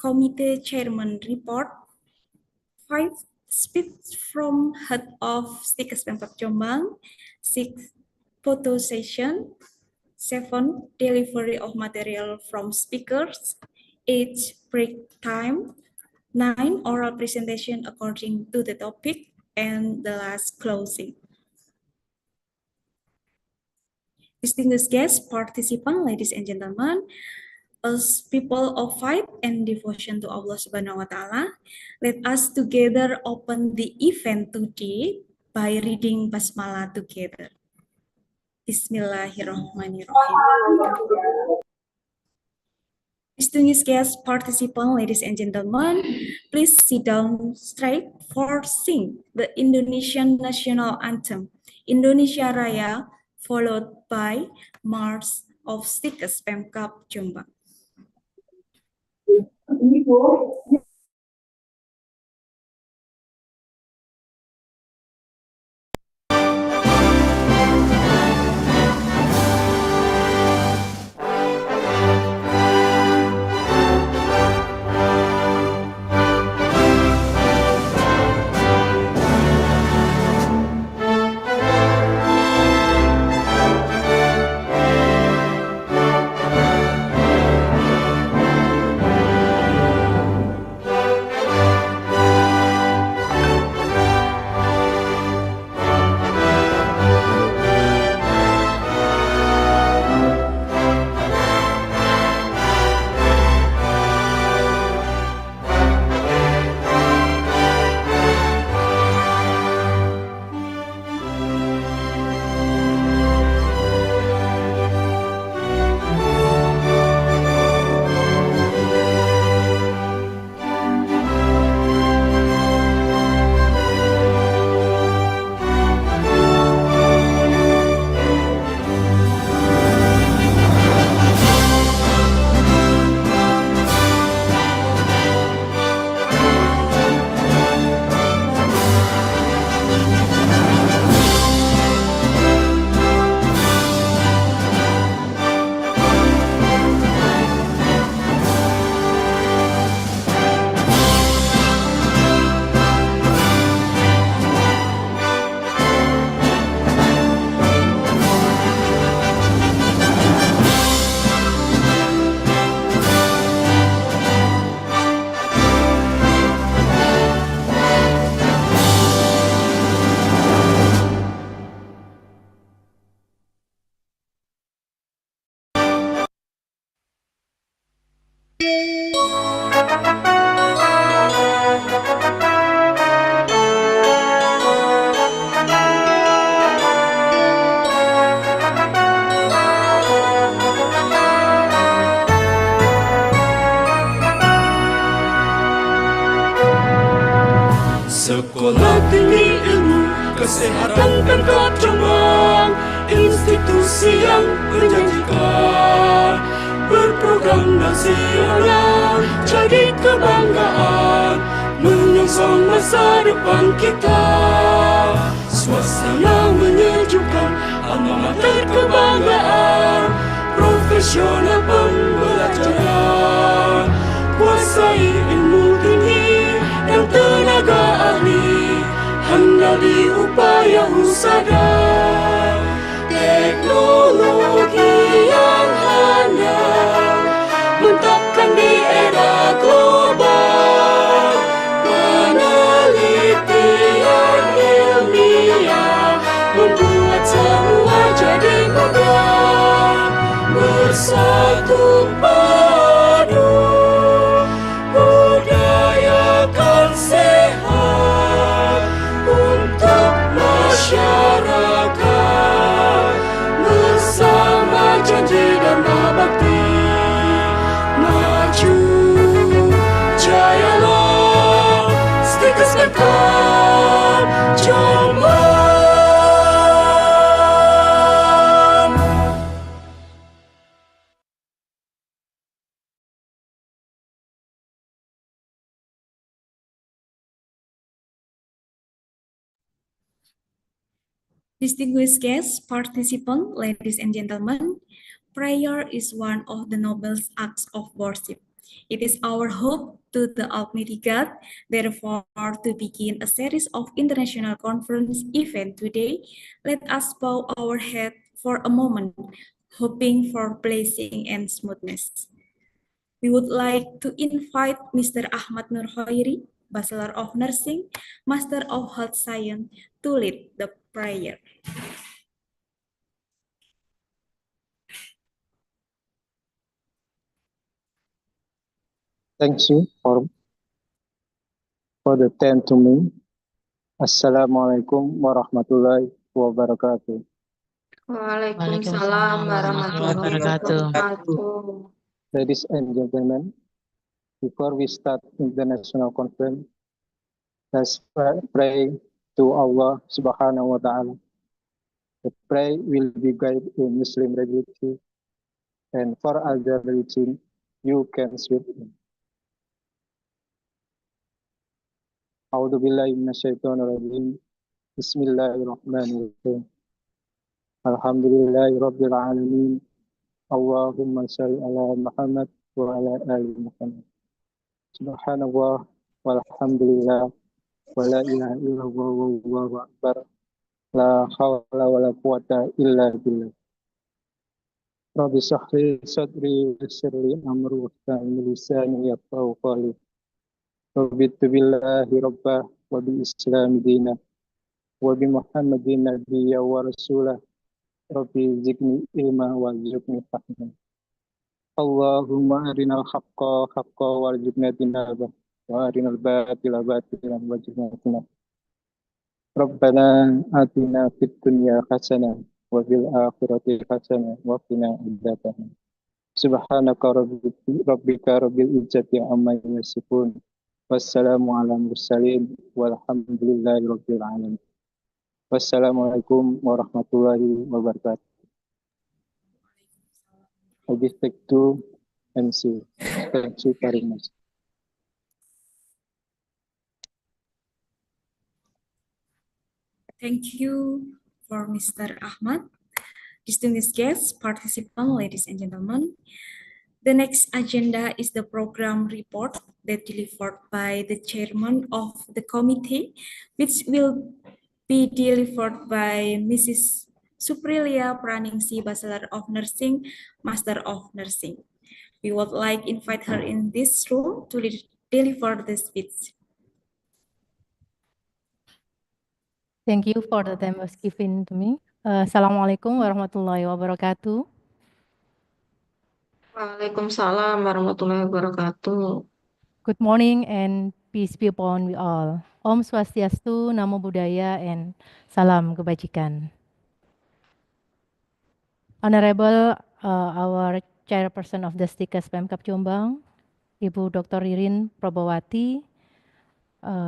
Committee Chairman Report. 5. Speech from Head of STIKES Pemkab Jombang. 6. Photo session. 7. Delivery of material from speakers. 8. Break time. 9. Oral presentation according to the topic. And the last, closing. Distinguished guests, participants, ladies and gentlemen, as people of faith and devotion to Allah Subhanahu wa Ta'ala, let us together open the event today by reading Basmalah together. Bismillahirrahmanirrahim. Distinguished guests, participants, ladies and gentlemen, please sit down straight for sing the Indonesian national anthem, Indonesia Raya, followed by March of STIKES Pemkab Jombang. Sekolah Tinggi Ilmu Kesehatan Pemkab Jombang, institusi yang menjanjikan, berprogram nasional jadi kebanggaan, menyongsong masa depan kita. Suasana menyejukkan, alma mater kebanggaan, profesional pembelajaran, kuasai ilmu tinggi dan tenaga ahli, handali upaya usada, teknologi yang handal, mentapkan di era global, penelitian ilmiah, membuat semua jadi mudah, bersatu padu, budayakan sehat untuk masyarakat, bersama janji dan bakti, maju jayalah STIKES Pemkab Jombang. Distinguished guests, participants, ladies and gentlemen, prayer is one of the noblest acts of worship. It is our hope to the Almighty God, therefore, to begin a series of international conference event today. Let us bow our head for a moment, hoping for blessing and smoothness. We would like to invite Mr. Ahmad Nur Khairi, Bachelor of Nursing, Master of Health Science, to lead the prayer. Thank you for the time to me. Assalamualaikum warahmatullahi wabarakatuh. Waalaikumsalam warahmatullahi wabarakatuh. Ladies and gentlemen, before we start international conference, let's pray to Allah Subhanahu wa Ta'ala. The prayer will be guided in Muslim religion, and for other religion, you can switch in. A'udzu billahi minasyaitonir rajim. Bismillahirrahmanirrahim. Alhamdulillahi rabbil alamin. Allahumma shalli ala Muhammad wa ala ali Muhammad. Subhanallah walhamdulillah wa la ilaha illallah wallahu akbar. La hawla wa la quwata illa billah. Rabbi shrah sadri wa yassir li amri wahlul lisani yafqahu qawli. Rabbi billahi rabbah wa bi islam dinah wa bi Muhammadin nabiyya wa rasulah. Rabbi zidni ilma wa zidni fahma. Allahumma arinal haqqa haqqa warzuqna tinaba wa arinal batila batilan warzuqna tinaba. Rabbana atina fid dunya hasanah wa fil akhirati hasanah wa qina adzabannar. Subhanaka rabbika rabbil izzati amma yasifun. Wassalamu ala mursalin walhamdulillahi rabbil alamin. Wassalamualaikum warahmatullahi wabarakatuh. I give back to MC. Thank you very much. Thank you for Mr. Ahmad. Distinguished guests, participants, ladies and gentlemen. The next agenda is the program report that delivered by the chairman of the committee, which will be delivered by Mrs. Suprilia Praningsi, Bachelor of Nursing, Master of Nursing. We would like to invite her in this room to deliver the speech. Thank you for the time was given to me. Assalamualaikum warahmatullahi wabarakatuh. Waalaikumsalam warahmatullahi wabarakatuh. Good morning and peace be upon we all. Om Swastiastu, Namo Buddhaya, and Salam Kebajikan. Honorable our Chairperson of the STIKES Pemkab Jombang, Ibu Dr. Ririn Probawati,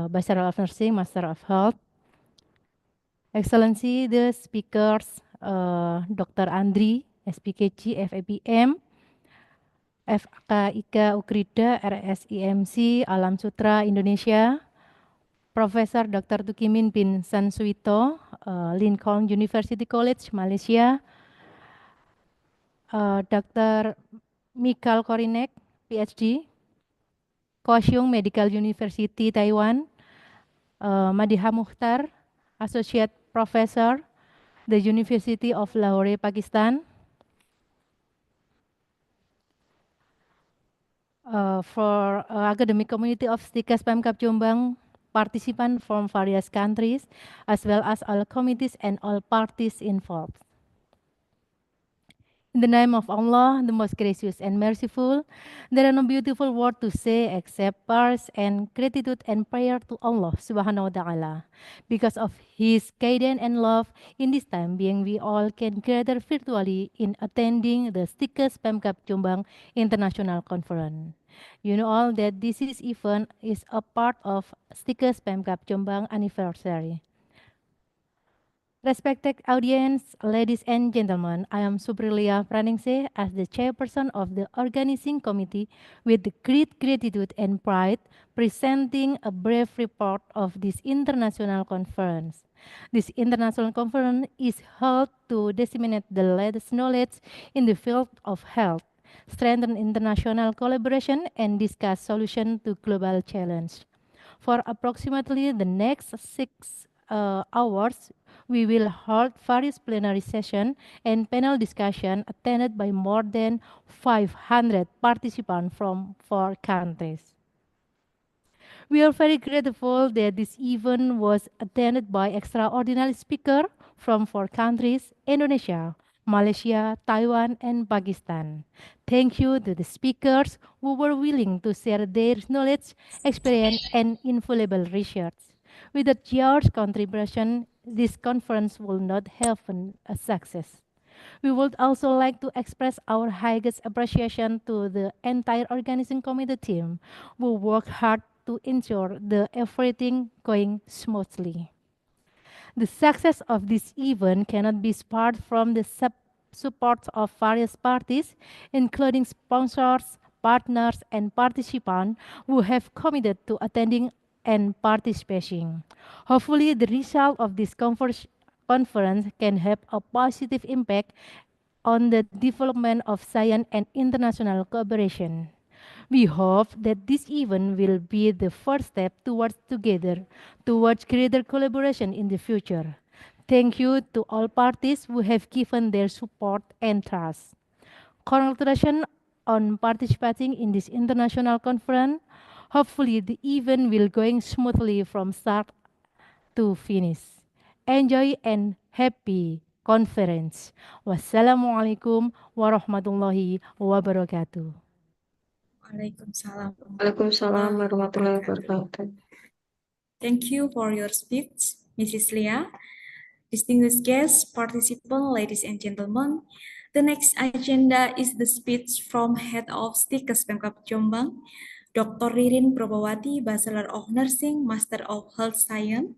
Bachelor of Nursing, Master of Health, Excellency, the speakers, Dr. Andri, SPJIC, FABM, FKIK Ukrida, RSIMC, Alam Sutra Indonesia, Profesor Dr. Tukimin bin Sansuito, Lincoln University College, Malaysia, Dr. Mikal Korinek, PhD, Kaohsiung Medical University, Taiwan, Madiha Mukhtar, Associate Professor, the University of Lahore, Pakistan, for academic community of STIKES Pemkab Jombang, participants from various countries, as well as all committees and all parties involved. In the name of Allah, the most gracious and merciful, there are no beautiful words to say except prayers and gratitude and prayer to Allah Subhanahu wa Ta'ala. Because of His guidance and love, in this time being we all can gather virtually in attending the STIKES Pemkab Jombang International Conference. You know all that this event is a part of STIKES Pemkab Jombang anniversary. Respected audience, ladies and gentlemen, I am Suprilia Praningsi as the chairperson of the organizing committee with great gratitude and pride presenting a brief report of this international conference. This international conference is held to disseminate the latest knowledge in the field of health, strengthen international collaboration, and discuss solutions to global challenges. For approximately the next 6 hours, we will hold various plenary sessions and panel discussion attended by more than 500 participants from 4 countries. We are very grateful that this event was attended by extraordinary speakers from 4 countries: Indonesia, Malaysia, Taiwan, and Pakistan. Thank you to the speakers who were willing to share their knowledge, experience, and invaluable research. Without your contribution, this conference would not have been a success. We would also like to express our highest appreciation to the entire organizing committee team who worked hard to ensure the everything going smoothly. The success of this event cannot be spared from the support of various parties, including sponsors, partners, and participants who have committed to attending and participating. Hopefully, the result of this conference can have a positive impact on the development of science and international cooperation. We hope that this event will be the first step towards greater collaboration in the future. Thank you to all parties who have given their support and trust. Congratulations on participating in this international conference. Hopefully the event will going smoothly from start to finish. Enjoy and happy conference. Wassalamualaikum warahmatullahi wabarakatuh. Waalaikumsalam Waalaikumsalam warahmatullahi warahmatullahi wabarakatuh. wabarakatuh. Thank you for your speech, Mrs. Leah. Distinguished guests, participants, ladies and gentlemen, the next agenda is the speech from Head of STIKES Pemkab Jombang, Dr. Ririn Probawati, Bachelor of Nursing, Master of Health Science.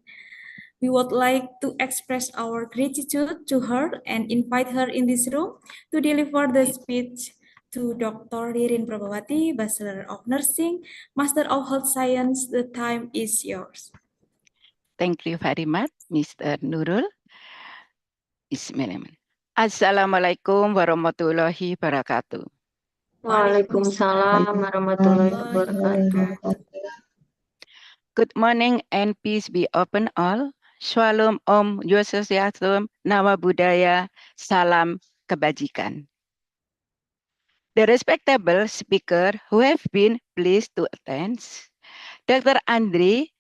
We would like to express our gratitude to her and invite her in this room to deliver the speech to Dr. Ririn Probawati, Bachelor of Nursing, Master of Health Science. The time is yours. Thank you very much, Mr. Nurul. Bismillahirrahmanirrahim. Assalamualaikum warahmatullahi wabarakatuh. Waalaikumsalam warahmatullahi wabarakatuh. Good morning and peace be upon all. Shalom Om Swastiastu, Nama Budaya, Salam Kebajikan. The respectable speaker who have been pleased to attend, Dr. Andre,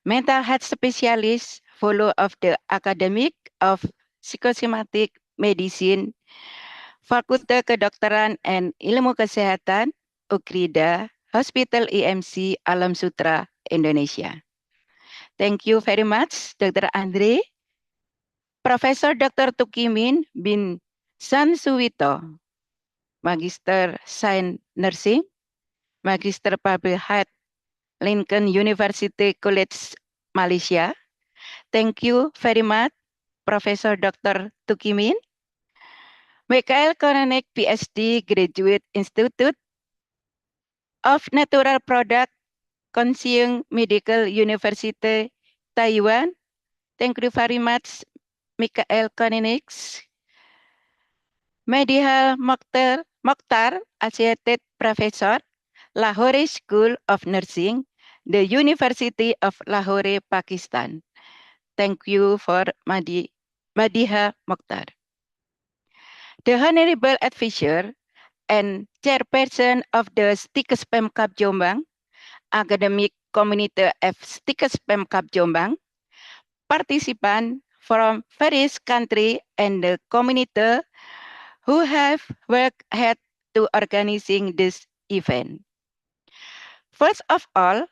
mental health specialist, fellow of the Academic of Psychosomatic Medicine, Fakultas Kedokteran and Ilmu Kesehatan, UKRIDA, Hospital IMC Alam Sutra, Indonesia. Thank you very much, Dr. Andre. Professor Dr. Tukimin bin Sansuwito, Magister Science Nursing, Magister Public Health, Lincoln University College, Malaysia. Thank you very much, Professor Dr. Tukimin. Michael Korenek, PhD, Graduate Institute of Natural Product, Consumer Medical University, Taiwan. Thank you very much, Michael Korenek. Mediha Mokhtar, Associate Professor, Lahore School of Nursing, the University of Lahore, Pakistan. Thank you for Madiha Mokhtar. The Honorable Advisor and Chairperson of the STIKES Pemkab Jombang, Academic Community of STIKES Pemkab Jombang, participants from various countries and the community who have worked hard to organizing this event. First of all,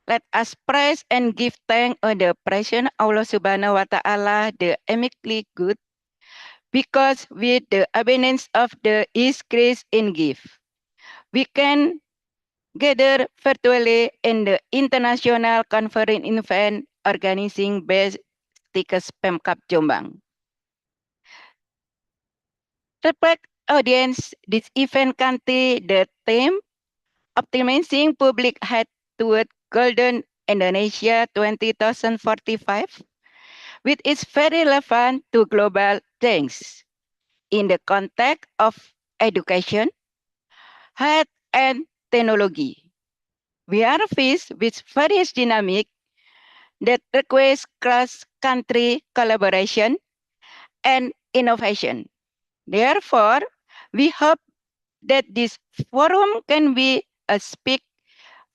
let us praise and give thanks on the presence Allah Subhanahu wa Ta'ala, the amicably good, because with the abundance of His grace and gift, we can gather virtually in the international conference event organizing by STIKES Pemkab Jombang. Respect audience, this event contains the theme Optimizing Public Health Toward Golden Indonesia 2045, which is very relevant to global things in the context of education, health, and technology. We are faced with various dynamics that requires cross-country collaboration and innovation. Therefore, we hope that this forum can be a speak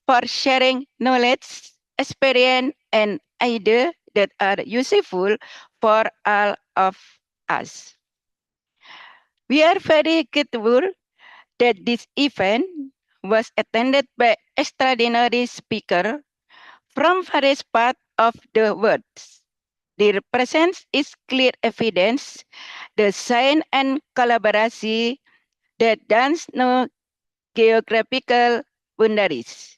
for sharing knowledge, experience, and ideas that are useful for all of us. We are very grateful that this event was attended by extraordinary speakers from various parts of the world. Their presence is clear evidence the science and collaboration that does no geographical boundaries.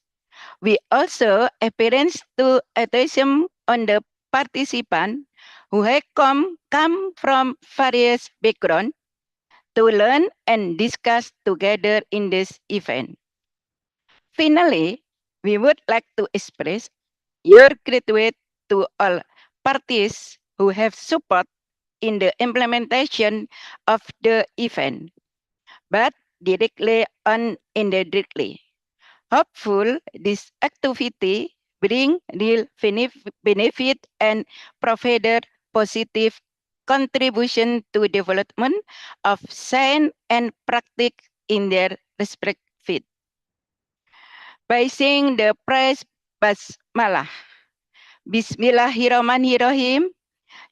We also experienced to attention on the participants who had come from various backgrounds to learn and discuss together in this event. Finally, we would like to express your gratitude to all parties who have support in the implementation of the event, but directly and indirectly. Hopeful this activity bring real benefit and provide positive contribution to development of science and practice in their respective field. By saying the praise basmalah, Bismillahirrahmanirrahim,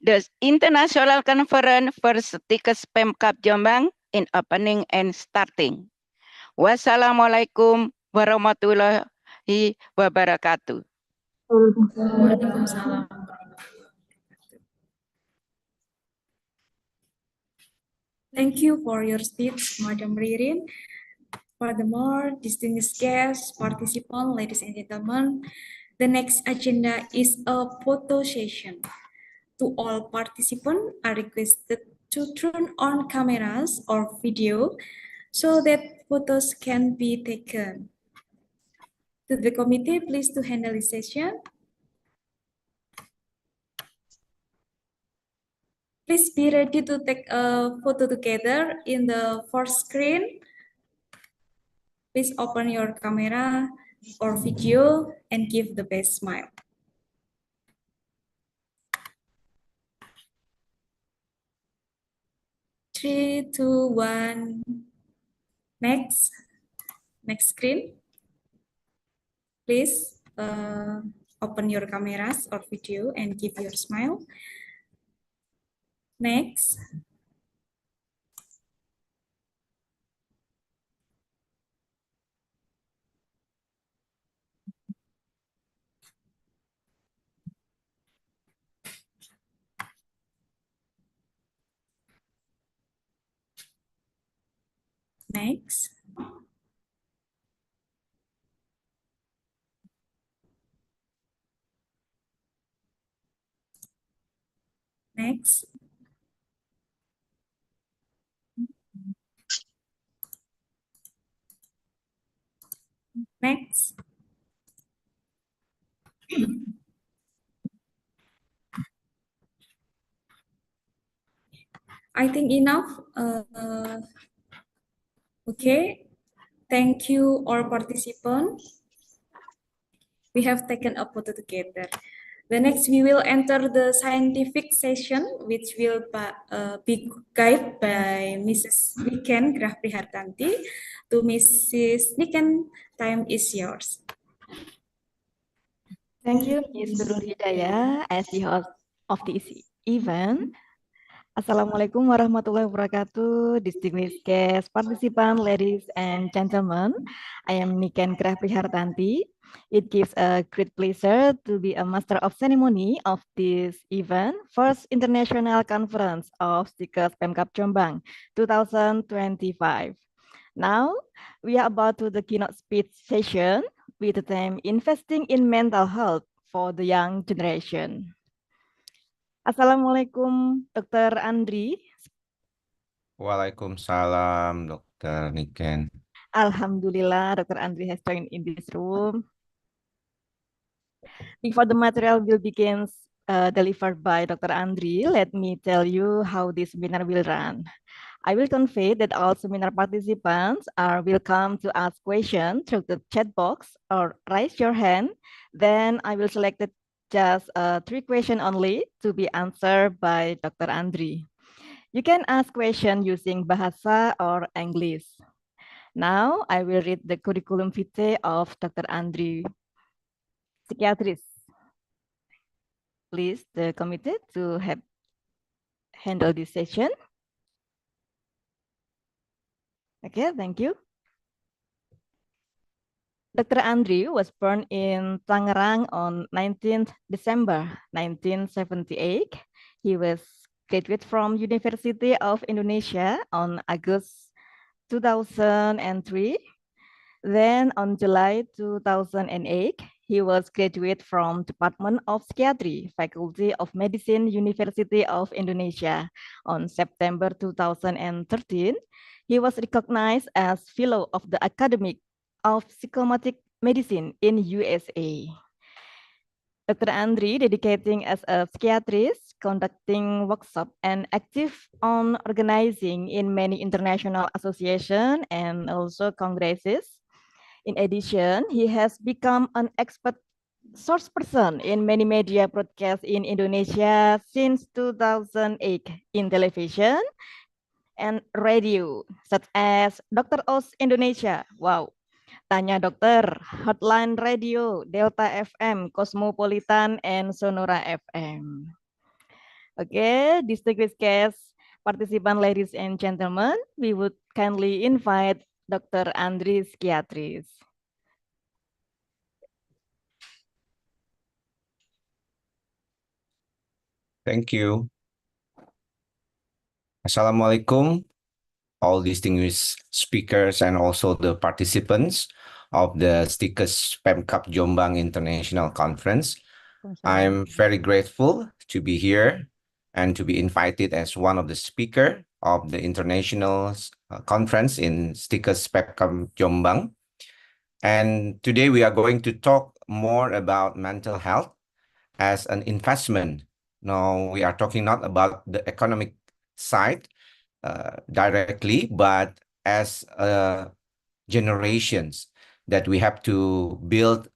the International Conference for STIKES Pemkab Jombang in opening and starting. Wassalamualaikum warahmatullahi wabarakatuh. Waalaikumsalam. Thank you for your speech, Madam Ririn. Furthermore, distinguished guests, participants, ladies and gentlemen, the next agenda is a photo session. To all participants are requested to turn on cameras or video so that photos can be taken. To the committee, please to handle this session. Please be ready to take a photo together in the first screen. Please open your camera or video and give the best smile. 3, 2, 1. Next screen. Please open your cameras or video and give your smile. Next. Next. Next. Next. I think enough. Okay. Thank you all participants. We have taken a photo together. The next, we will enter the scientific session, which will be guided by Mrs. Niken Grahprihartanti. To Mrs. Niken, time is yours. Thank you, Ms. Nurul Hidayah, as the host of this event. Assalamualaikum warahmatullahi wabarakatuh, distinguished guests, participants, ladies and gentlemen. I am Niken Grahprihartanti. It gives a great pleasure to be a master of ceremony of this event, First International Conference of STIKES Pemkab Jombang 2025. Now, we are about to the keynote speech session with the theme Investing in Mental Health for the Young Generation. Assalamualaikum, Dr. Andri. Waalaikumsalam, Dr. Niken. Alhamdulillah, Dr. Andri has joined in this room. Before the material will begin delivered by Dr. Andri, let me tell you how this webinar will run. I will convey that all seminar participants are welcome to ask questions through the chat box or raise your hand. Then I will select just 3 questions only to be answered by Dr. Andri. You can ask questions using Bahasa or English. Now I will read the curriculum vitae of Dr. Andri, psychiatrist. Please, the committee to handle this session. Okay, thank you. Dr. Andri was born in Tangerang on 19th December 1978. He was graduate from University of Indonesia on August 2003. Then on July 2008, he was graduate from Department of Psychiatry, Faculty of Medicine, University of Indonesia. On September 2013, he was recognized as Fellow of the Academy of Psychosomatic Medicine in USA. Dr. Andri dedicating as a psychiatrist, conducting workshop and active on organizing in many international associations and also congresses. In addition, he has become an expert source person in many media broadcasts in Indonesia since 2008 in television and radio, such as Dr. Oz Indonesia. Wow. Tanya Dokter, Hotline Radio, Delta FM, Cosmopolitan, and Sonora FM. Okay, distinguished guests, participant ladies and gentlemen, we would kindly invite Dr. Andri, psychiatrist. Thank you. Assalamualaikum, all distinguished speakers and also the participants of the STIKES Pemkab Jombang International Conference. I'm very grateful to be here and to be invited as one of the speakers of the international conference in STIKES Pemkab Jombang. And today we are going to talk more about mental health as an investment. Now we are talking not about the economic side directly, but as generations that we have to build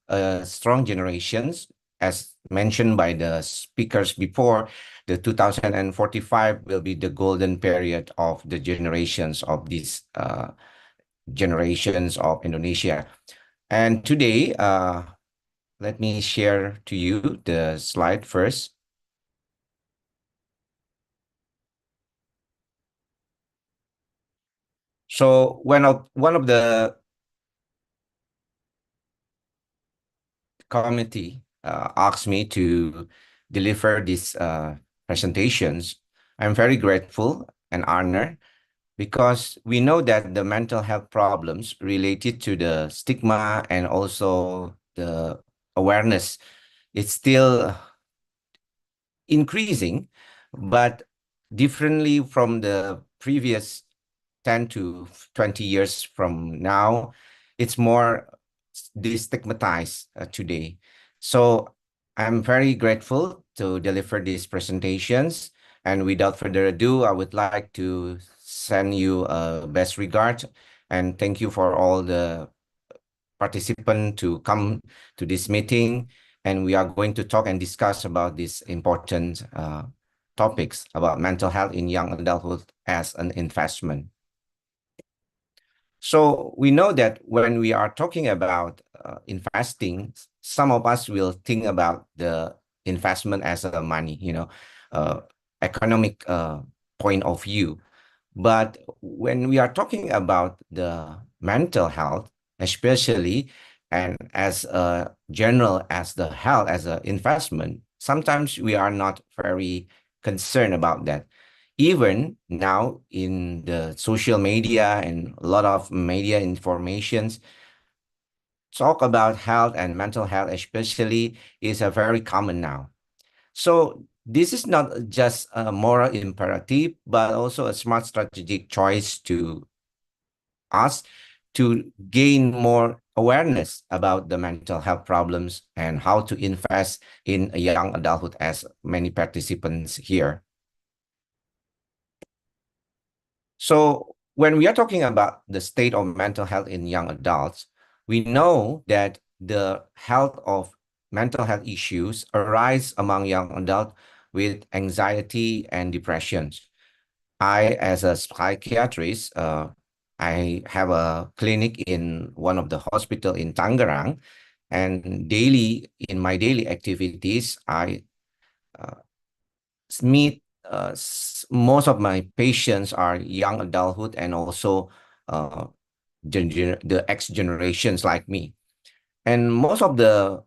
strong generations, as mentioned by the speakers before. The 2045 will be the golden period of the generations of these generations of Indonesia. And today, let me share to you the slide first. So one of the committee asked me to deliver these presentations, I'm very grateful and honored because we know that the mental health problems related to the stigma and also the awareness, it's still increasing, but differently from the previous 10 to 20 years from now, it's more destigmatized today. So I'm very grateful to deliver these presentations. And without further ado, I would like to send you best regards and thank you for all the participants to come to this meeting. And we are going to talk and discuss about these important topics about mental health in young adulthood as an investment. So we know that when we are talking about investing, some of us will think about the investment as a money, economic point of view. But when we are talking about the mental health, especially, and as a general as the health as an investment, sometimes we are not very concerned about that. Even now in the social media and a lot of media informations, talk about health and mental health especially is a very common now. So this is not just a moral imperative, but also a smart strategic choice to us to gain more awareness about the mental health problems and how to invest in a young adulthood as many participants here. So when we are talking about the state of mental health in young adults, we know that the health of mental health issues arise among young adults with anxiety and depressions. I, as a psychiatrist, I have a clinic in one of the hospital in Tangerang, and in my daily activities, I uh, meet most of my patients are young adulthood and also uh, the X generations like me. And most of the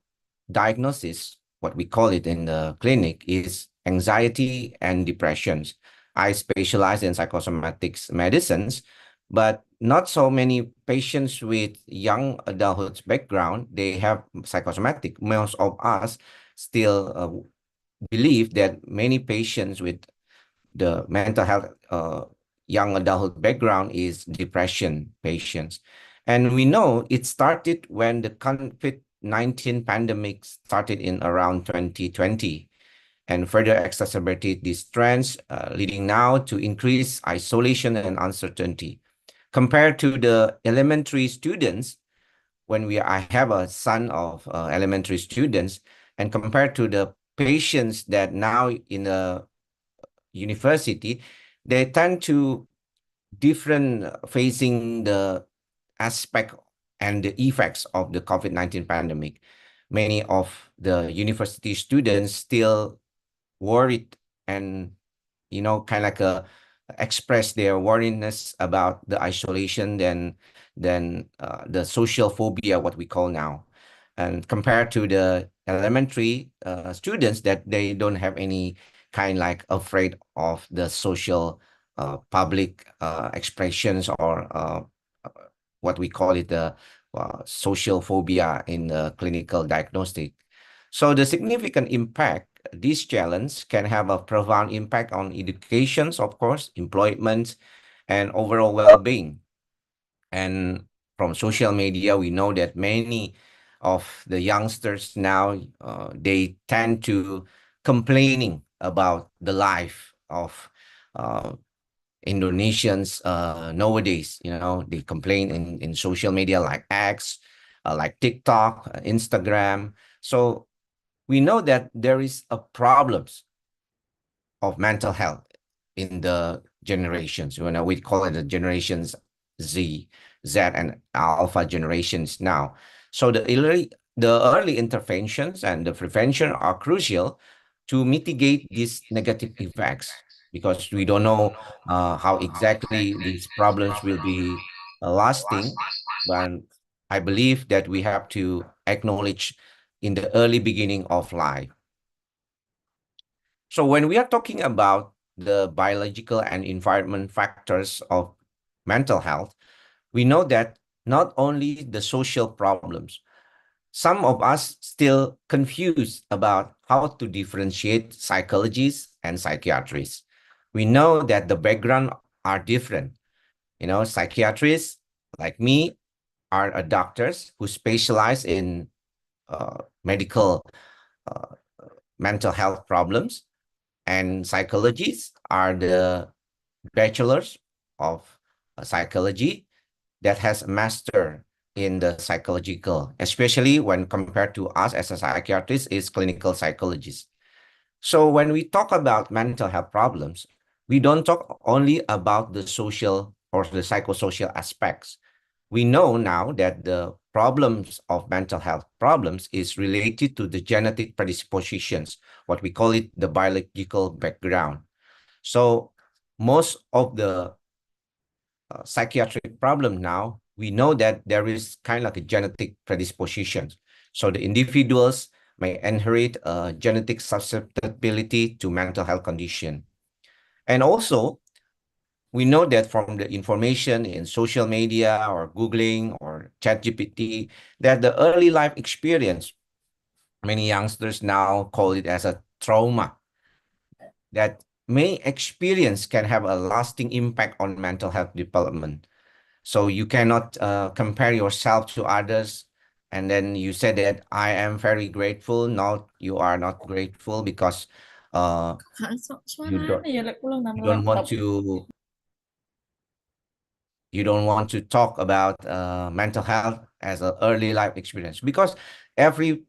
diagnosis, what we call it in the clinic, is anxiety and depressions. I specialize in psychosomatics medicines, but not so many patients with young adulthood background, they have psychosomatic. Most of us still believe that many patients with the mental health young adulthood background is depression patients. And we know it started when the COVID-19 pandemic started in around 2020 and further exacerbated these trends, leading now to increased isolation and uncertainty. Compared to the elementary students, I have a son of elementary students, and compared to the patients that now in the university, they tend to different facing the aspect and the effects of the COVID-19 pandemic. Many of the university students still worried and, kind of like express their worriness about the isolation than the social phobia, what we call now. And compared to the elementary students that they don't have any kind like afraid of the social public expressions or what we call it the social phobia in the clinical diagnostic. So the significant impact, this challenge can have a profound impact on educations, of course, employment, and overall well-being. And from social media, we know that many of the youngsters now, they tend to complaining about the life of uh, Indonesians nowadays. They complain in social media like X, like TikTok, Instagram. So we know that there is a problems of mental health in the generations. We call it the generations Z, and Alpha generations now. So the early interventions and the prevention are crucial to mitigate these negative effects, because we don't know how exactly these problems will be lasting. But I believe that we have to acknowledge in the early beginning of life. So when we are talking about the biological and environment factors of mental health, we know that not only the social problems, some of us still confused about how to differentiate psychologists and psychiatrists. We know that the background are different. Psychiatrists like me are a doctors who specialize in medical uh, mental health problems, and psychologists are the bachelors of psychology that has master in the psychological, especially when compared to us as a psychiatrist is clinical psychologist. So when we talk about mental health problems, we don't talk only about the social or the psychosocial aspects. We know now that the problems of mental health problems is related to the genetic predispositions, what we call it the biological background. So most of the psychiatric problem now, we know that there is kind of like a genetic predisposition. So the individuals may inherit a genetic susceptibility to mental health condition. And also, we know that from the information in social media or Googling or ChatGPT, that the early life experience, many youngsters now call it as a trauma, that may experience can have a lasting impact on mental health development. So you cannot compare yourself to others. And then you said that I am very grateful. No, you are not grateful because you don't want to you don't want to talk about mental health as an early life experience, because every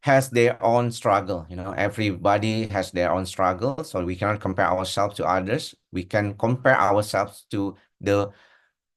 has their own struggle. Everybody has their own struggle, so we cannot compare ourselves to others. We can compare ourselves to the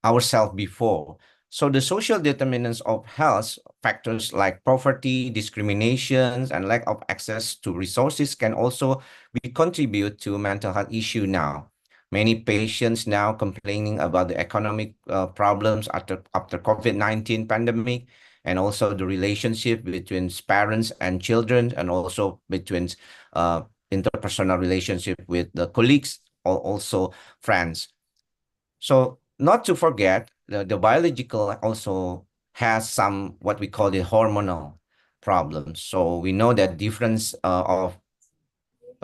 ourselves before. So the social determinants of health factors like poverty, discriminations, and lack of access to resources can also be contribute to mental health issue now. Many patients now complaining about the economic problems after COVID-19 pandemic, and also the relationship between parents and children, and also between interpersonal relationship with the colleagues or also friends. So not to forget, the biological also has some what we call the hormonal problems. So we know that difference of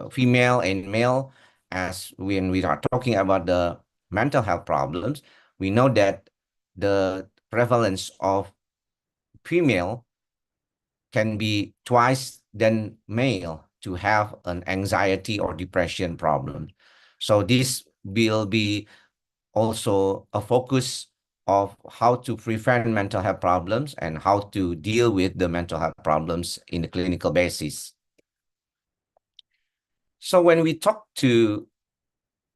female and male, as when we are talking about the mental health problems, we know that the prevalence of female can be twice than male to have an anxiety or depression problem. So this will be also a focus of how to prevent mental health problems and how to deal with the mental health problems in the clinical basis. So when we talk to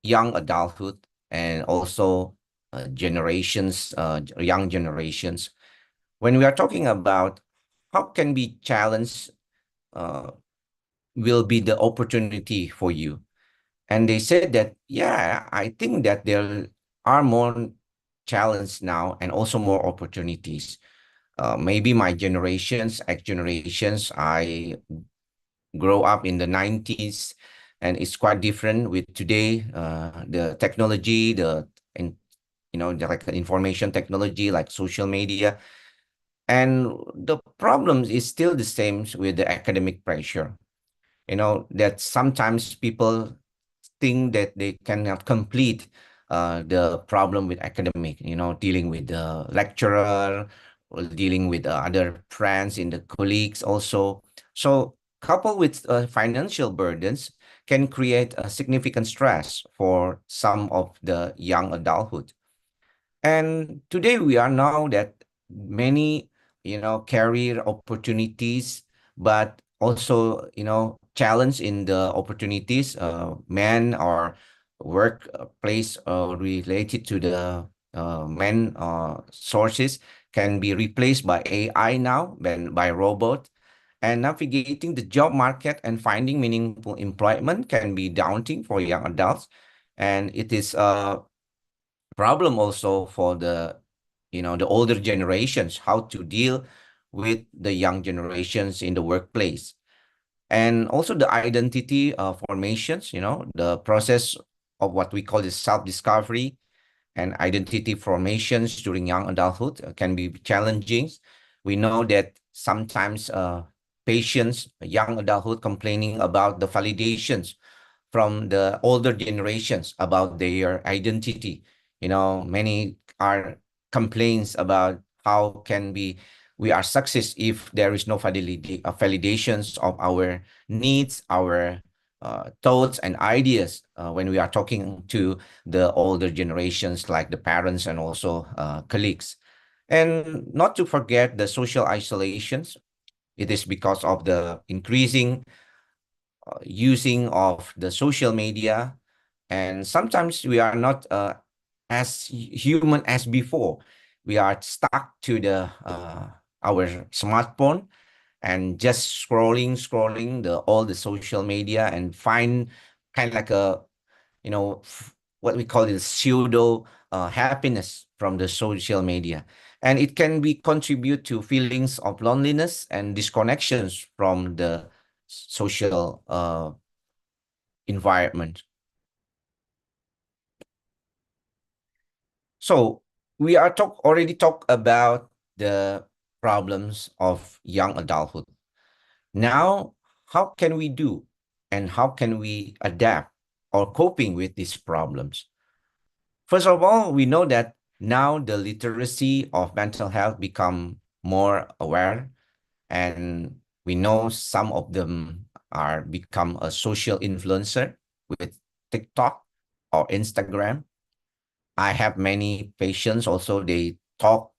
young adulthood and also young generations, when we are talking about how can be challenged, will be the opportunity for you. And they said that, yeah, I think that there are more challenges now and also more opportunities. Maybe my X generations, I grow up in the 90s, and it's quite different with today. The technology, the information technology like social media, and the problem is still the same with the academic pressure. That sometimes people think that they cannot complete the problem with academic, dealing with the lecturer or dealing with other friends in the colleagues also. So coupled with financial burdens can create a significant stress for some of the young adulthood. And today we are now that many, career opportunities, but also, challenge in the opportunities, men or workplace related to the men sources can be replaced by AI now, then by robot. And navigating the job market and finding meaningful employment can be daunting for young adults. And it is problem also for the older generations, how to deal with the young generations in the workplace. And also the identity formations, the process of what we call the self-discovery and identity formations during young adulthood can be challenging. We know that sometimes patients, young adulthood, complaining about the validations from the older generations about their identity. Many are complaints about how can we are success if there is no validations of our needs, our thoughts and ideas when we are talking to the older generations like the parents and also colleagues. And not to forget the social isolations. It is because of the increasing using of the social media, and sometimes we are not as human as before. We are stuck to the our smartphone and just scrolling all the social media and find kind of like a what we call it pseudo happiness from the social media, and it can be contribute to feelings of loneliness and disconnections from the social environment. So we are already talk about the problems of young adulthood. Now, how can we do and how can we adapt or coping with these problems? First of all, we know that now the literacy of mental health become more aware, and we know some of them are become a social influencer with TikTok or Instagram. I have many patients also, they talk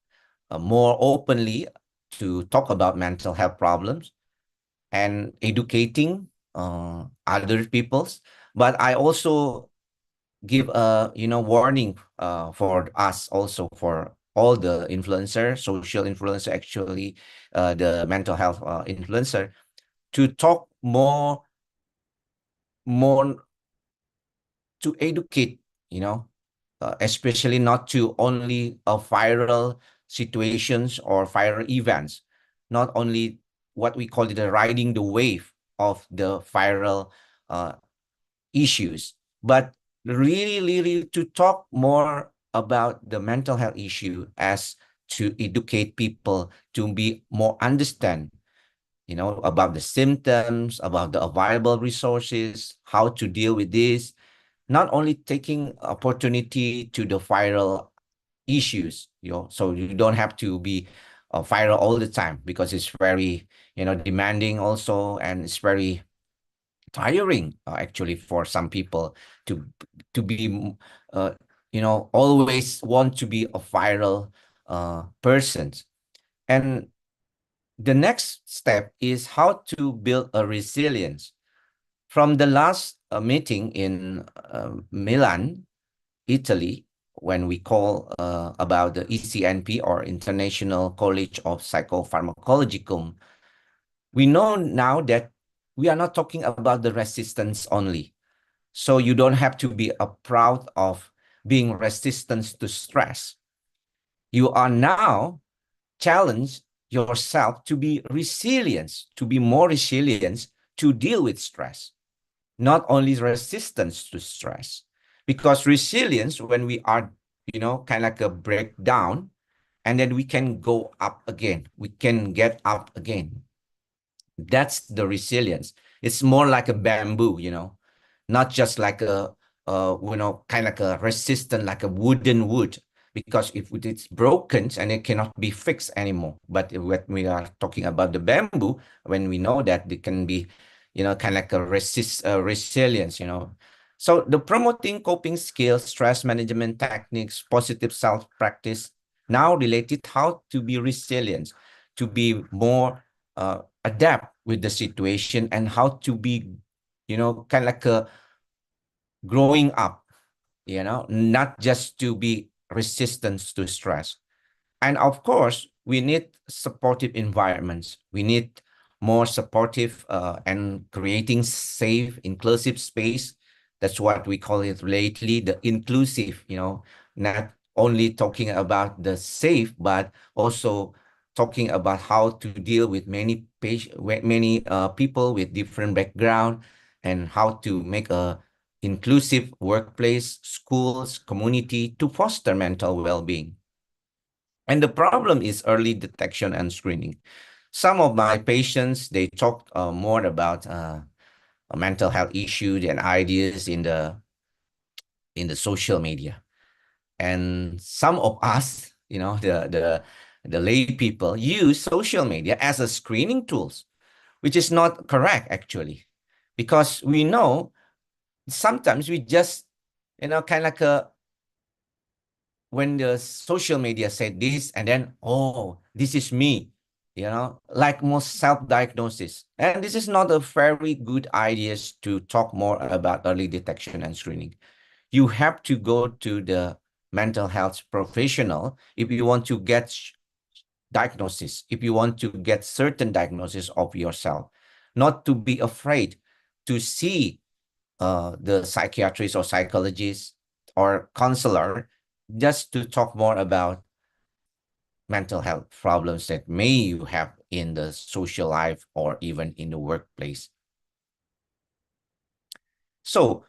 more openly to talk about mental health problems and educating other peoples. But I also give a warning for us also, for all the influencer, social influencer, actually the mental health influencer, to talk more to educate, especially not to only viral situations or viral events, not only what we call it the riding the wave of the viral uh, issues, but really to talk more about the mental health issue, as to educate people to be more understand, about the symptoms, about the available resources, how to deal with this, not only taking opportunity to the viral issues, so you don't have to be viral all the time, because it's very, demanding also, and it's very tiring actually for some people to be always want to be a viral person. And the next step is how to build a resilience. From the last meeting in Milan, Italy, when we call about the ECNP, or International College of Psychopharmacologicum, we know now that we are not talking about the resistance only. So you don't have to be proud of being resistant to stress. You are now challenge yourself to be resilient, to be more resilient to deal with stress, not only resistance to stress. Because resilience, when we are, kind of like a breakdown, and then we can go up again, we can get up again. That's the resilience. It's more like a bamboo, not just like a, kind of like a resistant, like a wooden wood. Because if it's broken and it cannot be fixed anymore. But when we are talking about the bamboo, when we know that it can be, kind of like a resilience, So the promoting coping skills, stress management techniques, positive self-practice, now related how to be resilient, to be more adapt with the situation, and how to be, kind of like a growing up, not just to be resistant to stress. And of course, we need supportive environments. We need more supportive and creating safe, inclusive space. That's what we call it lately, the inclusive, not only talking about the safe, but also talking about how to deal with many people with different background, and how to make a inclusive workplace, schools, community to foster mental well-being. And the problem is early detection and screening. Some of my patients, they talk more about mental health issues and ideas in the social media. And some of us, the lay people, use social media as a screening tools, which is not correct actually, because we know sometimes we just, kind of like when the social media said this, and then, oh, this is me, like most self-diagnosis. And this is not a very good idea to talk more about early detection and screening. You have to go to the mental health professional if you want to get diagnosis, if you want to get certain diagnosis of yourself, not to be afraid to see the psychiatrist or psychologist or counselor, just to talk more about mental health problems that may you have in the social life or even in the workplace. So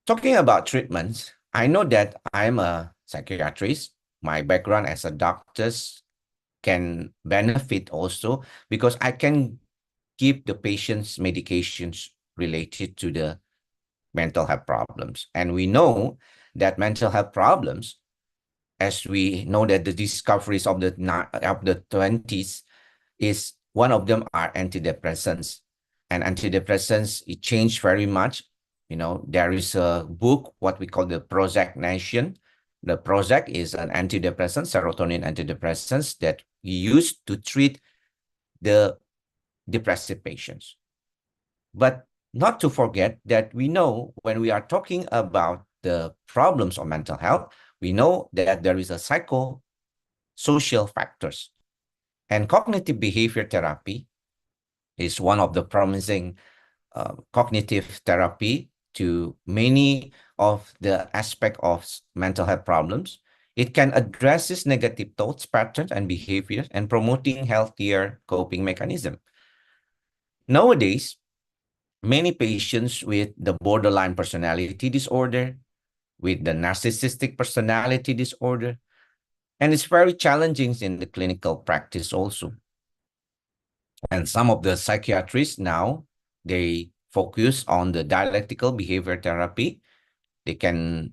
talking about treatments, I know that I'm a psychiatrist. My background as a doctor can benefit also, because I can give the patients medications related to the mental health problems. And we know that mental health problems, as we know that the discoveries of the 20s, is one of them are antidepressants. And antidepressants, it changed very much. There is a book, what we call the Prozac Nation, The Prozac is an antidepressant, serotonin antidepressants that we use to treat the depressive patients. But not to forget that we know when we are talking about the problems of mental health, we know that there is a psychosocial factors. And cognitive behavior therapy is one of the promising cognitive therapy to many of the aspect of mental health problems. It can address these negative thoughts, patterns, and behaviors and promoting healthier coping mechanism. Nowadays, many patients with the borderline personality disorder, with the narcissistic personality disorder, and it's very challenging in the clinical practice also. And some of the psychiatrists now, they focus on the dialectical behavior therapy. They can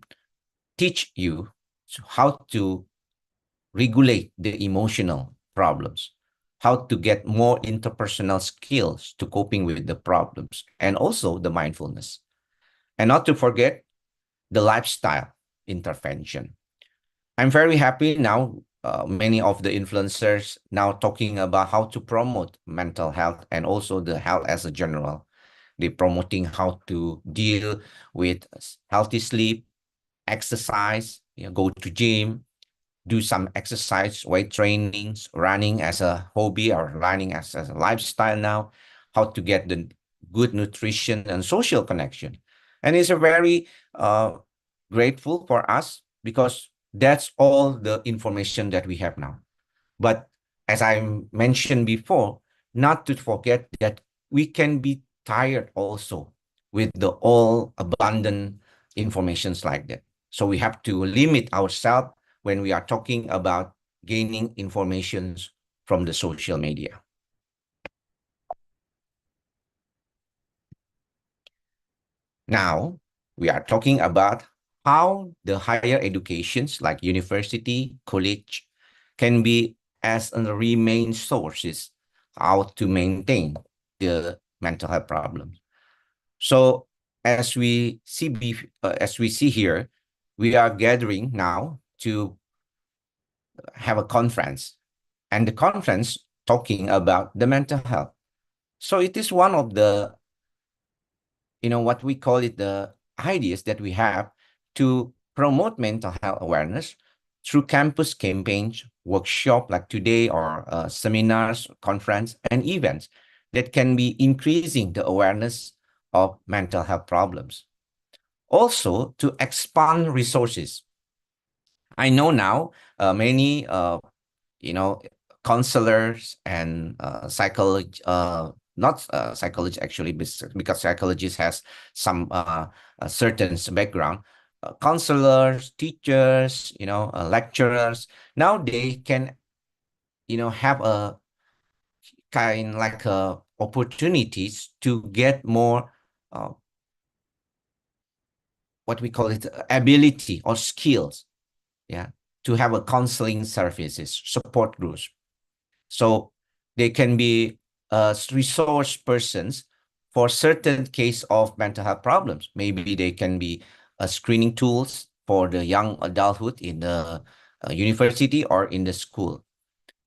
teach you how to regulate the emotional problems, how to get more interpersonal skills to coping with the problems, and also the mindfulness. And not to forget the lifestyle intervention. I'm very happy now, many of the influencers now talking about how to promote mental health and also the health as a general. They're promoting how to deal with healthy sleep, exercise, go to gym, do some exercise, weight trainings, running as a hobby or running as a lifestyle now, how to get the good nutrition and social connection. And it's a very grateful for us because that's all the information that we have now. But as I mentioned before, not to forget that we can be tired also with the all abundant informations like that. So we have to limit ourselves when we are talking about gaining informations from the social media. Now, we are talking about how the higher educations like university, college can be as and remain sources how to maintain the mental health problems. So as we see here, we are gathering now to have a conference, and the conference talking about the mental health. So it is one of the, what we call it, the ideas that we have to promote mental health awareness through campus campaigns, workshop like today, or seminars, conference, and events that can be increasing the awareness of mental health problems. Also, to expand resources. I know now many, counselors and psychology, not psychology actually, because psychologist has some a certain background. Counselors, teachers, lecturers, now they can, have a kind like opportunities to get more what we call it ability or skills, to have a counseling services, support groups. So they can be resource persons for certain case of mental health problems. Maybe they can be screening tools for the young adulthood in the university or in the school.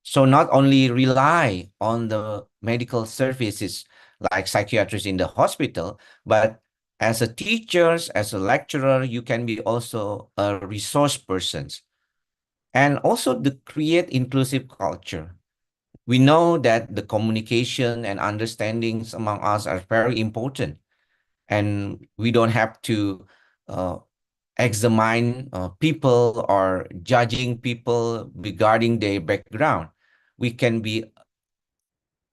So not only rely on the medical services like psychiatrists in the hospital, but as a teachers, as a lecturer, you can be also a resource persons. And also to create inclusive culture. We know that the communication and understandings among us are very important. And we don't have to examine people or judging people regarding their background. We can be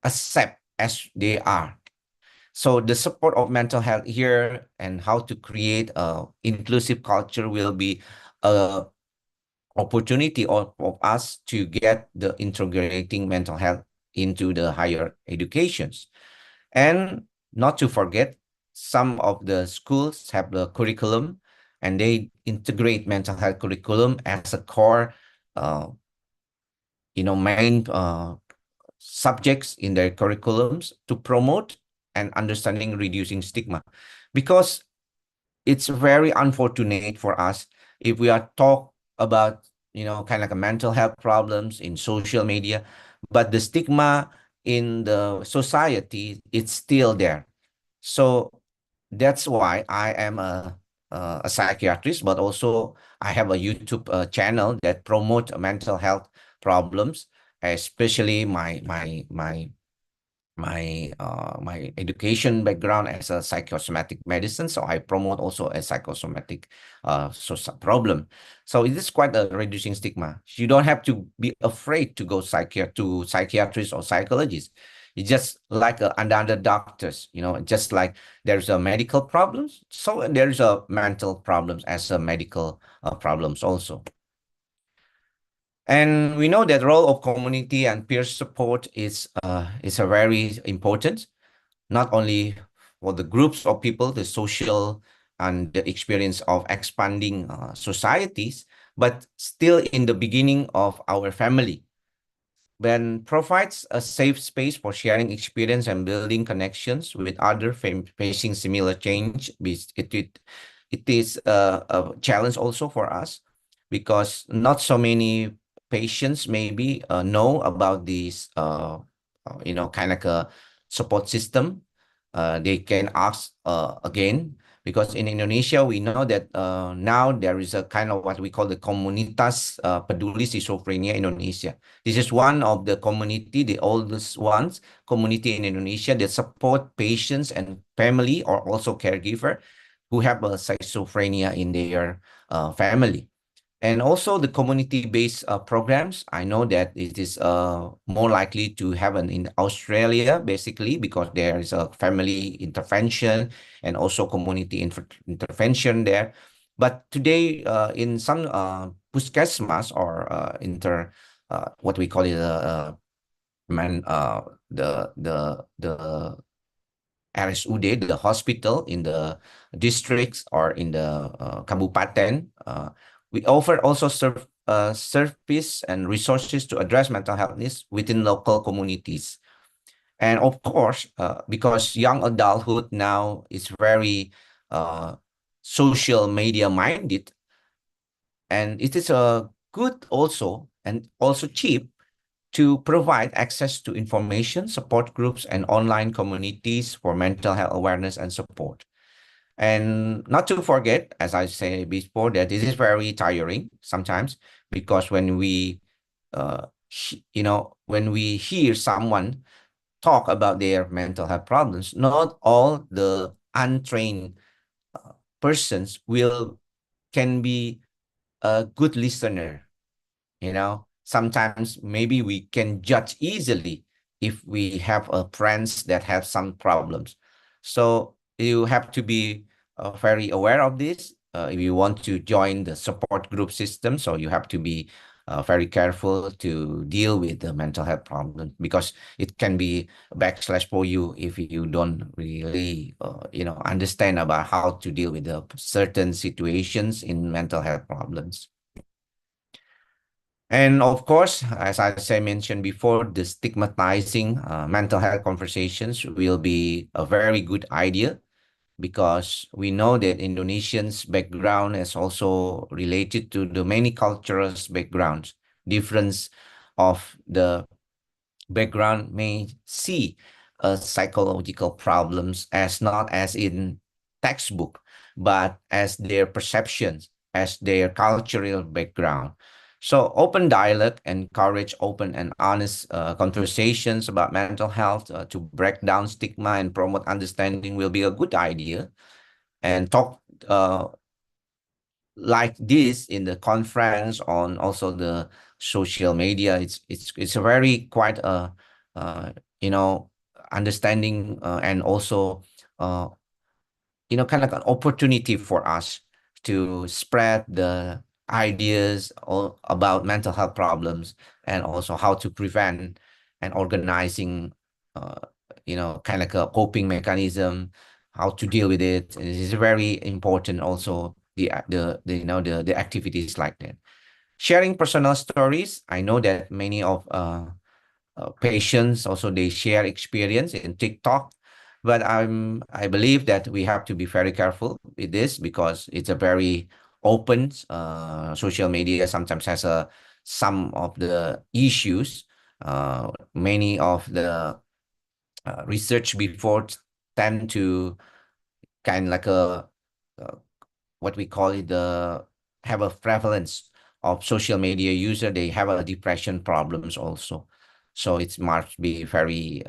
accept as they are. So the support of mental health here and how to create a inclusive culture will be a opportunity of us to get the integrating mental health into the higher educations. And not to forget, some of the schools have the curriculum and they integrate mental health curriculum as a core, main subjects in their curriculums to promote and understanding reducing stigma. Because it's very unfortunate for us if we are about, kind of like a mental health problems in social media, but the stigma in the society, it's still there. So that's why I am a psychiatrist, but also I have a YouTube channel that promote mental health problems, especially my education background as a psychosomatic medicine. So I promote also a psychosomatic problem. So it is quite a reducing stigma. You don't have to be afraid to go to psychiatrists or psychologists. It's just like another doctors, just like there's a medical problems, so there's a mental problems as a medical problems also. And we know that role of community and peer support is a very important, not only for the groups of people, the social and the experience of expanding societies, but still in the beginning of our family. When provides a safe space for sharing experience and building connections with others facing similar change, it is a challenge also for us, because not so many patients maybe know about these kind of a support system. They can ask again, because in Indonesia we know that now there is a kind of what we call the Komunitas Peduli Schizophrenia Indonesia. This is one of the community, the oldest ones, community in Indonesia that support patients and family or also caregiver who have a schizophrenia in their family. And also the community-based programs, I know that it is more likely to happen in Australia, basically, because there is a family intervention and also community intervention there. But today, in some puskesmas or what we call it, man, the RSUD, the hospital in the districts or in the kabupaten, we offer also service and resources to address mental health needs within local communities. And of course, because young adulthood now is very social media minded, and it is good also and also cheap to provide access to information, support groups, and online communities for mental health awareness and support. And not to forget, as I said before, that this is very tiring sometimes, because when we, when we hear someone talk about their mental health problems, not all the untrained persons can be a good listener. Sometimes maybe we can judge easily if we have friends that have some problems. So you have to be very aware of this if you want to join the support group system. So you have to be very careful to deal with the mental health problem, because it can be a backslash for you if you don't really understand about how to deal with the certain situations in mental health problems. And of course, as I mentioned before, the stigmatizing mental health conversations will be a very good idea, because we know that Indonesians' background is also related to the many cultural backgrounds. Difference of the background may see psychological problems as not as in textbook, but as their perceptions, as their cultural background. So open dialogue, encourage open and honest conversations about mental health to break down stigma and promote understanding will be a good idea. And talk like this in the conference on also the social media, it's a very quite understanding and also kind of an opportunity for us to spread the ideas about mental health problems, and also how to prevent and organizing kind of a coping mechanism, how to deal with it. And it is very important also the activities like that. Sharing personal stories. I know that many of patients also, they share experience in TikTok, but I believe that we have to be very careful with this, because it's a very open. Social media sometimes has some of the issues. Many of the research before tend to kind of like uh, what we call it, have a prevalence of social media user. They have a depression problems also. So it must be very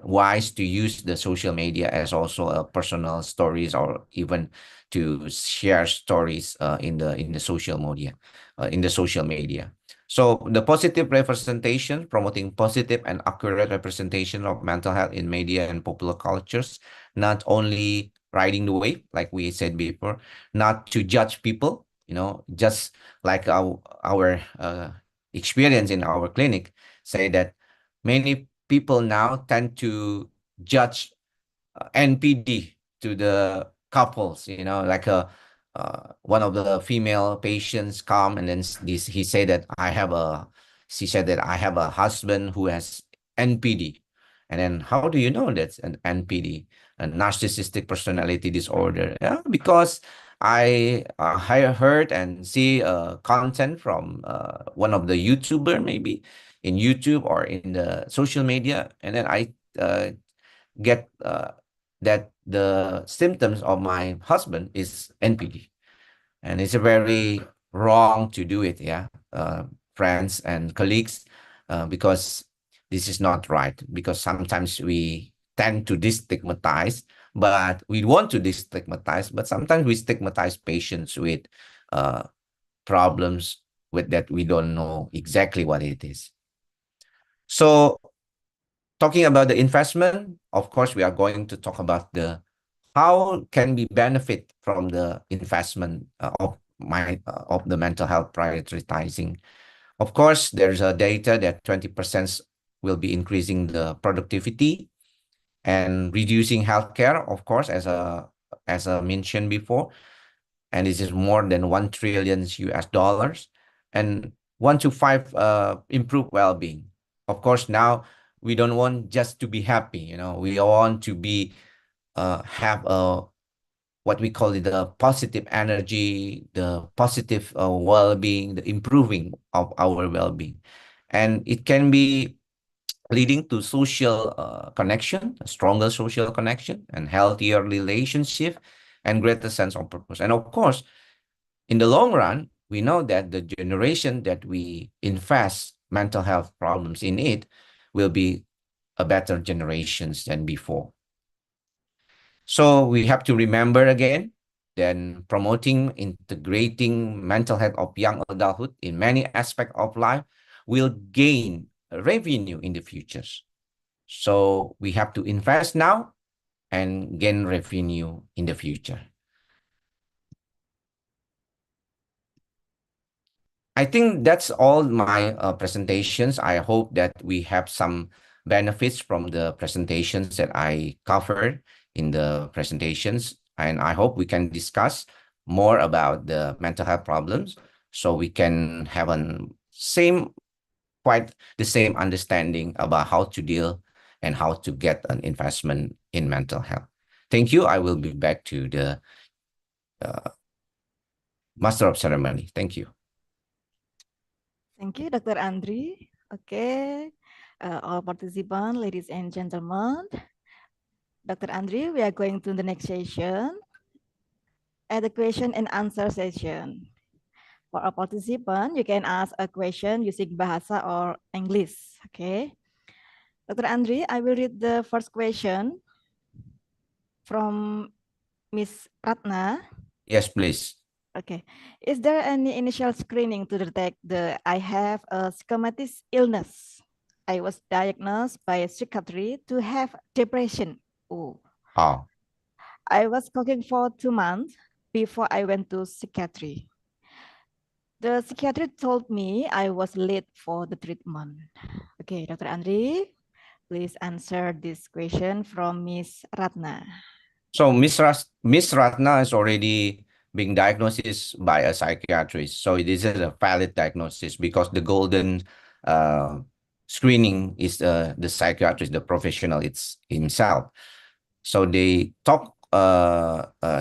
wise to use the social media as also a personal stories, or even to share stories in the social media, So the positive representation, promoting positive and accurate representation of mental health in media and popular cultures, not only riding the wave, like we said before, not to judge people, just like our experience in our clinic say that many people now tend to judge NPD to the couples, like one of the female patients come, and then he said that she said that I have a husband who has NPD. And then how do you know that's an NPD, a narcissistic personality disorder? Yeah, because I heard and see content from one of the YouTuber, maybe in YouTube or in the social media, and then I get that the symptoms of my husband is NPD, and it's a very wrong to do it, yeah, friends and colleagues, because this is not right. Because sometimes we tend to destigmatize, but we want to destigmatize, but sometimes we stigmatize patients with uh, problems with that we don't know exactly what it is. So talking about the investment, of course, we are going to talk about the how can we benefit from the investment of the mental health prioritizing. Of course, there's a data that 20% will be increasing the productivity and reducing healthcare, of course, as I mentioned before, and this is more than 1 trillion US dollars, and 1 to 5 improve well-being. Of course, now we don't want just to be happy, we want to be have a what we call it the positive energy, the positive well-being, the improving of our well-being, and it can be leading to social connection, a stronger social connection, and healthier relationship, and greater sense of purpose. And of course, in the long run, we know that the generation that we invest mental health problems in it will be a better generations than before. So we have to remember again, then promoting, integrating mental health of young adulthood in many aspects of life will gain revenue in the futures. So we have to invest now and gain revenue in the future. I think that's all my presentations. I hope that we have some benefits from the presentations that I covered in the presentations. And I hope we can discuss more about the mental health problems so we can have quite the same understanding about how to deal and how to get an investment in mental health. Thank you. I will be back to the Master of Ceremony. Thank you. Thank you, Dr. Andri. Okay, all participants, ladies and gentlemen, Dr. Andri, we are going to the next session, at the question and answer session. For a participant, you can ask a question using Bahasa or English. Okay, Dr. Andri, I will read the first question from Miss Ratna. Yes, please. Okay. Is there any initial screening to detect I have a schematic illness? I was diagnosed by a psychiatry to have depression. Oh. I was cooking for 2 months before I went to psychiatry. The psychiatrist told me I was late for the treatment. Okay, Dr. Andri, please answer this question from Miss Ratna. So Miss Ratna is already being diagnosed by a psychiatrist. So this is a valid diagnosis because the golden screening is the psychiatrist, the professional, it's himself. So they talk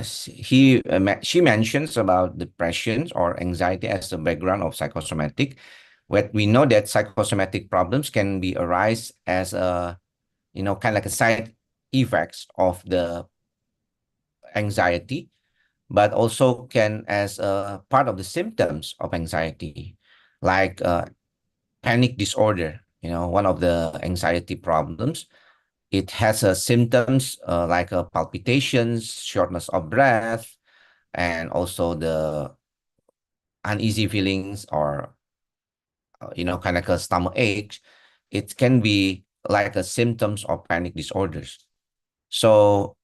she mentions about depression or anxiety as the background of psychosomatic. But we know that psychosomatic problems can be arise as a, kind of like a side effects of the anxiety, but also can as a part of the symptoms of anxiety, like panic disorder. One of the anxiety problems. It has symptoms like palpitations, shortness of breath, and also the uneasy feelings or, kind of like a stomach ache. It can be like a symptoms of panic disorders. So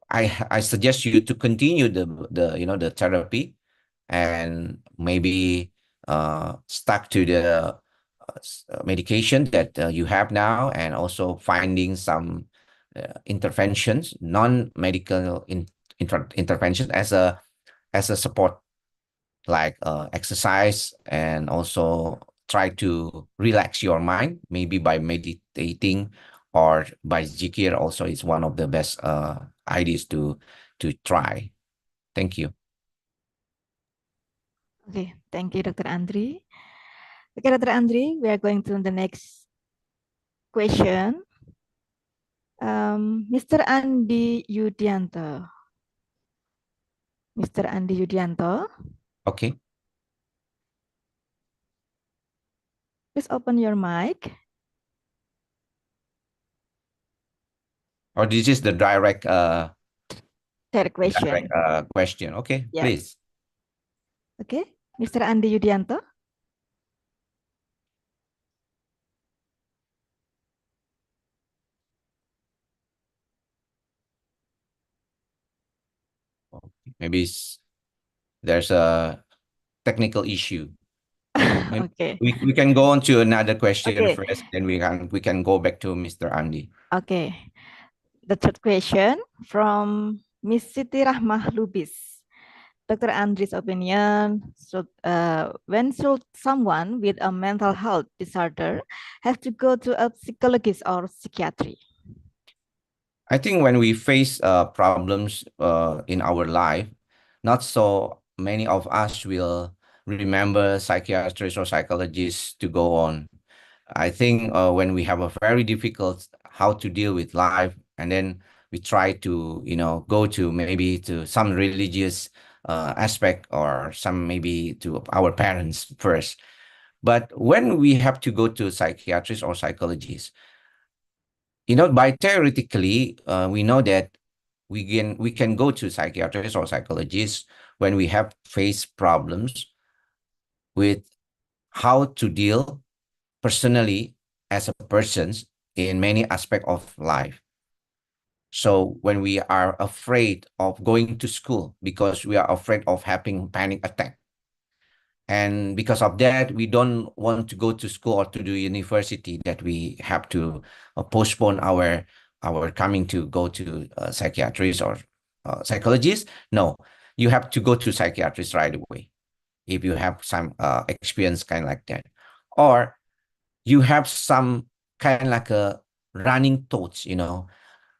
I suggest you to continue the therapy and maybe stuck to the medication that you have now, and also finding some interventions, non-medical intervention as a support, like exercise, and also try to relax your mind, maybe by meditating or by zikir. Also, is one of the best ideas to try. Thank you. Okay, thank you, Dr. Andri. Okay, Dr. Andri, we are going to the next question. Mr. Andi Yudianto. Mr. Andi Yudianto, Okay. please open your mic. Or this is the direct Third question. question. Okay, Yes. please. Okay, Mr. Andi Yudianto. Maybe there's a technical issue. Maybe Okay. we can go on to another question Okay. first, then we can go back to Mr. Andy. Okay. The third question from Miss Siti Rahmah Lubis. Dr. Andri's opinion, when should someone with a mental health disorder have to go to a psychologist or psychiatry? I think when we face problems in our life, not so many of us will remember psychiatrists or psychologists to go on. I think when we have a very difficult how to deal with life, and then we try to, go to maybe to some religious aspect, or some maybe to our parents first. But when we have to go to psychiatrists or psychologists, by theoretically, we know that we can go to psychiatrists or psychologists when we have faced problems with how to deal personally as a person in many aspects of life. So when we are afraid of going to school because we are afraid of having panic attack, and because of that, we don't want to go to school or to the university, that we have to postpone our coming to go to psychiatrist or psychologist. No, you have to go to psychiatrist right away if you have some experience kind of like that, or you have some kind of like a running thoughts,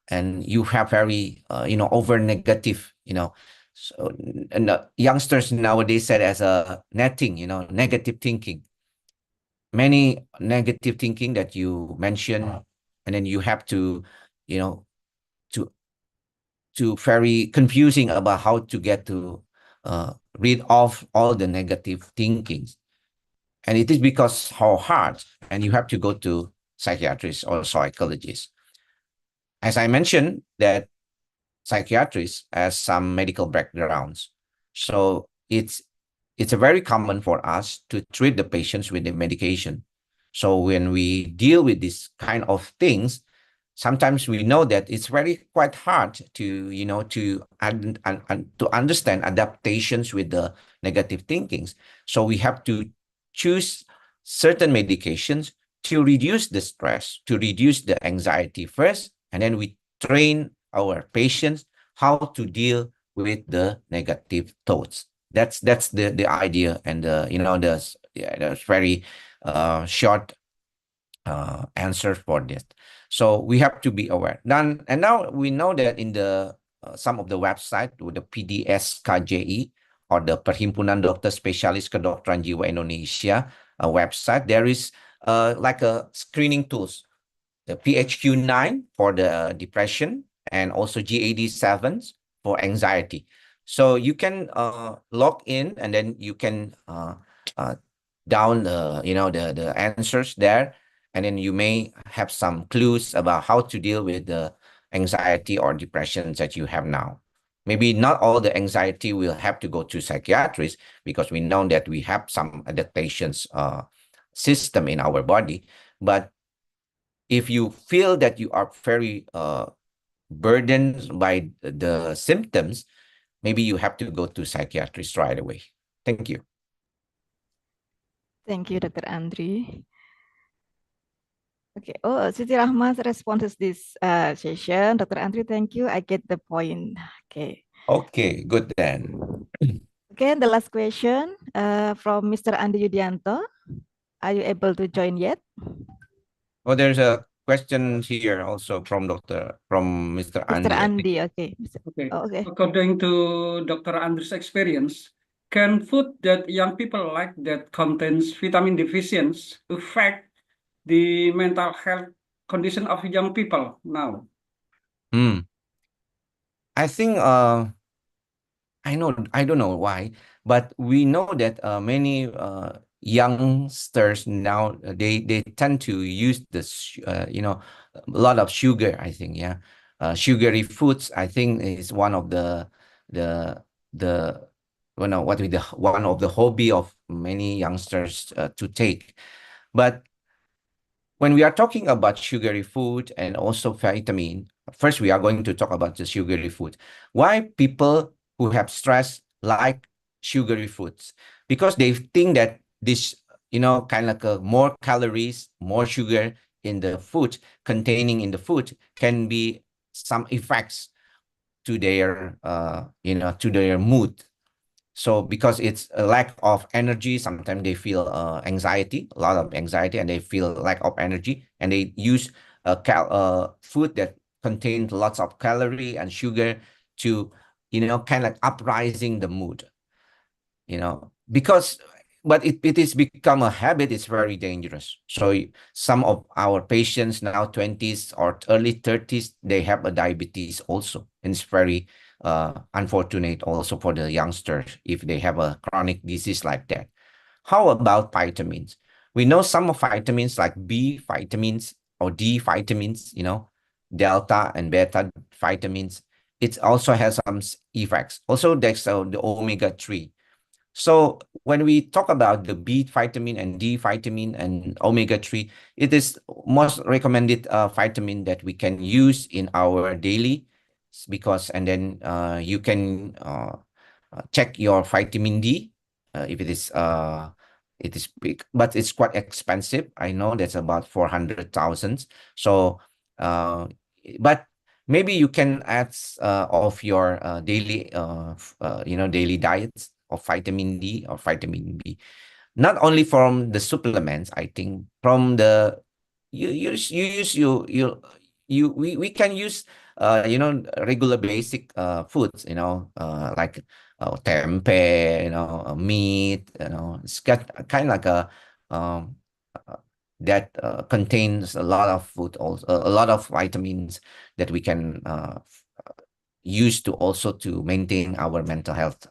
and you have very over negative, so, and youngsters nowadays said as a netting, negative thinking, many negative thinking that you mentioned, and then you have to, to very confusing about how to get to read off all the negative thinkings. And it is because how hard, and you have to go to psychiatrists or psychologists. As I mentioned, that psychiatrists has some medical backgrounds. So it's a very common for us to treat the patients with the medication. So when we deal with this kind of things, sometimes we know that it's very quite hard to, to understand adaptations with the negative thinkings. So we have to choose certain medications to reduce the stress, to reduce the anxiety first, and then we train our patients how to deal with the negative thoughts. That's the idea, and there's very short answer for this. So we have to be aware. And now we know that in the some of the website with the PDSKJI or the Perhimpunan Dokter Spesialis Kedokteran Jiwa Indonesia website. There is like a screening tools, the PHQ-9 for the depression and also GAD-7 for anxiety. So you can log in and then you can down the answers there, and then you may have some clues about how to deal with the anxiety or depressions that you have now. Maybe not all the anxiety will have to go to psychiatrists, because we know that we have some adaptations system in our body. But if you feel that you are very burdened by the symptoms, maybe you have to go to psychiatrist right away. Thank you. Thank you, Dr. Andri. Okay. Oh, Siti Rahma's responses this session. Dr. Andri, thank you. I get the point. Okay. Okay, good then. Okay, the last question from Mr. Andi Yudianto. Are you able to join yet? Oh, there's a question here also from Mr. Mr. Andi. Andi, okay. Okay. Oh, okay. According to Dr. Andri's experience, can food that young people like that contains vitamin deficiency affect the mental health condition of young people now? I think I don't know why, but we know that many youngsters now they tend to use this a lot of sugar. I think sugary foods, I think, is one of the one of the hobby of many youngsters to take. But when we are talking about sugary food and also vitamin, first we are going to talk about the sugary food. Why people who have stress like sugary foods? Because they think that this, kind of like more calories, more sugar in the food, containing in the food, can be some effects to their, to their mood. So because it's a lack of energy, sometimes they feel anxiety, a lot of anxiety, and they feel lack of energy, and they use food that contains lots of calorie and sugar to, kind of uprising the mood, because, but it is become a habit. It's very dangerous. So some of our patients now, 20s or early 30s, they have a diabetes also, and it's very unfortunate also for the youngsters if they have a chronic disease like that. How about vitamins? We know some of vitamins like B vitamins or D vitamins, delta and beta vitamins. It also has some effects. Also, there's the omega-3. So when we talk about the B vitamin and D vitamin and omega-3, it is most recommended vitamin that we can use in our daily, because, and then you can check your vitamin D if it is big, but it's quite expensive. I know that's about 400,000. So but maybe you can add of your daily daily diets of vitamin D or vitamin B, not only from the supplements. I think from the we can use regular basic foods, like tempeh, meat, it's got kind of like a that contains a lot of food, also a lot of vitamins that we can use to also to maintain our mental health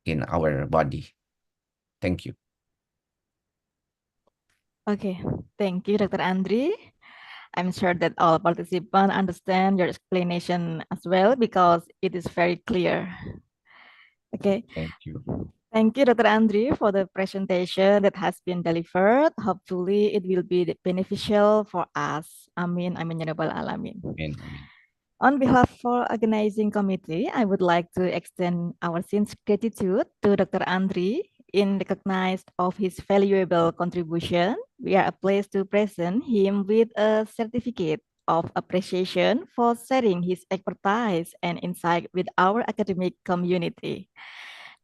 in our body. Thank you. Okay, thank you, Dr. Andri. I'm sure that all participants understand your explanation as well, because it is very clear. Okay. Thank you. Thank you, Dr. Andri, for the presentation that has been delivered. Hopefully, it will be beneficial for us. Amin, amin, ya rabbal alamin. Amen. Amen. On behalf of organizing committee, I would like to extend our sincere gratitude to Dr. Andri in recognized of his valuable contribution. We are pleased to present him with a certificate of appreciation for sharing his expertise and insight with our academic community.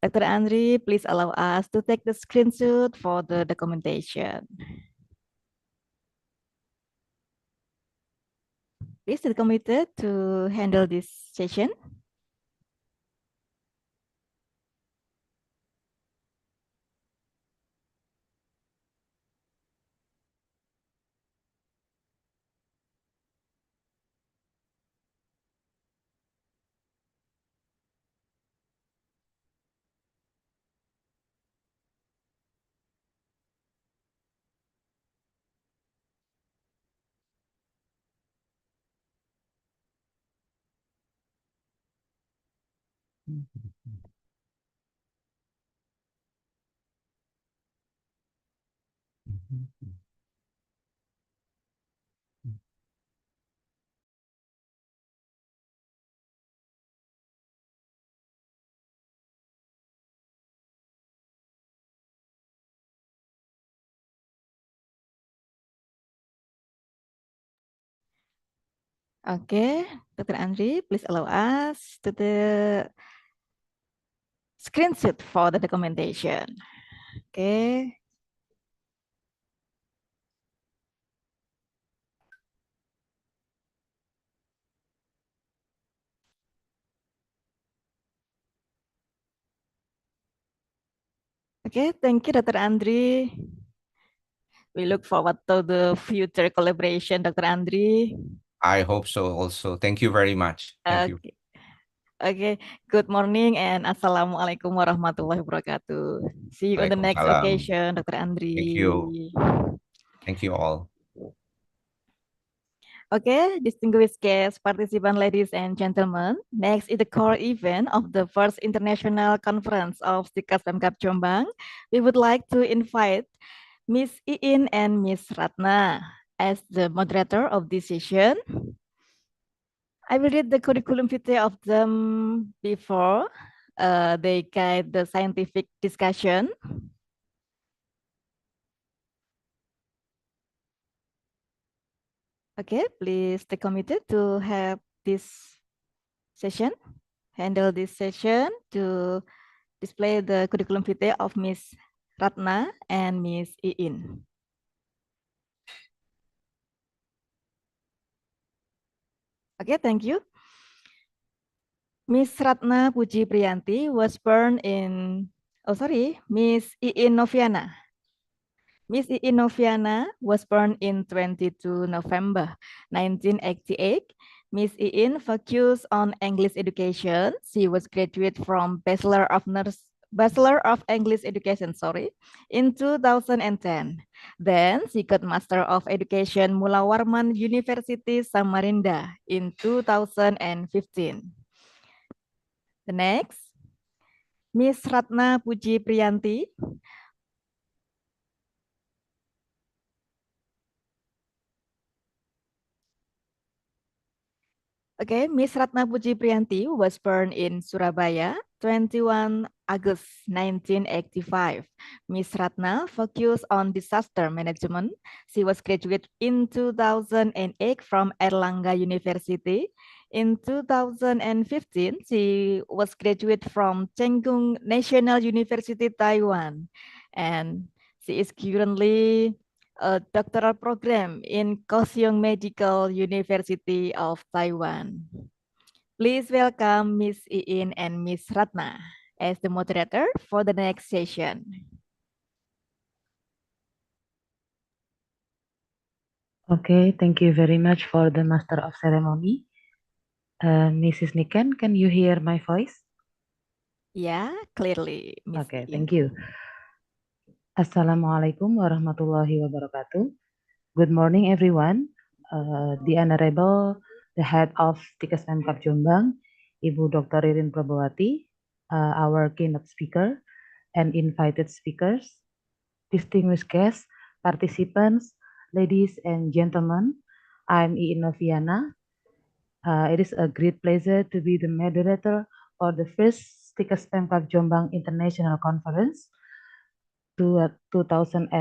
Dr. Andri, please allow us to take the screenshot for the documentation. Please be committed to handle this session. Okay, Dr. Andri, please allow us to the screenshot for the documentation. Okay. Okay, thank you, Dr. Andri. We look forward to the future collaboration, Dr. Andri. I hope so also. Thank you very much. Thank you. Okay. Okay, good morning and Assalamualaikum warahmatullahi wabarakatuh. See you on the next Waalaikumsalam. occasion, Dr. Andri. Thank you. Thank you all. Okay, distinguished guests, participants, ladies and gentlemen. Next is the core event of the first international conference of STIKES Pemkab Jombang. We would like to invite Miss Iin and Miss Ratna as the moderator of this session. I will read the curriculum vitae of them before they guide the scientific discussion. Okay, please stay committed to have this session, handle this session to display the curriculum vitae of Miss Ratna and Miss Iin. Okay, thank you. Miss Ratna Puji Priyanti was born in, Miss Iin Noviana. Miss Iin Noviana was born in 22 November 1988. Miss Iin focused on English education. She was graduate from Bachelor of English Education, in 2010. Then she got Master of Education Mula Warman University Samarinda in 2015. The next, Miss Ratna Puji Priyanti. Okay, Miss Ratna Puji Priyanti was born in Surabaya, 21 August 1985. Miss Ratna focused on disaster management. She was graduate in 2008 from Erlangga University. In 2015, she was graduate from Chenggung National University, Taiwan. And she is currently a doctoral program in Kaohsiung Medical University of Taiwan. Please welcome Miss Iin and Miss Ratna as the moderator for the next session. Okay, thank you very much for the Master of Ceremony. Mrs. Niken, can you hear my voice? Yeah, clearly, Miss Okay, Iin. thank you. Assalamualaikum warahmatullahi wabarakatuh. Good morning, everyone. The Honorable, the Head of STIKES Pemkab Jombang, Ibu Dr. Ririn Prabhawati, our keynote speaker, and invited speakers, distinguished guests, participants, ladies and gentlemen. I'm Iin Noviana. It is a great pleasure to be the moderator for the first STIKES Pemkab Jombang International Conference 2025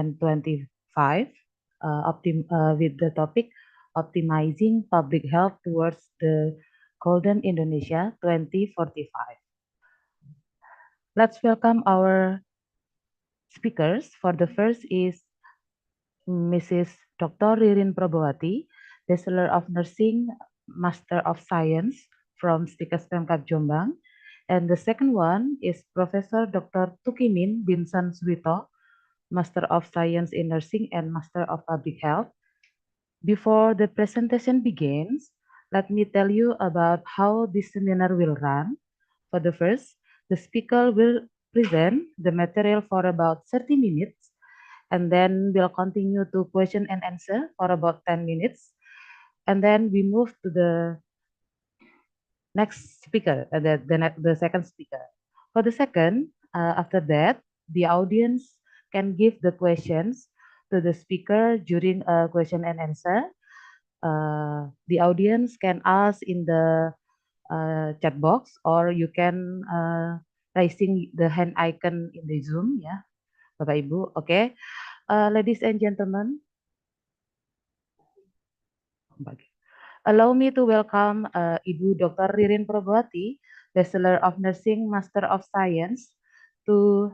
with the topic Optimizing Public Health Towards the Golden Indonesia 2045. Let's welcome our speakers. For the first is Mrs. Dr. Ririn Prabhawati, Bachelor of Nursing Master of Science from STIKES Pemkab Jombang. And the second one is Professor Dr. Tukimin Binsan Suwito, Master of Science in Nursing and Master of Public Health. Before the presentation begins, let me tell you about how this seminar will run. For the first, the speaker will present the material for about 30 minutes, and then we'll continue to question and answer for about 10 minutes. And then we move to the next speaker, the second speaker. For the second, after that, the audience can give the questions to the speaker during a question and answer. The audience can ask in the chat box, or you can raising the hand icon in the Zoom, ya, Bapak Ibu. Okay, ladies and gentlemen, allow me to welcome Ibu Dr. Ririn Probawati, Bachelor of Nursing, Master of Science, to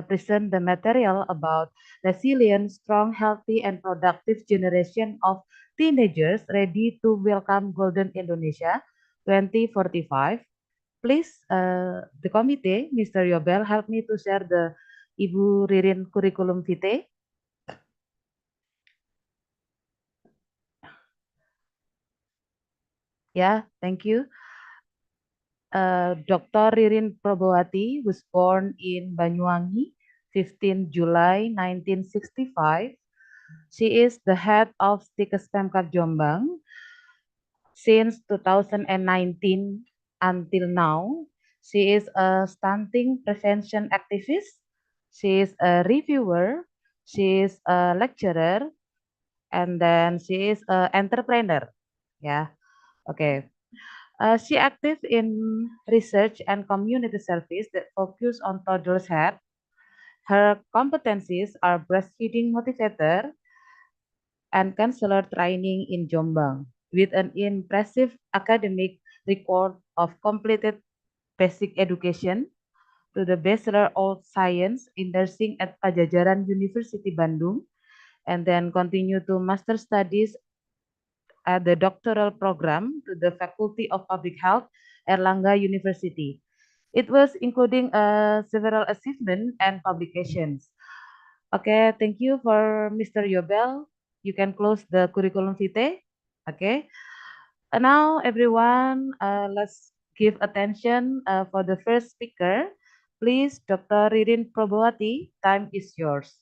present the material about resilient, strong, healthy, and productive generation of teenagers ready to welcome Golden Indonesia 2045. Please, the committee, Mr. Yobel, help me to share the Ibu Ririn curriculum vitae. Yeah, thank you. Dr. Ririn Probawati was born in Banyuwangi, 15 July 1965. She is the head of STIKES Pemkab Jombang since 2019 until now. She is a stunting prevention activist. She is a reviewer. She is a lecturer, and then she is an entrepreneur. Yeah, okay. She active in research and community service that focus on toddlers' health. Her competencies are breastfeeding motivator and counselor training in Jombang, with an impressive academic record of completed basic education to the Bachelor of Science in Nursing at Pajajaran University Bandung, and then continue to master studies at the doctoral program to the Faculty of Public Health, Erlangga University. It was including several achievements and publications. Okay, thank you for Mr. Yobel. You can close the curriculum vitae. Okay. Now, everyone, let's give attention for the first speaker. Please, Dr. Ririn Probawati, time is yours.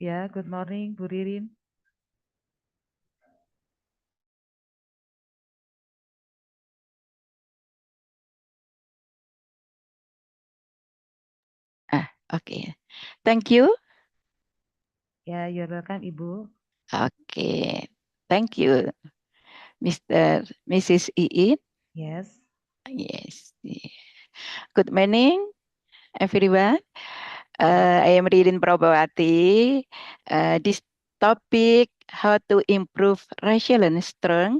Yeah, good morning, Bu Ririn. Okay. Thank you. Yeah, you're welcome, Ibu. Okay. Thank you, Mrs. Iin. Yes. Yes. Good morning, everyone. I am Ririn Probawati. This topic, how to improve resilient, strong,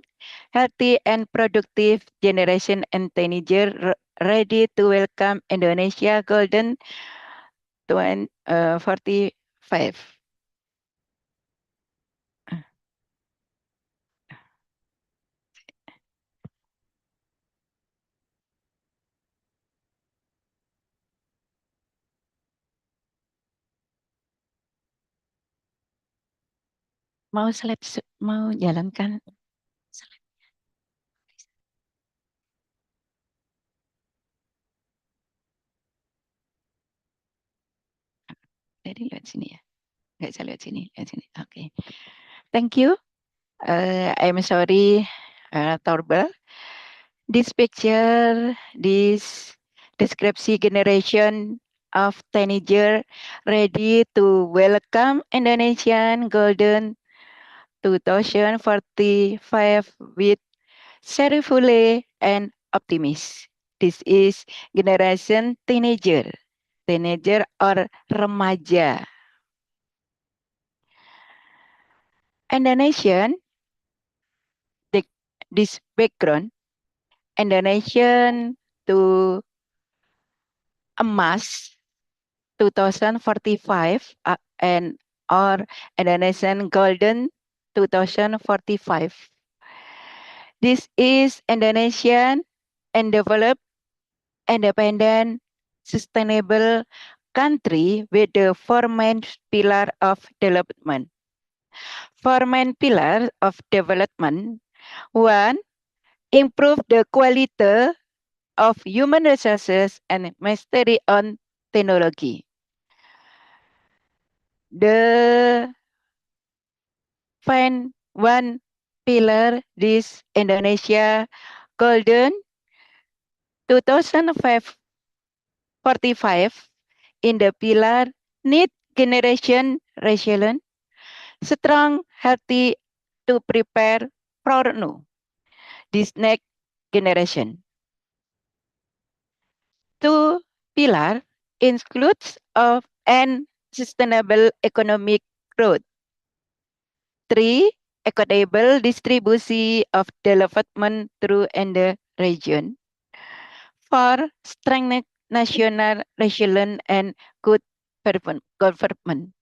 healthy, and productive generation and teenager ready to welcome Indonesia Golden 2045. Mau jalankan slide. Jadi lihat sini ya. Nggak bisa lihat sini. Oke. Thank you. I'm sorry, Torbel. This picture, this description generation of teenagers ready to welcome Indonesian Golden 2045 with cheerful and optimistic. This is generation teenager or remaja. Indonesian, this background, Indonesian to emas 2045 and or Indonesian Golden 2045. This is Indonesian and developed independent, sustainable country with the four main pillar of development. Four main pillar of development. One, improve the quality of human resources and mastery on technology. The one pillar this Indonesia Golden 2045 in the pillar need generation resilient, strong, healthy to prepare for this next generation. Two pillar includes of and sustainable economic growth. Three, equitable distribution of development through in the region. Four, strengthening national resilience and good government.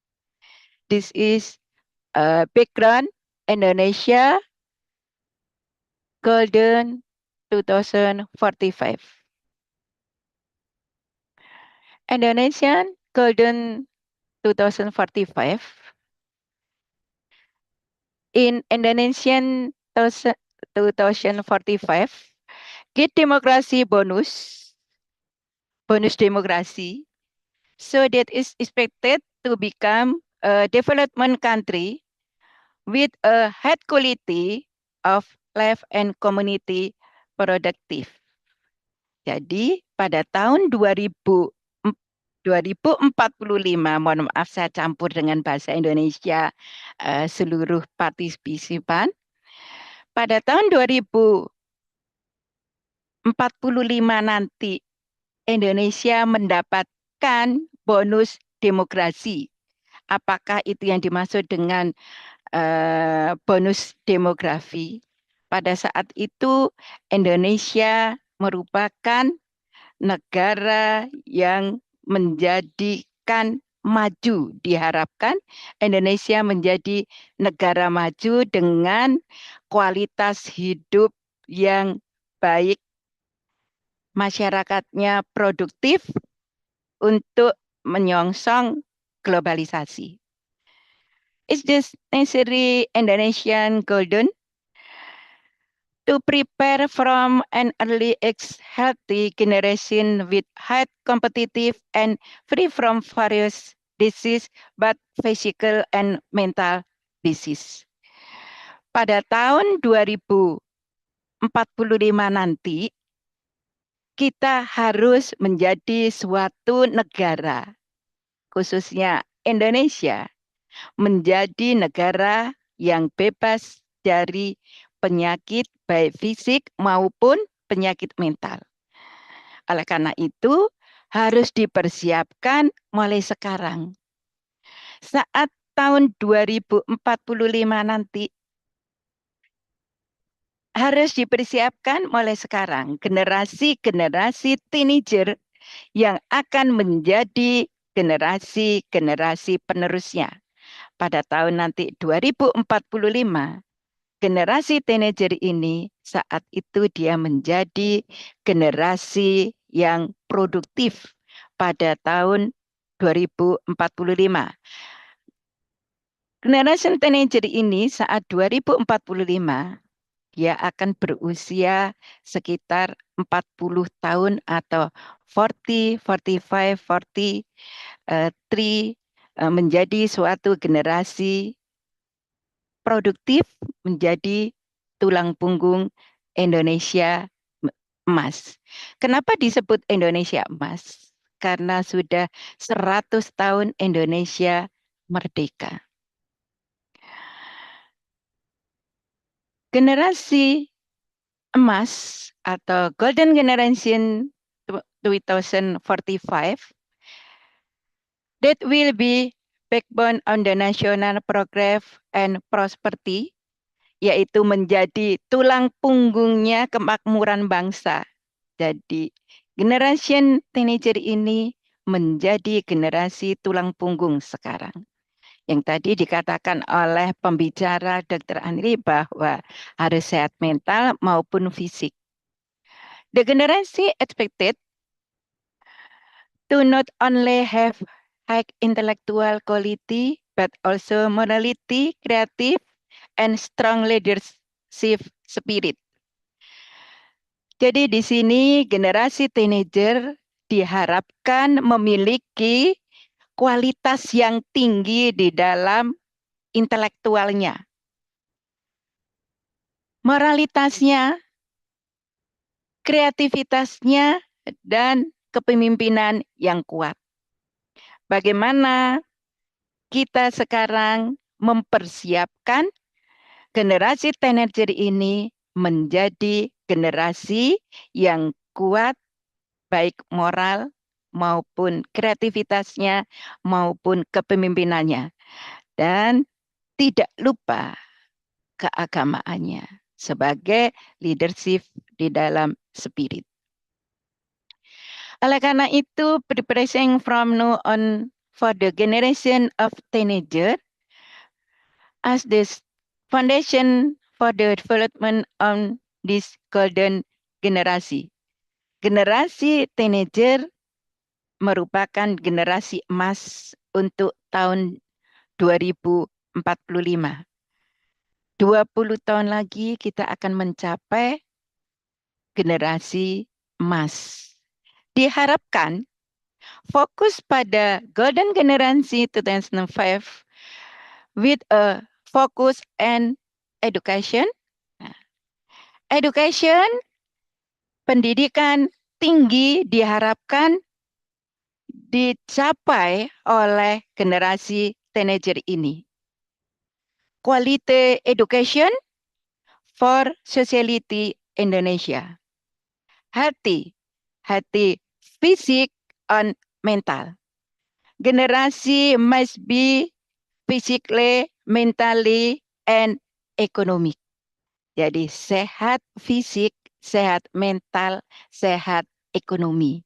This is background Indonesia Golden 2045. Indonesian Golden 2045 in Indonesian 2045 get democracy bonus democracy, so that is expected to become a development country with a high quality of life and community productive. Jadi pada tahun 2045, mohon maaf saya campur dengan bahasa Indonesia seluruh partisipan. Pada tahun 2045 nanti Indonesia mendapatkan bonus demokrasi. Apakah itu yang dimaksud dengan bonus demografi? Pada saat itu Indonesia merupakan negara yang menjadikan maju. Diharapkan Indonesia menjadi negara maju dengan kualitas hidup yang baik, masyarakatnya produktif untuk menyongsong globalisasi. Is this necessary Indonesian Golden to prepare from an early age healthy generation with high competitive and free from various disease but physical and mental disease. Pada tahun 2045 nanti kita harus menjadi suatu negara, khususnya Indonesia, menjadi negara yang bebas dari penyakit baik fisik maupun penyakit mental. Oleh karena itu, harus dipersiapkan mulai sekarang. Saat tahun 2045 nanti, harus dipersiapkan mulai sekarang. Generasi-generasi teenager yang akan menjadi generasi-generasi penerusnya. Pada tahun nanti 2045, generasi teenager ini saat itu dia menjadi generasi yang produktif pada tahun 2045. Generasi teenager ini saat 2045 dia akan berusia sekitar 40 tahun atau 40, 45, 43 menjadi suatu generasi produktif, menjadi tulang punggung Indonesia emas. Kenapa disebut Indonesia emas? karena sudah 100 tahun Indonesia merdeka. Generasi emas atau Golden Generation 2045 that will be backbone on the national progress and prosperity, yaitu menjadi tulang punggungnya kemakmuran bangsa. Jadi generation teenager ini menjadi generasi tulang punggung sekarang. Yang tadi dikatakan oleh pembicara Dr. Andri bahwa harus sehat mental maupun fisik. The generation expected to not only have high intellectual quality, but also morality, creative, and strong leadership spirit. Jadi di sini generasi teenager diharapkan memiliki kualitas yang tinggi di dalam intelektualnya, moralitasnya, kreativitasnya, dan kepemimpinan yang kuat. Bagaimana kita sekarang mempersiapkan generasi teenager ini menjadi generasi yang kuat, baik moral maupun kreativitasnya maupun kepemimpinannya, dan tidak lupa keagamaannya sebagai leadership di dalam spirit. Oleh karena itu, preparing from now on for the generation of teenager as this foundation for the development of this golden generasi. Generasi teenager merupakan generasi emas untuk tahun 2045. 20 tahun lagi kita akan mencapai generasi emas. Diharapkan fokus pada Golden Generasi 2005 with a focus and education. Education, pendidikan tinggi diharapkan dicapai oleh generasi teenager ini. Quality education for society Indonesia. Hati fisik and mental. Generasi must be physically, mentally, and economic. Jadi sehat fisik, sehat mental, sehat ekonomi.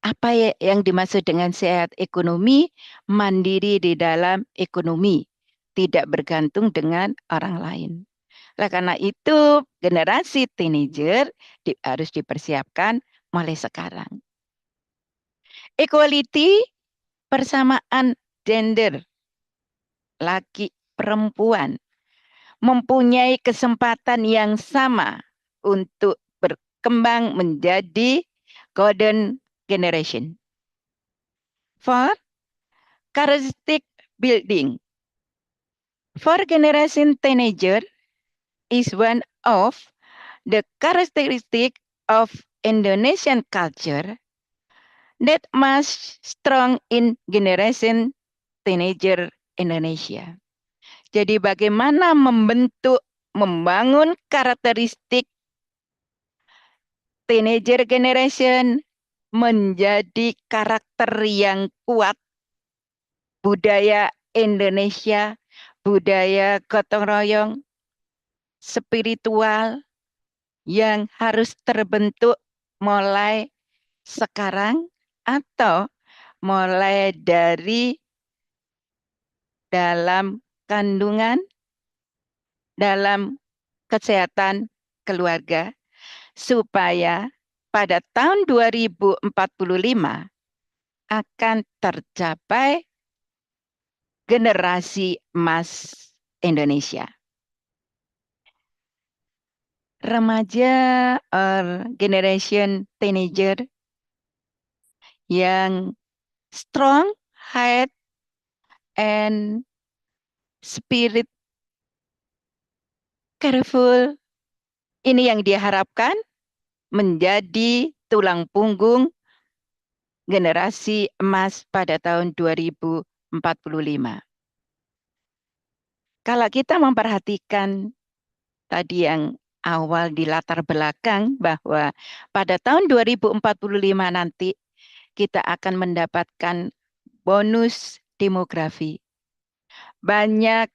Apa yang dimaksud dengan sehat ekonomi? Mandiri di dalam ekonomi, tidak bergantung dengan orang lain. Oleh karena itu, generasi teenager harus dipersiapkan mulai sekarang. Equality, persamaan gender, laki perempuan, mempunyai kesempatan yang sama untuk berkembang menjadi golden generation. For characteristic building, for generation teenager is one of the characteristic of Indonesian culture that must strong in generation teenager Indonesia. Jadi bagaimana membangun karakteristik teenager generation menjadi karakter yang kuat, budaya Indonesia, budaya gotong royong, spiritual yang harus terbentuk mulai sekarang atau mulai dari dalam kandungan, dalam kesehatan keluarga, supaya pada tahun 2045 akan tercapai generasi emas Indonesia. Remaja or generation teenager yang strong, head, and spirit careful, ini yang diharapkan menjadi tulang punggung generasi emas pada tahun 2045. Kalau kita memperhatikan tadi yang awal di latar belakang bahwa pada tahun 2045 nanti kita akan mendapatkan bonus demografi. Banyak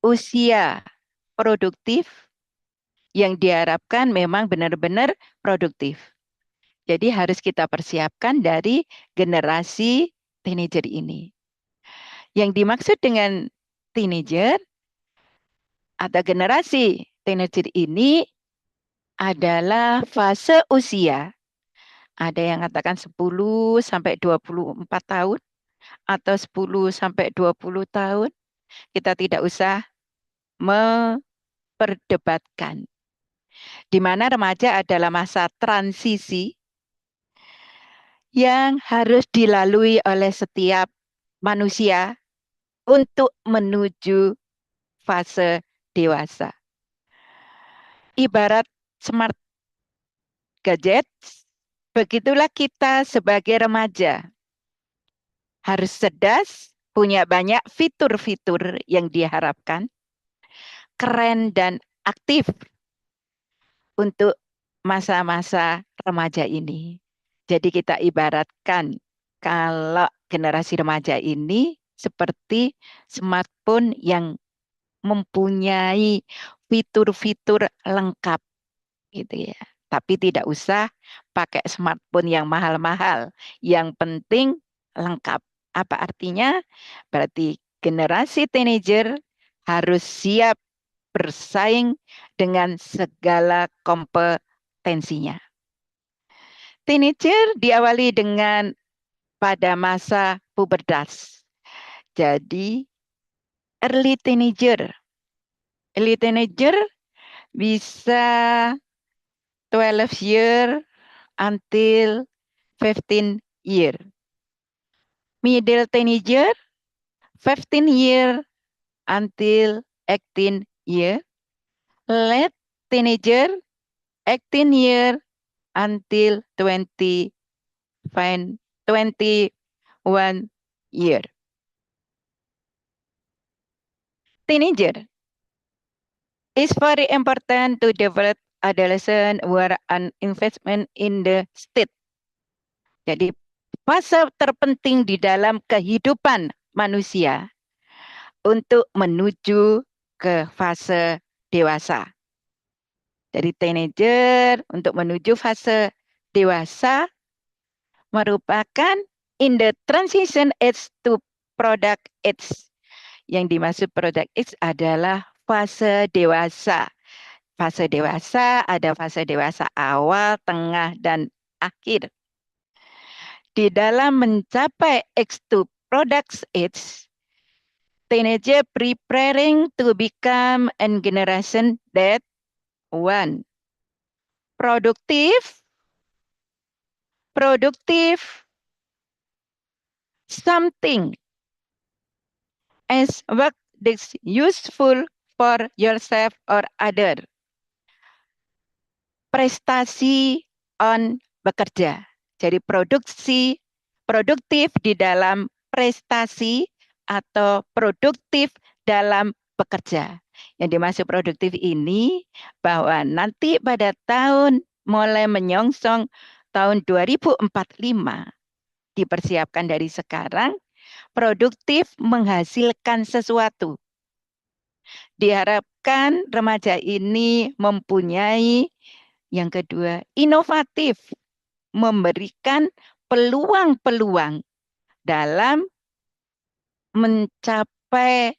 usia produktif yang diharapkan memang benar-benar produktif. Jadi harus kita persiapkan dari generasi teenager ini. Yang dimaksud dengan teenager atau generasi teenager ini adalah fase usia. Ada yang katakan 10 sampai 24 tahun atau 10 sampai 20 tahun. Kita tidak usah memperdebatkan. Di mana remaja adalah masa transisi yang harus dilalui oleh setiap manusia untuk menuju fase dewasa. Ibarat smart gadget, begitulah kita sebagai remaja. Harus cerdas, punya banyak fitur-fitur yang diharapkan, keren dan aktif untuk masa-masa remaja ini. Jadi kita ibaratkan kalau generasi remaja ini seperti smartphone yang mempunyai fitur-fitur lengkap gitu ya. Tapi tidak usah pakai smartphone yang mahal-mahal. Yang penting lengkap. Apa artinya? Berarti generasi teenager harus siap bersaing dengan segala kompetensinya. Teenager diawali dengan pada masa pubertas. Jadi early teenager. Early teenager bisa 12 year until 15 year. Middle teenager 15 year until 18 year. Late teenager 18 year until 21 year. Teenager is very important to develop adolescent were an investment in the state. Jadi fase terpenting di dalam kehidupan manusia untuk menuju ke fase dewasa. Dari teenager untuk menuju fase dewasa merupakan in the transition age to product age. Yang dimaksud product age adalah fase dewasa. Fase dewasa ada fase dewasa awal, tengah, dan akhir. Di dalam mencapai age to product age, teenager preparing to become a generation that one, produktif, something as work that's useful for yourself or other. Prestasi on bekerja. Jadi produktif di dalam prestasi atau produktif dalam bekerja. Yang dimaksud produktif ini bahwa nanti pada tahun mulai menyongsong tahun 2045 dipersiapkan dari sekarang produktif menghasilkan sesuatu. Diharapkan remaja ini mempunyai yang kedua, inovatif, memberikan peluang-peluang dalam mencapai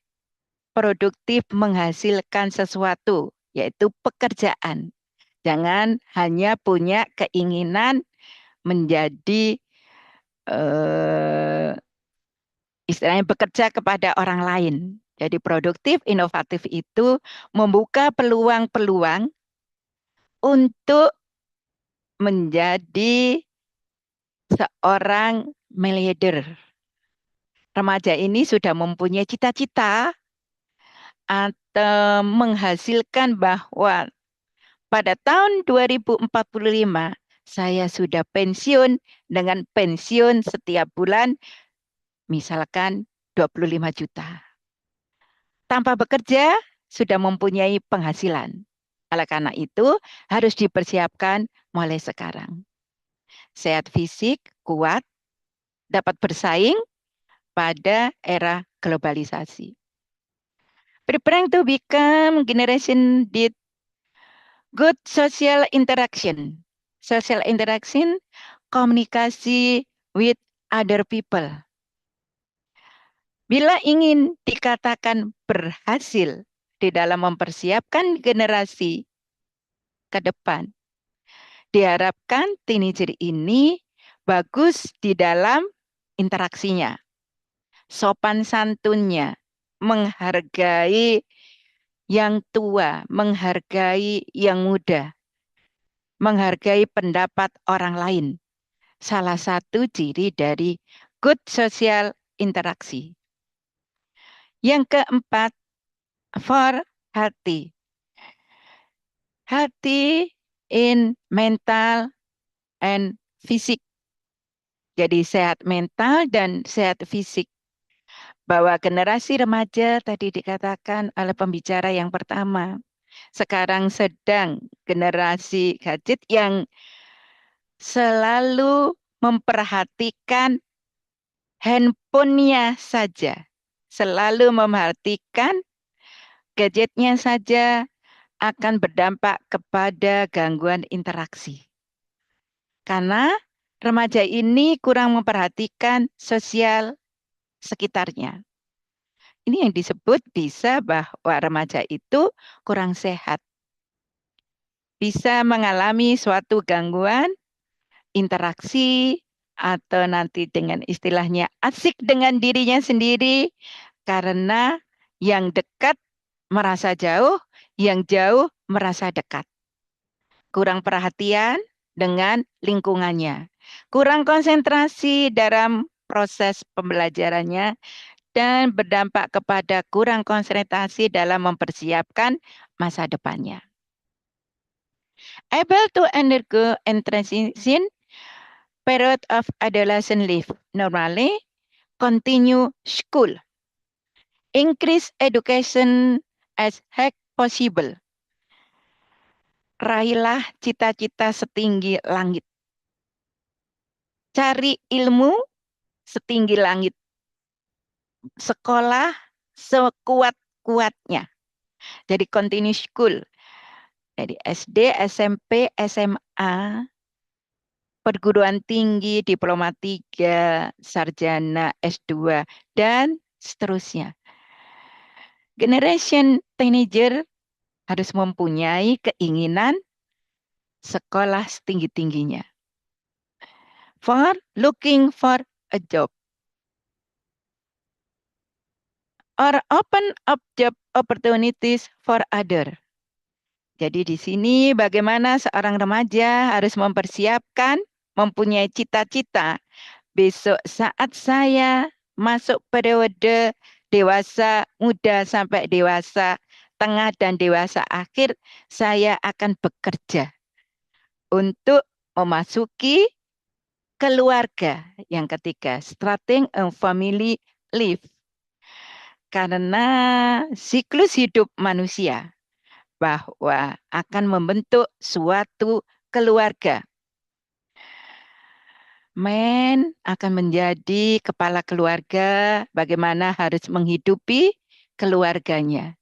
produktif menghasilkan sesuatu, yaitu pekerjaan. Jangan hanya punya keinginan menjadi istilahnya bekerja kepada orang lain. Jadi produktif, inovatif itu membuka peluang-peluang untuk menjadi seorang miliarder. Remaja ini sudah mempunyai cita-cita atau menghasilkan bahwa pada tahun 2045 saya sudah pensiun dengan pensiun setiap bulan misalkan 25 juta. Tanpa bekerja sudah mempunyai penghasilan. Oleh karena itu harus dipersiapkan mulai sekarang. Sehat fisik, kuat, dapat bersaing pada era globalisasi. Preparing to become generation with good social interaction. Social interaction, komunikasi with other people. Bila ingin dikatakan berhasil di dalam mempersiapkan generasi ke depan, diharapkan teenager ini bagus di dalam interaksinya, sopan santunnya, menghargai yang tua, menghargai yang muda, menghargai pendapat orang lain. Salah satu ciri dari good social interaksi. Yang keempat, for healthy. Healthy in mental and fisik. Jadi sehat mental dan sehat fisik. Bahwa generasi remaja tadi dikatakan oleh pembicara yang pertama. Sekarang sedang generasi gadget yang selalu memperhatikan handphonenya saja. Selalu memperhatikan gadgetnya saja akan berdampak kepada gangguan interaksi. Karena remaja ini kurang memperhatikan sosial sekitarnya. Ini yang disebut bisa bahwa remaja itu kurang sehat. Bisa mengalami suatu gangguan interaksi atau nanti dengan istilahnya asik dengan dirinya sendiri karena yang dekat merasa jauh, yang jauh merasa dekat. Kurang perhatian dengan lingkungannya. Kurang konsentrasi dalam proses pembelajarannya dan berdampak kepada kurang konsentrasi dalam mempersiapkan masa depannya. Able to undergo and transition period of adolescent life. Normally, continue school. Increase education as heck possible. Raihlah cita-cita setinggi langit. Cari ilmu setinggi langit. Sekolah sekuat-kuatnya. Jadi continue school. Jadi SD, SMP, SMA, perguruan tinggi, diploma 3, sarjana S2, dan seterusnya. Generation teenager harus mempunyai keinginan sekolah setinggi-tingginya. For looking for a job. Or open up job opportunities for other. Jadi di sini bagaimana seorang remaja harus mempersiapkan, mempunyai cita-cita. Besok saat saya masuk periode dewasa muda sampai dewasa tengah dan dewasa akhir, saya akan bekerja untuk memasuki keluarga. Yang ketiga, starting a family life. Karena siklus hidup manusia bahwa akan membentuk suatu keluarga. Men akan menjadi kepala keluarga, bagaimana harus menghidupi keluarganya.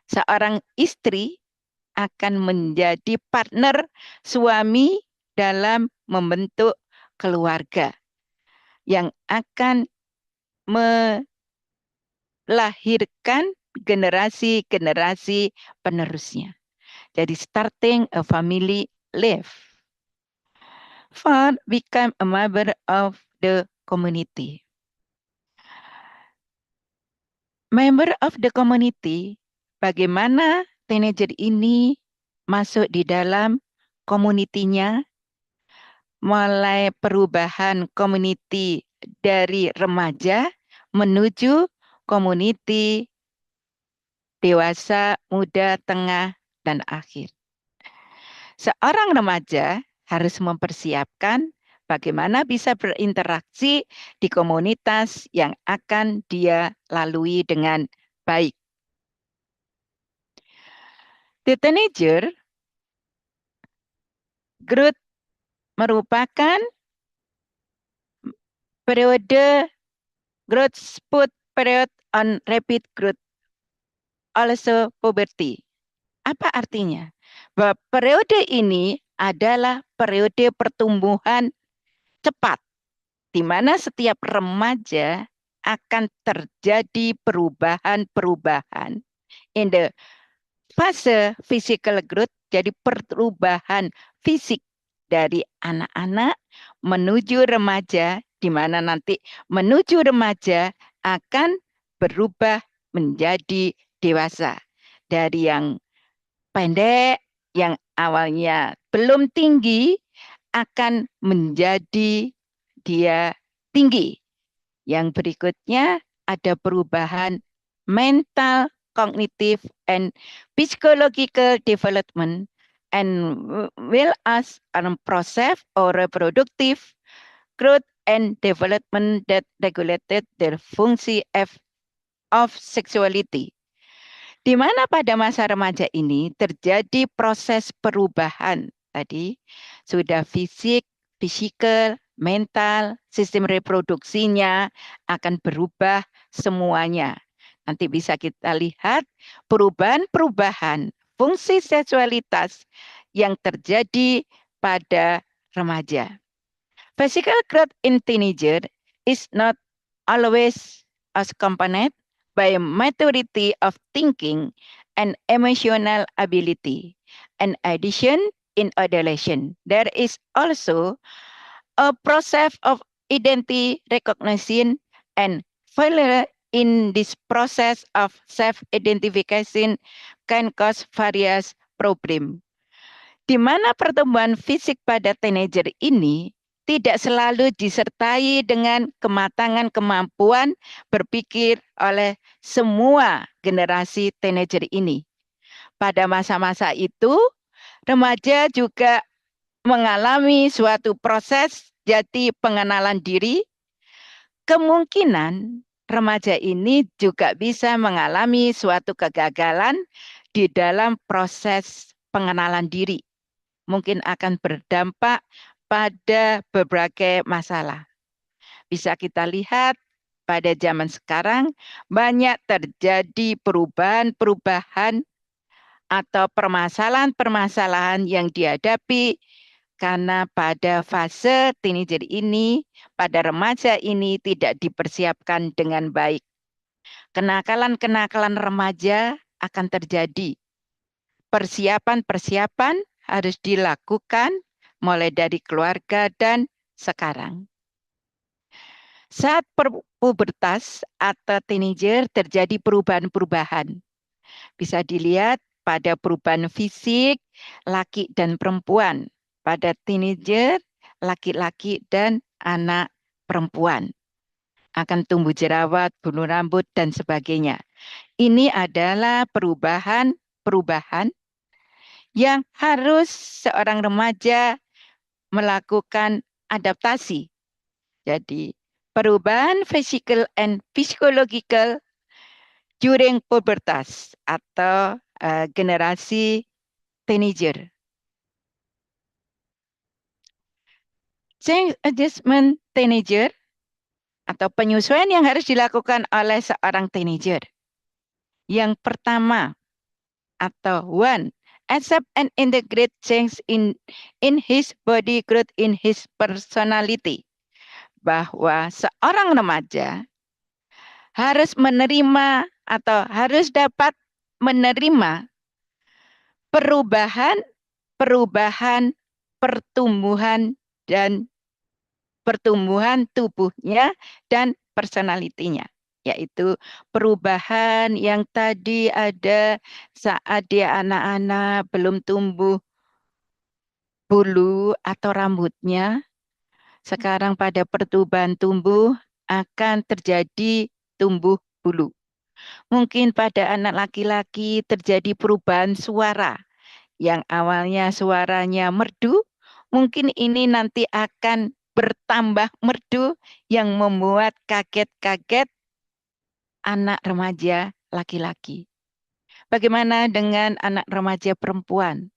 Seorang istri akan menjadi partner suami dalam membentuk keluarga yang akan melahirkan generasi-generasi penerusnya. Jadi starting a family life. For become a member of the community. Member of the community, bagaimana teenager ini masuk di dalam komunitinya, mulai perubahan community dari remaja menuju community dewasa, muda, tengah, dan akhir. Seorang remaja harus mempersiapkan bagaimana bisa berinteraksi di komunitas yang akan dia lalui dengan baik. The teenager growth merupakan periode growth spurt period on rapid growth, also puberty. Apa artinya? Bahwa periode ini adalah periode pertumbuhan cepat, di mana setiap remaja akan terjadi perubahan-perubahan in the fase physical growth, jadi perubahan fisik dari anak-anak menuju remaja, di mana nanti menuju remaja akan berubah menjadi dewasa. Dari yang pendek, yang awalnya belum tinggi, akan menjadi dia tinggi. Yang berikutnya ada perubahan mental, cognitive, and psychological development, and will as a process or reproductive growth and development that regulated the function of sexuality. Di mana pada masa remaja ini terjadi proses perubahan tadi, sudah fisik, fisikal, mental, sistem reproduksinya akan berubah semuanya. Nanti bisa kita lihat perubahan-perubahan fungsi seksualitas yang terjadi pada remaja. Physical growth in teenager is not always accompanied by maturity of thinking and emotional ability. In addition, in adolescence, there is also a process of identity recognition, and failure in this process of self-identification can cause various problems. Di mana pertumbuhan fisik pada teenager ini tidak selalu disertai dengan kematangan kemampuan berpikir oleh semua generasi teenager ini. Pada masa-masa itu, remaja juga mengalami suatu proses jati pengenalan diri. Kemungkinan remaja ini juga bisa mengalami suatu kegagalan di dalam proses pengenalan diri. Mungkin akan berdampak pada berbagai masalah. Bisa kita lihat pada zaman sekarang banyak terjadi perubahan-perubahan atau permasalahan-permasalahan yang dihadapi karena pada fase teenager ini, pada remaja ini tidak dipersiapkan dengan baik. Kenakalan-kenakalan remaja akan terjadi. Persiapan-persiapan harus dilakukan mulai dari keluarga dan sekarang. Saat pubertas atau teenager terjadi perubahan-perubahan. Bisa dilihat pada perubahan fisik laki dan perempuan. Pada teenager, laki-laki dan anak perempuan. Akan tumbuh jerawat, bulu rambut, dan sebagainya. Ini adalah perubahan-perubahan yang harus seorang remaja melakukan adaptasi. Jadi, perubahan physical and psychological during pubertas atau generasi teenager. Change adjustment teenager atau penyesuaian yang harus dilakukan oleh seorang teenager. Yang pertama atau one, accept and integrate change in his body growth, in his personality. Bahwa seorang remaja harus menerima atau harus dapat menerima perubahan pertumbuhan dan pertumbuhan tubuhnya dan personalitinya. Yaitu perubahan yang tadi ada saat dia anak-anak belum tumbuh bulu atau rambutnya. Sekarang pada pertumbuhan tumbuh akan terjadi tumbuh bulu. Mungkin pada anak laki-laki terjadi perubahan suara. Yang awalnya suaranya merdu, mungkin ini nanti akan bertambah merdu yang membuat kaget-kaget anak remaja laki-laki. Bagaimana dengan anak remaja perempuan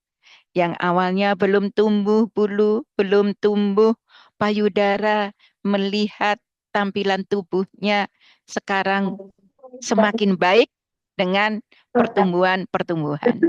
yang awalnya belum tumbuh bulu, belum tumbuh payudara, melihat tampilan tubuhnya sekarang semakin baik dengan pertumbuhan-pertumbuhan.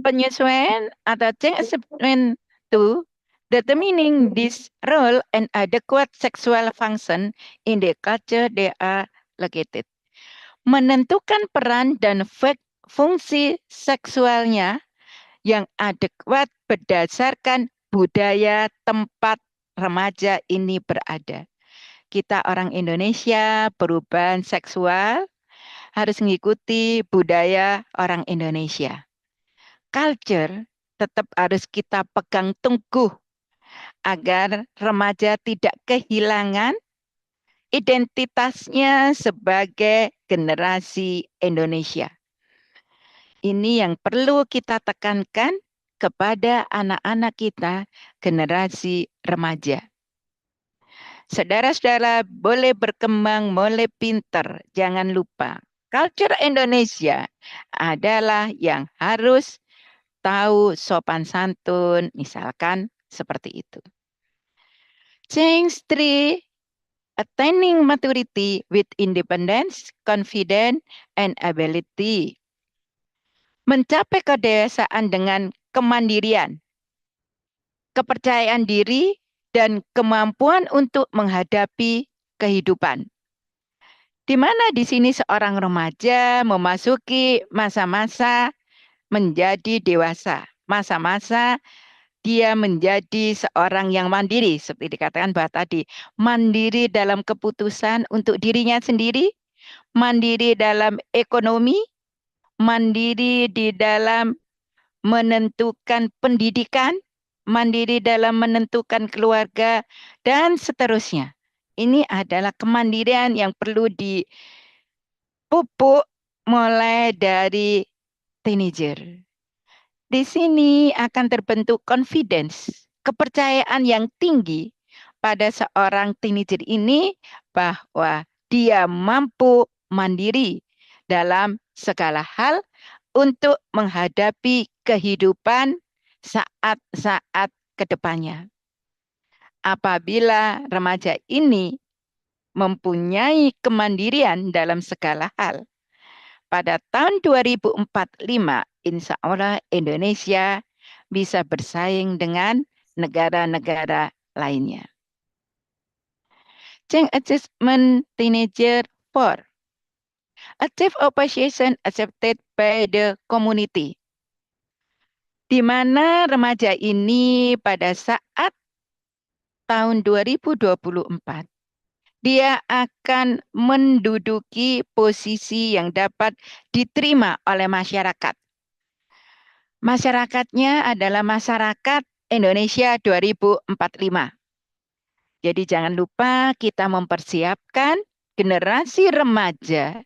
Penyesuaian atau change assessment to determining this role and adequate sexual function in the culture they are located. Menentukan peran dan fungsi seksualnya yang adekuat berdasarkan budaya tempat remaja ini berada. Kita orang Indonesia, perubahan seksual harus mengikuti budaya orang Indonesia. Culture tetap harus kita pegang teguh agar remaja tidak kehilangan identitasnya sebagai generasi Indonesia. Ini yang perlu kita tekankan kepada anak-anak kita, generasi remaja. Saudara-saudara, boleh berkembang, boleh pinter, jangan lupa. Culture Indonesia adalah yang harus tahu sopan santun, misalkan seperti itu. Change 3, attaining maturity with independence, confidence, and ability. Mencapai kedewasaan dengan kemandirian, kepercayaan diri, dan kemampuan untuk menghadapi kehidupan. Di mana di sini seorang remaja memasuki masa-masa menjadi dewasa. Masa-masa dia menjadi seorang yang mandiri, seperti dikatakan bahwa tadi. Mandiri dalam keputusan untuk dirinya sendiri, mandiri dalam ekonomi, mandiri di dalam menentukan pendidikan, mandiri dalam menentukan keluarga, dan seterusnya. Ini adalah kemandirian yang perlu dipupuk mulai dari teenager. Di sini akan terbentuk confidence, kepercayaan yang tinggi pada seorang teenager ini bahwa dia mampu mandiri dalam segala hal untuk menghadapi kehidupan saat-saat ke depannya. Apabila remaja ini mempunyai kemandirian dalam segala hal, pada tahun 2045, insya Allah Indonesia bisa bersaing dengan negara-negara lainnya. Change Assessment Teenager 4. Active Opposition accepted by the community. Di mana remaja ini pada saat tahun 2024, dia akan menduduki posisi yang dapat diterima oleh masyarakat. Masyarakatnya adalah masyarakat Indonesia 2045. Jadi jangan lupa kita mempersiapkan generasi remaja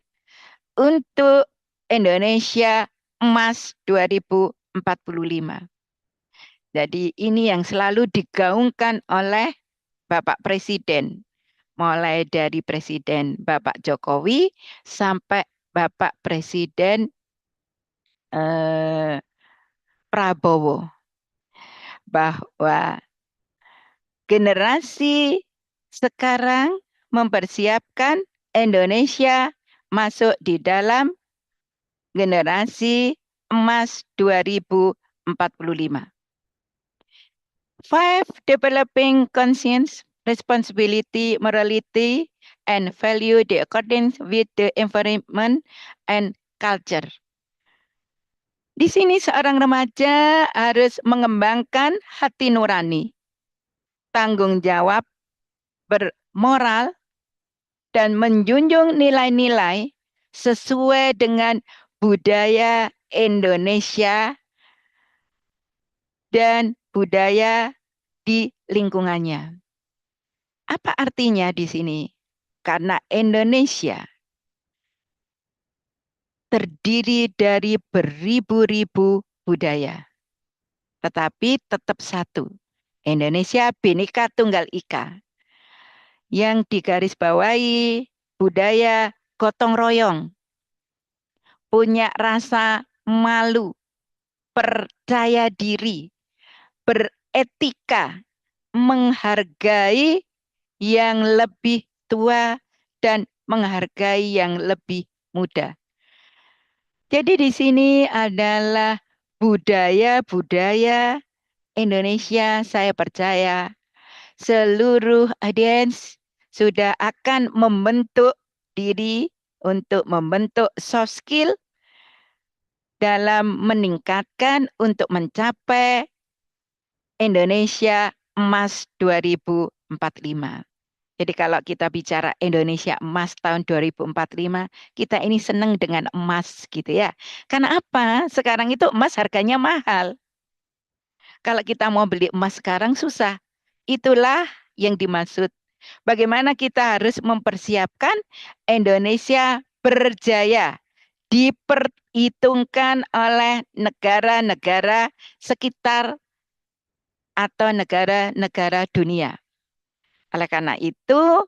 untuk Indonesia Emas 2045. Jadi ini yang selalu digaungkan oleh Bapak Presiden. Mulai dari Presiden Bapak Jokowi sampai Bapak Presiden Prabowo. Bahwa generasi sekarang mempersiapkan Indonesia masuk di dalam generasi emas 2045. 5. Developing conscience, responsibility, morality, and value the accordance with the environment and culture. Di sini seorang remaja harus mengembangkan hati nurani, tanggung jawab, bermoral, dan menjunjung nilai-nilai sesuai dengan budaya Indonesia dan budaya di lingkungannya. Apa artinya di sini? karena Indonesia terdiri dari beribu-ribu budaya. Tetapi tetap satu, Indonesia Bhinneka Tunggal Ika. Yang digarisbawahi budaya gotong royong, punya rasa malu, percaya diri, beretika, menghargai yang lebih tua dan menghargai yang lebih muda. Jadi di sini adalah budaya-budaya Indonesia, saya percaya seluruh audiens sudah akan membentuk diri untuk membentuk soft skill dalam meningkatkan untuk mencapai Indonesia Emas 2045. Jadi kalau kita bicara Indonesia Emas tahun 2045, kita ini senang dengan emas gitu ya. Karena apa? Sekarang itu emas harganya mahal. Kalau kita mau beli emas sekarang susah. Itulah yang dimaksud. Bagaimana kita harus mempersiapkan Indonesia berjaya diperhitungkan oleh negara-negara sekitar atau negara-negara dunia. Oleh karena itu,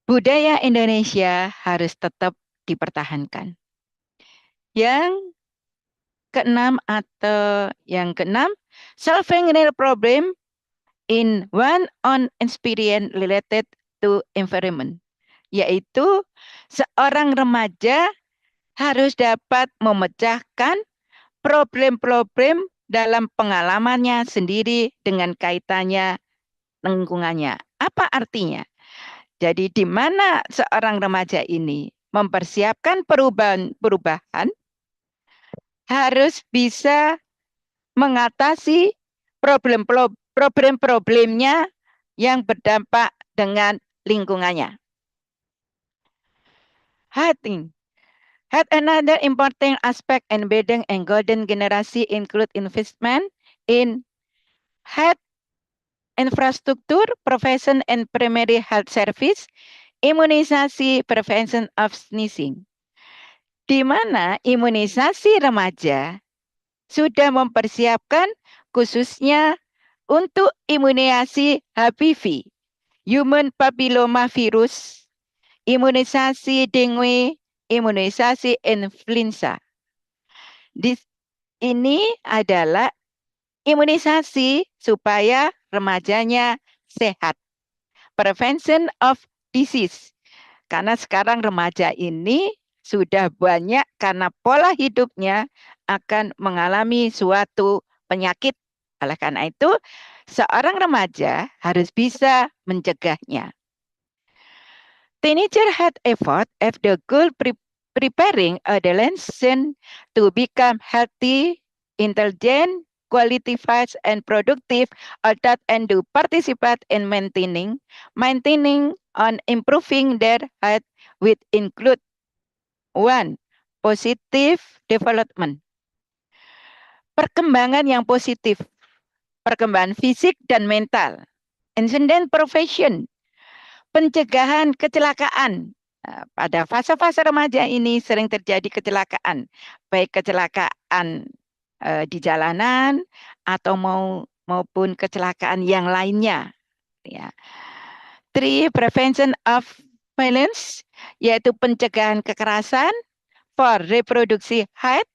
budaya Indonesia harus tetap dipertahankan. Yang keenam, solving real problem in one on experience related to environment, yaitu seorang remaja harus dapat memecahkan problem-problem dalam pengalamannya sendiri dengan kaitannya lingkungannya. Apa artinya? Jadi di mana seorang remaja ini mempersiapkan perubahan harus bisa mengatasi problem-problemnya yang berdampak dengan lingkungannya. Another important aspect embedding and golden generasi include investment in health infrastructure, prevention and primary health service, imunisasi, prevention of sneezing. Di mana imunisasi remaja sudah mempersiapkan khususnya untuk imunisasi HPV, human papilloma virus, imunisasi dengue, imunisasi influenza. Ini adalah imunisasi supaya remajanya sehat. Prevention of disease. Karena sekarang remaja ini sudah banyak karena pola hidupnya akan mengalami suatu penyakit. Oleh karena itu, seorang remaja harus bisa mencegahnya. Teenager had effort if the goal preparing adolescent to become healthy, intelligent, qualified, and productive adult and to participate in maintaining on improving their health with include 1. Positive development. Perkembangan yang positif, perkembangan fisik dan mental. Incident prevention, pencegahan kecelakaan. Pada fase-fase remaja ini sering terjadi kecelakaan, baik kecelakaan di jalanan atau maupun kecelakaan yang lainnya. Ya. 3. Prevention of violence, yaitu pencegahan kekerasan. 4. Reproduksi health,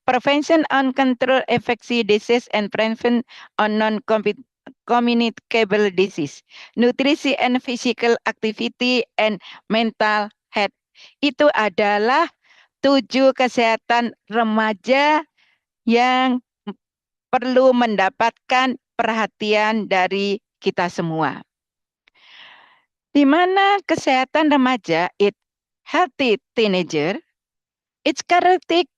prevention on control infeksi disease and prevention on non-communicable disease, nutrisi and physical activity and mental health. Itu adalah 7 kesehatan remaja yang perlu mendapatkan perhatian dari kita semua. Di mana kesehatan remaja, healthy teenager, it's characteristic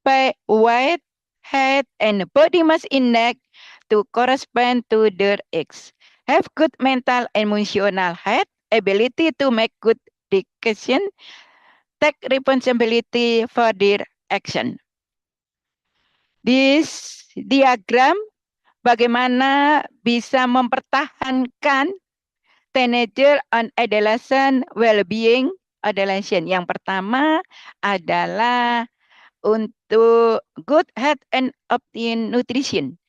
by weight, height, and body mass index to correspond to their age. Have good mental and emotional health, ability to make good decisions, take responsibility for their action. This diagram bagaimana bisa mempertahankan teenager and adolescent well-being adolescent. Yang pertama adalah untuk good health and optimum nutrition.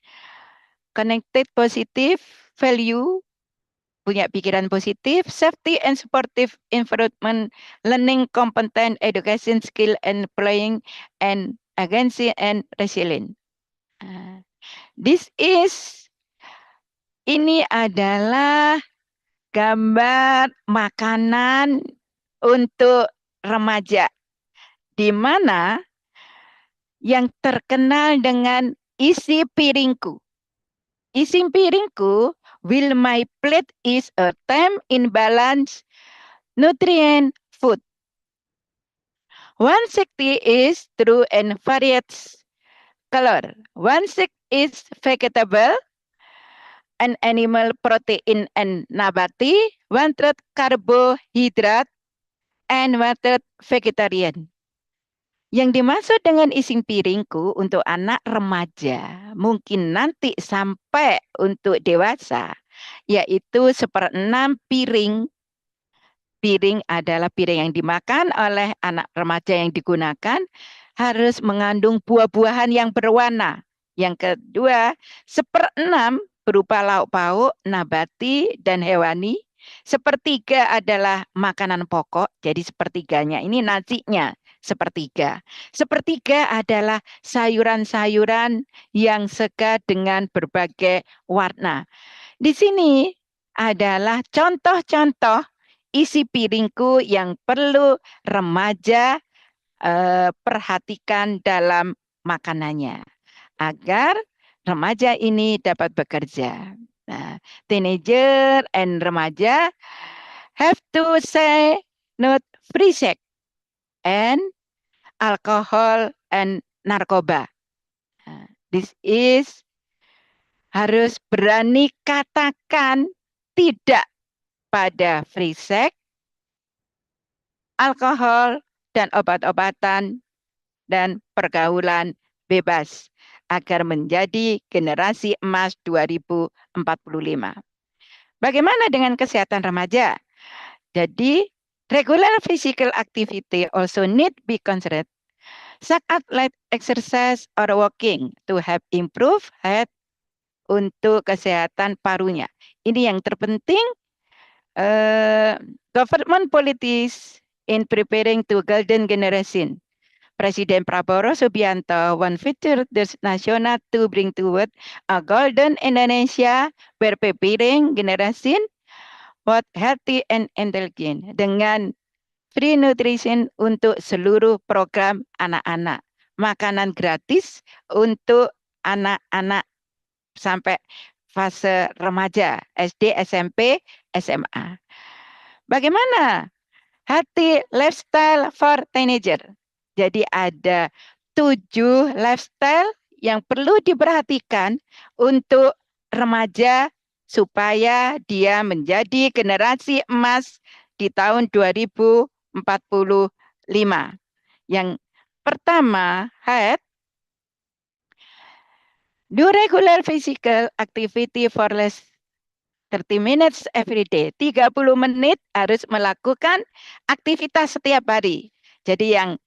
Connected positive value, punya pikiran positif, safety and supportive environment, learning competent education skill and playing and agency and resilient. Ini adalah gambar makanan untuk remaja, di mana yang terkenal dengan isi piringku. Isi piringku, will my plate is a time in balance nutrient food. 160 is true and varied color. 160 is vegetable and animal protein and nabati, 100 carbohydrate and 100 vegetarian. Yang dimaksud dengan isi piringku untuk anak remaja, mungkin nanti sampai untuk dewasa, yaitu 1/6 piring. Piring adalah piring yang dimakan oleh anak remaja yang digunakan, harus mengandung buah-buahan yang berwarna. Yang kedua, 1/6 berupa lauk pauk, nabati, dan hewani. 1/3 adalah makanan pokok, jadi 1/3-nya ini nasinya. 1/3. 1/3 adalah sayuran-sayuran yang segar dengan berbagai warna. Di sini adalah contoh-contoh isi piringku yang perlu remaja perhatikan dalam makanannya, agar remaja ini dapat bekerja. Nah, teenager and remaja have to say not free sex and alcohol and narkoba. This is harus berani katakan tidak pada free sex, alkohol, dan obat-obatan, dan pergaulan bebas agar menjadi generasi emas 2045. Bagaimana dengan kesehatan remaja? Jadi, regular physical activity also need be considered. Saat light exercise or walking to have improved health untuk kesehatan parunya. Ini yang terpenting. Government policies in preparing to golden generation. Presiden Prabowo Subianto one feature this national to bring toward a golden Indonesia where preparing generation both healthy and intelligent, dengan free nutrition untuk seluruh program anak-anak, makanan gratis untuk anak-anak sampai fase remaja, SD, SMP, SMA. Bagaimana healthy lifestyle for teenager? Jadi ada 7 lifestyle yang perlu diperhatikan untuk remaja supaya dia menjadi generasi emas di tahun 2045. Yang pertama, do regular physical activity for less 30 minutes every day. 30 menit harus melakukan aktivitas setiap hari. Jadi yang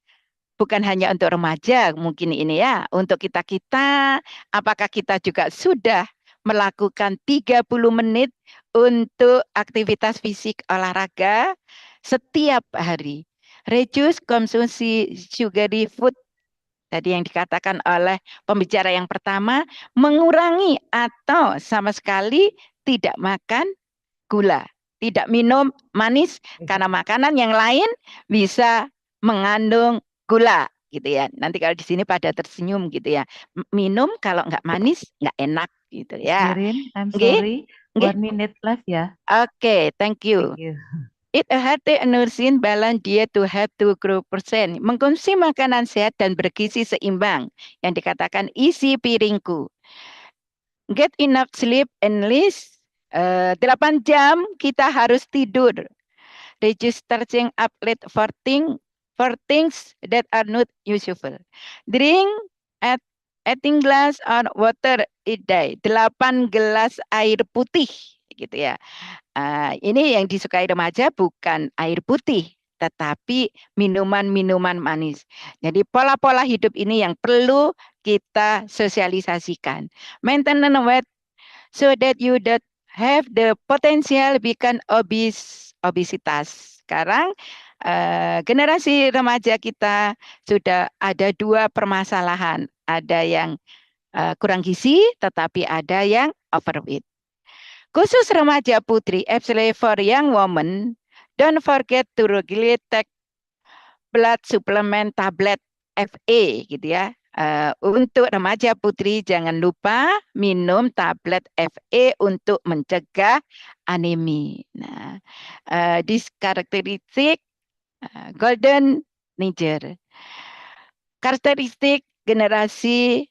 bukan hanya untuk remaja mungkin ini ya, untuk kita-kita, apakah kita juga sudah melakukan 30 menit untuk aktivitas fisik olahraga setiap hari. Reduce konsumsi sugary food. Tadi yang dikatakan oleh pembicara yang pertama, mengurangi atau sama sekali tidak makan gula, tidak minum manis, karena makanan yang lain bisa mengandung gula, gitu ya. Nanti kalau di sini pada tersenyum gitu ya. Minum kalau nggak manis nggak enak gitu ya. Ririn, I'm sorry, 1 minute left ya. Oke, thank you. Thank you. Eat a healthy and nourishing balance diet to help to grow percent. Mengkonsumsi makanan sehat dan bergizi seimbang. Yang dikatakan isi piringku. Get enough sleep and least 8 jam kita harus tidur. Reduce starching up late for things that are not useful. Drink at 18 glass or water each day. 8 gelas air putih gitu ya. Ini yang disukai remaja bukan air putih, tetapi minuman-minuman manis. Jadi pola-pola hidup ini yang perlu kita sosialisasikan. Maintenance weight so that you don't have the potential become obesitas. Sekarang generasi remaja kita sudah ada dua permasalahan. Ada yang kurang gizi, tetapi ada yang overweight. Khusus remaja putri, especially for young women, don't forget to regularly take blood supplement tablet FA gitu ya. Untuk remaja putri jangan lupa minum tablet FA untuk mencegah anemi. Nah, this characteristic golden Niger. Karakteristik generasi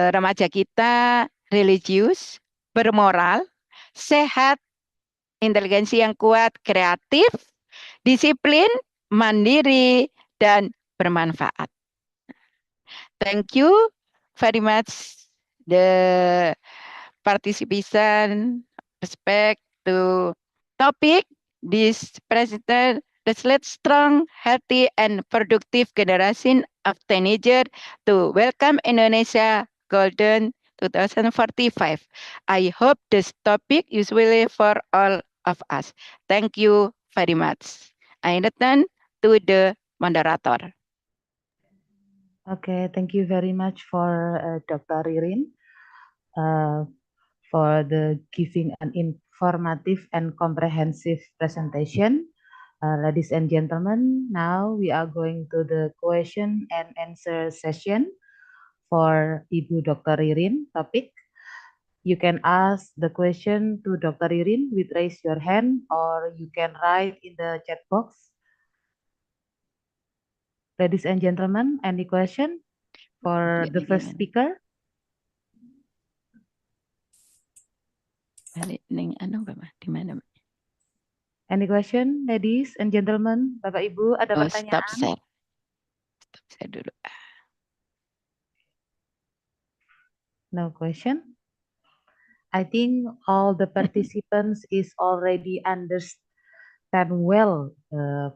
remaja kita religius, bermoral, sehat, inteligensi yang kuat, kreatif, disiplin, mandiri, dan bermanfaat. Thank you very much the participation respect to topic this president the strong, healthy, and productive generation of teenager to welcome Indonesia Golden 2045. I hope this topic useful for all of us. Thank you very much. I return to the moderator. Okay, thank you very much for Dr. Ririn for the giving an informative and comprehensive presentation. Ladies and gentlemen, now we are going to the question and answer session for Ibu Dr. Ririn topic. You can ask the question to Dr. Ririn with raise your hand or you can write in the chat box. Ladies and gentlemen, any question for the first speaker? Any question, ladies and gentlemen, Bapak Ibu, ada pertanyaan? Stop share. Stop share dulu. No question. I think all the participants is already understand well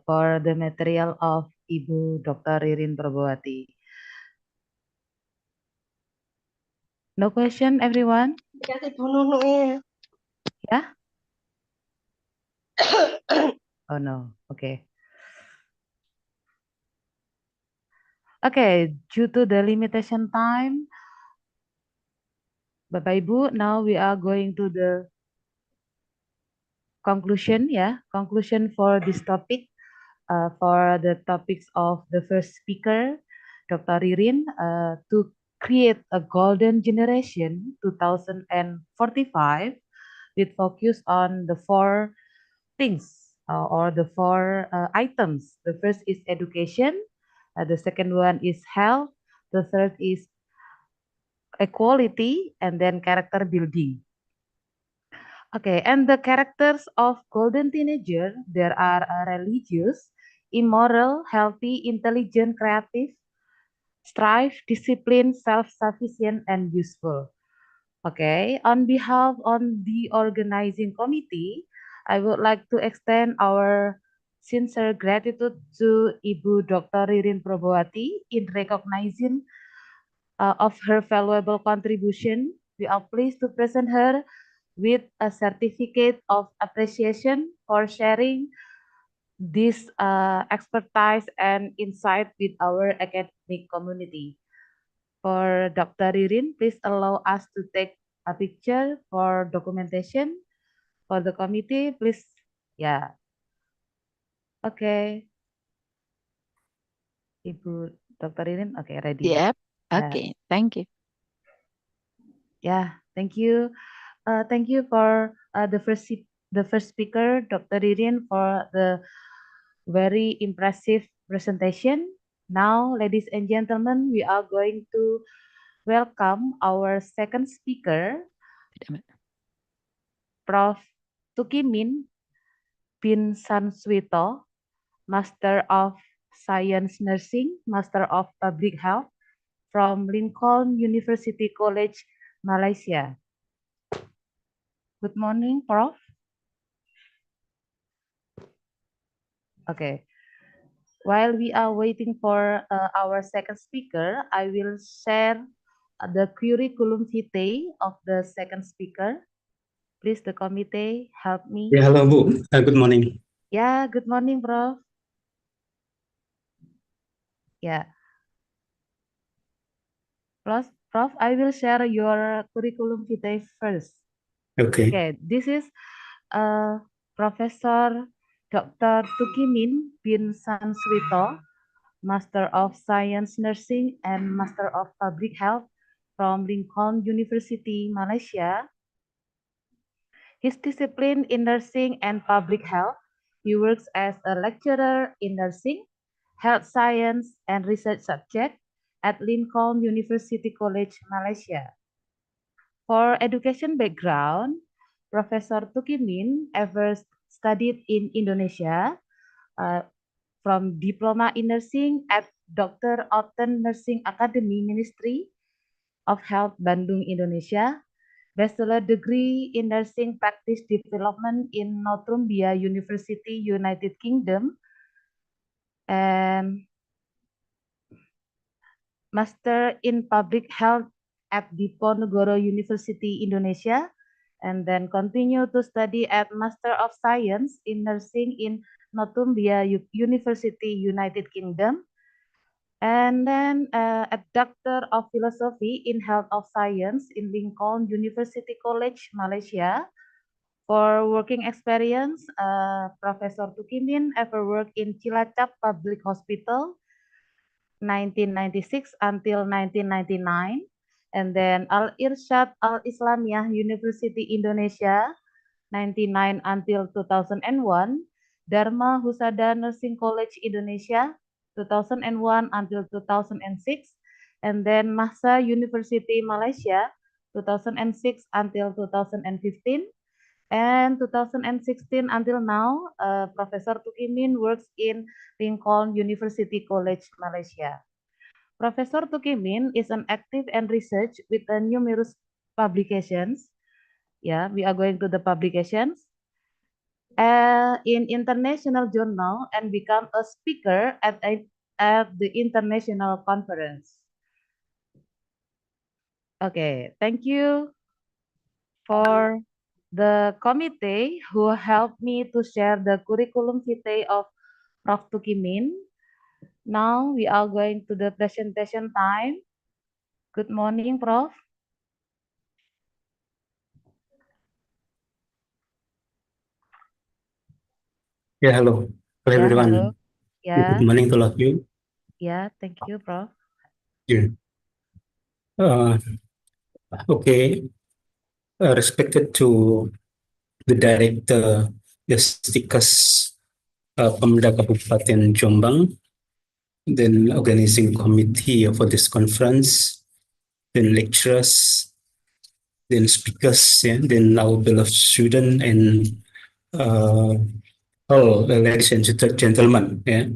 for the material of Ibu Dr. Ririn Probowati. No question, everyone? Yeah? Oh no, okay. Okay, due to the limitation time, Bapak Ibu, now we are going to the conclusion, conclusion for this topic, for the topics of the first speaker, Dr. Ririn, to create a golden generation 2045 with focus on the four things or the four items. The first is education, the second one is health, the third is equality, and then character building. Okay, and the characters of golden teenager, there are religious, immoral, healthy, intelligent, creative, strive, disciplined, self-sufficient, and useful. Okay, on behalf of the organizing committee, I would like to extend our sincere gratitude to Ibu Dr. Ririn Probowati in recognizing of her valuable contribution. We are pleased to present her with a certificate of appreciation for sharing this expertise and insight with our academic community. For Dr. Ririn, please allow us to take a picture for documentation. For the committee, please, yeah. Okay. Ibu Dr. Ririn, okay, ready. Yep, okay, thank you. Yeah, thank you. Thank you for the first speaker, Dr. Ririn, for the very impressive presentation. Now, ladies and gentlemen, we are going to welcome our second speaker, Prof. Tukimin bin Sanswito, Master of Science Nursing, Master of Public Health from Lincoln University College, Malaysia. Good morning, Prof. Okay. While we are waiting for our second speaker, I will share the curriculum vitae of the second speaker. Please, the committee, help me. Yeah, hello, Bu. Good morning. Yeah, good morning, Prof. Yeah. Prof, I will share your curriculum vitae first. Okay. Okay, this is Professor Dr. Tukimin bin Sanswito, Master of Science Nursing and Master of Public Health from Lincoln University, Malaysia. His discipline in nursing and public health. He works as a lecturer in nursing, health science, and research subject at Lincoln University College, Malaysia. For education background, Professor Tukimin ever studied in Indonesia from diploma in nursing at Dr. Otten Nursing Academy Ministry of Health Bandung, Indonesia, bachelor degree in nursing practice development in Northumbria University, United Kingdom, and master in public health at Diponegoro University, Indonesia, and then continue to study at Master of Science in Nursing in Northumbria University, United Kingdom, and then a Doctor of Philosophy in Health of Science in Lincoln University College, Malaysia. For working experience, Professor Tukimin ever worked in Cilacap Public Hospital, 1996 until 1999, and then Al Irsyad Al Islamiyah University Indonesia, 99 until 2001, Dharma Husada Nursing College Indonesia, 2001 until 2006, and then Mahsa University Malaysia, 2006 until 2015, and 2016 until now, Professor Tukimin works in Lincoln University College, Malaysia. Professor Tukimin is an active and research with numerous publications. Yeah, we are going to the publications. In international journal and become a speaker at the international conference. Okay, thank you for the committee who helped me to share the curriculum vitae of Prof. Tukimin. Now we are going to the presentation time. Good morning, Prof. Yeah, hello. Hello, Yeah, everyone. hello. Yeah. Good morning to all of you. Yeah, thank you, Prof. Yeah. Okay. Respected to the director, the STIKES Pemda Kabupaten Jombang, then organizing committee for this conference, then lecturers, then speakers, yeah, then our beloved student and all ladies and gentlemen, yeah.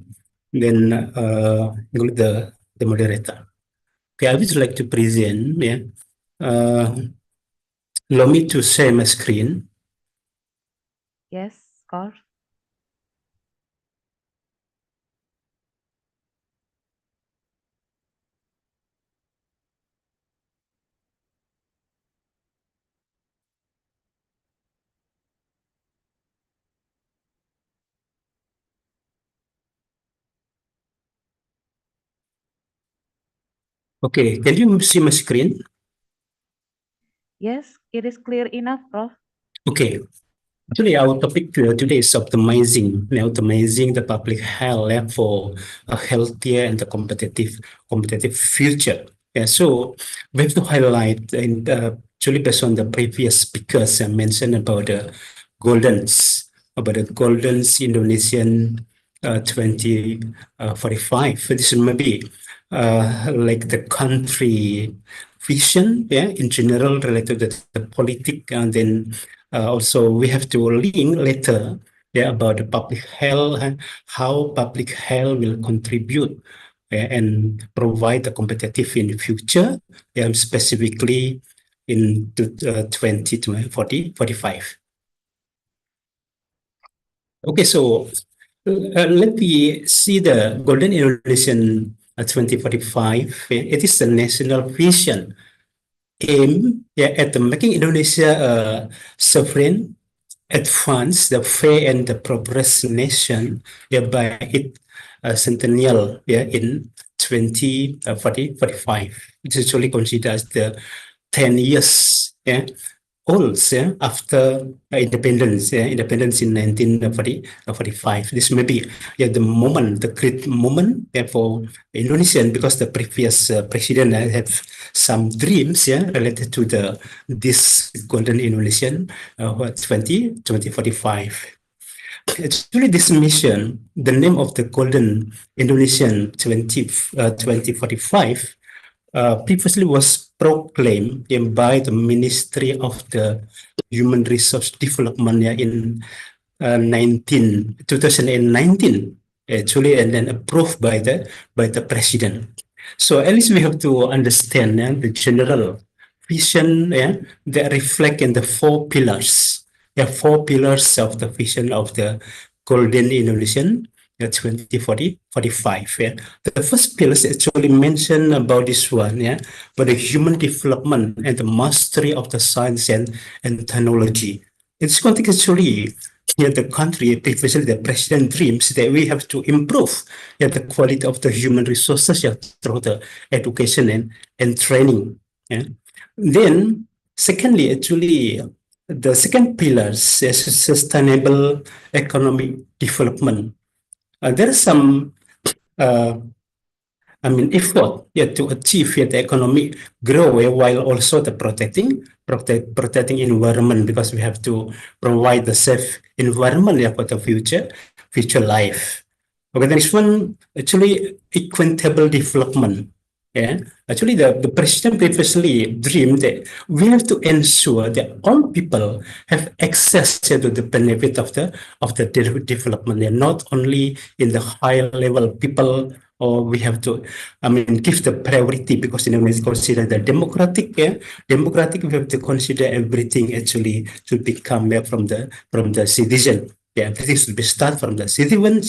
Then the moderator. Okay, I would like to present, yeah. Allow me to share my screen. Yes, of course. Okay, can you see my screen? Yes, it is clear enough, Prof. Okay. Actually, our topic today is optimizing the public health for a healthier and a competitive future. Yeah, so we have to highlight, and actually based on the previous speakers I mentioned about the goldens Indonesian 2045. This may be like the country vision, yeah, in general related to the politics, and then also we have to link later, yeah, about the public health and how public health will contribute, and provide the competitive in the future, specifically in 2045. Okay, so let me see the Golden Indonesian 2045. It is the national vision aim at making Indonesia a sovereign, advanced, the fair and the progress nation by its centennial in 2045. It's actually considered as the 10 years old after independence in 1945. This may be the moment, the great moment for Indonesian, because the previous president have some dreams related to this golden Indonesian 2045. Actually, this mission, the name of the Golden Indonesian 2045, previously was proclaimed by the Ministry of the Human Resource Development in 2019, actually, and then approved by the president. So at least we have to understand the general vision that reflect in the four pillars. There are four pillars of the vision of the Golden Indonesian 2045. The first pillar is actually mentioned about this one, about the human development and the mastery of the science and technology. In this context, actually, the country, especially the president dreams that we have to improve the quality of the human resources through the education and training. Then, secondly, actually, the second pillar is sustainable economic development. There is some effort to achieve the economic growth while also the protecting environment, because we have to provide the safe environment for the future life. Okay, the next one, actually, equitable development. Actually, the president previously dreamed that we have to ensure that all people have access to the benefit of the development, and not only in the higher level people, or we have to, give the priority, because Indonesia is considered the democratic. Democratic, we have to consider everything actually should become from the citizen. Everything should be start from the citizen,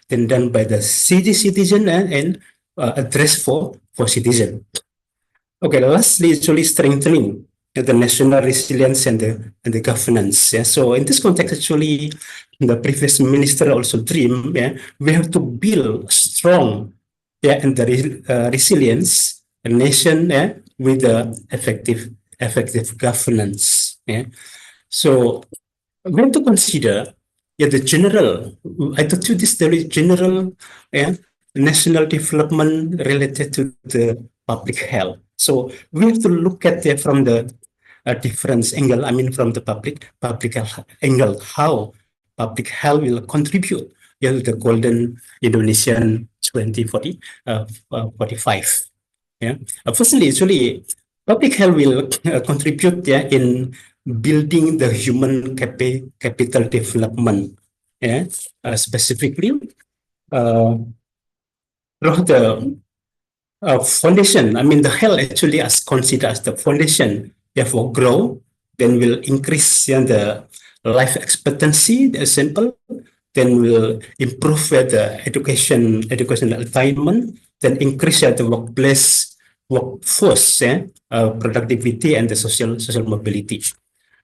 then done by the citizen, and address for citizen. Okay, lastly, actually strengthening the national resilience and the governance. So in this context, actually, the previous minister also dream. We have to build strong, and the resilience a nation with the effective governance. So we have to consider the general. I told you this, there is general national development related to the public health. So we have to look at it from the different angle. From the public health angle, how public health will contribute to the Golden Indonesian 2045. Firstly, actually, public health will contribute in building the human capital development. Specifically, through the foundation, the health actually is considered as the foundation for growth, then will increase the life expectancy, simple, then will improve the educational attainment, then increase the workforce, productivity and the social mobility.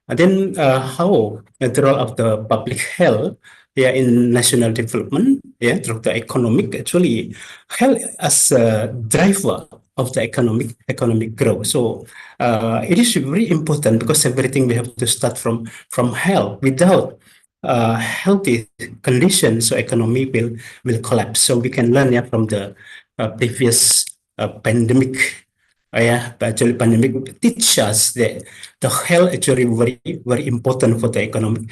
And then how the role of the public health in national development, through the economic, actually, health as a driver of the economic growth. So it is very important, because everything we have to start from health. Without healthy conditions, so economy will collapse. So we can learn from the previous pandemic. Actually, pandemic teach us that the health actually very important for the economic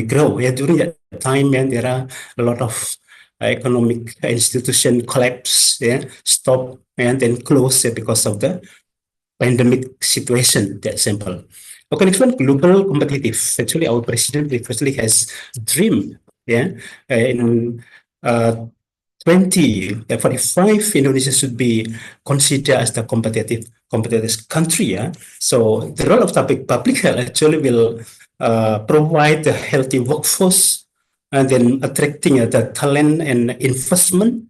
growth. During that time, there are a lot of economic institution collapse, stop, and then close because of the pandemic situation. That simple. Okay, next one, global competitive. Actually, our president previously has dreamed, in 2045, Indonesia should be considered as the competitive country. Yeah? So the role of public health actually will provide a healthy workforce and then attracting the talent and investment,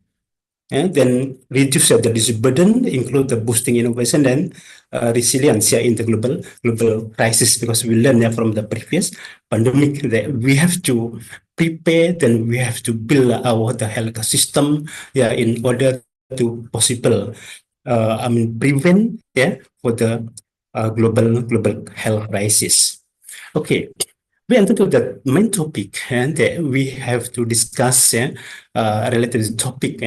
and then reduce the disease burden, include the boosting innovation and resilience in the global crisis. Because we learned from the previous pandemic that we have to prepare, then we have to build the health system, in order to possible, prevent, for the global health crisis. Okay, we enter to the main topic, and we have to discuss related to the topic.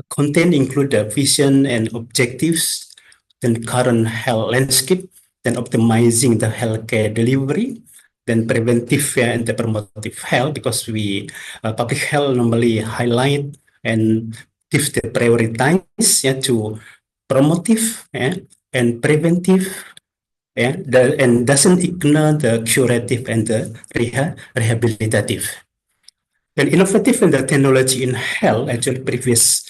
Content include the vision and objectives, then current health landscape, then optimizing the healthcare delivery, then preventive and the promotive health, because we public health normally highlight and give the prioritize to promotive and preventive, and doesn't ignore the curative and the rehabilitative. And innovative in the technology in health, actually previous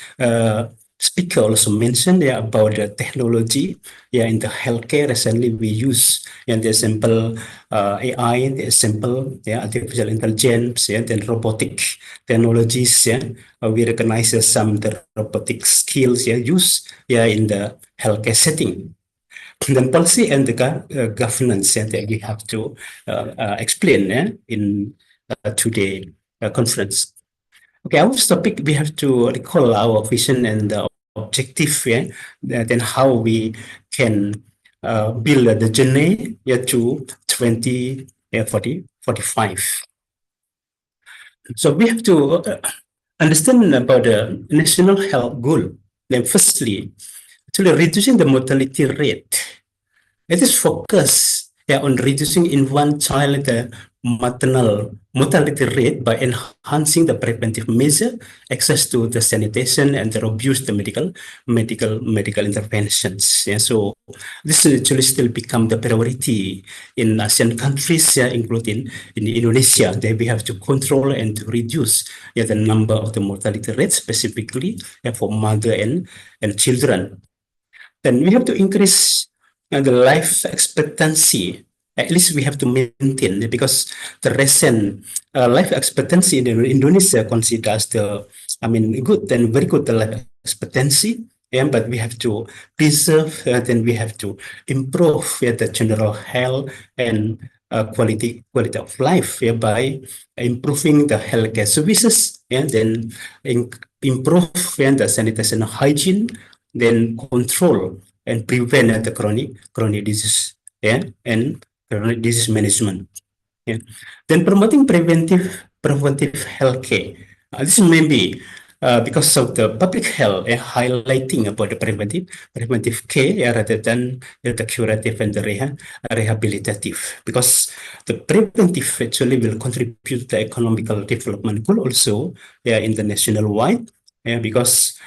speaker also mentioned about the technology in the healthcare. Recently we use the simple AI, the simple artificial intelligence, then robotic technologies. We recognize some the robotic skills used in the healthcare setting. Then policy and the governance that we have to explain in today conference. Okay, our topic, we have to recall our vision and the objective, then how we can build the journey to 2045. So we have to understand about the national health goal. Then firstly, actually reducing the mortality rate. It is focused on reducing infant child maternal mortality rate by enhancing the preventive measure, access to the sanitation, and the robust medical interventions. So this actually still become the priority in ASEAN countries, including in Indonesia. That we have to control and to reduce the number of the mortality rates, specifically for mother and children. Then we have to increase the life expectancy. At least we have to maintain, because the recent life expectancy in Indonesia considers good and very good life expectancy. But we have to preserve, then we have to improve the general health and quality of life by improving the healthcare services, and then improve the sanitation and hygiene, then control and prevent the chronic disease, and chronic disease management. Then promoting preventive healthcare. This may be because of the public health highlighting about the preventive care rather than the curative and the rehabilitative. Because the preventive actually will contribute to the economical development goal also in the national wide. Because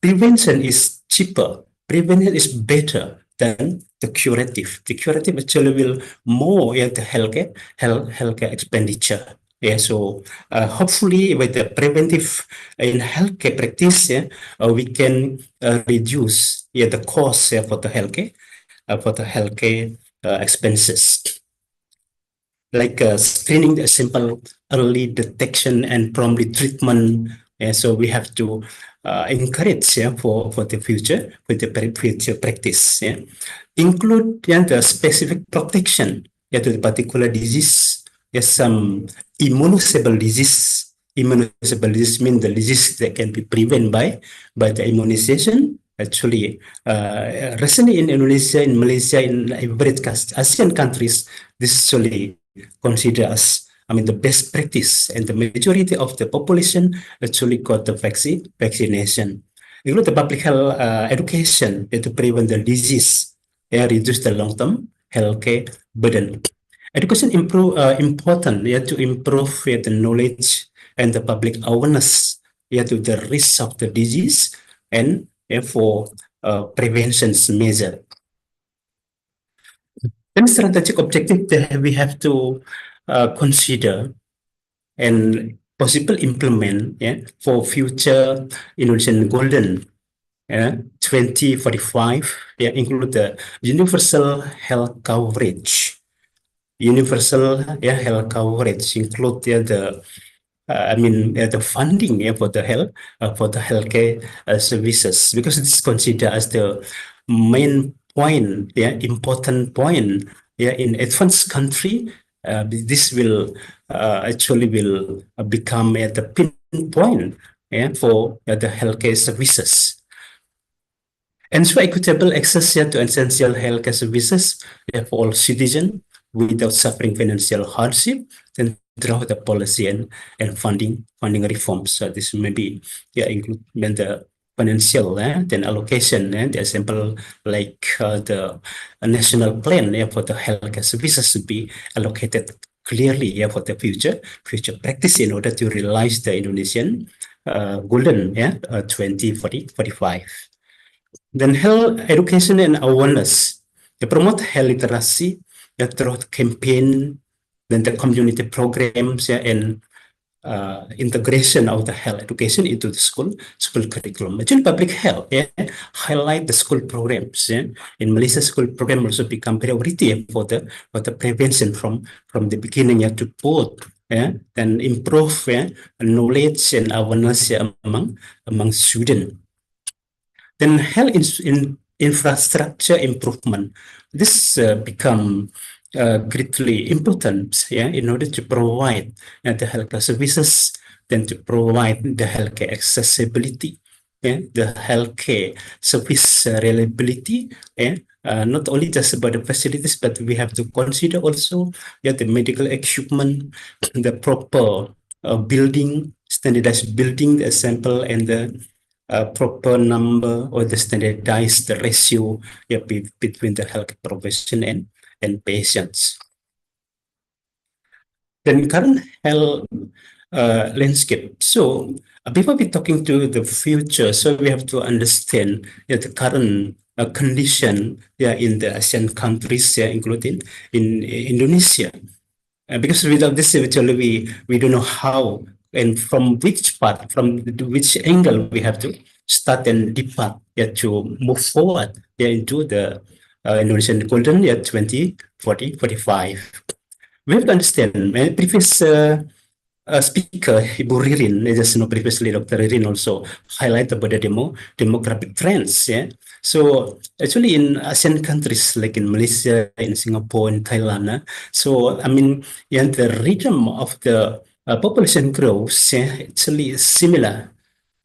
prevention is cheaper. Prevention is better than the curative. The curative actually will more the healthcare expenditure. So hopefully with the preventive in healthcare practice, we can reduce the cost for the healthcare expenses. Like screening, the simple early detection and promptly treatment. So we have to encourage for the future, with the future practice. Include the specific protection to the particular disease. Some immunosable disease. Immunosable disease means the disease that can be prevented by the immunization. Actually, recently in Indonesia, in Malaysia, in various ASEAN countries, this is actually considered as the best practice, and the majority of the population actually got the vaccination. Include the public health education to prevent the disease and reduce the long-term healthcare burden. Education important to improve the knowledge and the public awareness to the risk of the disease, and for prevention measure. Then strategic objective that we have to consider, and possible implement for future Indonesian Golden 2045 include the universal health coverage. Universal health coverage include the the funding for the healthcare services, because it's considered as the main point, important point, in advanced country. This will actually will become the pinpoint for the healthcare services. Ensure equitable access to essential healthcare services for all citizens without suffering financial hardship, then draw the policy and funding reforms. So this may be include then the financial then allocation, and the example like the national plan for the healthcare services to be allocated clearly for the future practice in order to realize the Indonesian golden 2045. Then health education and awareness. They promote health literacy through campaign, then the community programs and integration of the health education into the school curriculum. Actually, public health highlight the school programs. In Malaysia, school program also become priority for the prevention from the beginning to both. And improve knowledge and awareness among students. Then health infrastructure improvement. This become greatly important in order to provide the healthcare services, then to provide the healthcare accessibility, the healthcare service reliability, not only just about the facilities, but we have to consider also the medical equipment, the proper building, standardized building, the sample, and the proper number or the standardized ratio between the health profession and patients. Then current health landscape. So before we talking to the future, so we have to understand the current condition in the Asian countries, including in Indonesia. Because without this, actually, we don't know how and from which part, from which angle we have to start and depart to move forward into the Indonesian Golden 2045. We have to understand, previous speaker, Ibu Ririn, just previously Dr. Ririn also highlighted about the demographic trends. So actually in Asian countries like in Malaysia, in Singapore, in Thailand, so I mean, the rhythm of the population growth actually is similar.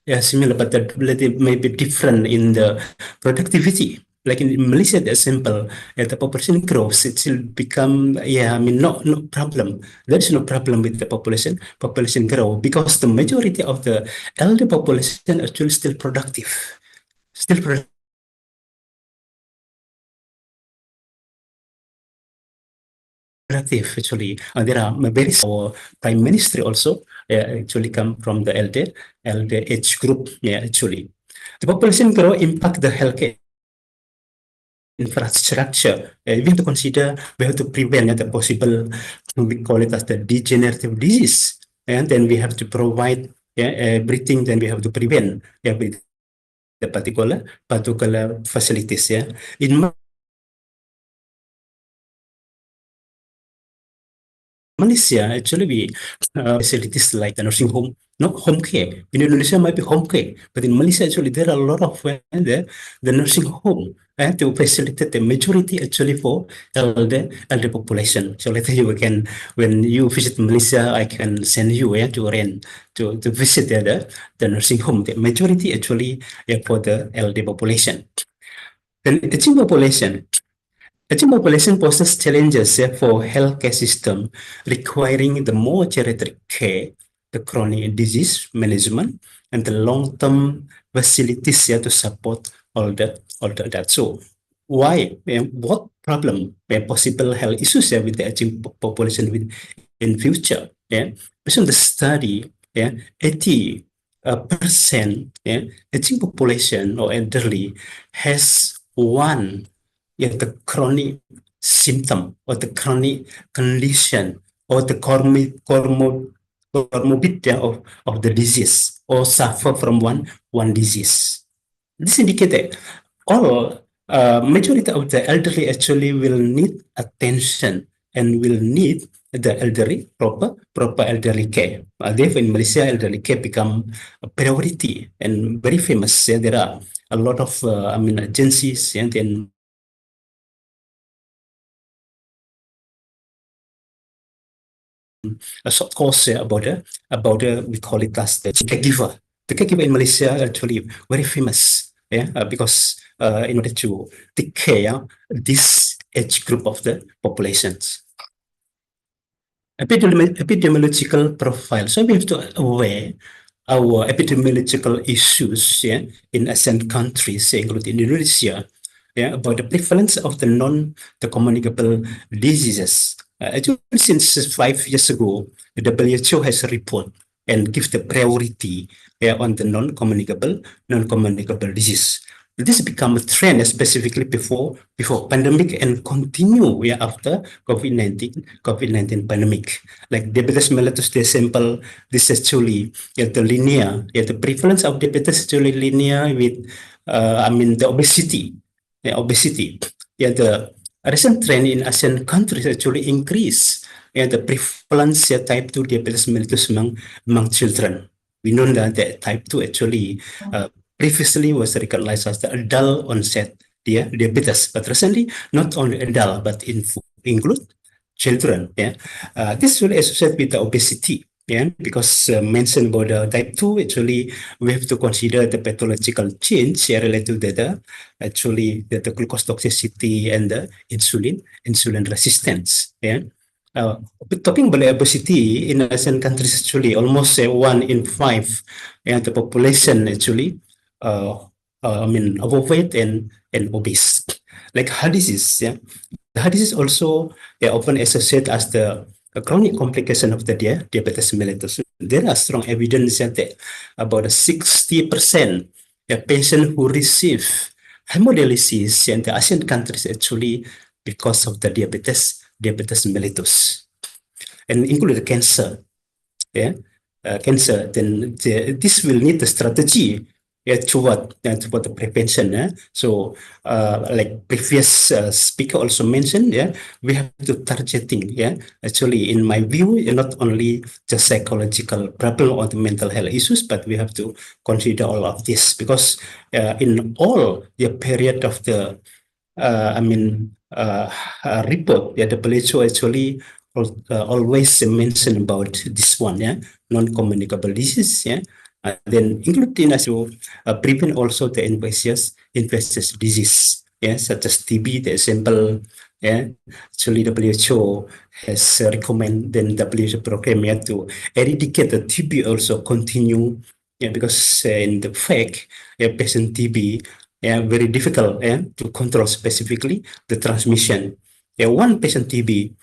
Similar, but that may be different in the productivity. Like in Malaysia, the simple, the population grows, it will become, no problem. There is no problem with the population grow, because the majority of the elder population actually still productive, actually. There are very our prime minister also actually come from the elder age group. Actually, the population grow impact the healthcare infrastructure. We have to consider, we have to prevent the possible, we call it as the degenerative disease, and then we have to provide everything. Then we have to prevent with the particular facilities. In Malaysia, actually, we facilities like the nursing home, not home care. In Indonesia, might be home care, but in Malaysia, actually, there are a lot of the nursing home to facilitate the majority actually for elder population. So later you can, when you visit Malaysia, I can send you to visit the nursing home. The majority actually for the elder population. Then aging population. Aging population poses challenges for healthcare system requiring the more geriatric care, the chronic disease management, and the long-term facilities to support all that. So why? What problem? Possible health issues with the aging population in future? Based on the study, 80% aging population or elderly has one the chronic symptom or the chronic condition or the comorbid of the disease or suffer from one disease. This indicates that all majority of the elderly actually will need attention and will need the elderly proper elderly care. Therefore, in Malaysia, elderly care become a priority and very famous. There are a lot of agencies and then a short course about we call it as the caregiver. The caregiver in Malaysia actually very famous, because in order to take care this age group of the populations. Epidemiological profile. So we have to aware our epidemiological issues, in ASEAN countries, including Indonesia, about the prevalence of the communicable diseases. Actually, since 5 years ago, the WHO has a report and give the priority on the non-communicable disease. This become a trend, specifically before pandemic and continue after COVID-19 pandemic. Like diabetes mellitus, the sample, this actually the linear, the prevalence of diabetes actually linear with the obesity. The recent trend in ASEAN countries actually increase the prevalence type 2 diabetes mellitus among children. We know that type 2 actually previously was recognized as the adult onset diabetes, but recently not only adult but include children. This will associate with the obesity. Because mentioned about the type 2, actually we have to consider the pathological change related to the glucose toxicity and the insulin resistance. Talking about obesity in Asian countries, actually almost 1 in 5 the population actually overweight and obese. Like heart disease, the heart disease also often associated as the chronic complication of the diabetes mellitus. There are strong evidence that about 60% patient who receive hemodialysis in the ASEAN countries actually because of the diabetes mellitus, and include the cancer. Cancer, then this will need a strategy toward the prevention. So, like previous speaker also mentioned, we have to targeting. Actually, in my view, not only the psychological problem or the mental health issues, but we have to consider all of this, because in all the period of the report, the WHO actually always mention about this one, non-communicable disease, then including as to prevent also the infectious disease, such as TB, the example, actually WHO has recommend then WHO program to eradicate the TB also continue, because in the fact, patient TB, very difficult to control specifically the transmission. One patient TB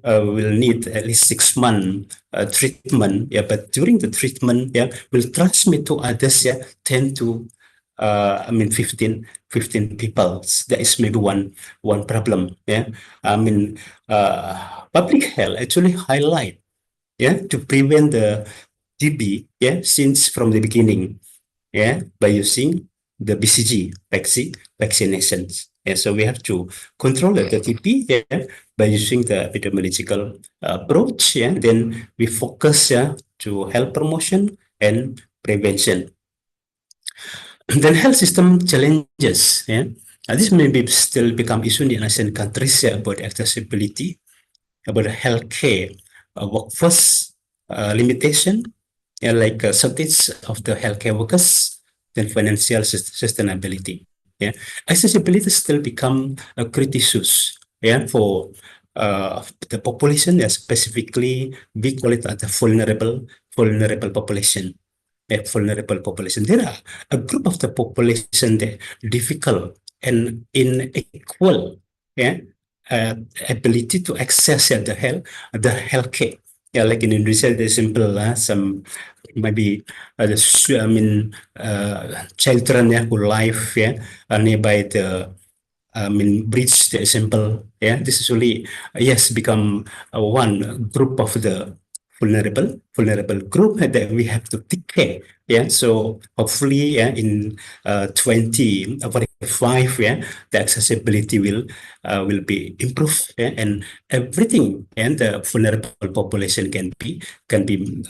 will need at least 6 months treatment. But during the treatment, will transmit to others. 10 to 15 people. That is maybe one problem. Public health actually highlight to prevent the TB since from the beginning by using the BCG vaccinations. So we have to control the TB by using the epidemiological approach. Then we focus to health promotion and prevention. Then health system challenges. This may be still become issue in Asian countries about accessibility, about healthcare, workforce limitation, like shortage of the healthcare workers, then financial sustainability. Accessibility still become a critical issue for the population, specifically we call it the vulnerable population. Vulnerable population. There are a group of the population that difficult and unequal ability to access the healthcare. Like in Indonesia, there's simple some maybe children who live nearby the bridge, the example. This is really become one group of the vulnerable group that we have to take care. Yeah, so hopefully, yeah, in 2045, yeah, the accessibility will be improved, yeah, and everything and the vulnerable population can be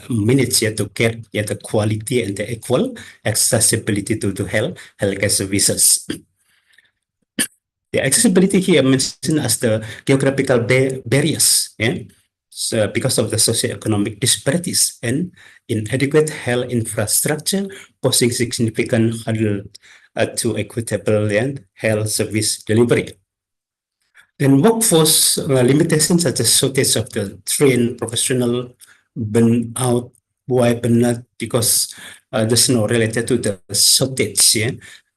managed, yeah, to get, yeah, the quality and the equal accessibility to healthcare services. The accessibility here mentioned as the geographical barriers, yeah, so because of the socioeconomic disparities and inadequate health infrastructure, posing significant hurdle to equitable and health service delivery. Then workforce limitations such as shortage of the trained professional, burnout. Why burnout? Because there's no related to the shortage, yeah?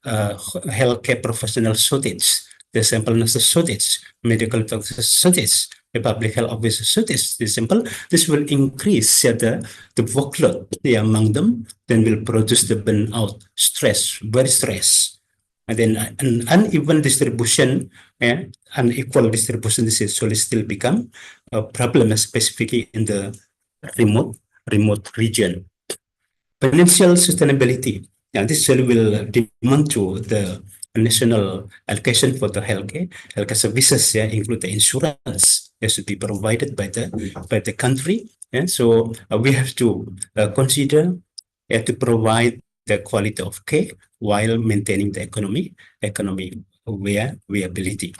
Healthcare professional shortage, the simple nurses shortage, medical doctors shortage, the public health officer shortage. The simple, this will increase, yeah, the workload, yeah, among them, then will produce the burnout, stress, very stress. And then an uneven distribution, yeah, unequal distribution, this actually still become a problem, specifically in the remote region. Financial sustainability. Yeah, this actually will demand to the national allocation for the healthcare services, yeah, include the insurance that should be provided by the country. Yeah, so we have to consider, yeah, to provide the quality of care while maintaining the economic viability.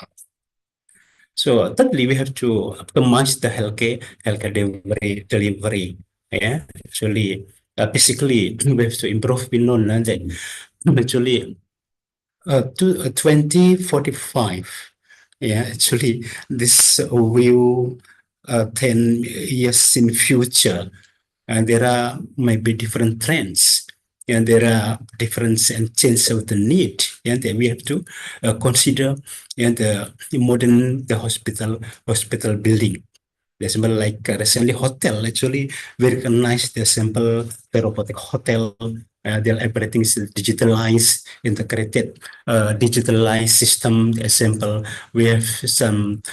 So thirdly, we have to optimize the healthcare delivery. Yeah, actually, basically, we have to improve. We know that actually, to 2045. Yeah, actually, this will 10 years in future, and there are maybe different trends, and there are difference and change of the need, and then we have to consider, and the modern the hospital building. The example like recently hotel, actually we recognize the simple robotic hotel. Their everything is digitalized, integrated, digitalized system. The example, we have some,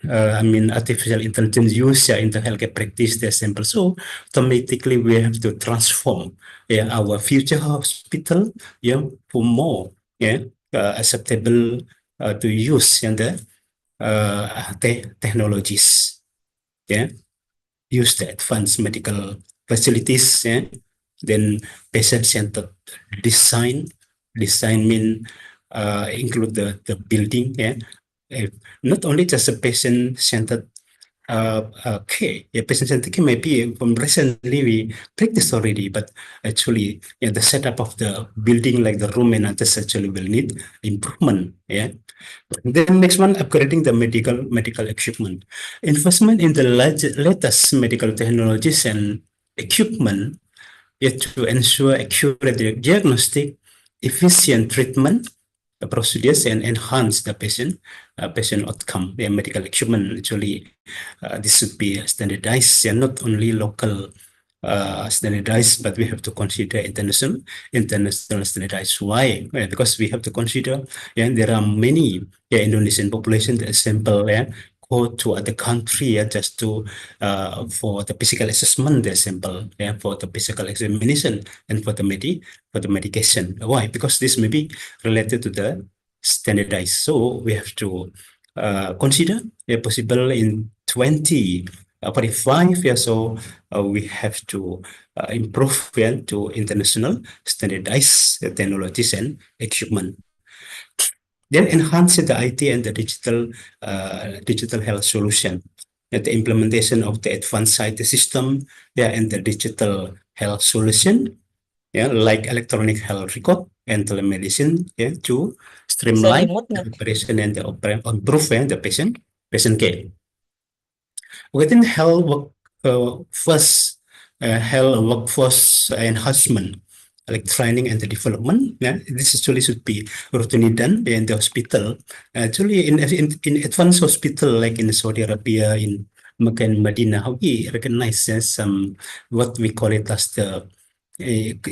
artificial intelligence use, yeah, in the healthcare practice. The example, so automatically we have to transform, yeah, our future hospital, yeah, for more, yeah, acceptable to use and the technologies. Yeah, use the advanced medical facilities, yeah? Then patient-centered design. Design mean include the building, yeah? Not only just a patient-centered care. Yeah, patient-centered care maybe from recently we practice already, but actually, yeah, the setup of the building, like the room and others, actually will need improvement. Yeah. Then next one, upgrading the medical equipment. Investment in the latest medical technologies and equipment, yet to ensure accurate diagnostic, efficient treatment procedures, and enhance the patient outcome. The medical equipment actually, this should be standardized and not only local standardized, but we have to consider international standardized. Why? Because we have to consider, yeah, there are many, yeah, Indonesian population that simple, yeah, go to other country, yeah, just to for the physical assessment. They're simple, yeah, for the physical examination and for the medication. Why? Because this may be related to the standardized. So we have to consider, yeah, possible in 2045 years, so we have to improve, yeah, to international standardized technologies and equipment. Then enhance the IT and the digital health solution. The implementation of the advanced IT system, yeah, and the digital health solution, yeah, like electronic health record and telemedicine, yeah, to streamline the preparation and the improve, yeah, the patient care. Within health workforce enhancement, like training and the development, yeah, this actually should be routinely done in the hospital. Actually, in advanced hospital like in Saudi Arabia, in Mecca and Medina, how we recognize some what we call it as the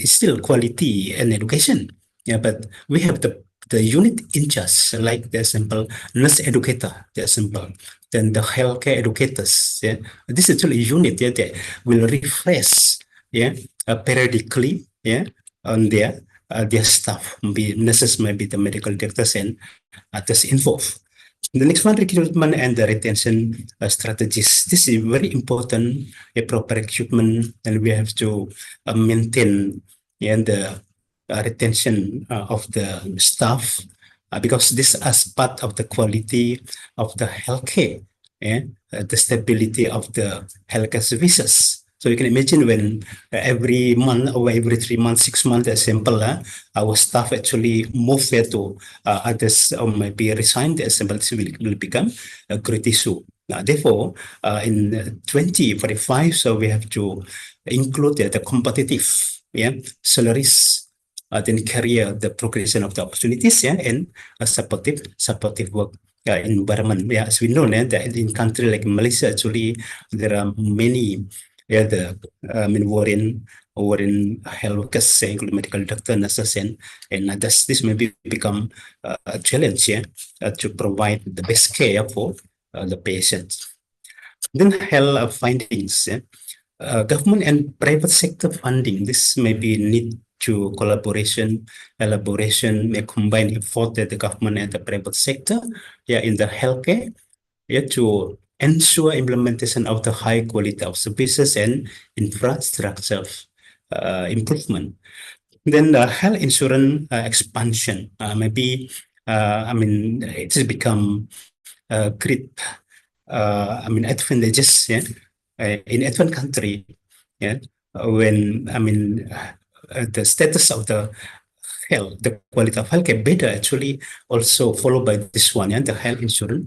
still quality and education. Yeah, but we have the the unit in charge, like the example nurse educator, the example, then the healthcare educators. Yeah, this is actually a unit, yeah, that will refresh, yeah, periodically, yeah, on their staff, maybe nurses, maybe the medical directors and others involved. The next one, recruitment and the retention strategies. This is very important, a proper recruitment, and we have to maintain, yeah, the retention of the staff, because this is part of the quality of the healthcare, yeah, the stability of the healthcare services. So you can imagine when every month or every 3 months, 6 months, example, our staff actually move there to others or maybe resign, the example, this will become a great issue. Therefore, in 2045, so we have to include the competitive, yeah, salaries, then career, the progression of the opportunities, yeah, and a supportive work environment. Yeah, as we know, yeah, that in country like Malaysia, actually there are many, yeah, the foreign health workers, including medical doctor, nurses, and others. This may become a challenge, yeah, to provide the best care for the patients. Then health findings, yeah. Government and private sector funding, this may be need to elaboration, may combine effort that the government and the private sector, yeah, in the healthcare, yeah, to ensure implementation of the high quality of services and infrastructure improvement. Then the health insurance expansion, maybe, it has become great, advantages, yeah, in advanced country, yeah, when, the status of the health, the quality of healthcare better, actually also followed by this one, yeah, the health insurance,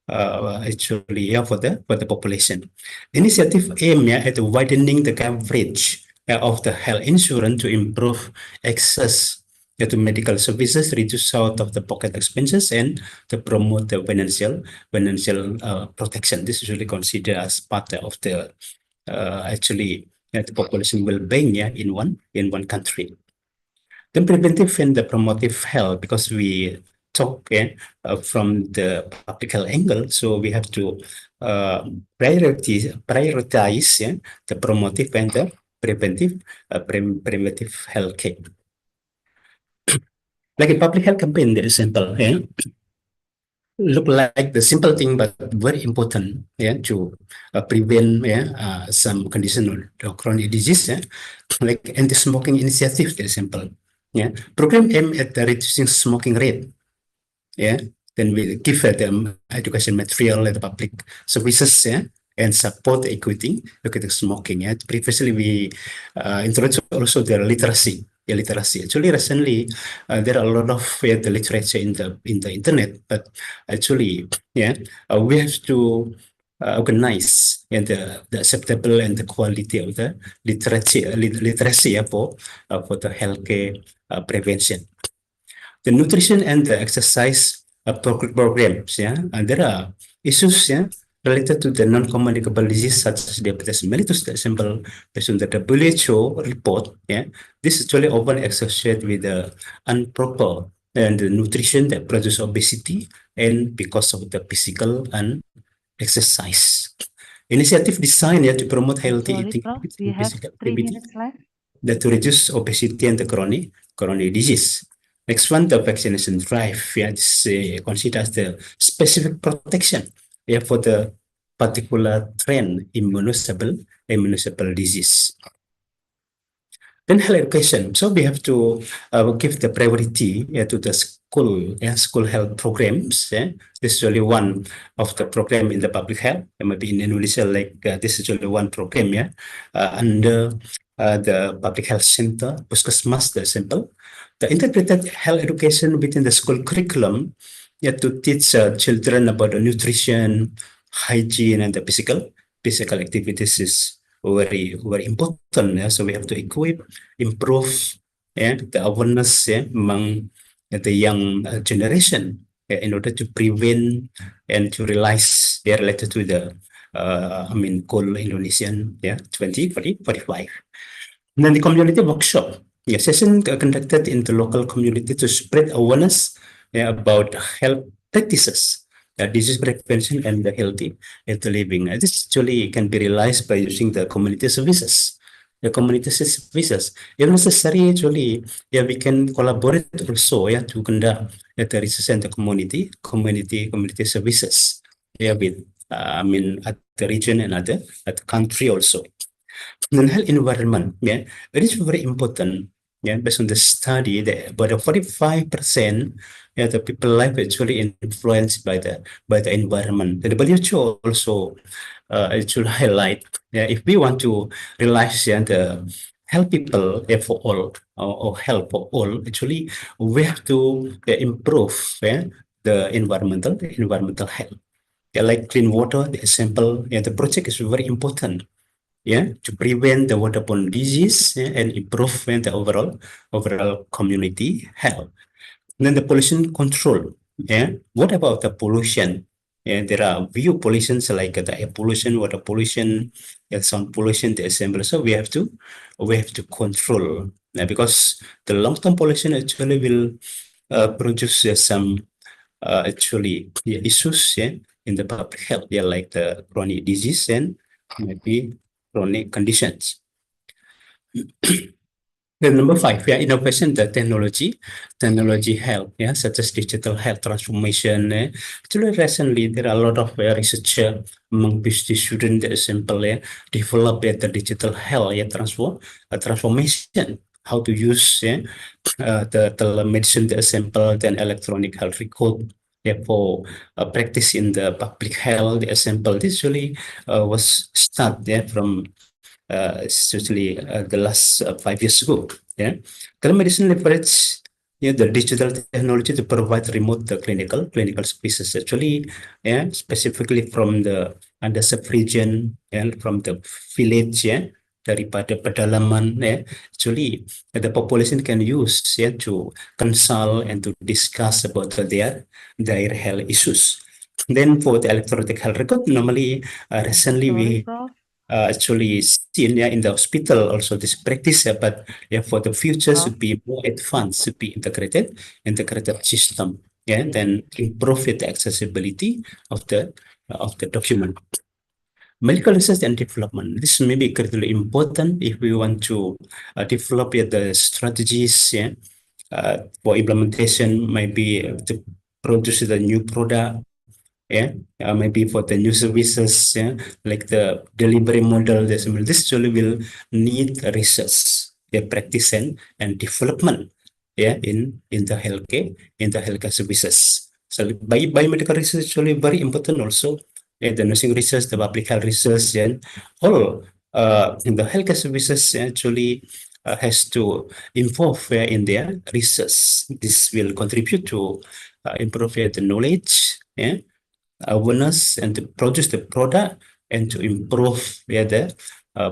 actually, yeah, for the population. The initiative aim, yeah, at widening the coverage of the health insurance to improve access, yeah, to medical services, reduce out of the pocket expenses, and to promote the financial protection. This is really considered as part of the actually, the population well-being, yeah, in one country. Then preventive and the promotive health, because we talk, from the public health angle, so we have to prioritize, yeah, the promotive and the preventive health care. Like a public health campaign, that is simple, yeah, look like the simple thing, but very important, yeah, to prevent, yeah, some condition or chronic disease, yeah, like anti-smoking initiative, very simple, yeah. Program aim at reducing smoking rate, yeah. Then we give them education material at the public services, yeah, and support equity smoking. Yeah. Previously, we introduced also the literacy. Yeah, literacy. Actually, recently there are a lot of the literature in the internet, but actually, yeah, we have to organize, yeah, the acceptable and the quality of the literacy, yeah, for the healthcare prevention. The nutrition and the exercise programs, yeah, and there are issues, yeah, related to the non-communicable disease such as diabetes mellitus, for example, based on the WHO report, yeah, this is actually often associated with the improper and the nutrition that produce obesity, and because of the physical and exercise. Initiative designed, yeah, to promote healthy Sorry, eating Prof, habits we and have physical 3 activity minutes left. that to reduce obesity and the chronic disease. Next one, the vaccination drive. Yeah, it's considered as the specific protection, yeah, for the particular trend immunosable disease. Then health education. So we have to give the priority, yeah, to the school health programs. Yeah. This is only one of the program in the public health. Maybe in Indonesia, like this is only one program, yeah, under the public health center, puskesmas, the simple. The integrated health education within the school curriculum, yeah, to teach children about the nutrition, hygiene, and the physical activities is very important. Yeah? So we have to improve, yeah, the awareness, yeah, among the young generation, yeah, in order to prevent and to realize, yeah, related to the goal Indonesian, yeah, 2045. And then the community workshop. session conducted in the local community to spread awareness about health practices, disease prevention, and the healthy living. This actually can be realized by using the community services. The community services, if necessary, actually, we can collaborate also, to conduct the research and the community services, with, at the region and at the country also. And health environment, it is very important. Based on the study that about 45%, the people life actually influenced by the environment. The WHO also it should highlight, if we want to realize the help people, for all, or help for all, actually we have to improve, the environmental health. Like clean water, the example, the project is very important, to prevent the waterborne disease, and improve, the overall community health. Then the pollution control. What about the pollution? There are few pollutions like the air pollution, water pollution, and sound pollution, the assembly. So we have to control, because the long-term pollution actually will produce some issues, in the public health, like the chronic disease and maybe chronic conditions. Then number 5, innovation, the technology health, such as digital health transformation. Actually, recently there are a lot of research among PhD students, example, develop the digital health, transformation, how to use, the telemedicine, the example, then electronic health record, for practice in the public health, the example. This really was started from especially the last 5 years ago. Telemedicine leverage, the digital technology to provide remote clinical services. Actually, specifically from the underserved region and from the village, daripada pedalaman, actually the population can use, to consult and to discuss about their health issues. Then for the electronic health record, normally recently we Prof. Actually seen, in the hospital also this practice, but for the future should be more advanced, should be integrated system, then improve the accessibility of the document. Medical research and development. This may be critically important if we want to develop the strategies, for implementation, maybe to produce the new product, maybe for the new services, like the delivery model. This actually will need research, practice and development, in the healthcare services. So biomedical research is actually very important also. The nursing research, the public health research, and all in the healthcare services actually has to involve, in their research. This will contribute to improve the knowledge, awareness, and to produce the product and to improve, the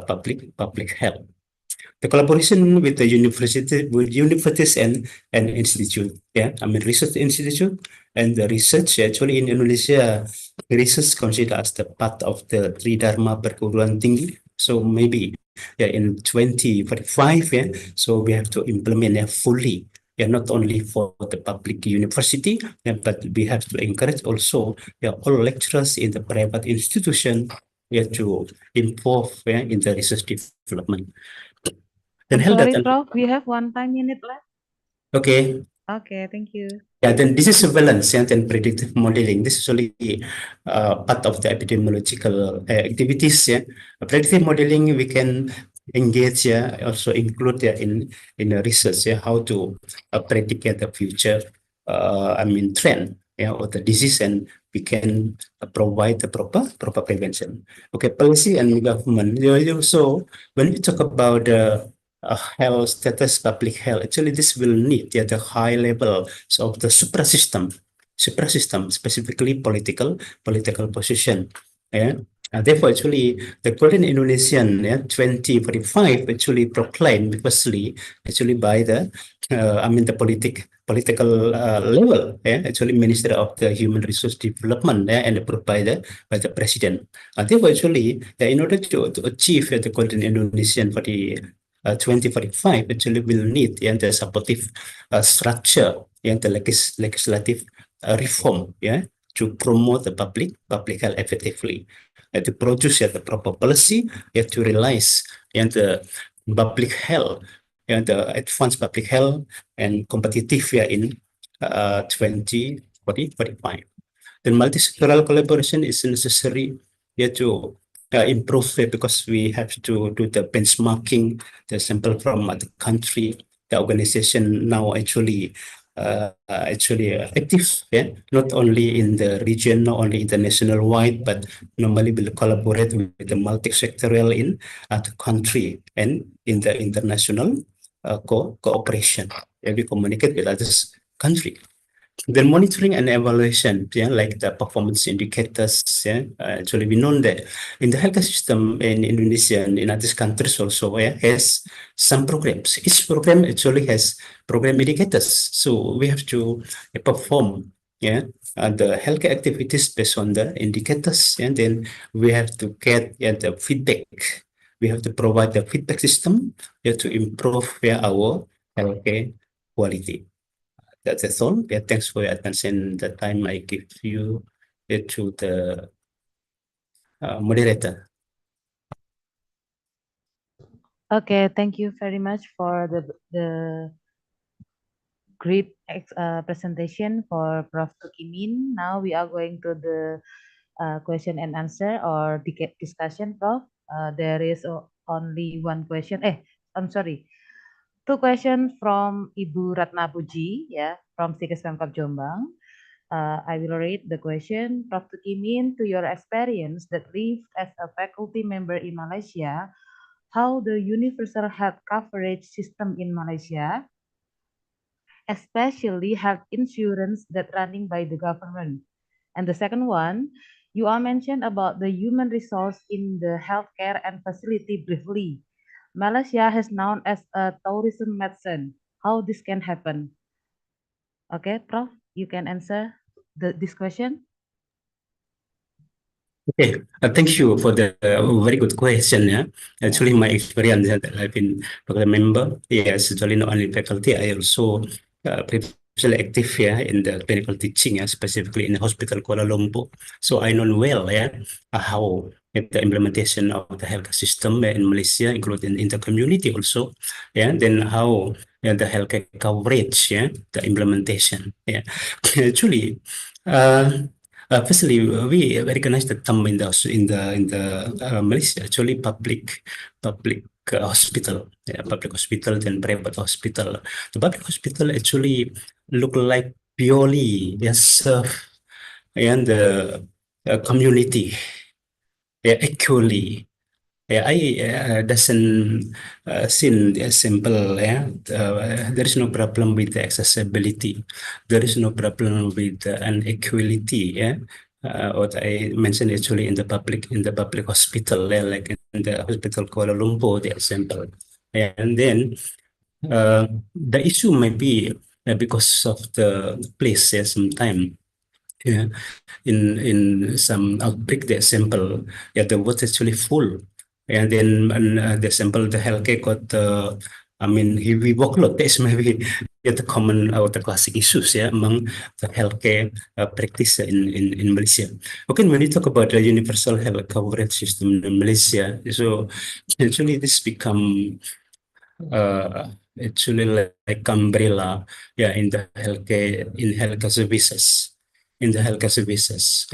public health. The collaboration with the universities and institute, research institute and the research. Actually in Indonesia, research considered as the part of the Tri Dharma perguruan tinggi. So maybe in 2045, so we have to implement fully, not only for the public university, but we have to encourage also all lecturers in the private institution, to involve, in the research development. Then I'm sorry, Prof. We have 1 minute left. Okay. Okay, thank you. Then this is surveillance and predictive modeling. This is only part of the epidemiological activities. Predictive modeling we can engage, also include, in research, how to predict the future, trend, or the disease, and we can provide the proper prevention. Okay, policy and government. So when we talk about the health status, public health, actually this will need, the high level of the suprasystem, specifically political position. Therefore, actually, the Golden Indonesian 2045 actually proclaimed firstly, actually by the the political level, actually Minister of the Human Resource Development, and approved by the President. Therefore, actually, in order to achieve the Golden Indonesian for the 2045 actually will need the supportive structure the legislative reform to promote the public health effectively, to produce the proper policy, to realize the public health and the advanced public health and competitive in 2045. Then multi-sectoral collaboration is necessary to improve because we have to do the benchmarking, the sample from other country. The organization now actually active, not only in the region, not only international wide, but normally will collaborate with the multi-sectoral in the country and in the international cooperation. We communicate with others country. Then monitoring and evaluation, like the performance indicators. Actually, we know that in the healthcare system in Indonesia and in other countries also has some programs. Each program actually has program indicators. So we have to perform the healthcare activities based on the indicators, and then we have to get the feedback. We have to provide the feedback system to improve our healthcare quality. That's all. Thanks for your attention. The time I give you to the moderator. Okay, thank you very much for the great presentation for Prof. Tukimin. Now we are going to the question and answer or discussion, Prof. There is only one question. I'm sorry. Two questions from Ibu Ratna Puji, from STIKES Pemkab Jombang. I will read the question. Prof. Tukimin, to your experience that lived as a faculty member in Malaysia, how the universal health coverage system in Malaysia, especially health insurance that running by the government? And the second one, you are mentioned about the human resource in the healthcare and facility briefly. Malaysia has known as a tourism medicine. How this can happen? Okay, Prof, you can answer this question. Okay, thank you for the very good question. Actually, my experience that I've been a member, yes, actually not only faculty, I also previously active in the clinical teaching, specifically in the hospital Kuala Lumpur. So I know well how the implementation of the health system in Malaysia, including in the community also, then how the healthcare coverage, the implementation, actually. Firstly, we recognize the term in the Malaysia actually public hospital, public hospital and private hospital. The public hospital actually look like purely serve and the community equally. I doesn't seem simple. There is no problem with the accessibility. There is no problem with the inequality. What I mentioned actually in the public hospital, like in the hospital Kuala Lumpur, the example. And then the issue might be because of the place. Sometimes. In some outbreak, the example, the water actually full, and then the example, the healthcare got heavy workload. That's maybe the common or the classic issues among the healthcare practice in Malaysia. Okay, when you talk about the universal health coverage system in Malaysia, so actually this become actually like umbrella in the healthcare services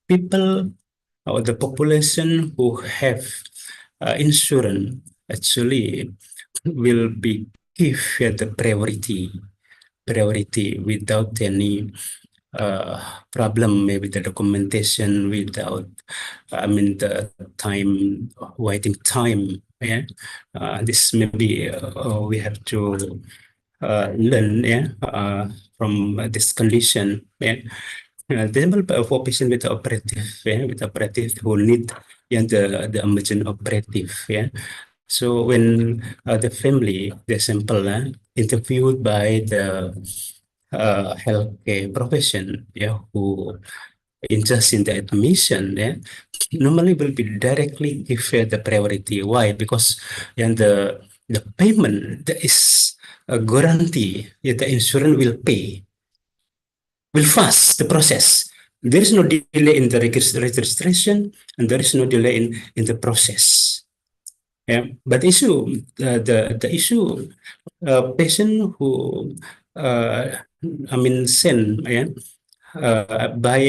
people or the population who have insurance actually will be give the priority without any problem, maybe the documentation, without the waiting time. This maybe we have to learn from this condition. For patient with operative who need the emergent operative. So when the family, the sample interviewed by the healthcare profession, who interest in the admission, normally will be directly give the priority. Why? Because the payment there is a guarantee that the insurance will pay, will fast the process. There is no delay in the registration, and there is no delay in the process. But the issue, patient who send by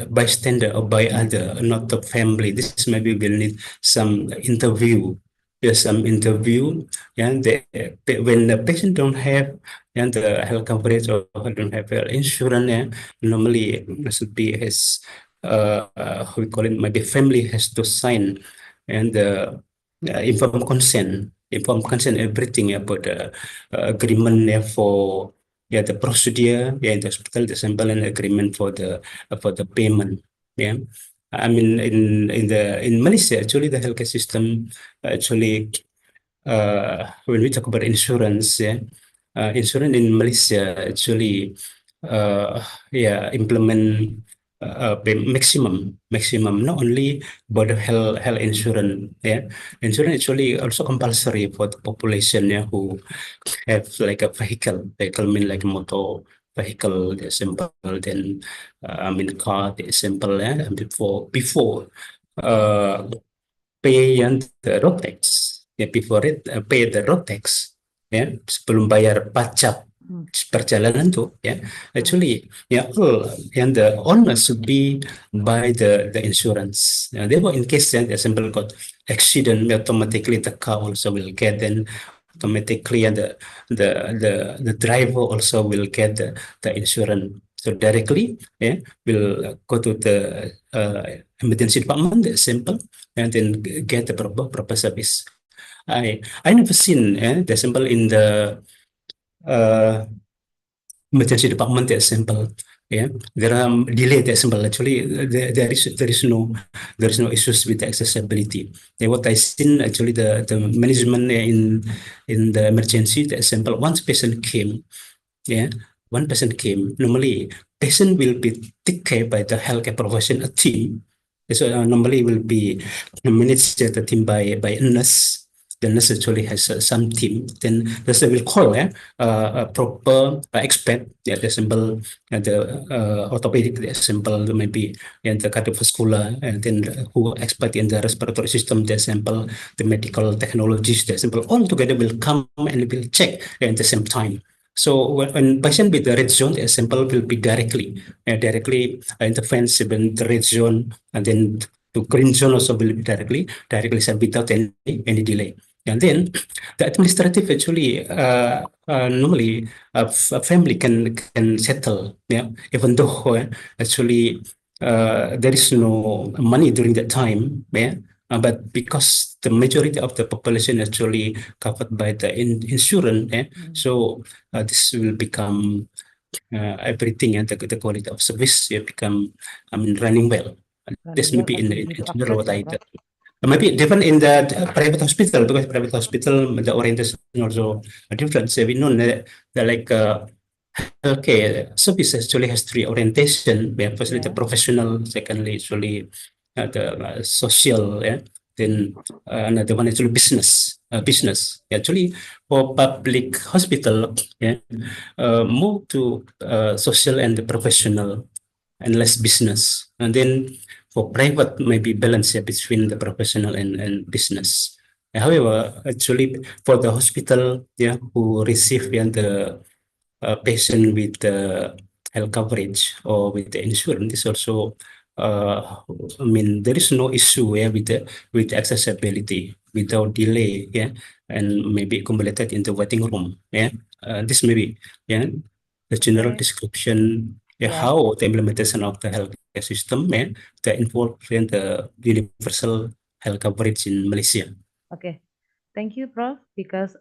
bystander or by other, not the family. This maybe will need some interview. There's some interview, and when the patient don't have and the health coverage or don't have insurance, normally it should be his we call it, maybe family has to sign and inform consent everything about the agreement for the procedure in the hospital, the sample and agreement for the payment. I mean in Malaysia actually the healthcare system actually when we talk about insurance, insurance in Malaysia actually implement pay maximum not only about the health insurance. Insurance actually also compulsory for the population who have like a vehicle mean like motor vehicle, the simple, then car, the simple, and before uh, pay and the road tax. Before it pay the road tax, sebelum bayar pajak perjalanan tuh, actually, all and the owner should be by the insurance. Therefore, in case the simple got accident, automatically the car also will get, then automatically and the driver also will get the insurance. So directly, will go to the emergency department, the simple, and then get the proper service. I never seen the simple in the uh, emergency department that simple. There are delay that simple. Actually, there is no issues with the accessibility. What I seen actually the management in the emergency that simple. Once patient came, one person came. Normally, patient will be taken care by the healthcare professional team. So normally will be managed the team by a nurse. The nurse actually has some team. Then the nurse will call a proper expert. The simple the orthopedic, the simple maybe and the cardiovascular, and then who expert in the respiratory system. The simple the medical technologies. The simple all together will come and will check at the same time. So when patient with the red zone, the sample will be directly interference with the red zone, and then to green zone also will be directly sent without any delay. And then the administrative actually normally a family can settle, even though actually there is no money during that time, but because the majority of the population actually covered by the insurance, so this will become everything, and the quality of service become running well. This may be in general what I did. Maybe different in the private hospital, because private hospital the orientation also different. So we know that like okay, service actually has three orientation. Firstly, the professional. Secondly, actually the social. Then another one actually business. Business. Actually, for public hospital, more to social and the professional and less business. And then for private, maybe balance between the professional and business. However, actually for the hospital, who receive the patient with the health coverage or with the insurance is also there is no issue with accessibility without delay, and maybe accumulated in the waiting room. This may be the general description how the implementation of the healthcare system the involve in the universal health coverage in Malaysia. Okay. Thank you, Prof. Because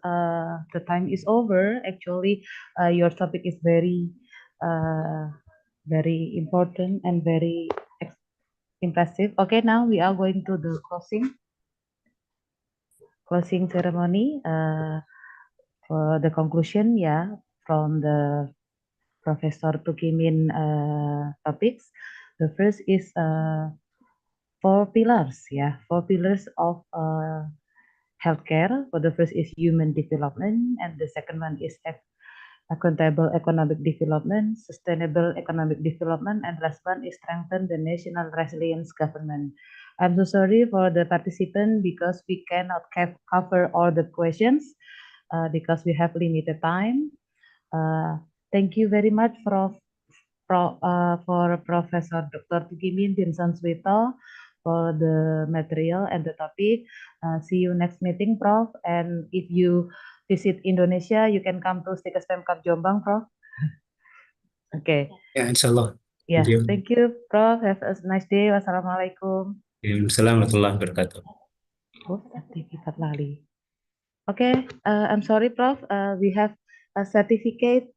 the time is over. Actually, your topic is very important and very impressive. Okay, now we are going to the closing ceremony. For the conclusion, from the Professor Tukimin topics. The first is four pillars, four pillars of healthcare. For the first is human development, and the second one is accountable economic development, sustainable economic development, and last one is strengthen the national resilience government. I'm so sorry for the participant because we cannot cover all the questions because we have limited time. Thank you very much for Professor Dr. Tugimin Dinsanswito for the material and the topic. See you next meeting, Prof. And if you visit Indonesia, you can come to STIKES Pemkab Jombang, Prof. Okay. Ya, insya Allah. Yeah, thank you, Prof. Have a nice day. Wassalamualaikum. Assalamualaikum warahmatullahi wabarakatuh. Oh, sertifikat lali. Okay, I'm sorry, Prof. We have a certificate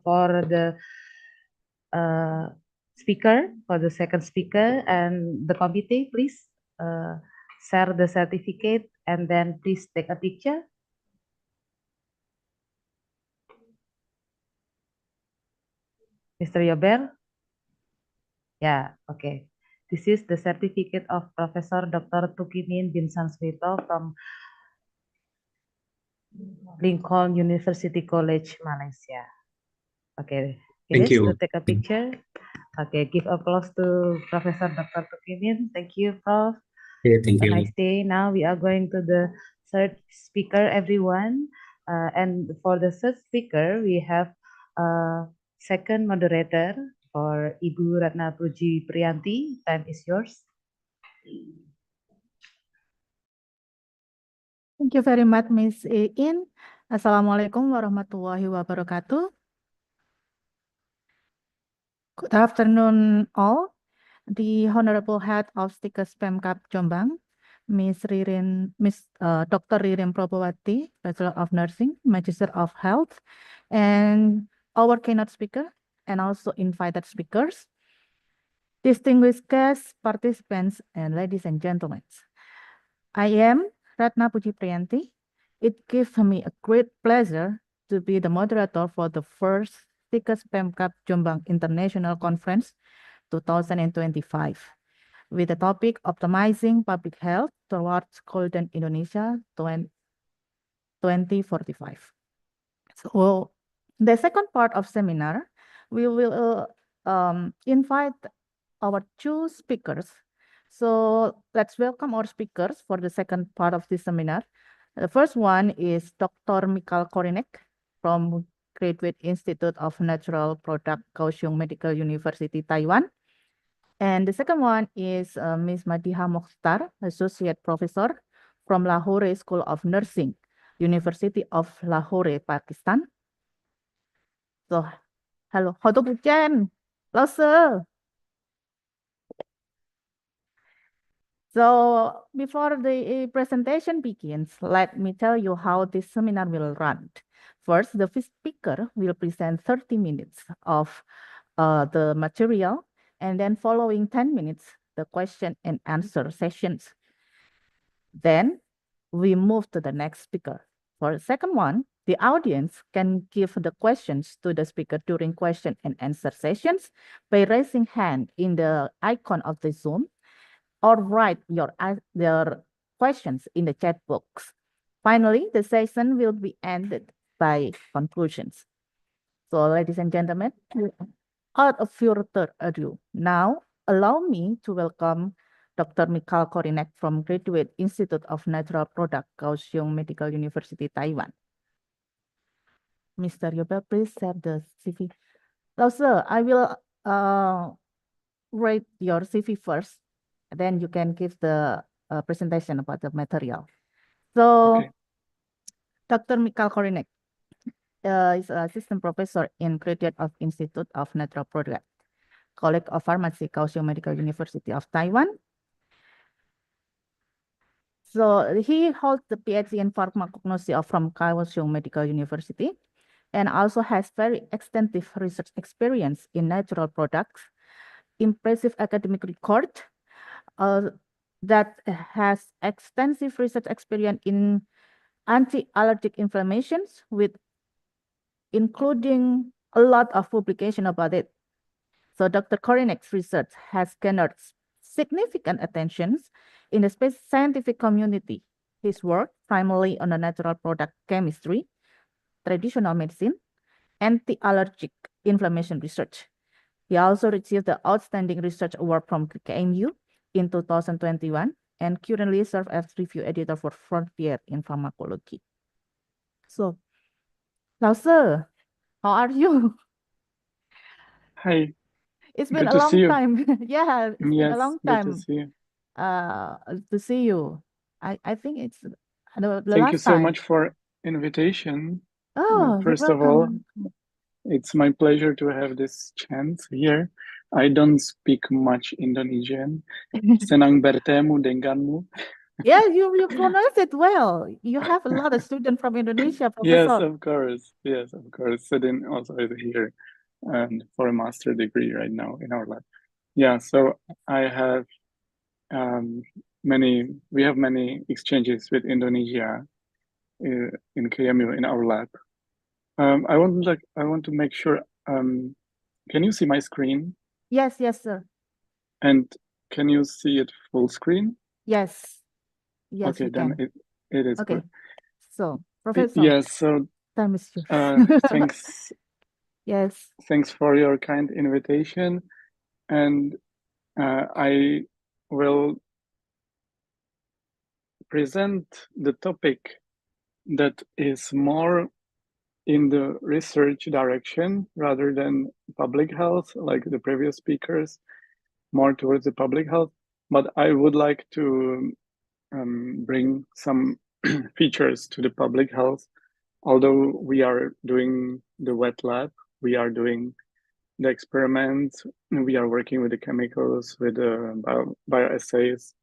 for the speaker, for the second speaker, and the committee, please share the certificate and then please take a picture. Mr. Yober? Yeah, okay. This is the certificate of Professor Dr. Tukimin Dinsanswito from Lincoln University College, Malaysia. Okay, Thank guys, you. to take a picture. Okay, give applause to Professor Dr. Tukimin. Thank you, Prof. Yeah, thank Have a you. nice day. Now we are going to the third speaker, everyone. And for the third speaker, we have second moderator for Ibu Ratna Puji Priyanti. Time is yours. Thank you very much, Ms. In. Assalamualaikum warahmatullahi wabarakatuh. Good afternoon, all. The Honorable Head of STIKES Pemkab Jombang, Dr. Ririn Probowati, Bachelor of Nursing, Magister of Health, and our keynote speaker, and also invited speakers, distinguished guests, participants, and ladies and gentlemen. I am Ratna Puji Priyanti. It gives me a great pleasure to be the moderator for the first STIKES Pemkab Jombang International Conference 2025 with the topic Optimizing Public Health Towards Golden Indonesia 2045. So the second part of seminar, we will invite our two speakers. So let's welcome our speakers for the second part of this seminar. The first one is Dr. Michael Korinek from Graduate Institute of Natural Product, Kaohsiung Medical University, Taiwan. And the second one is Ms. Madiha Mokhtar, Associate Professor from Lahore School of Nursing, University of Lahore, Pakistan. So, hello, how to begin? Hello, sir. So, before the presentation begins, let me tell you how this seminar will run. First, the speaker will present 30 minutes of the material, and then following 10 minutes, the question and answer sessions. Then we move to the next speaker. For the second one, the audience can give the questions to the speaker during question and answer sessions by raising hand in the icon of the Zoom or write their questions in the chat box. Finally, the session will be ended by conclusions. So, ladies and gentlemen, without further ado, now allow me to welcome Dr. Michael Korinek from Graduate Institute of Natural Product, Kaohsiung Medical University, Taiwan. Mr. Yobel, please share the CV. Now, sir, I will read your CV first, then you can give the presentation about the material. So, okay. Dr. Michael Korinek is an assistant professor in Graduate of Institute of Natural Product, College of Pharmacy, Kaohsiung Medical University of Taiwan. So he holds the PhD in pharmacognosy from Kaohsiung Medical University and also has very extensive research experience in natural products, impressive academic record that has extensive research experience in anti-allergic inflammations with including a lot of publication about it. So Dr. Korinek's research has garnered significant attention in the scientific community. His work, primarily on the natural product chemistry, traditional medicine, anti-allergic inflammation research. He also received the Outstanding Research Award from KMU in 2021 and currently serves as review editor for Frontier in Pharmacology. So, now, sir, how are you? Hi, It's been good a to see long you. time. Yeah, it's been a Yes, long good to time see you. to see you. I think it's the Thank you last so time. much for invitation. Oh, you're First of all, welcome. it's my pleasure to have this chance here. I don't speak much Indonesian. Senang bertemu denganmu. Yeah, you pronounce it well. You have a lot of students from Indonesia, Yes, Professor. of course. Yes, of course. Sedin also is here and for a master degree right now in our lab. Yeah, so I have we have many exchanges with Indonesia in KMU in our lab. I want to make sure. Can you see my screen? Yes, sir. And can you see it full screen? Yes, Okay, we then can. it is Okay, good. so Professor, Yes. So time is yours. thanks. Yes. Thanks for your kind invitation, and I will present the topic that is more in the research direction rather than public health, like the previous speakers, more towards the public health. But I would like to bring some features to the public health. Although we are doing the wet lab, we are doing the experiments, we are working with the chemicals, with the bioassays.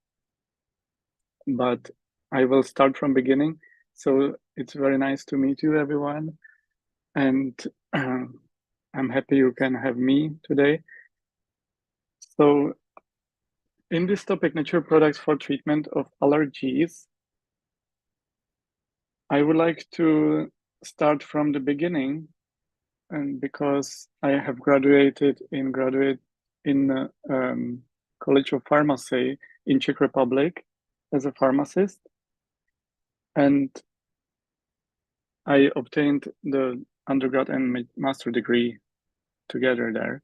But I will start from beginning. So it's very nice to meet you, everyone. And I'm happy you can have me today. So in this topic, natural products for treatment of allergies, I would like to start from the beginning, and because I have graduated in College of Pharmacy in Czech Republic as a pharmacist, and I obtained the undergrad and master degree together there.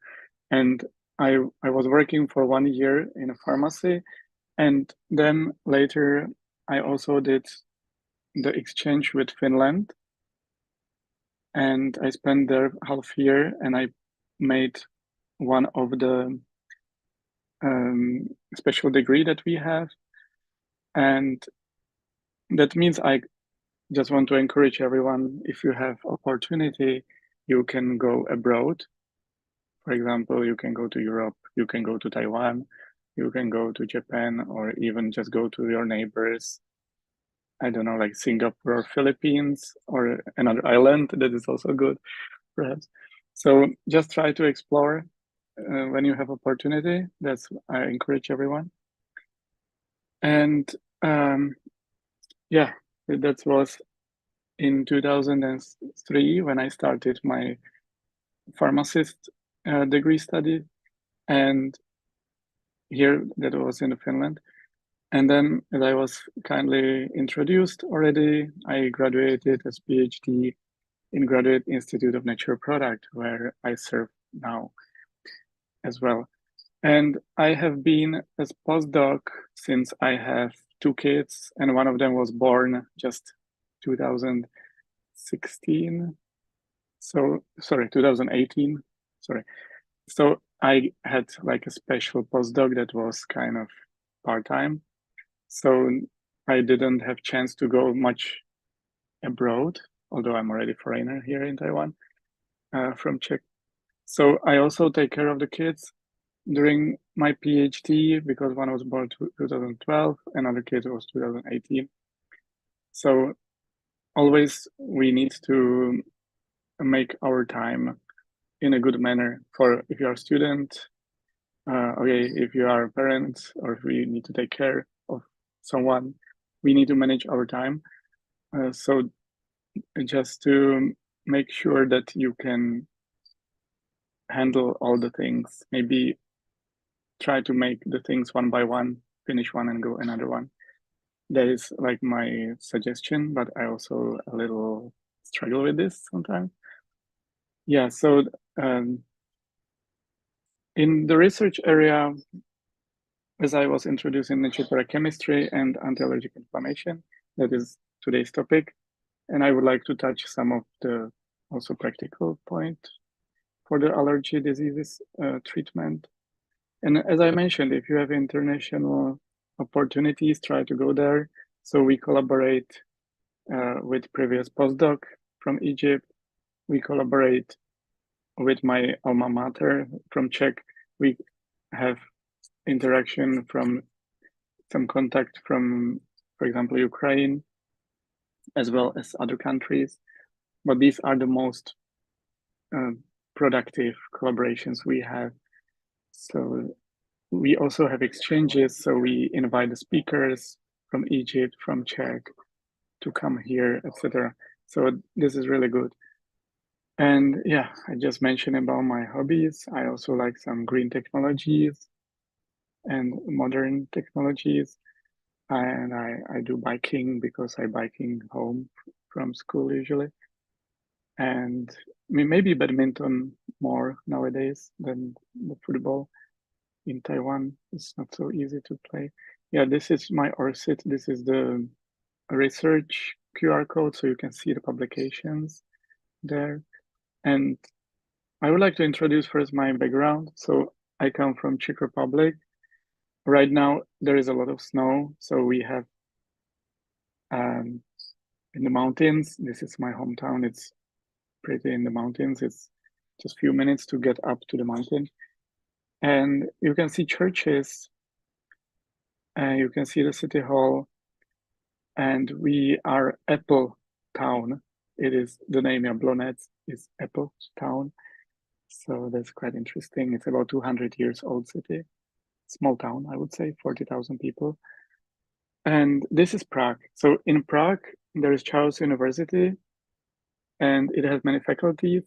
And I was working for 1 year in a pharmacy, and then later I also did the exchange with Finland, and I spent there half year, and I made one of the special degree that we have, and that means I just want to encourage everyone, if you have opportunity, you can go abroad. For example, you can go to Europe, you can go to Taiwan, you can go to Japan, or even just go to your neighbors. I don't know, like Singapore or Philippines or another island that is also good, perhaps. So just try to explore when you have opportunity. That's I encourage everyone. And yeah, that was in 2003 when I started my pharmacist degree study, and here that was in Finland. And then, as I was kindly introduced already, I graduated as PhD in Graduate Institute of Natural Product, where I serve now as well. And I have been as postdoc since I have 2 kids, and one of them was born just 2016. So, sorry, 2018. Sorry. So I had like a special postdoc that was kind of part-time. So I didn't have chance to go much abroad, although I'm already foreigner here in Taiwan from Czech. So I also take care of the kids during my PhD, because one was born 2012, another kid was 2018. So always we need to make our time in a good manner. For if you are a student, okay, if you are a parent, or if we need to take care of someone, we need to manage our time. So just to make sure that you can handle all the things. Maybe try to make the things one by one, finish one and go another one. That is like my suggestion, but I also a little struggle with this sometimes. Yeah, so in the research area, as I was introducing natural chemistry and anti-allergic inflammation, that is today's topic. And I would like to touch some of the also practical point for the allergy diseases treatment. And as I mentioned, if you have international opportunities, try to go there. So we collaborate with previous postdoc from Egypt. We collaborate with my alma mater from Czech. We have interaction from some contact from, for example, Ukraine, as well as other countries. But these are the most productive collaborations we have. So we also have exchanges. So we invite the speakers from Egypt, from Czech to come here, etc. So this is really good. And yeah, I just mentioned about my hobbies. I also like some green technologies and modern technologies. And I do biking because I biking home from school usually. And maybe badminton more nowadays than the football. In Taiwan, it's not so easy to play. Yeah, this is my ORCID. This is the research QR code, so you can see the publications there. And I would like to introduce first my background. So I come from Czech Republic. Right now, there is a lot of snow. So we have in the mountains, this is my hometown. It's pretty in the mountains. It's just a few minutes to get up to the mountain. And you can see churches, and you can see the city hall. And we are Apple Town. It is the name Jablonec is Apple Town. So that's quite interesting. It's about 200 years old city. Small town, I would say, 40,000 people. And this is Prague. So in Prague, there is Charles University, and it has many faculties.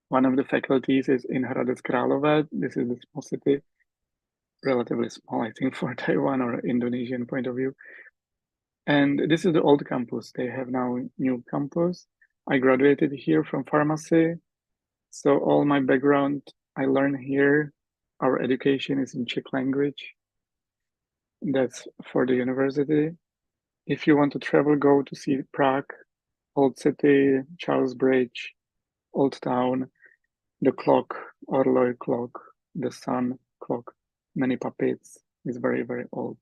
One of the faculties is in Hradec Králové. This is the small city, relatively small, I think, for Taiwan or Indonesian point of view. And this is the old campus. They have now new campus. I graduated here from pharmacy. So all my background I learned here. Our education is in Czech language. That's for the university. If you want to travel, go to see Prague, Old City, Charles Bridge, Old Town, the clock, Orloy clock, the sun clock, many puppets. It's very, very old.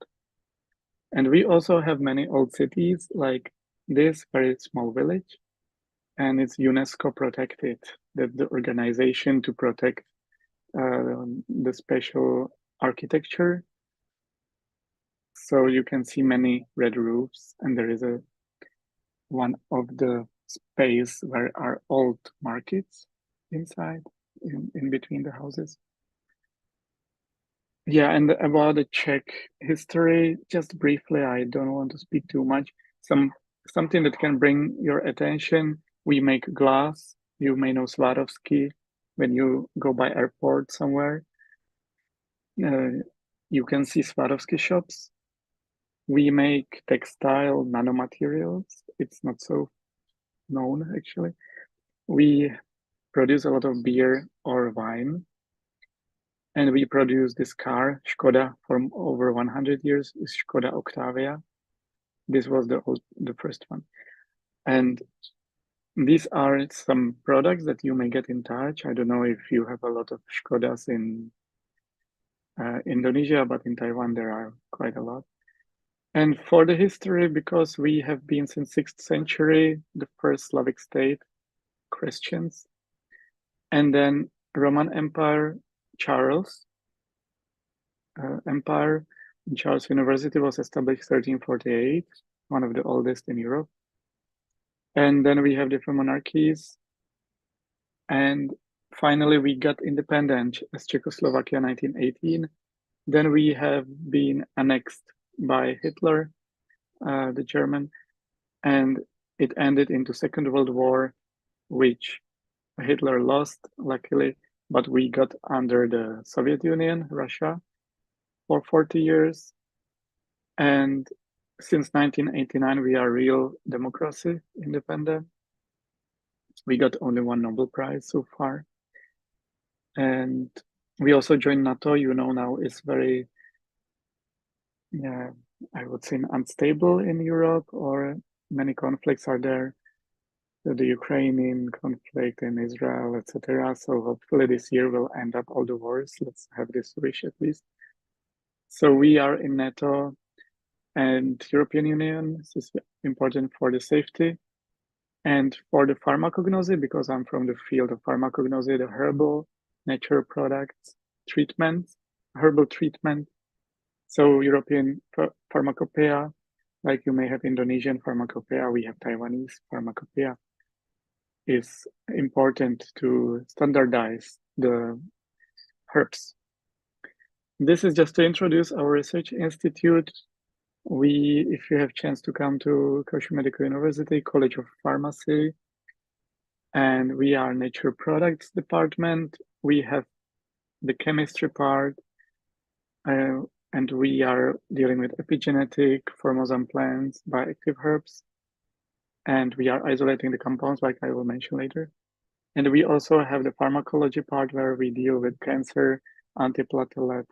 And we also have many old cities like this very small village, and it's UNESCO protected, that the organization to protect the special architecture. So you can see many red roofs, and there is one of the space where are old markets inside, in between the houses. Yeah, and about the Czech history, just briefly, I don't want to speak too much. Something that can bring your attention. We make glass. You may know Swarovski. When you go by airport somewhere, you can see Swarovski shops. We make textile nanomaterials. It's not so known, actually. We produce a lot of beer or wine. And we produce this car, Škoda, from over 100 years, is Škoda Octavia. This was the first one. And these are some products that you may get in touch. I don't know if you have a lot of Škodas in Indonesia, but in Taiwan there are quite a lot. And for the history, because we have been since 6th century, the first Slavic state, Christians, and then Roman Empire, Charles Empire. Charles University was established 1348, one of the oldest in Europe. And then we have different monarchies. And finally, we got independent as Czechoslovakia 1918. Then we have been annexed by Hitler, the German, and it ended into Second World War, which Hitler lost, luckily. but we got under the Soviet Union, Russia, for 40 years. And since 1989, we are real democracy, independent. We got only one Nobel Prize so far. And we also joined NATO, you know, now is very, I would say unstable in Europe, or many conflicts are there. The Ukrainian conflict in Israel, etc. So hopefully this year will end up all the wars. Let's have this wish at least. So we are in NATO and European Union. This is important for the safety and for the pharmacognosy, because I'm from the field of pharmacognosy, the herbal natural products, treatments, herbal treatment. So European pharmacopoeia, like you may have Indonesian pharmacopoeia, we have Taiwanese pharmacopoeia, is important to standardize the herbs. This is just to introduce our research institute. We, if you have chance to come to Kyushu Medical University, College of Pharmacy, and we are Nature Products Department. We have the chemistry part, and we are dealing with epigenetic, formosome plants, bioactive herbs, and we are isolating the compounds, like I will mention later. And we also have the pharmacology part, where we deal with cancer, antiplatelet,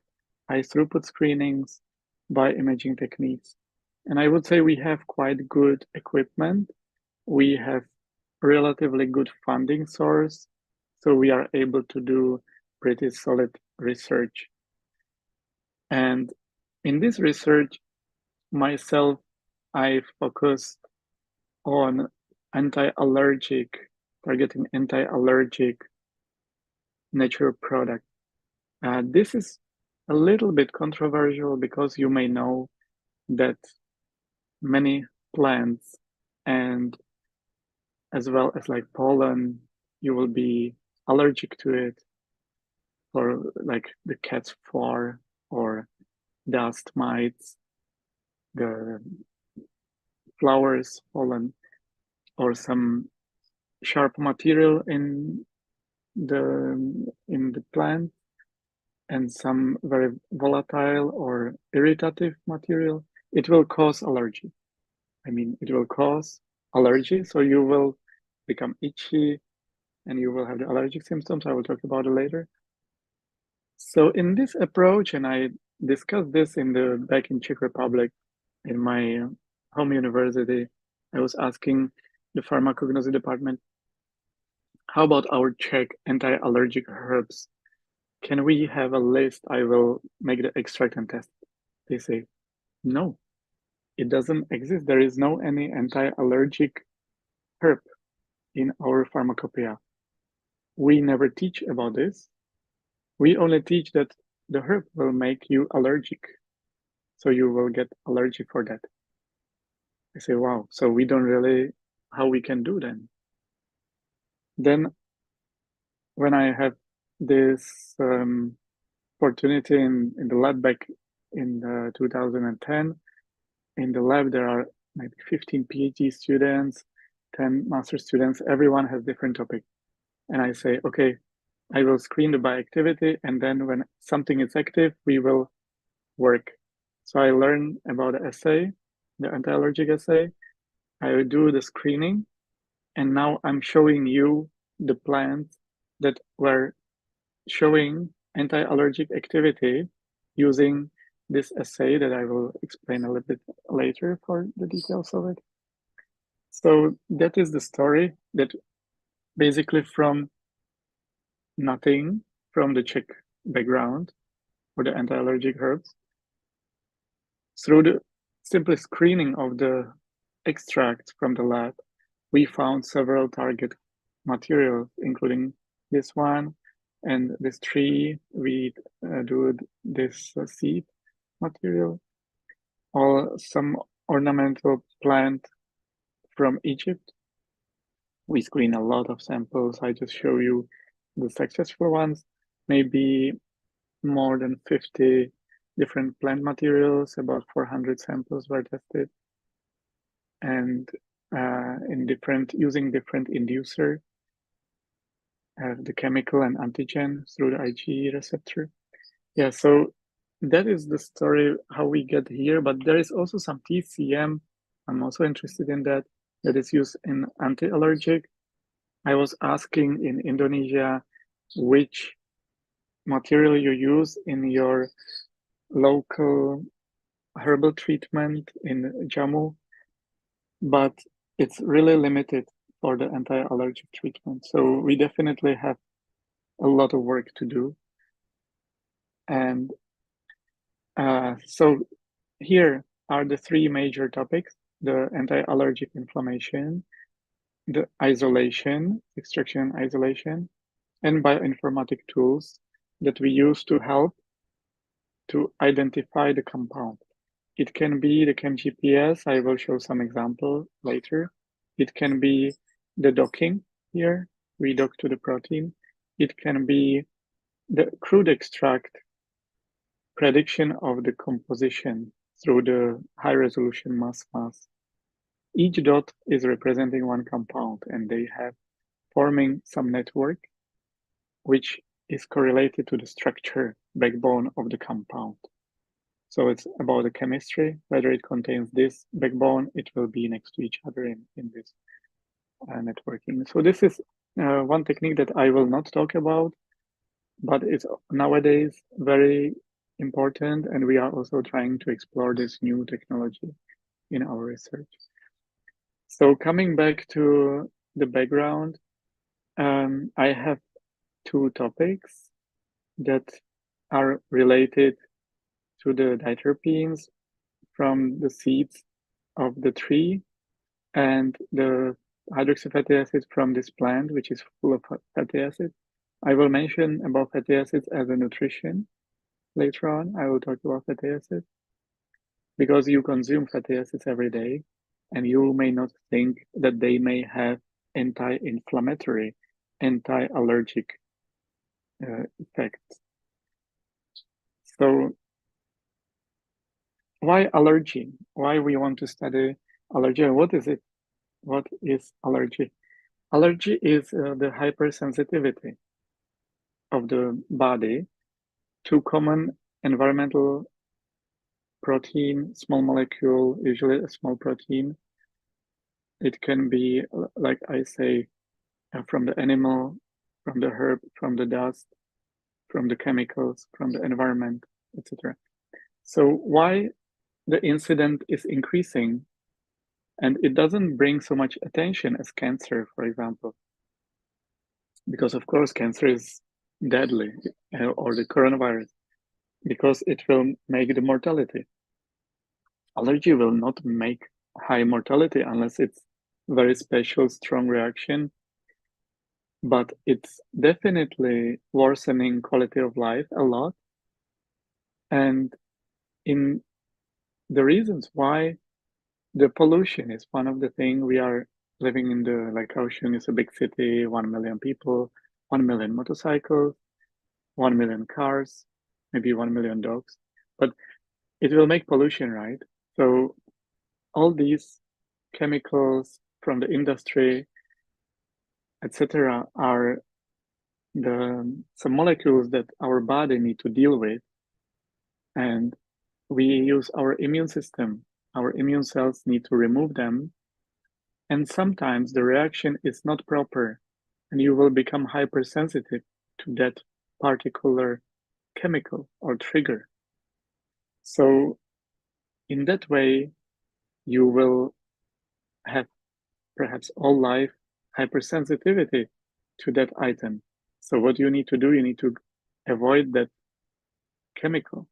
high throughput screenings, bioimaging techniques. And I would say we have quite good equipment. We have relatively good funding source, so we are able to do pretty solid research. And in this research, myself, I focused on targeting anti-allergic natural product. This is a little bit controversial, because you may know that many plants, and as well as like pollen, you will be allergic to it, or like the cat's fur, or dust mites, the flowers, pollen, or some sharp material in the plant, and some very volatile or irritative material. It will cause allergy. I mean, it will cause allergy, so you will become itchy and you will have the allergic symptoms. I will talk about it later. So in this approach, and I discussed this back in Czech Republic, in my home university, I was asking the pharmacognosy department, how about our Czech anti-allergic herbs? Can we have a list? I will make the extract and test. They say, no, it doesn't exist. There is no any anti-allergic herb in our pharmacopoeia. We never teach about this. We only teach that the herb will make you allergic, so you will get allergic for that. I say, wow, so we don't really, how we can do then? Then when I have this opportunity in the lab back in 2010, in the lab there are maybe 15 PhD students, 10 master students, everyone has different topic. And I say, okay, I will screen the bioactivity, and then when something is active, we will work. So I learn about the assay, the anti-allergic assay. I will do the screening, and now I'm showing you the plants that were showing anti-allergic activity using this assay that I will explain a little bit later for the details of it. So that is the story, that basically from nothing, from the Czech background for the anti-allergic herbs, through the simple screening of the extracts from the lab, we found several target materials, including this one and this tree. We do this seed material, or some ornamental plant from Egypt. We screen a lot of samples. I just show you the successful ones, maybe more than 50 different plant materials, about 400 samples were tested, and using different inducer. the chemical and antigen through the IgE receptor. Yeah, so that is the story how we get here, but there is also some TCM. I'm also interested in that is used in anti-allergic. I was asking in Indonesia which material you use in your local herbal treatment in Jammu, but it's really limited for the anti-allergic treatment. So we definitely have a lot of work to do. And so here are the three major topics: the anti-allergic inflammation, the isolation, extraction and isolation, and bioinformatic tools that we use to help to identify the compound. It can be the ChemGPS. I will show some example later. It can be the docking here. We dock to the protein. It can be the crude extract prediction of the composition through the high resolution mass. Each dot is representing one compound, and they have forming some network which is correlated to the structure backbone of the compound. So it's about the chemistry, whether it contains this backbone, it will be next to each other in this networking. So this is one technique that I will not talk about, but it's nowadays very important, and we are also trying to explore this new technology in our research. So coming back to the background, I have two topics that are related to the diterpenes from the seeds of the tree and the hydroxy fatty acids from this plant, which is full of fatty acids. I will mention about fatty acids as a nutrition later on. I will talk about fatty acids because you consume fatty acids every day and you may not think that they may have anti-inflammatory, anti-allergic effects. So why allergy? Why we want to study allergy? What is it? What is allergy? Allergy is the hypersensitivity of the body to common environmental protein, small molecule, usually a small protein. It can be, like I say, from the animal, from the herb, from the dust, from the chemicals, from the environment, etc. So why the incident is increasing, and it doesn't bring so much attention as cancer, for example, because of course cancer is deadly, or the coronavirus, because it will make the mortality. Allergy will not make high mortality unless it's very special, strong reaction, but it's definitely worsening quality of life a lot. And in the reasons why, the pollution is one of the things. We are living in the, like Ocean is a big city, 1 million people, 1 million motorcycles, 1 million cars, maybe 1 million dogs, but it will make pollution, right? So all these chemicals from the industry, etc., are some molecules that our body need to deal with, and we use our immune system. Our immune cells need to remove them, and sometimes the reaction is not proper, and you will become hypersensitive to that particular chemical or trigger. So in that way, you will have perhaps all life hypersensitivity to that item. So what you need to do, you need to avoid that chemical.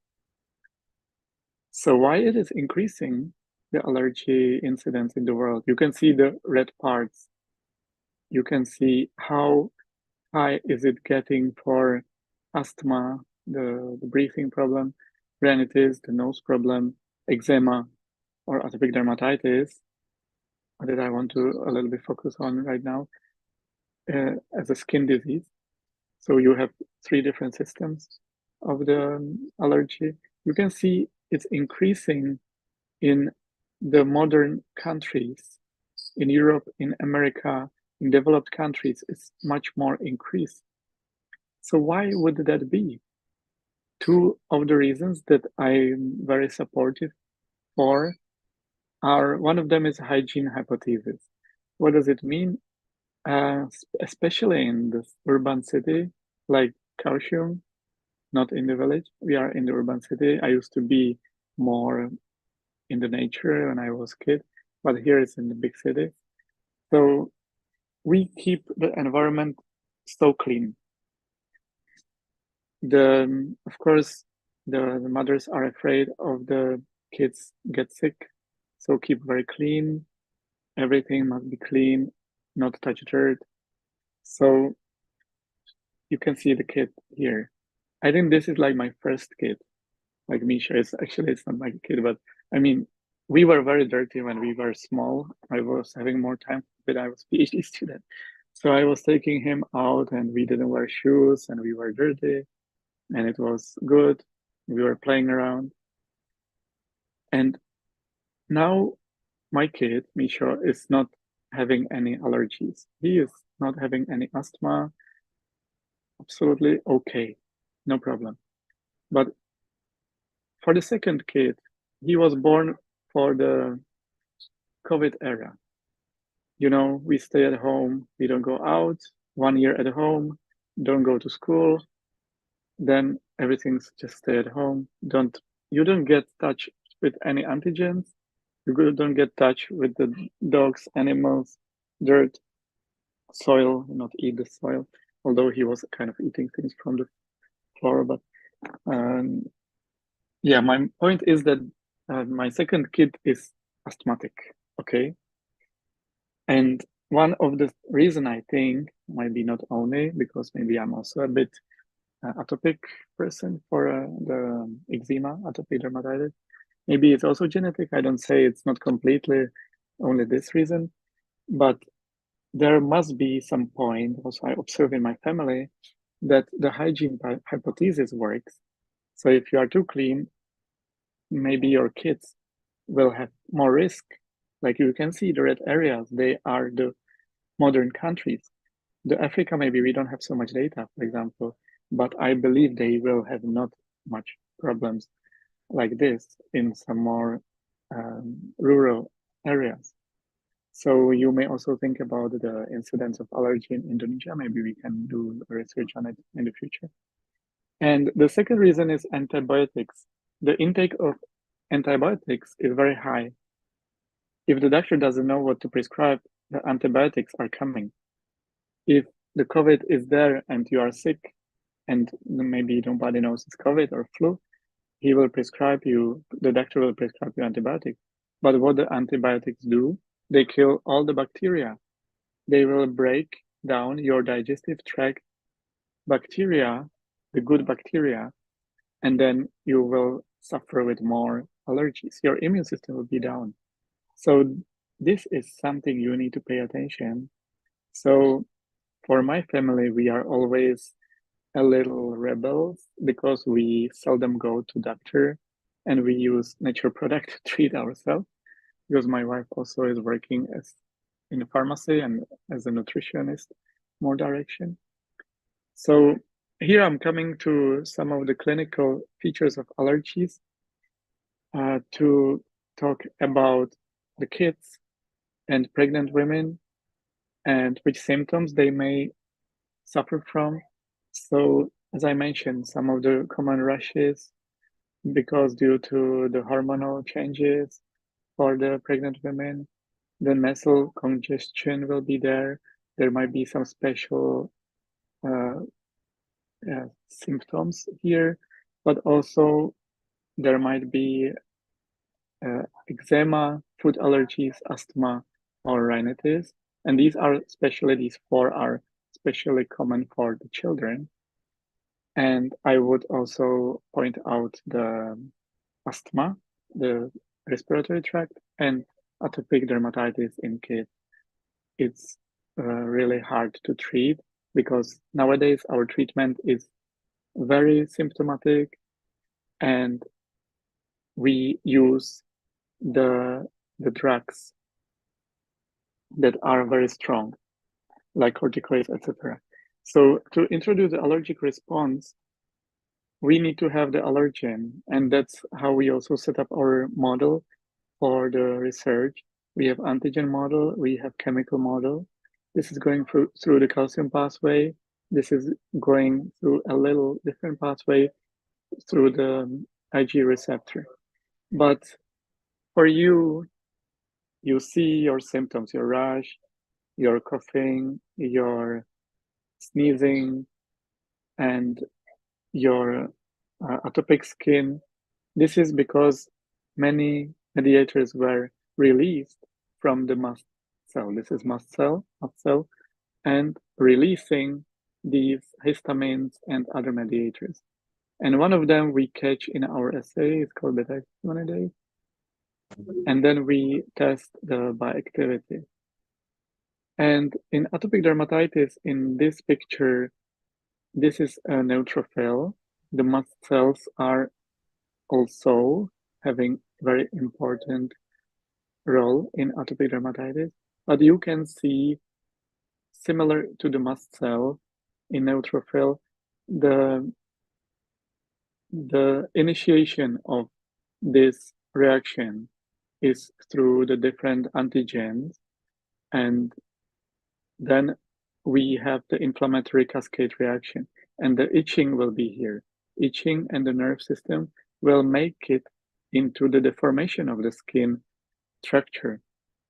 So why it is increasing, the allergy incidence in the world? You can see the red parts. You can see how high is it getting for asthma, the breathing problem, rhinitis, the nose problem, eczema, or atopic dermatitis, that I want to a little bit focus on right now, as a skin disease. So you have three different systems of the allergy. You can see it's increasing in the modern countries, in Europe, in America, in developed countries is much more increased. So why would that be? Two of the reasons that I'm very supportive for are, one of them is hygiene hypothesis. What does it mean? Especially in this urban city like Kaohsiung, not in the village. We are in the urban city. I used to be more in the nature when I was a kid, but here it's in the big city. So we keep the environment so clean. Of course, the mothers are afraid of the kids get sick, so keep very clean. Everything must be clean, not touch dirt. So you can see the kid here. I think this is like my first kid. Like Misha is actually, it's not my kid, but I mean, we were very dirty when we were small. I was having more time, but I was PhD student. So I was taking him out and we didn't wear shoes and we were dirty and it was good. We were playing around. And now my kid, Misha, is not having any allergies. He is not having any asthma. Absolutely okay, no problem. But for the second kid, he was born for the COVID era. You know, we stay at home, we don't go out, 1 year at home, don't go to school, then everything's just stay at home. You don't get touch with any antigens. You don't get touch with the dogs, animals, dirt, soil, not eat the soil, although he was kind of eating things from the floor. But yeah, my point is that my second kid is asthmatic, okay? And one of the reason I think might be not only because maybe I'm also a bit atopic person for the eczema, atopic dermatitis. Maybe it's also genetic. I don't say it's not completely only this reason, but there must be some point also I observe in my family that the hygiene hypothesis works. So if you are too clean, maybe your kids will have more risk. Like you can see the red areas, they are the modern countries. The Africa, maybe we don't have so much data, for example, but I believe they will have not much problems like this in some more rural areas. So you may also think about the incidence of allergy in Indonesia. Maybe we can do research on it in the future. And the second reason is antibiotics. The intake of antibiotics is very high. If the doctor doesn't know what to prescribe, the antibiotics are coming. If the COVID is there and you are sick and maybe nobody knows it's COVID or flu, he will prescribe you, the doctor will prescribe you antibiotics. But what the antibiotics do, they kill all the bacteria. They will break down your digestive tract bacteria, the good bacteria, and then you will suffer with more allergies. Your immune system will be down. So this is something you need to pay attention. So for my family, we are always a little rebels because we seldom go to doctor and we use natural product to treat ourselves because my wife also is working as in a pharmacy and as a nutritionist, more direction. So here I'm coming to some of the clinical features of allergies to talk about the kids and pregnant women and which symptoms they may suffer from. So as I mentioned, some of the common rashes because due to the hormonal changes for the pregnant women, the nasal congestion will be there. There might be some special symptoms here, but also there might be eczema, food allergies, asthma, or rhinitis. And these four are especially common for the children. And I would also point out the asthma, the respiratory tract, and atopic dermatitis in kids. It's really hard to treat because nowadays our treatment is very symptomatic and we use the drugs that are very strong. like corticoids, etc. So to introduce the allergic response, we need to have the allergen, and that's how we also set up our model for the research. We have antigen model, we have chemical model. This is going through the calcium pathway. This is going through a little different pathway through the Ig receptor. But for you, you see your symptoms, your rash, your coughing, your sneezing, and your atopic skin. This is because many mediators were released from the mast cell. This is mast cell, and releasing these histamines and other mediators. And one of them we catch in our assay, it's called beta-hexagonidase. And then we test the bioactivity. And in atopic dermatitis, in this picture, this is a neutrophil. The mast cells are also having very important role in atopic dermatitis, but you can see, similar to the mast cell in neutrophil, the initiation of this reaction is through the different antigens, and then we have the inflammatory cascade reaction, and the itching will be here. Itching and the nerve system will make it into the deformation of the skin structure,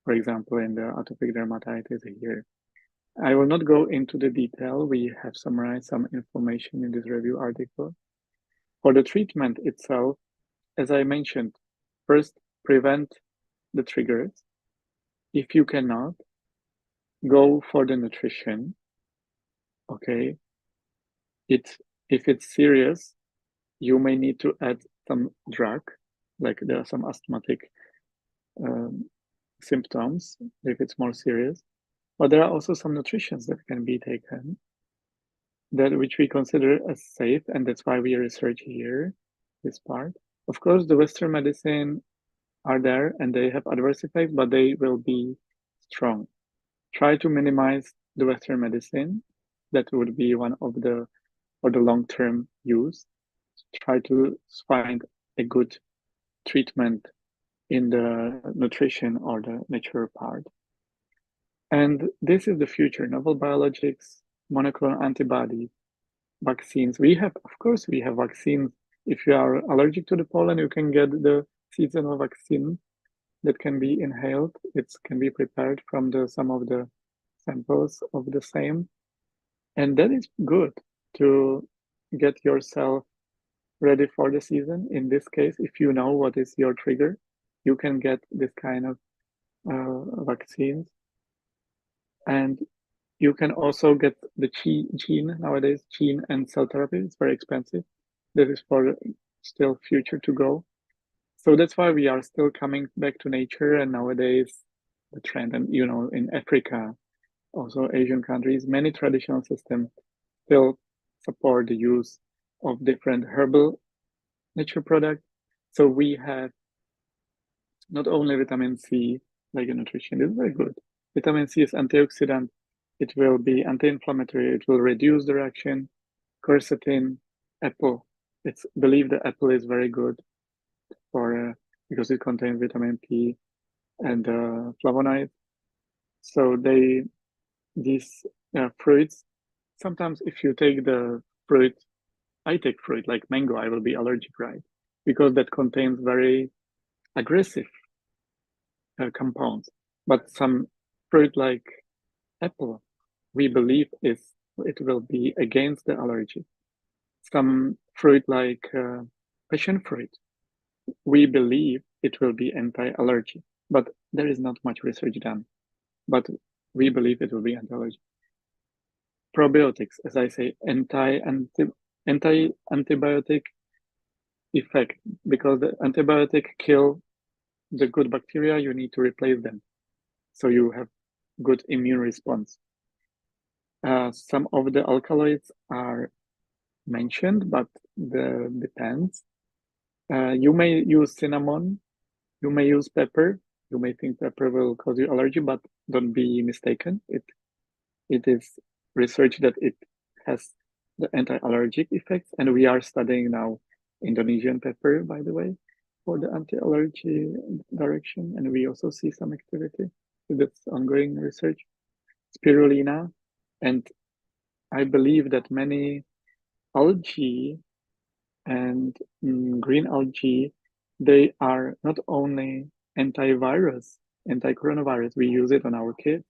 for example, in the atopic dermatitis here. I will not go into the detail. We have summarized some information in this review article. For the treatment itself, as I mentioned, first prevent the triggers. If you cannot, go for the nutrition. Okay. If it's serious, you may need to add some drug, like there are some asthmatic symptoms if it's more serious. But there are also some nutritions that can be taken that which we consider as safe, and that's why we research here this part. Of course, the Western medicine are there and they have adverse effects, but they will be strong. Try to minimize the Western medicine. That would be one of the, for the long-term use. Try to find a good treatment in the nutrition or the natural part. And this is the future, novel biologics, monoclonal antibodies, vaccines. We have, of course, we have vaccines. If you are allergic to the pollen, you can get the seasonal vaccine that can be inhaled. It can be prepared from some of the samples of the same. And that is good to get yourself ready for the season. In this case, if you know what is your trigger, you can get this kind of vaccines. And you can also get the gene nowadays, gene and cell therapy. It's very expensive. This is for still future to go. So that's why we are still coming back to nature. And nowadays the trend, and you know, in Africa, also Asian countries, many traditional systems still support the use of different herbal nature products. So we have not only vitamin C, like a nutrition, is very good. Vitamin C is antioxidant. It will be anti-inflammatory. It will reduce the reaction. Quercetin, apple. It's believed that apple is very good for because it contains vitamin P and flavonoids. So these fruits. Sometimes if you take the fruit, I take fruit like mango, I will be allergic, right? Because that contains very aggressive compounds. But some fruit like apple, we believe it will be against the allergy. Some fruit like passion fruit, we believe it will be anti-allergy, but there is not much research done. But we believe it will be anti-allergy. Probiotics, as I say, anti-antibiotic effect, because the antibiotic kill the good bacteria, you need to replace them. So you have good immune response. Some of the alkaloids are mentioned, but depends. You may use cinnamon, you may use pepper. You may think pepper will cause you allergy, but don't be mistaken. it is research that it has the anti-allergic effects, and we are studying now Indonesian pepper, by the way, for the anti-allergy direction, and we also see some activity. So that's ongoing research. Spirulina, and I believe that many algae and green algae, they are not only antivirus, anti-coronavirus, we use it on our kids,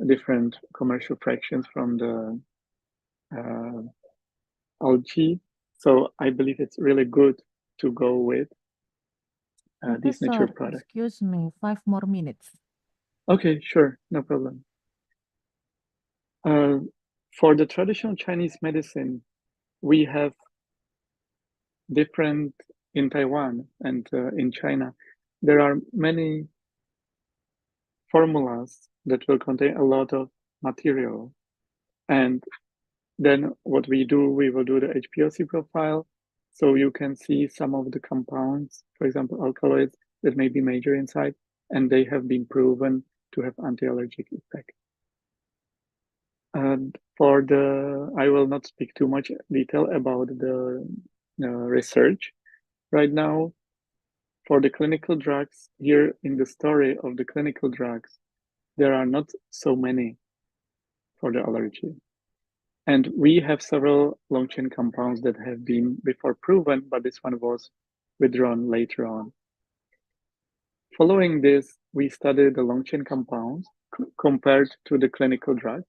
different commercial fractions from the algae. So I believe it's really good to go with these natural Professor, products. excuse me, 5 more minutes. Okay, sure, no problem. For the traditional Chinese medicine, we have different in Taiwan and in China. There are many formulas that will contain a lot of material. And then what we do, we will do the HPLC profile. So you can see some of the compounds, for example, alkaloids that may be major inside, and they have been proven to have anti-allergic effect. And for the, I will not speak too much detail about the research right now. For the clinical drugs, here in the story of the clinical drugs, there are not so many for the allergy. And we have several long chain compounds that have been before proven, but this one was withdrawn later on. Following this, we studied the long chain compounds compared to the clinical drugs.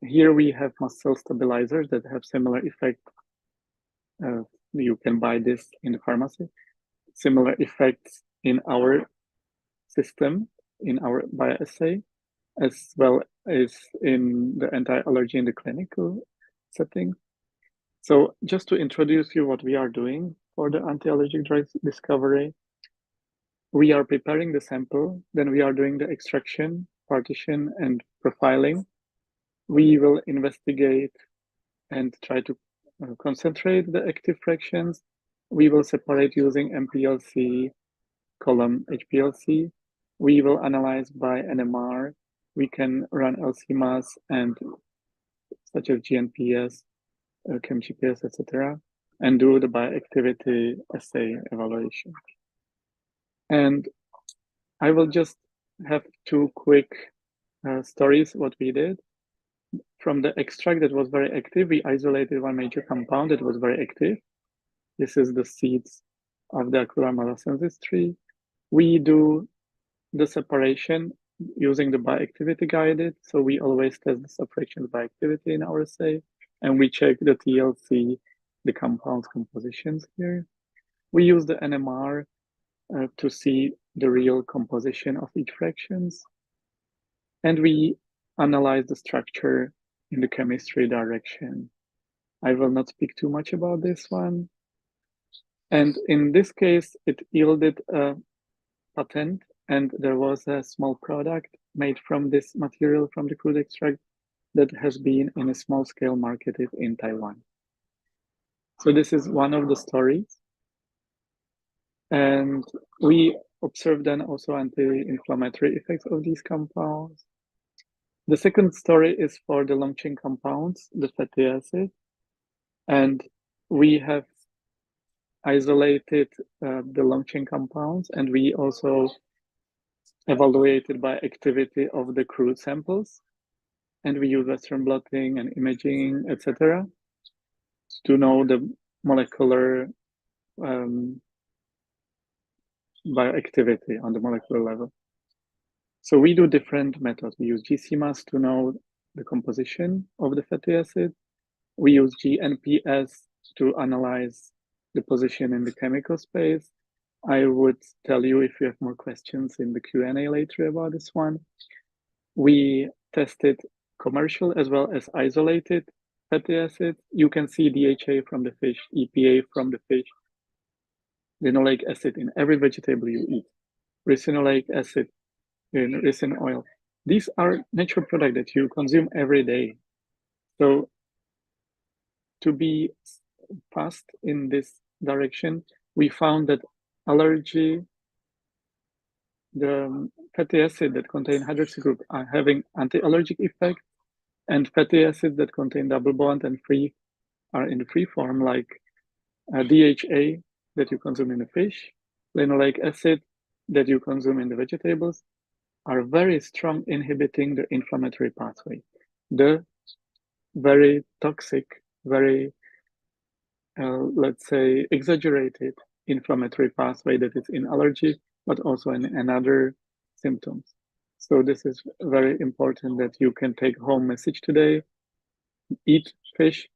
Here we have mast cell stabilizers that have similar effect. You can buy this in the pharmacy. Similar effects in our system, in our bioassay, as well as in the anti-allergy in the clinical setting. So just to introduce you what we are doing for the anti-allergic drug discovery, we are preparing the sample, then we are doing the extraction, partition, and profiling. We will investigate and try to concentrate the active fractions. We will separate using MPLC, column HPLC. We will analyze by NMR. We can run LC-mass and such as GNPS, ChemGPS, etc., and do the bioactivity assay evaluation. And I will just have 2 quick stories what we did. From the extract that was very active, we isolated one major compound that was very active. This is the seeds of the Acrila malacensis tree. We do the separation using the bioactivity guided. So we always test the separation bioactivity in our assay, and we check the TLC, the compounds compositions here. We use the NMR to see the real composition of each fractions. And we analyze the structure in the chemistry direction. I will not speak too much about this one. And in this case, it yielded a patent, and there was a small product made from this material from the crude extract that has been in a small scale marketed in Taiwan. So this is one of the stories. And we observed then also anti-inflammatory effects of these compounds. The second story is for the long chain compounds, the fatty acid. And we have isolated the long chain compounds, and we also evaluated by activity of the crude samples. And we use Western blotting and imaging, etc., to know the molecular bioactivity on the molecular level. So we do different methods. We use GC-mass to know the composition of the fatty acid. We use GNPS to analyze the position in the chemical space. I would tell you if you have more questions in the Q&A later about this one. We tested commercial as well as isolated fatty acids. You can see DHA from the fish, EPA from the fish, linoleic acid in every vegetable you eat, ricinoleic acid in ricin oil. These are natural products that you consume every day. So to be fast in this direction, we found that allergy, the fatty acid that contain hydroxy group are having anti-allergic effect, And fatty acids that contain double bond and free are in free form, like DHA that you consume in the fish, linoleic acid that you consume in the vegetables, are very strong inhibiting the inflammatory pathway. The very toxic, very, let's say, exaggerated inflammatory pathway that is in allergy, but also in another symptoms. So this is very important that you can take home message today. Eat fish,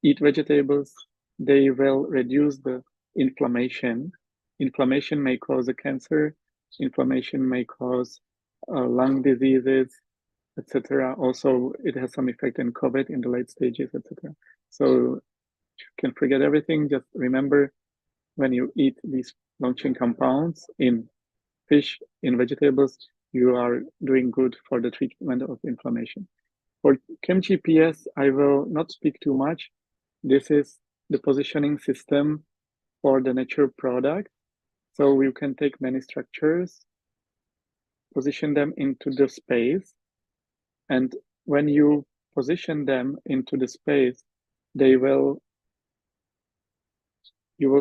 eat vegetables. They will reduce the inflammation. Inflammation may cause a cancer. Inflammation may cause lung diseases, etc. Also, it has some effect in COVID in the late stages, etc. So you can forget everything. Just remember, when you eat these long-chain compounds in fish, in vegetables, you are doing good for the treatment of inflammation. For ChemGPS, I will not speak too much. This is the positioning system for the nature product. So you can take many structures, position them into the space, and when you position them into the space, you will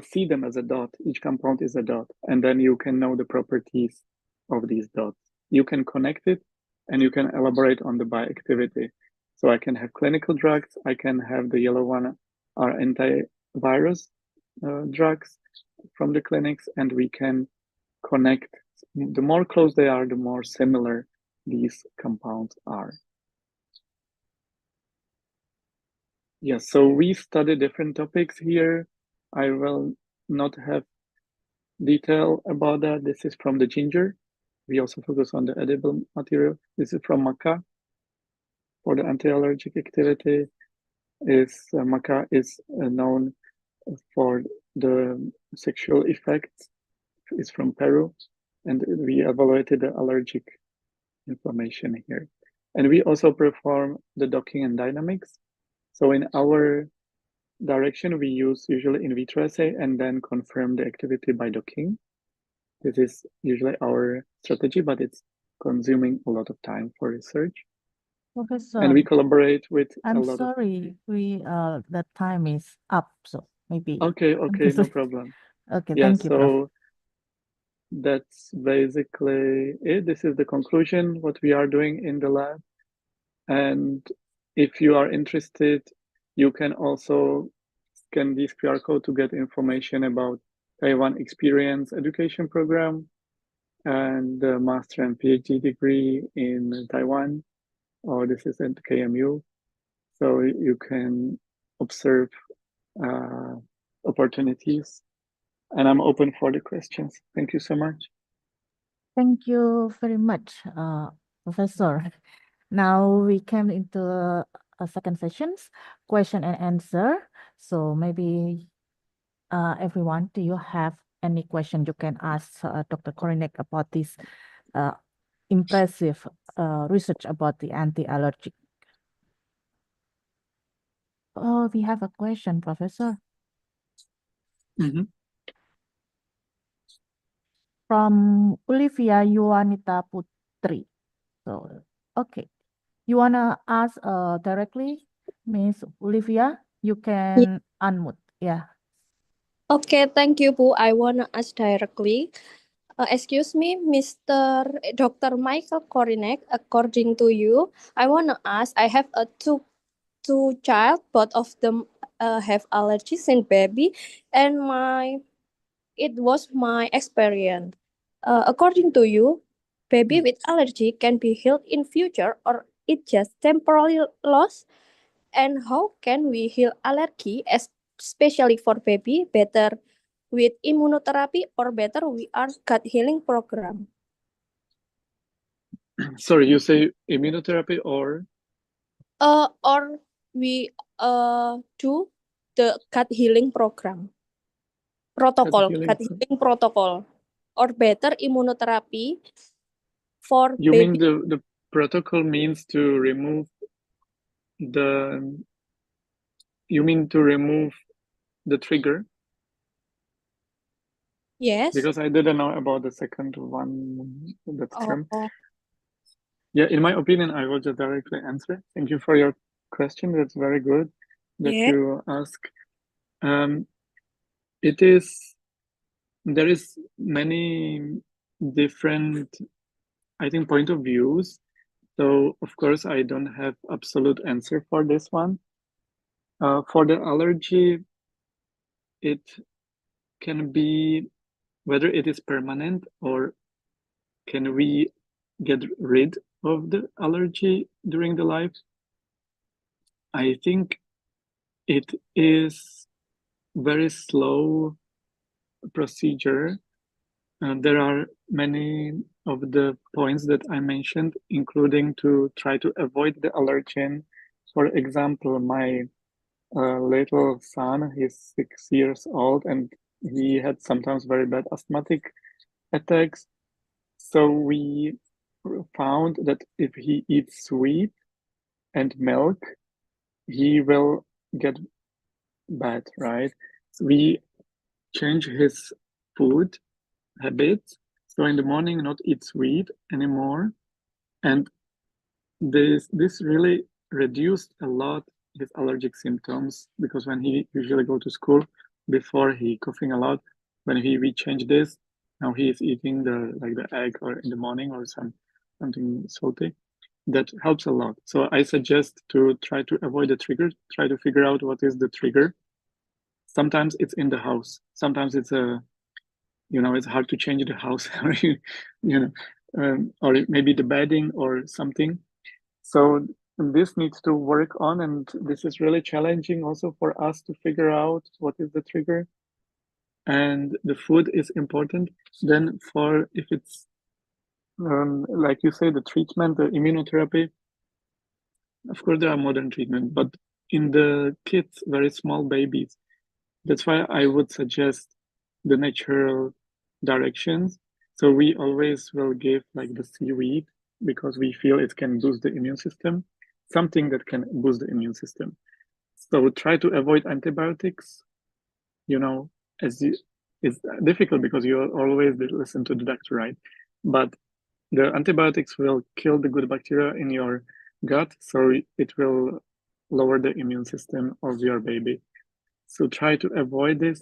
see them as a dot. Each compound is a dot, and then you can know the properties of these dots. You can connect it, and you can elaborate on the bioactivity. So I can have clinical drugs. I can have the yellow one are antivirus drugs from the clinics, and we can connect. The more close they are, the more similar these compounds are. Yes, so we study different topics here. I will not have detail about that. This is from the ginger. We also focus on the edible material. This is from maca. For the anti-allergic activity, maca is known for the sexual effects. It's from Peru, and we evaluated the allergic inflammation here. And we also perform the docking and dynamics. So in our direction, we use usually in vitro assay and then confirm the activity by docking. This is usually our strategy, but it's consuming a lot of time for research. Professor, And we collaborate with a I'm lot sorry, the time is up, so maybe. Okay, no problem. Okay, Yeah, thank you, Prof. so that's basically it. This is the conclusion, what we are doing in the lab. And if you are interested, you can also scan this QR code to get information about Taiwan Experience Education Program and the Master and PhD degree in Taiwan, or this is at KMU. So you can observe opportunities, and I'm open for the questions. Thank you so much. Thank you very much, Professor. Now we came into a second sessions, question and answer. So maybe everyone, do you have any question you can ask Dr. Korinek about this impressive research about the anti-allergic? Oh, we have a question, Professor. From Olivia Yuanita Putri. So, okay. You want to ask directly, Miss Olivia? You can unmute. Yeah. Okay, thank you, Bu. I want to ask directly. Excuse me, Mr. Dr. Michael Korinek, according to you, I want to ask, I have two child, both of them have allergies in baby, and it was my experience. According to you, baby with allergy can be healed in future, or it just temporary loss? And how can we heal allergy, especially for baby, better with immunotherapy or better we are gut healing program? Sorry, you say immunotherapy or? Or we do the gut healing program protocol, gut healing protocol, or better immunotherapy for You baby. mean the protocol means to remove the? You mean to remove the trigger? Yes. Because I didn't know about the second one, that term. Yeah, in my opinion, I will just directly answer. Thank you for your question. That's very good that Yeah. you ask. It is, there is many different, I think, point of views. So of course, I don't have absolute answer for this one. For the allergy, it can be whether it is permanent or can we get rid of the allergy during the life. I think it is very slow procedure. There are many of the points that I mentioned, including to try to avoid the allergen. For example, my little son, he's 6 years old, and he had sometimes very bad asthmatic attacks. So we found that if he eats sweet and milk, he will get bad, right? So we change his food habits. So in the morning, not eat sweet anymore. And this really reduced a lot his allergic symptoms, because when he usually go to school, before he coughing a lot, when we change this, now he is eating the egg or in the morning or something salty. That helps a lot. So I suggest to try to avoid the trigger, try to figure out what is the trigger. Sometimes it's in the house. Sometimes it's it's hard to change the house, or maybe the bedding or something. So this needs to work on, and this is really challenging also for us to figure out what is the trigger. And the food is important. Then if it's, like you say, the treatment, the immunotherapy, of course there are modern treatment, but in the kids, very small babies, that's why I would suggest the natural directions. So we always will give like the seaweed, because we feel it can boost the immune system, something that can boost the immune system. So try to avoid antibiotics, it's difficult because you always listen to the doctor, right? But the antibiotics will kill the good bacteria in your gut, so it will lower the immune system of your baby. So try to avoid this.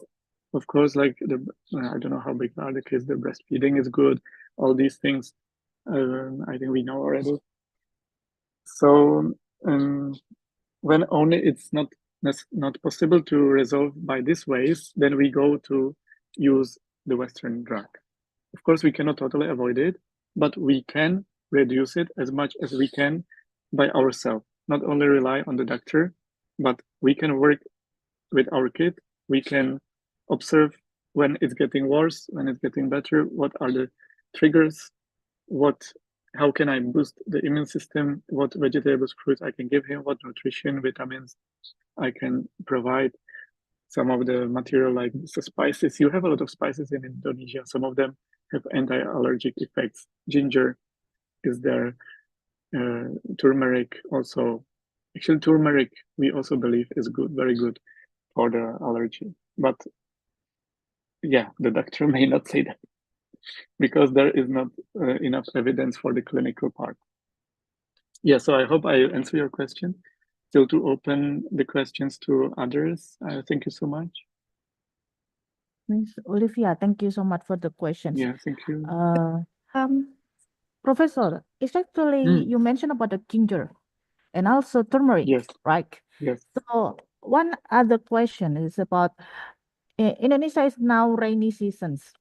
Of course, like I don't know how big are the kids, the breastfeeding is good, all these things, I think we know already. So when only it's not possible to resolve by these ways, then we go to use the Western drug. Of course, we cannot totally avoid it, but we can reduce it as much as we can by ourselves. Not only rely on the doctor, but we can work with our kid. We can observe when it's getting worse, when it's getting better, what are the triggers, how can I boost the immune system, what vegetables, fruits I can give him, what nutrition, vitamins I can provide. Some of the material like the spices, you have a lot of spices in Indonesia. Some of them have anti-allergic effects. Ginger is there, turmeric also. Actually, turmeric we also believe is good, very good for the allergy. But yeah, the doctor may not say that because there is not enough evidence for the clinical part. Yeah, so I hope I answer your question. Still to open the questions to others. Thank you so much. Miss Olivia, thank you so much for the questions. Yeah, thank you. Professor, it's actually you mentioned about the ginger and also turmeric, Yes. right? Yes. So one other question is about Indonesia is now rainy seasons,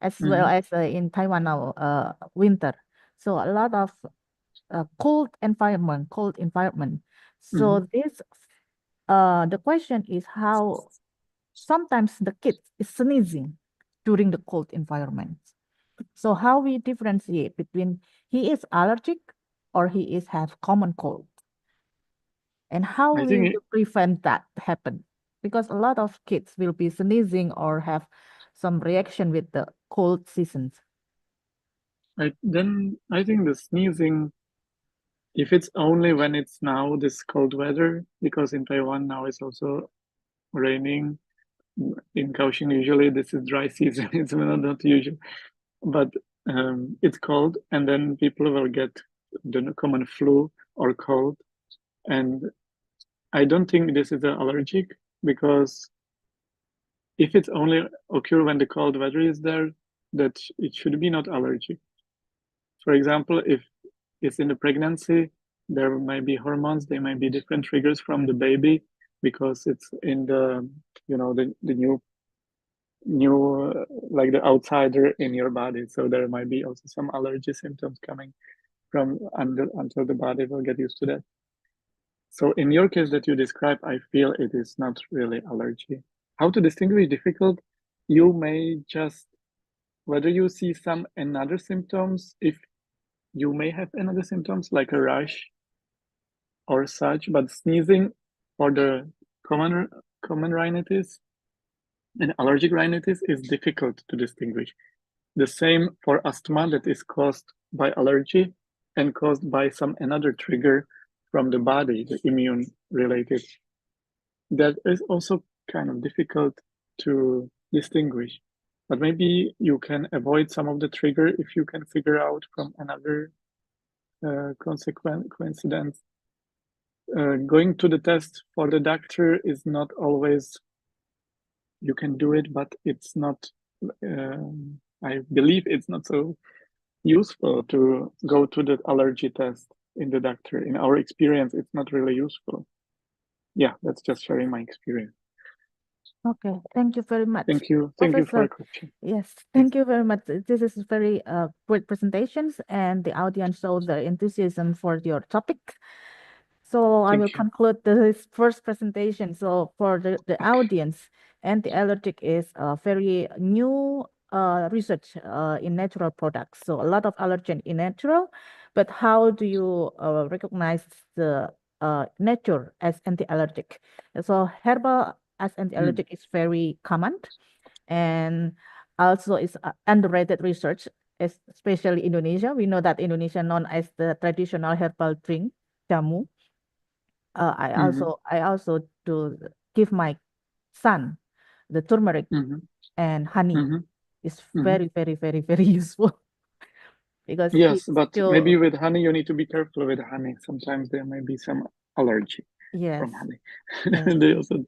as well as in Taiwan now winter. So a lot of cold environment. So this the question is how sometimes the kid is sneezing during the cold environment. So how we differentiate between he is allergic or he is have common cold, and how we will prevent that happen, because a lot of kids will be sneezing or have some reaction with the cold seasons. I think the sneezing, if it's only when it's now this cold weather, because in Taiwan now it's also raining. In Kaohsiung, usually this is dry season. It's not usual, but it's cold, and then people will get the common flu or cold. And I don't think this is an allergic, because if it's only occur when the cold weather is there, that it should be not allergic. For example, if it's in the pregnancy, there might be hormones, there might be different triggers from the baby, because it's in the, you know, the new like the outsider in your body. So there might be also some allergy symptoms coming from until the body will get used to that. So in your case that you describe, I feel it is not really allergy. How to distinguish difficult? You may just, whether you see some another symptoms, if you may have another symptoms like a rash or such, but sneezing for the common rhinitis and allergic rhinitis is difficult to distinguish. The same for asthma that is caused by allergy and caused by some another trigger from the body, the immune related. That is also kind of difficult to distinguish. But maybe you can avoid some of the trigger if you can figure out from another coincidence. Going to the test for the doctor is not always, you can do it, but it's not, I believe it's not so useful to go to the allergy test in the doctor. In our experience, it's not really useful. Yeah, that's just sharing my experience. Okay, thank you very much. Thank you. Thank you for the question. Yes, thank you very much. This is very great presentations, and the audience showed their enthusiasm for your topic. So I will conclude this first presentation. So for the audience, anti-allergic is a very new research in natural products. So a lot of allergen in natural, but how do you recognize the nature as anti-allergic? So herbal as anti-allergic is very common, and also it's underrated research, especially Indonesia. We know that Indonesia known as the traditional herbal drink jamu. I also to give my son the turmeric and honey. It's very useful because yes, he's but still, maybe with honey you need to be careful with honey. Sometimes there may be some allergy from honey. Yes. They also...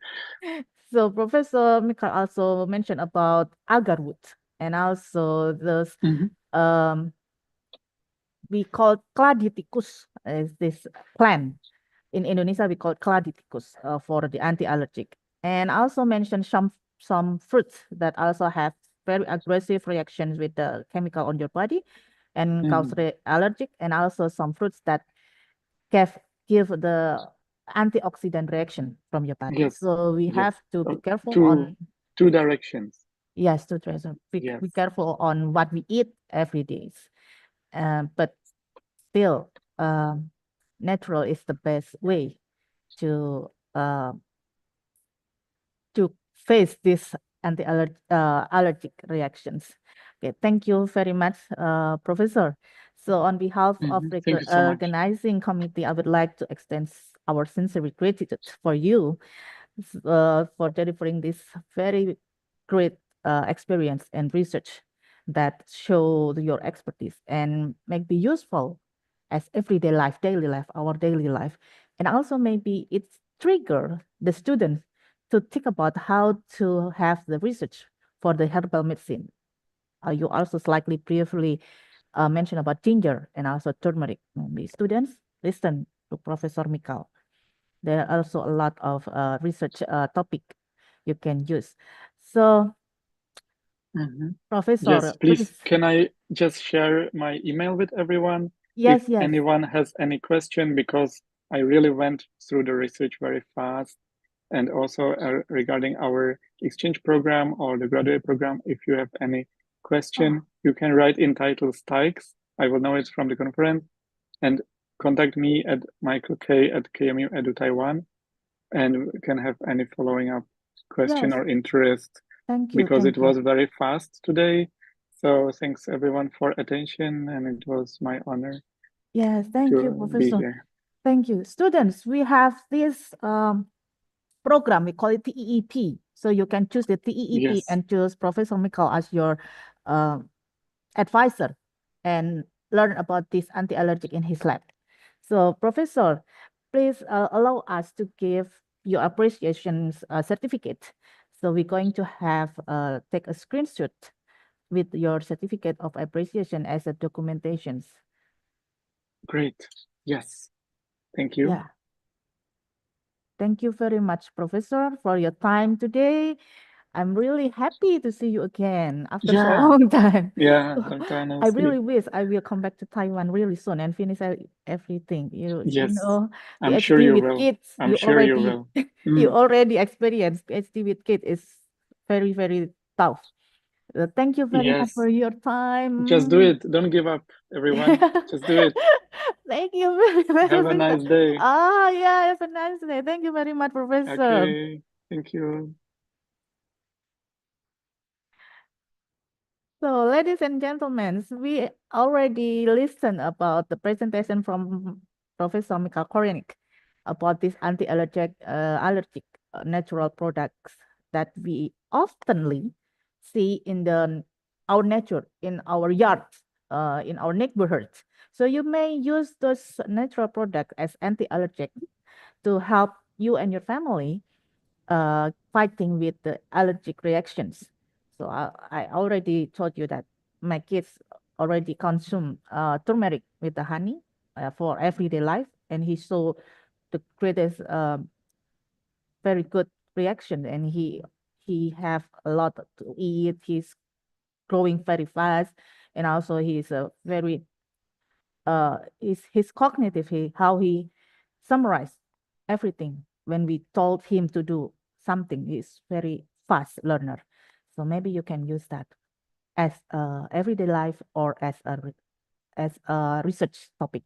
So Professor Mikhail also mentioned about agarwood, and also those we call claditikus is this plant. In Indonesia, we call claditikus for the anti-allergic. And also mentioned some fruits that also have very aggressive reactions with the chemical on your body and cause the allergic, and also some fruits that give the antioxidant reaction from your body. Yes. So we have to be careful on two directions. Yes, two directions. Be careful on what we eat every day. But still, natural is the best way to face these allergic reactions. Okay, thank you very much, Professor. So on behalf of the Thank you so much. organizing committee, I would like to extend our sincere gratitude for you for delivering this very great experience and research that show your expertise and may be useful as everyday life, our daily life. And also maybe it's trigger the students to think about how to have the research for the herbal medicine. You also slightly briefly mentioned about ginger and also turmeric. Maybe students listen to Professor Mikhail. There are also a lot of research topic you can use. So, Professor, yes, please, can I just share my email with everyone? Yes, if anyone has any question, because I really went through the research very fast. And also regarding our exchange program or the graduate program, if you have any question, you can write in title STIKES. I will know it's from the conference, and contact me at michaelk@KMU Edu Taiwan, and can have any following up question or interest. Thank you. Because it was very fast today. So thanks everyone for attention, and it was my honor. Yes, thank you, be Professor. here. Thank you. Students, we have this program, we call it TEEP. So you can choose the TEEP and choose Professor Mikhail as your advisor. And learn about this anti-allergic in his lab. So, Professor, please allow us to give your appreciation certificate. So we're going to have take a screenshot with your certificate of appreciation as a documentation. Great. Yes. Thank you. Yeah. Thank you very much, Professor, for your time today. I'm really happy to see you again after so Yeah. long time. Yeah, long time no I see. really wish I will come back to Taiwan really soon and finish everything. You Yes. know, I'm sure PhD you with will. kids, I'm you sure you already will. you Mm. already experienced PhD with kids is very, very tough. Thank you very much Yes. for your time. Just do it. Don't give up, everyone. Just do it. Thank you very much, Have a Professor. nice day. Ah, yeah, have a nice day. Thank you very much, Professor. Okay. Thank you. So, ladies and gentlemen, we already listened about the presentation from Professor Mika Korenik about these allergic natural products that we oftenly see in our nature, in our yards, in our neighborhoods. So you may use those natural products as anti-allergic to help you and your family fighting with the allergic reactions. So I already told you that my kids already consume turmeric with the honey for everyday life, and he saw the greatest very good reaction, and he have a lot to eat. He's growing very fast, and also he's a very his cognitive how he summarized everything when we told him to do something. He's very fast learner, so maybe you can use that as everyday life or as a research topic.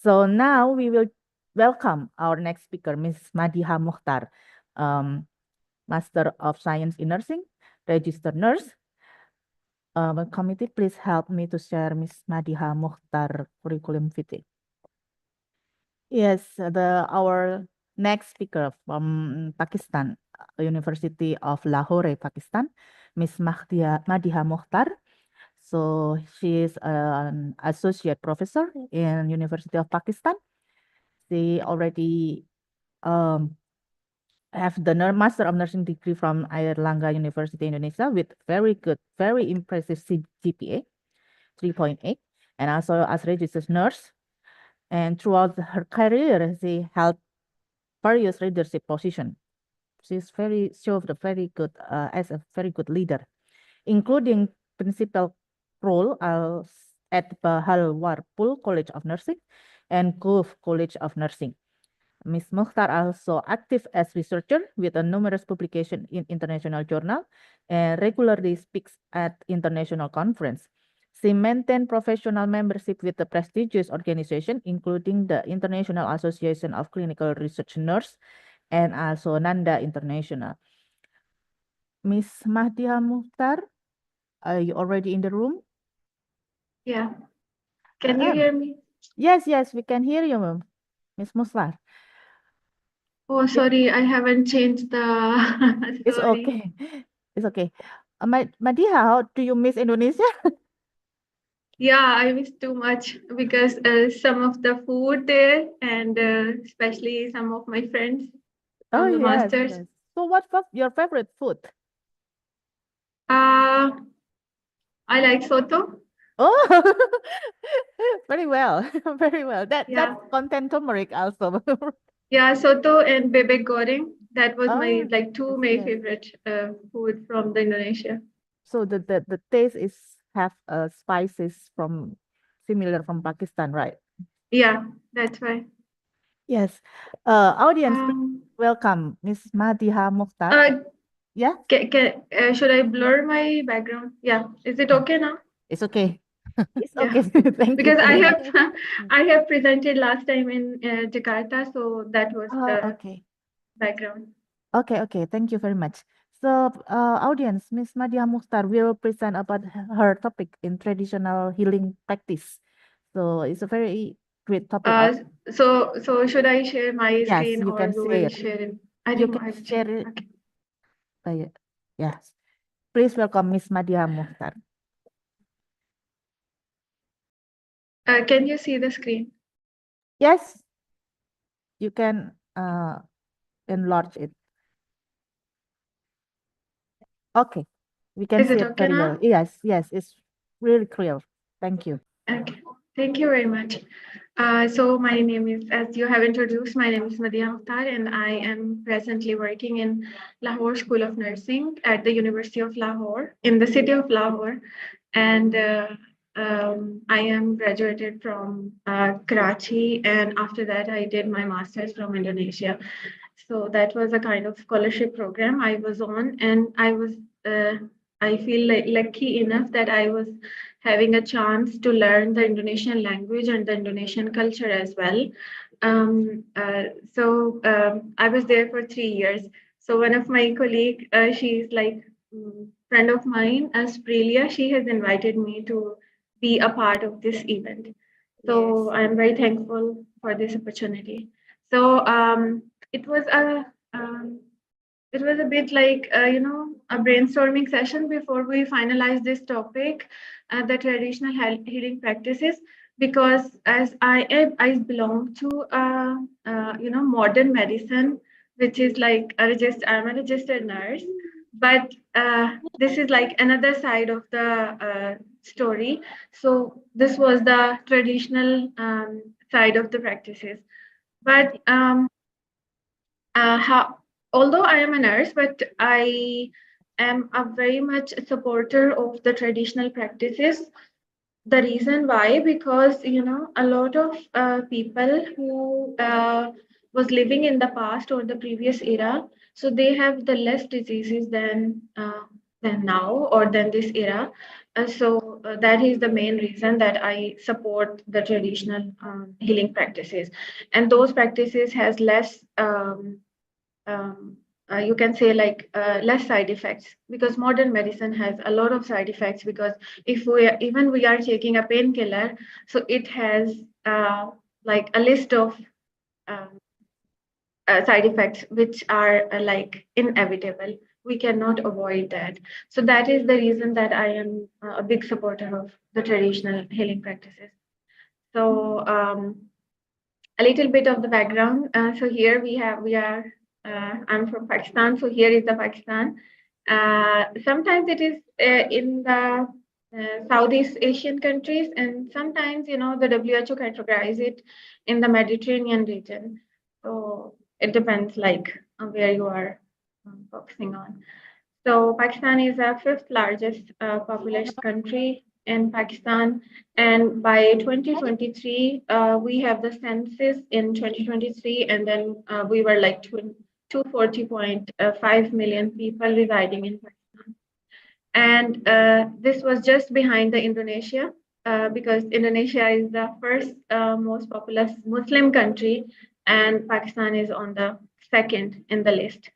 So now we will welcome our next speaker, Ms. Madiha Mukhtar, Master of Science in Nursing, registered nurse. Committee, please help me to share Ms. Madiha Mukhtar curriculum vitae. Yes, our next speaker from Pakistan, University of Lahore, Pakistan, Miss Madiha Mukhtar. So she is an associate professor in University of Pakistan. She already have the Master of Nursing degree from Airlangga University Indonesia with very good, very impressive GPA, 3.8, and also as registered nurse. And throughout her career, she held various leadership positions. She's showed a very good as a very good leader, including principal role at Bahalwarpul College of Nursing and Gulf College of Nursing. Ms. Mukhtar also active as researcher with a numerous publication in international journal and regularly speaks at international conference. She maintained professional membership with the prestigious organization, including the International Association of Clinical Research Nurse and also Nanda International. Miss Mahdia Mukhtar, are you already in the room? Yeah. Can you hear me? Yes, we can hear you, Miss Mukhtar. Oh, sorry, I haven't changed the It's sorry. okay. It's okay. Madiha, how do you miss Indonesia? Yeah, I miss too much because some of the food there and especially some of my friends Oh, from the yes. masters. So what's your favorite food? I like soto. Oh, very well. Very well. That's Yeah. content turmeric also. Yeah, soto and bebek goreng. That was my Oh, two it's my nice. favorite food from the Indonesia. So the taste is have spices from similar from Pakistan, right? Yeah, that's why. Yes. Audience, please welcome Miss Madiha Mukhtar. Yeah. Should I blur my background? Yeah. Is it okay now? It's okay. It's Yeah. okay. Thank you Because I very have much. I have presented last time in Jakarta, so that was Oh, the okay. background. Okay. Thank you very much. So, audience, Miss Madiha Mukhtar will present about her topic in traditional healing practice. So, it's a very great topic. So should I share my Yes, screen you or can you share. will share it? I You don't know. can I will share share. it. Okay. Yes. Please welcome Miss Madiha Mukhtar. Can you see the screen? Yes, you can enlarge it. Okay, we can Is see it it okay very now? well. Yes, yes, it's really clear. Thank you. Okay, thank you very much. So my name is, as you have introduced, my name is Madhya Mukhtar, and I am presently working in Lahore School of Nursing at the University of Lahore in the city of Lahore. And I am graduated from Karachi, and after that I did my master's from Indonesia. So that was a kind of scholarship program I was on, and I feel like lucky enough that I was having a chance to learn the Indonesian language and the Indonesian culture as well. I was there for 3 years. So one of my colleague, she's like friend of mine, Sprilia, she has invited me to be a part of this event. So I'm very thankful for this opportunity. So it was a um, it was a bit like a brainstorming session before we finalized this topic, the traditional healing practices, because as I belong to modern medicine, which is like I'm a registered nurse, but this is like another side of the story. So this was the traditional side of the practices, but how, although I am a nurse, but I am a very much a supporter of the traditional practices. The reason why, because a lot of people who was living in the past or the previous era, so they have the less diseases than now or than this era. That is the main reason that I support the traditional healing practices, and those practices has less um, you can say like less side effects, because modern medicine has a lot of side effects, because if we are taking a painkiller, so it has like a list of um, side effects which are like inevitable. We cannot avoid that. So that is the reason that I am a big supporter of the traditional healing practices. So a little bit of the background. So here I'm from Pakistan. So here is the Pakistan. Sometimes it is in the Southeast Asian countries, and sometimes, the WHO categorize it in the Mediterranean region. So it depends like on where you are focusing on. So Pakistan is the fifth largest populous country in Pakistan, and by 2023, we have the census in 2023, and then we were like 240.5 million people residing in Pakistan. And this was just behind the Indonesia, because Indonesia is the first most populous Muslim country, and Pakistan is on the second in the list.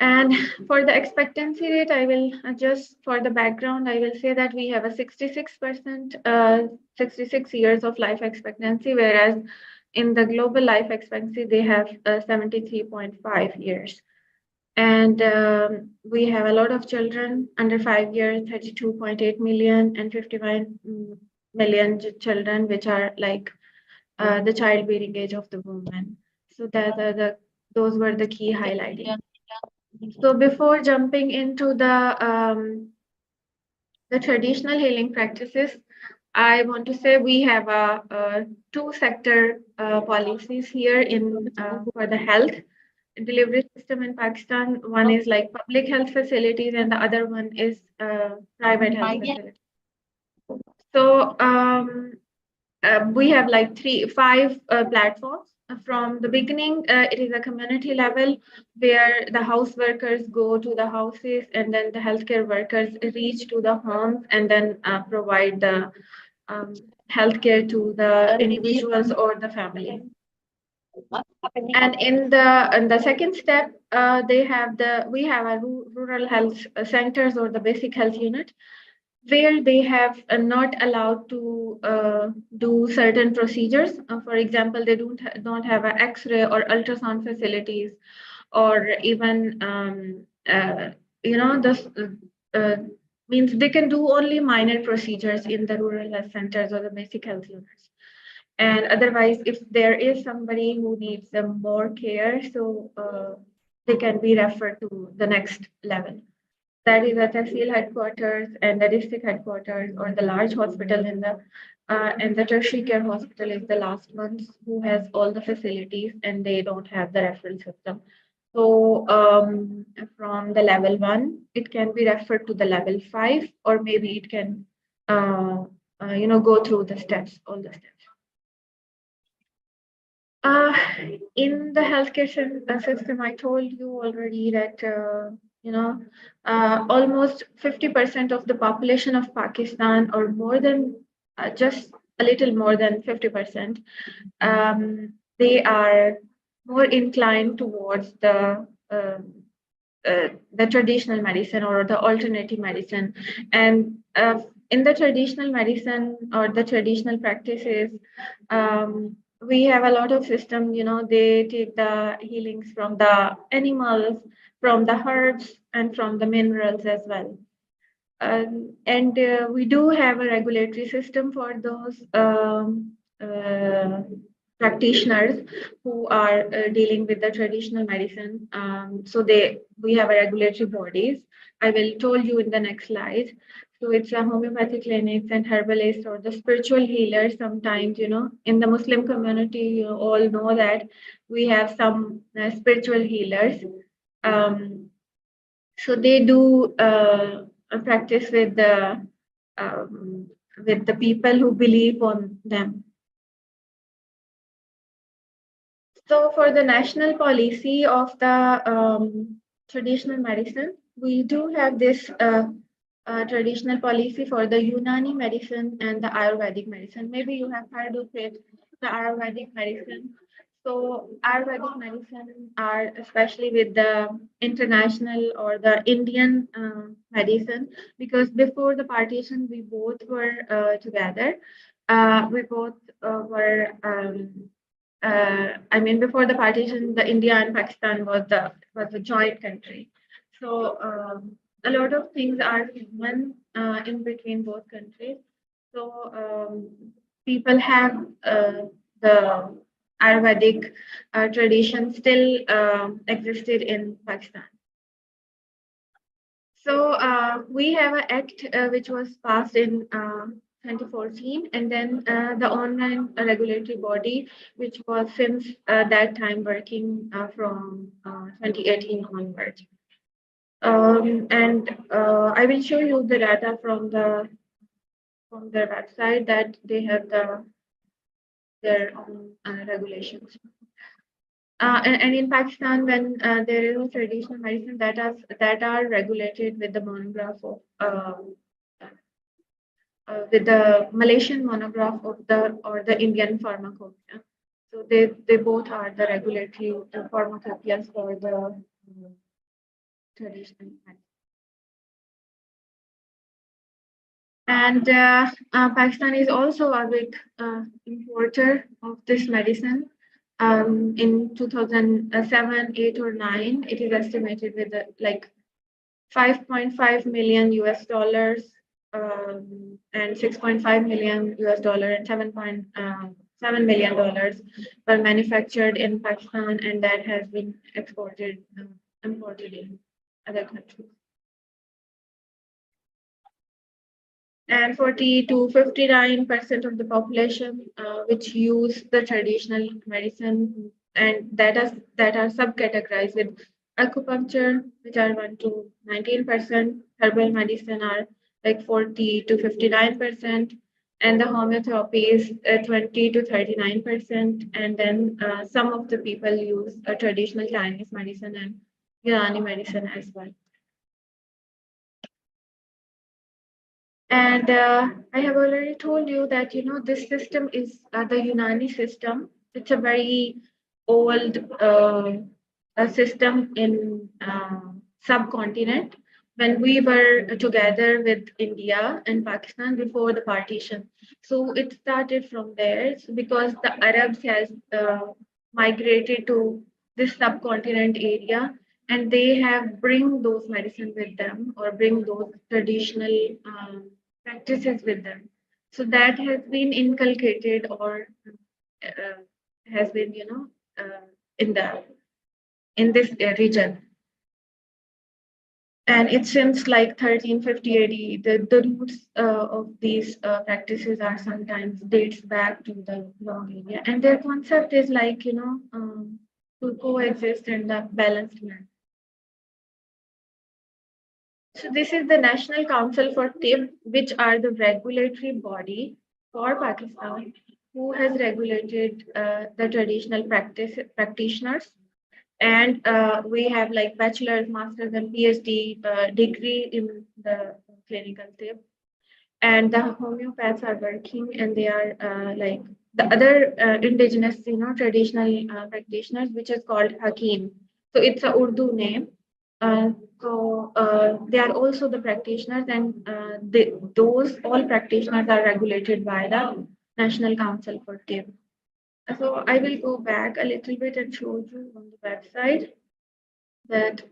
And for the expectancy rate, I will just for the background, I will say that we have a 66%, 66 years of life expectancy, whereas in the global life expectancy, they have 73.5 years. And we have a lot of children under 5 years, 32.8 million, and 51 million children, which are like the childbearing age of the woman. So those were the key highlighting. So before jumping into the traditional healing practices, I want to say we have a two-sector policies here in for the health delivery system in Pakistan. One is like public health facilities, and the other one is private health facilities. So we have like 5 platforms. From the beginning, it is a community level where the house workers go to the houses, and then the healthcare workers reach to the homes and then provide the healthcare to the individuals or the family. And in the second step, we have a rural health centers or the basic health unit, where they have not allowed to do certain procedures. For example, they don't have an X-ray or ultrasound facilities, or even this means they can do only minor procedures in the rural health centers or the basic health units. And otherwise, if there is somebody who needs more care, so they can be referred to the next level. That is the Tehsil headquarters and the district headquarters or the large hospital and the tertiary care hospital is the last ones who has all the facilities and they don't have the referral system. So from the level 1, it can be referred to the level 5, or maybe it can, go through the steps, all the steps. In the healthcare system, I told you already that, almost 50% of the population of Pakistan, or more than just a little more than 50%, they are more inclined towards the traditional medicine or the alternative medicine. And in the traditional medicine or the traditional practices, we have a lot of system, they take the healings from the animals, from the herbs, and from the minerals as well. And we do have a regulatory system for those practitioners who are dealing with the traditional medicine. So we have a regulatory bodies. I will tell you in the next slide. So it's a homeopathic clinics and herbalists or the spiritual healers. Sometimes, in the Muslim community, you all know that we have some spiritual healers. So they do practice with the people who believe on them. So for the national policy of the traditional medicine, we do have this traditional policy for the Unani medicine and the Ayurvedic medicine. Maybe you have heard of it, the Ayurvedic medicine. So Ayurvedic medicine are especially with the international or the Indian medicine, because before the partition, we both were together. We both were, before the partition, the India and Pakistan was a joint country. So a lot of things are common in between both countries. So people have the Ayurvedic tradition still existed in Pakistan. So we have an act which was passed in 2014, and then the online regulatory body, which was since that time working from 2018 onwards. And I will show you the data from their website that they have their own regulations. And in Pakistan, when there is a traditional medicine that are regulated with the monograph of with the Malaysian monograph of the Indian pharmacopoeia. So they both are the regulatory pharmacopoeias for the traditional medicine. And Pakistan is also a big importer of this medicine. In 2007, 8 or 9, it is estimated with like 5.5 million US dollars and 6.5 million US dollar and 7.7 million dollars were manufactured in Pakistan, and that has been imported in other countries. And 40 to 59% of the population which use the traditional medicine, and that are subcategorized with acupuncture, which are 1 to 19%, herbal medicine are like 40 to 59%, and the homeopathy is 20 to 39%, and then some of the people use a traditional Chinese medicine and Unani medicine as well. And I have already told you that, this system is the Unani system. It's a very old system in subcontinent when we were together with India and Pakistan before the partition. So it started from there because the Arabs has migrated to this subcontinent area, and they have bring those medicine with them or bring those traditional practices with them. So that has been inculcated or has been, in this region. And it seems like 1350 AD, the roots of these practices are sometimes dates back to the long area. And their concept is like, to coexist in the balanced manner. So this is the National Council for TIB, which are the regulatory body for Pakistan, who has regulated the traditional practitioners. And we have like bachelor's, master's, and PhD degree in the clinical TIB. And the homeopaths are working, and they are like the other indigenous, traditional practitioners, which is called Hakim. So it's a Urdu name. They are also the practitioners, and those all practitioners are regulated by the National Council for TIB. So I will go back a little bit and show you on the website that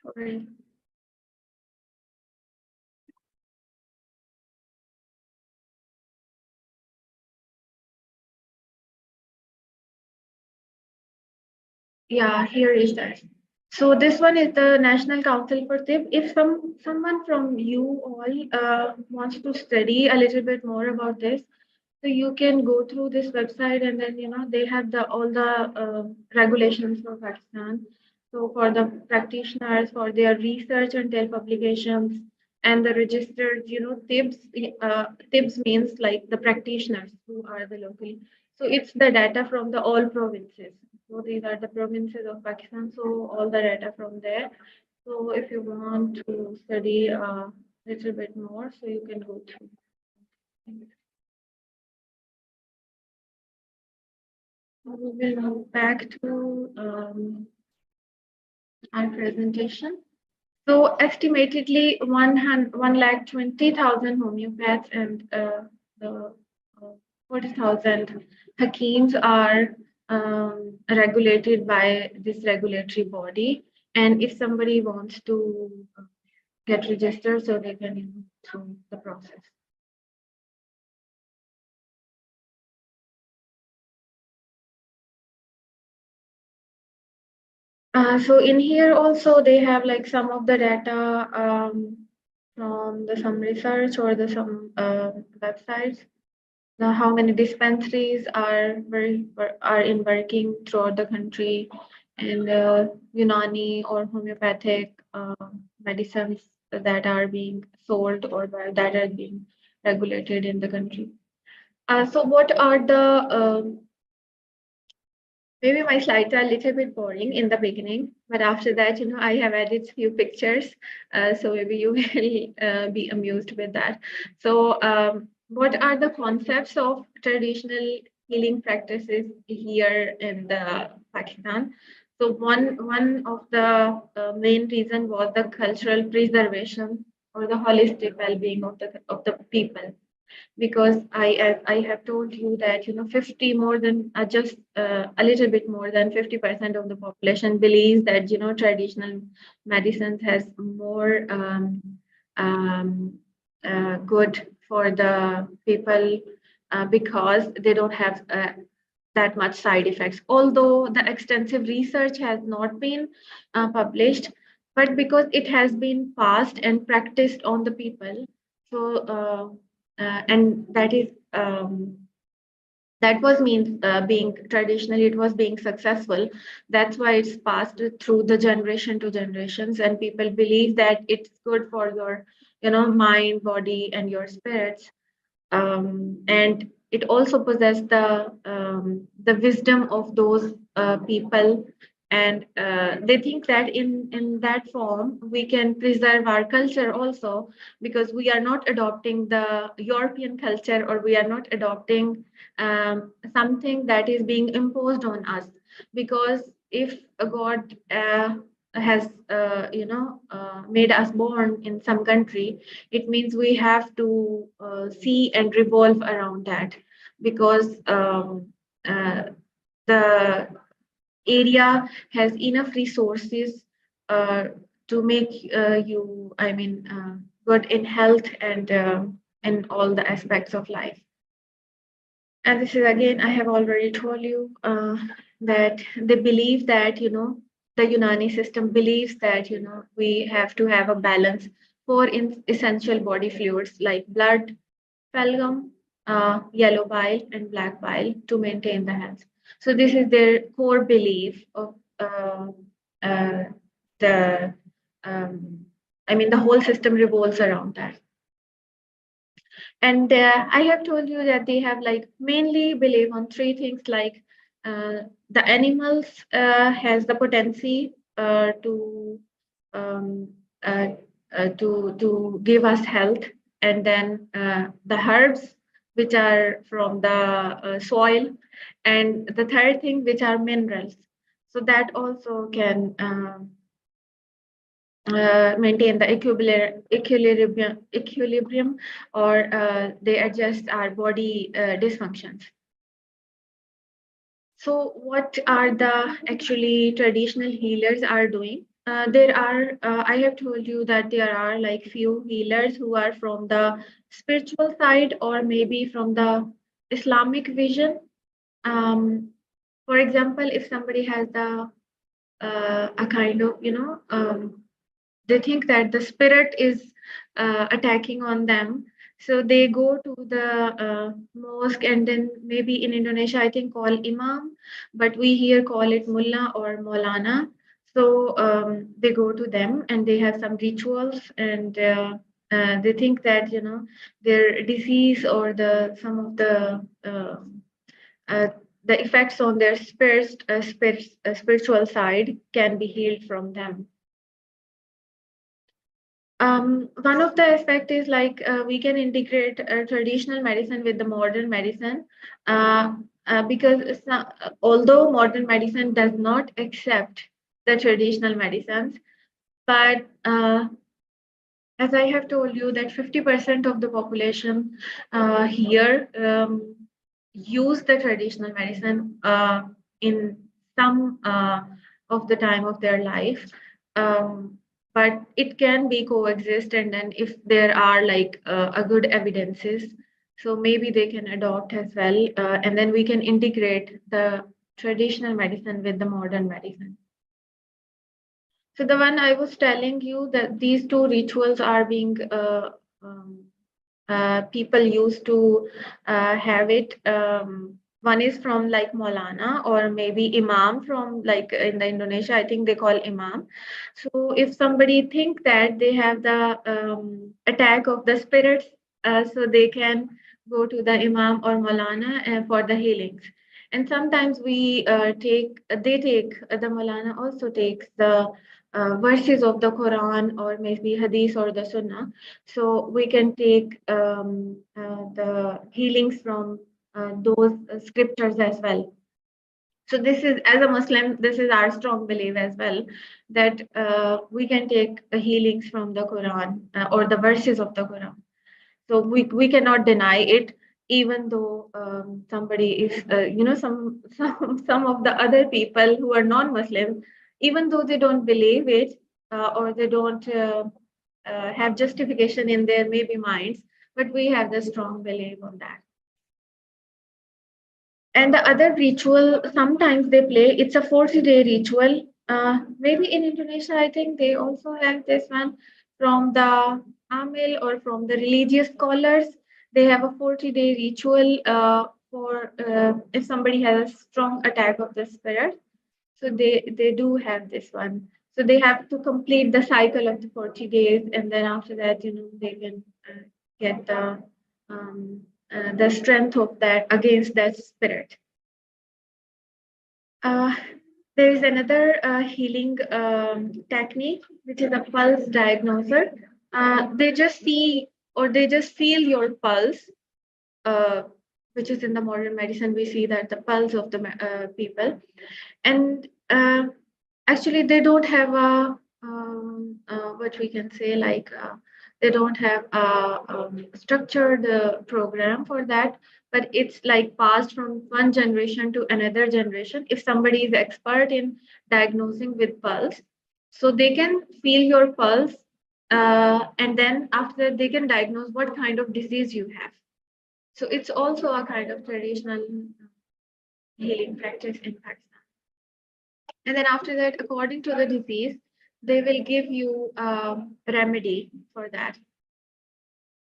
sorry. Yeah, here is that. So this one is the National Council for TIB. If someone from you all wants to study a little bit more about this, so you can go through this website, and then they have all the regulations for Pakistan. So for the practitioners, for their research and their publications, and the registered, TIBs. TIBs means like the practitioners who are the local. So it's the data from the all provinces. So these are the provinces of Pakistan. So all the data from there. So if you want to study a little bit more, so you can go through. We will move back to our presentation. So estimatedly 120,000 homeopaths and the 40,000 Hakims are regulated by this regulatory body. And if somebody wants to get registered, so they can go through the process. So in here also they have like some of the data from some research or some websites. Now, how many dispensaries are in working throughout the country, and Unani or homeopathic medicines that are being sold or that are being regulated in the country. So what are the maybe my slides are a little bit boring in the beginning, but after that, I have added few pictures, so maybe you will be amused with that. So what are the concepts of traditional healing practices here in the Pakistan? So one of the main reason was the cultural preservation or the holistic well-being of the people. Because I have told you that 50 more than just a little bit more than 50% of the population believes that traditional medicines has more good for the people because they don't have that much side effects. Although the extensive research has not been published, but because it has been passed and practiced on the people, so and that is that was being traditionally it was being successful. That's why it's passed through the generation to generations, and people believe that it's good for your mind, body, and your spirits. And it also possesses the wisdom of those people, and they think that in that form we can preserve our culture also, because we are not adopting the European culture, or we are not adopting something that is being imposed on us. Because if a God has made us born in some country, it means we have to see and revolve around that. because the area has enough resources to make you, good in health and in all the aspects of life. And this is again, I have already told you that they believe that, the Unani system believes that, we have to have a balance for essential body fluids like blood, phalgum, yellow bile, and black bile to maintain the health. So this is their core belief of the, the whole system revolves around that. And I have told you that they have like mainly believe on three things, like the animals has the potency to give us health, and then the herbs which are from the soil, and the third thing which are minerals. So that also can maintain the equilibrium, or they adjust our body dysfunctions. So what are the actually traditional healers are doing? There are, I have told you that there are like few healers who are from the spiritual side or maybe from the Islamic vision. For example, if somebody has the a kind of, they think that the spirit is attacking on them, so they go to the mosque, and then maybe in Indonesia I think call imam, but we here call it mullah or maulana. So they go to them and they have some rituals, and they think that their disease or some of the effects on their spiritual side can be healed from them. One of the aspect is like we can integrate traditional medicine with the modern medicine, because although modern medicine does not accept the traditional medicines, but as I have told you that 50% of the population here use the traditional medicine in some of the time of their life. But it can be coexist, and then if there are like a good evidences, so maybe they can adopt as well, and then we can integrate the traditional medicine with the modern medicine. So the one I was telling you that these two rituals are being people used to have it. One is from like Maulana or maybe Imam, from like in the Indonesia, I think they call Imam. So if somebody think that they have the attack of the spirits, so they can go to the Imam or Maulana for the healings. And sometimes they take, the Maulana also takes the verses of the Quran or maybe Hadith or the Sunnah. So we can take the healings from those scriptures as well. So this is, as a Muslim, this is our strong belief as well, that we can take healings from the Quran or the verses of the Quran. So we cannot deny it, even though somebody is, some of the other people who are non-Muslim, even though they don't believe it or they don't have justification in their maybe minds, but we have the strong belief on that. And the other ritual, sometimes they play, it's a 40-day ritual. Maybe in Indonesia, I think they also have this one from the Amil or from the religious scholars. They have a 40-day ritual for if somebody has a strong attack of the spirit. So they do have this one. So they have to complete the cycle of the 40 days, and then after that, they can get the strength of that against that spirit. There is another healing technique, which is a pulse diagnoser. They just see or they just feel your pulse, which is in the modern medicine, we see that the pulse of the people. And actually, they don't have a, what we can say, like They don't have a structured program for that, but it's like passed from one generation to another generation. If somebody is expert in diagnosing with pulse, so they can feel your pulse, and then after that they can diagnose what kind of disease you have. So it's also a kind of traditional healing practice in Pakistan. And then after that, according to the disease, they will give you a remedy for that.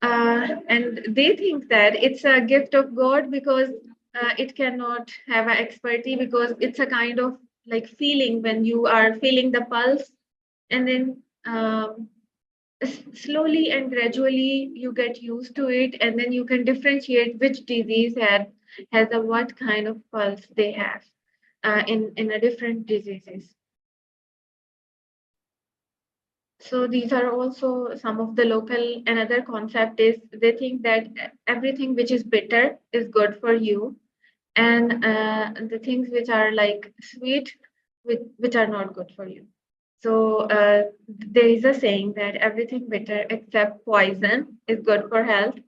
And they think that it's a gift of God because it cannot have an expertise, because it's a kind of like feeling when you are feeling the pulse, and then slowly and gradually you get used to it, and then you can differentiate which disease has a what kind of pulse they have in a different diseases. So these are also some of the local. Another concept is they think that everything which is bitter is good for you, and the things which are like sweet, which are not good for you. So there is a saying that everything bitter except poison is good for health,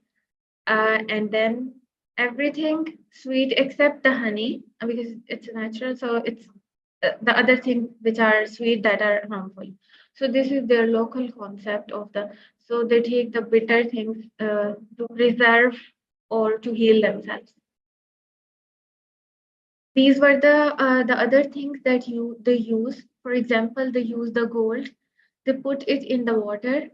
and then everything sweet except the honey, because it's natural. So it's the other things which are sweet that are harmful. So this is their local concept of the. So they take the bitter things to preserve or to heal themselves. These were the other things that they use. For example, they use the gold. They put it in the water,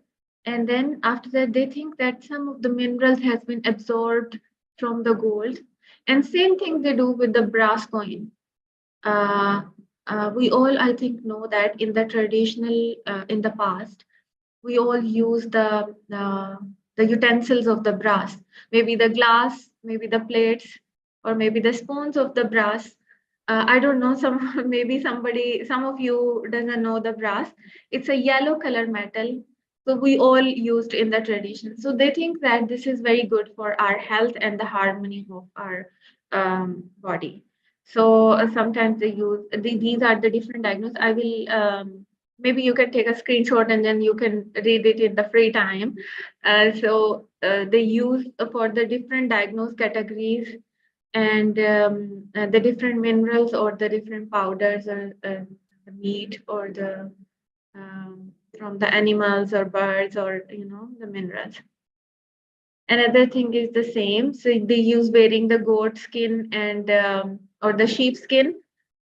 and then after that they think that some of the minerals has been absorbed from the gold. And same thing they do with the brass coin. We all, I think, know that in the traditional, in the past, we all use the utensils of the brass, maybe the glass, maybe the plates, or maybe the spoons of the brass. I don't know, some maybe some of you doesn't know the brass. It's a yellow color metal. So we all used in the tradition. So they think that this is very good for our health and the harmony of our body. So sometimes they use these are the different diagnoses. I will maybe you can take a screenshot and then you can read it in the free time. So they use for the different diagnosed categories, and the different minerals or the different powders or the meat or the from the animals or birds or the minerals. Another thing is the same. So they use wearing the goat skin and or the sheep skin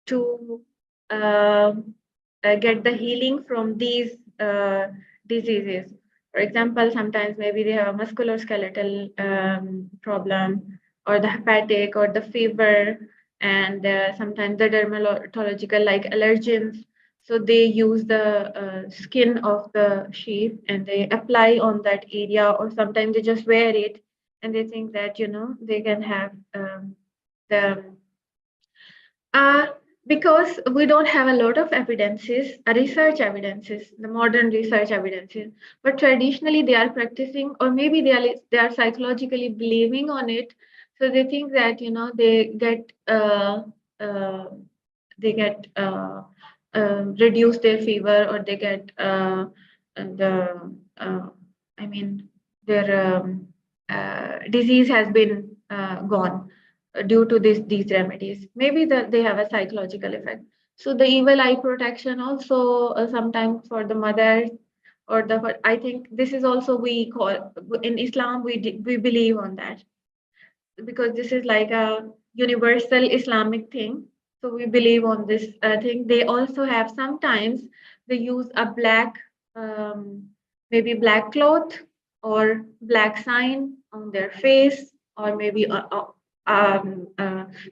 to get the healing from these diseases. For example, sometimes maybe they have a musculoskeletal problem, or the hepatic, or the fever, and sometimes the dermatological like allergens. So they use the skin of the sheep and they apply on that area, or sometimes they just wear it and they think that they can have the because we don't have a lot of evidences, research evidences, the modern research evidences, but traditionally they are practicing, or maybe they are psychologically believing on it. So they think that they get reduce their fever, or they get the I mean their disease has been gone due to these remedies. Maybe that they have a psychological effect. So the evil eye protection also sometimes for the mothers, or I think this is also we call in Islam, we believe on that, because this is like a universal Islamic thing. So we believe on this thing. They also have sometimes they use a black, maybe black cloth or black sign on their face, or maybe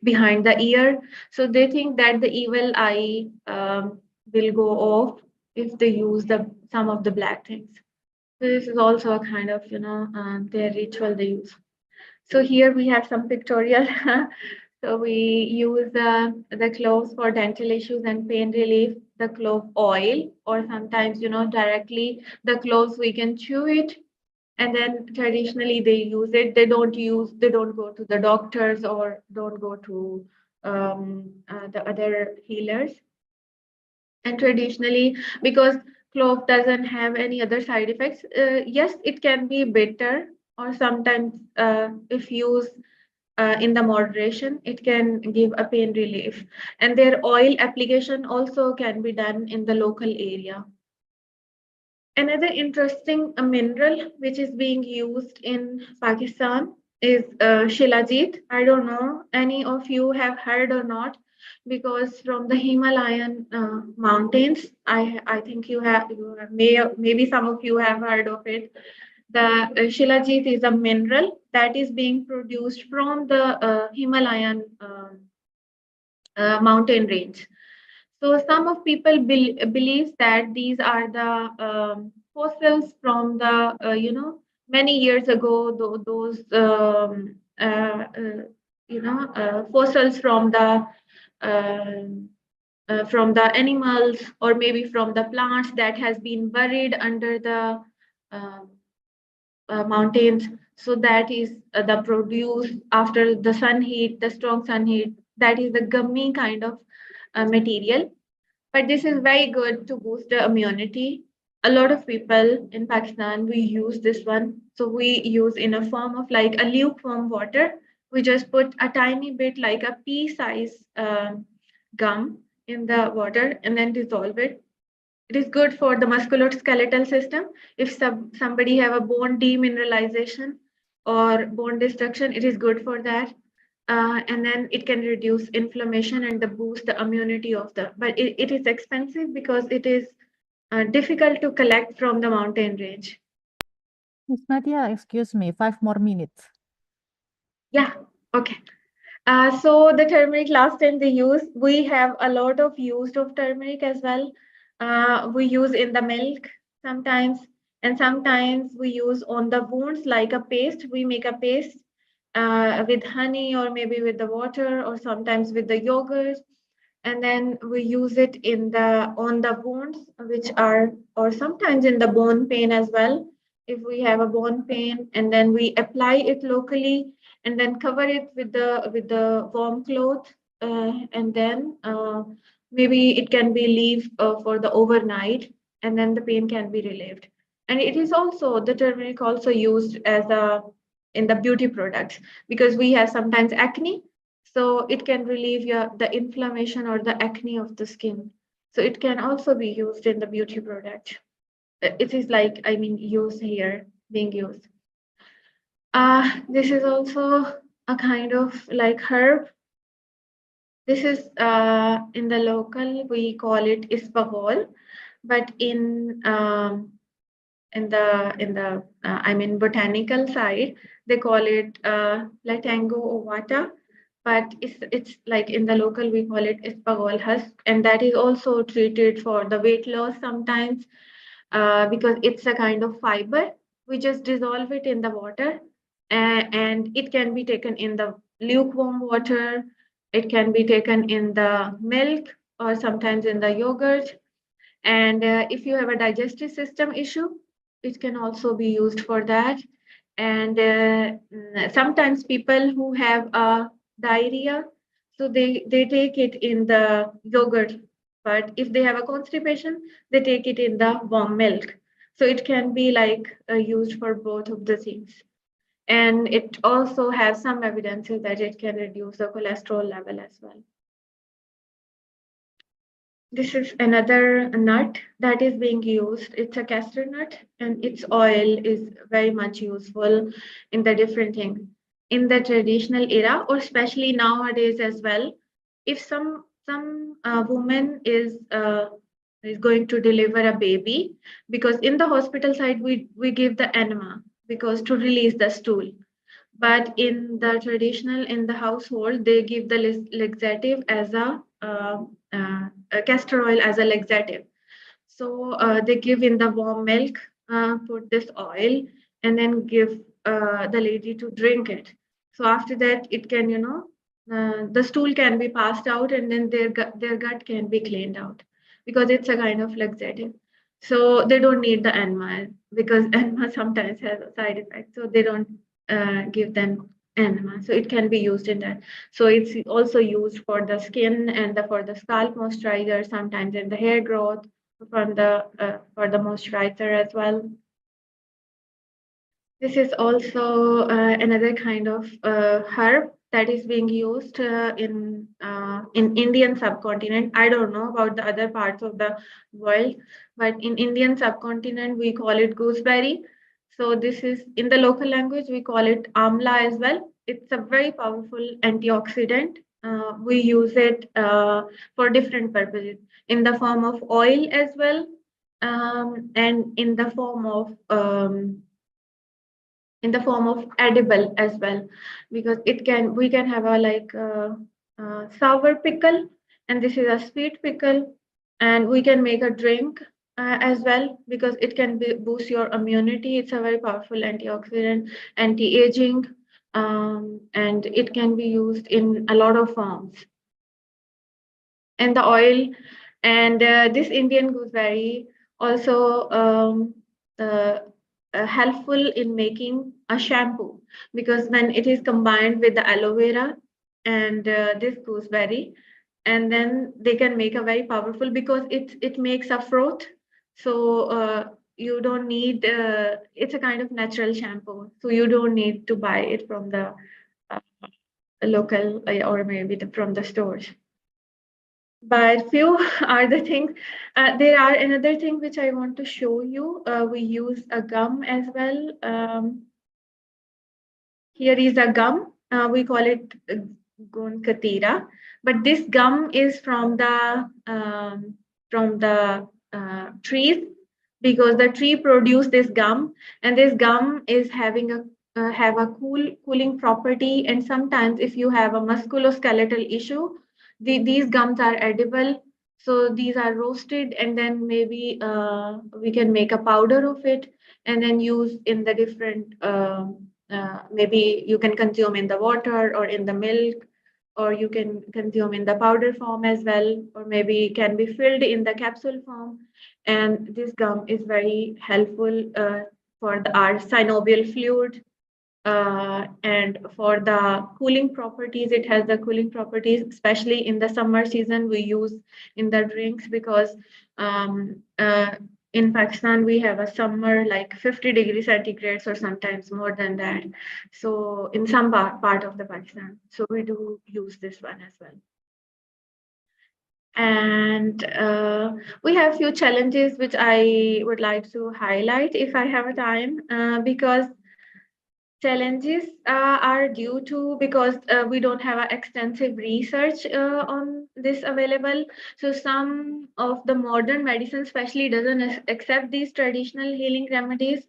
behind the ear. So they think that the evil eye will go off if they use some of the black things. So this is also a kind of their ritual they use. So here we have some pictorial. So we use the cloves for dental issues and pain relief, the clove oil, or sometimes, directly the cloves, we can chew it. And then traditionally they use it. They don't go to the doctors or don't go to the other healers. And traditionally, because clove doesn't have any other side effects. Yes, it can be bitter, or sometimes if used in the moderation, it can give a pain relief. And their oil application also can be done in the local area. Another interesting mineral which is being used in Pakistan is shilajit. I don't know any of you have heard or not, because from the Himalayan mountains, I think you have maybe some of you have heard of it. The shilajit is a mineral that is being produced from the Himalayan mountain range. So some of people believes that these are the fossils from the many years ago. Those fossils from the animals, or maybe from the plants that has been buried under the mountains. So that is the produce after the sun heat, the strong sun heat. That is the gummy kind of material. But this is very good to boost the immunity. A lot of people in Pakistan, we use this one. So we use in a form of like a lukewarm water. We just put a tiny bit like a pea size gum in the water and then dissolve it. It is good for the musculoskeletal system. If somebody have a bone demineralization or bone destruction, it is good for that. And then it can reduce inflammation and boost the immunity of the, but it is expensive because it is difficult to collect from the mountain range. Miss Nadia, excuse me, 5 more minutes. Yeah, okay. So the turmeric, last time they use, we have a lot of use of turmeric as well. We use in the milk sometimes, and sometimes we use on the wounds like a paste. We make a paste with honey or maybe with the water, or sometimes with the yogurt, and then we use it on the wounds which are, or sometimes in the bone pain as well. If we have a bone pain, and then we apply it locally and then cover it with the warm cloth, and then maybe it can be leave for the overnight, and then the pain can be relieved. And it is also, the turmeric also used as in the beauty products, because we have sometimes acne, so it can relieve the inflammation or the acne of the skin. So it can also be used in the beauty product. It is like, I mean, used here, being used. This is also a kind of like herb. This is in the local, we call it ispagol, but in the I mean botanical side, they call it latango ovata, but it's like in the local we call it ispagol husk, and that is also treated for the weight loss sometimes, because it's a kind of fiber. We just dissolve it in the water, and it can be taken in the lukewarm water. It can be taken in the milk or sometimes in the yogurt. And if you have a digestive system issue, it can also be used for that. And sometimes people who have diarrhea, so they take it in the yogurt. But if they have a constipation, they take it in the warm milk. So it can be like used for both of the things. And it also has some evidences that it can reduce the cholesterol level as well. This is another nut that is being used. It's a castor nut, and its oil is very much useful in the different things. In the traditional era, or especially nowadays as well, if some woman is going to deliver a baby, because in the hospital side we give the enema because to release the stool. But in the traditional, in the household, they give the laxative as a castor oil as a laxative. So they give in the warm milk, put this oil, and then give the lady to drink it. So after that, it can, the stool can be passed out, and then their gut can be cleaned out, because it's a kind of laxative. So they don't need the enema, because enema sometimes has a side effect. So they don't give them enema. So it can be used in that. So it's also used for the skin and for the scalp moisturizer, sometimes in the hair growth, for the moisturizer as well. This is also another kind of herb that is being used in Indian subcontinent. I don't know about the other parts of the world, but in Indian subcontinent we call it gooseberry. So this is in the local language we call it amla as well. It's a very powerful antioxidant. We use it for different purposes in the form of oil as well, and in the form of edible as well, because we can have a sour pickle, and this is a sweet pickle, and we can make a drink as well, because it can boost your immunity. It's a very powerful antioxidant, anti-aging, and it can be used in a lot of forms. And the oil, and this Indian gooseberry also helpful in making a shampoo, because when it is combined with the aloe vera and this gooseberry, and then they can make a very powerful, because it makes a froth. So you don't need it's a kind of natural shampoo, so you don't need to buy it from the local or maybe from the stores. But few are the things. There are another thing which I want to show you. We use a gum as well. Here is a gum. We call it Gonkatira, but this gum is from the trees, because the tree produce this gum, and this gum is having a have a cooling property. And sometimes if you have a musculoskeletal issue, these gums are edible. So these are roasted, and then maybe we can make a powder of it, and then use in the different maybe you can consume in the water or in the milk, or you can consume in the powder form as well, or maybe can be filled in the capsule form. And this gum is very helpful for our synovial fluid, and for the cooling properties. It has the cooling properties, especially in the summer season we use in the drinks, because in Pakistan we have a summer like 50 degrees centigrade or sometimes more than that, so in some part of the Pakistan, so we do use this one as well. And we have few challenges which I would like to highlight if I have a time, because challenges are due to because we don't have extensive research on this available. So some of the modern medicine especially doesn't accept these traditional healing remedies.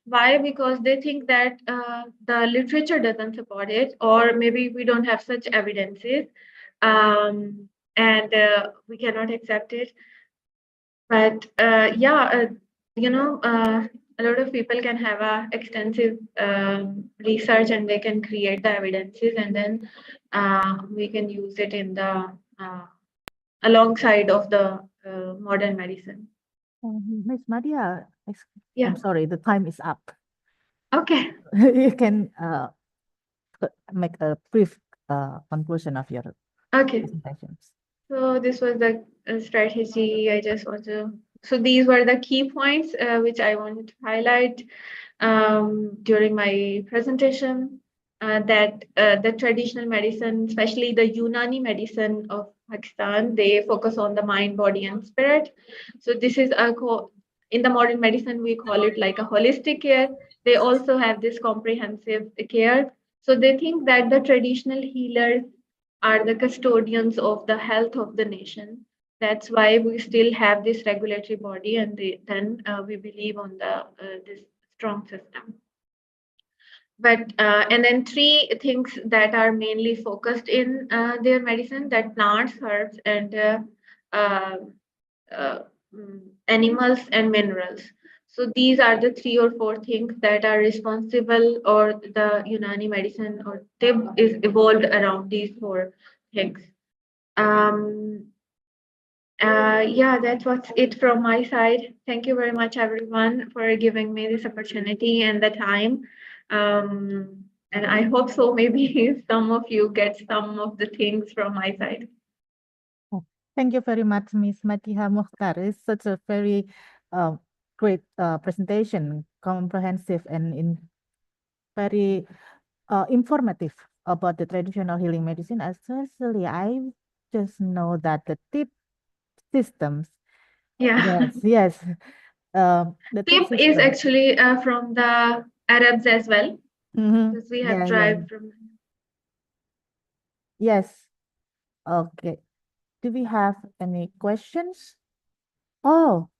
Why? Because they think that the literature doesn't support it, or maybe we don't have such evidences, and we cannot accept it. But a lot of people can have a extensive research, and they can create the evidences, and then we can use it in the alongside of the modern medicine. Miss Madia, Yeah. I'm sorry, the time is up. Okay. You can make a brief conclusion of your presentations. So this was the strategy. I just want to. So these were the key points which I wanted to highlight during my presentation. That the traditional medicine, especially the Unani medicine of Pakistan, they focus on the mind, body, and spirit. So this is in the modern medicine we call it like a holistic care. They also have this comprehensive care. So they think that the traditional healers are the custodians of the health of the nation. That's why we still have this regulatory body, and then we believe on the this strong system. But and then three things that are mainly focused in their medicine: that plants, herbs, and animals and minerals. So these are the 3 or 4 things that are responsible, or the Unani medicine or Tib is evolved around these 4 things. Yeah, that's what's it from my side. Thank you very much, everyone, for giving me this opportunity and the time. And I hope so. Maybe some of you get some of the things from my side. Thank you very much, Ms. Matiha Mukhtar. It's such a very great presentation, comprehensive and very informative about the traditional healing medicine. Especially, I just know that the tip systems. Yeah. Yes. The tip Tip is system. actually from the Arabs as well, because we have Yeah. derived from. Yes. Okay. Do we have any questions? Oh,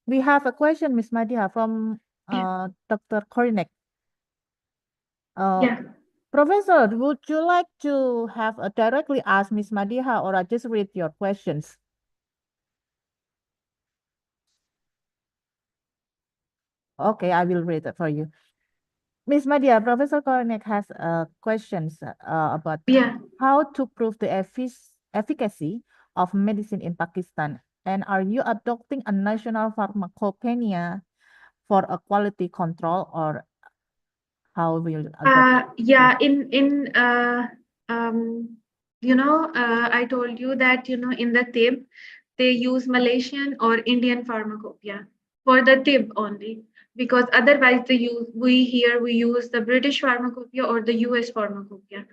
we have a question, Miss Madiha, from Dr. Korinek. Yeah. Professor, would you like to have directly ask Miss Madiha, or I just read your questions? Okay, I will read it for you. Miss Madiha, Professor Korinek has questions about how to prove the efficacy of medicine in Pakistan, and are you adopting a national pharmacopoeia for a quality control, or how will you adopt? Yeah, um, I told you that, in the tip, they use Malaysian or Indian pharmacopoeia for the tip only, because otherwise we use the British pharmacopoeia or the US pharmacopoeia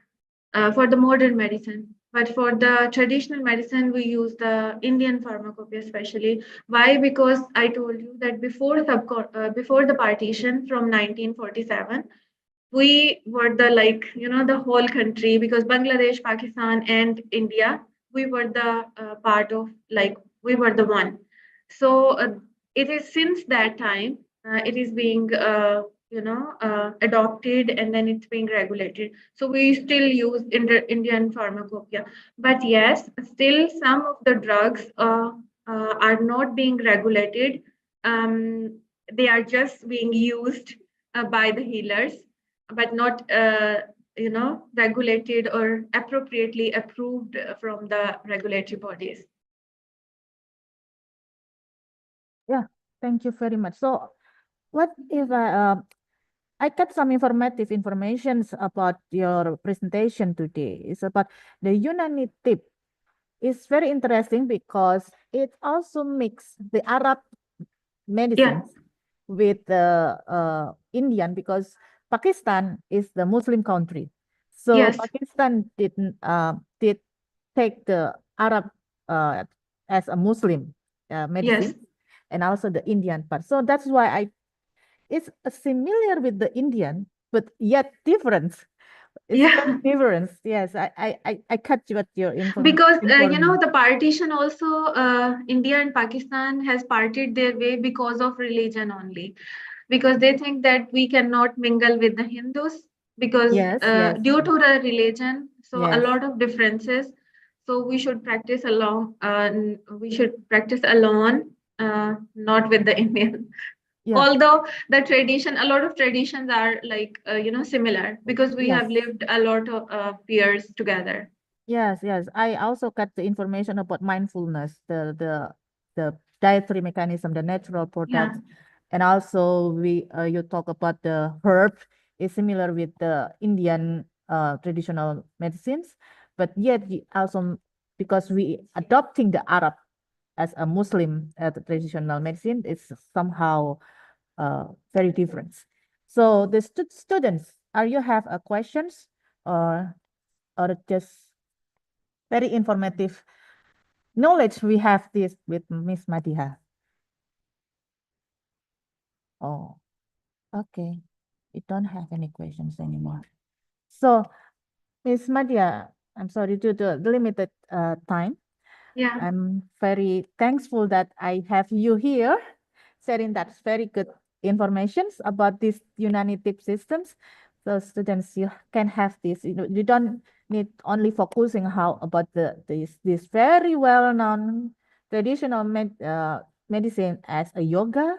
for the modern medicine. But for the traditional medicine, we use the Indian pharmacopoeia especially. Why? Because I told you that before the partition from 1947, we were the whole country, because Bangladesh, Pakistan, and India, we were the part of, we were the one. So it is since that time, it is being adopted, and then it's being regulated. So we still use Indian pharmacopoeia, but yes, still some of the drugs are not being regulated. They are just being used by the healers, but not regulated or appropriately approved from the regulatory bodies. Yeah, thank you very much. So, what if I got some informative information about your presentation today? It's about the Unani tip. It's very interesting because it also mix the Arab medicines with the Indian, because Pakistan is the Muslim country. So Pakistan did take the Arab as a Muslim medicine, and also the Indian part. So that's why it's similar with the Indian, but yet different. It's very different. Yes, I cut what your information. Because the partition also, India and Pakistan has parted their way because of religion only, because they think that we cannot mingle with the Hindus, because due to the religion, so a lot of differences. So we should practice along. We should practice alone, not with the Indian. Although the tradition, a lot of traditions are similar, because we have lived a lot of years together. Yes, I also got the information about mindfulness, the dietary mechanism, the natural products, and also you talk about the herb is similar with the Indian traditional medicines, but yet also because we adopting the Arab as a Muslim traditional medicine, it's somehow very different. So the students, are you have questions or just very informative knowledge we have this with Miss Madiha? Oh, okay. We don't have any questions anymore. So, Miss Madiha, I'm sorry to the limited time. Yeah. I'm very thankful that I have you here, sharing that very good informations about these Unani tip systems. So students, you can have this. You don't need only focusing how about this very well-known traditional medicine as a yoga,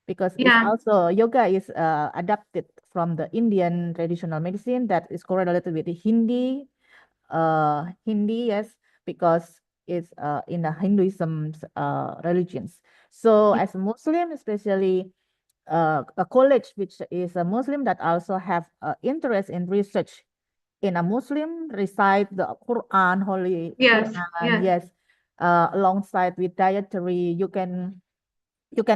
because it's also yoga is adapted from the Indian traditional medicine that is correlated with the Hindi. Yes, because it's in the Hinduism religions. So as a Muslim, especially a college which is a Muslim that also have interest in research in a Muslim, recite the Quran, Holy Quran, yes, alongside with dietary, you can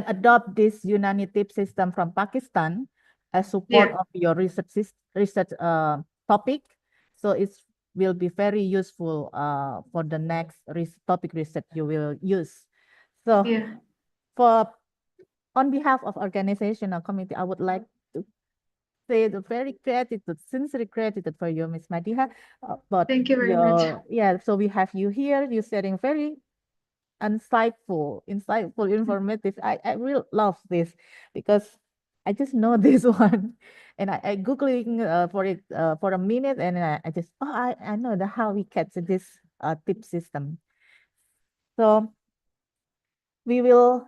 adopt this Unani tip system from Pakistan as support of your research topic. So it will be very useful for the next topic research you will use. So on behalf of organization or committee, I would like to say the very gratitude, sincere gratitude for you, Miss Madiha. But Thank you very much. yeah, so we have you here. You're sharing very insightful, informative. I really love this because I just know this one, and I googling for it for a minute, and I just I know the how we catch this tip system. So we will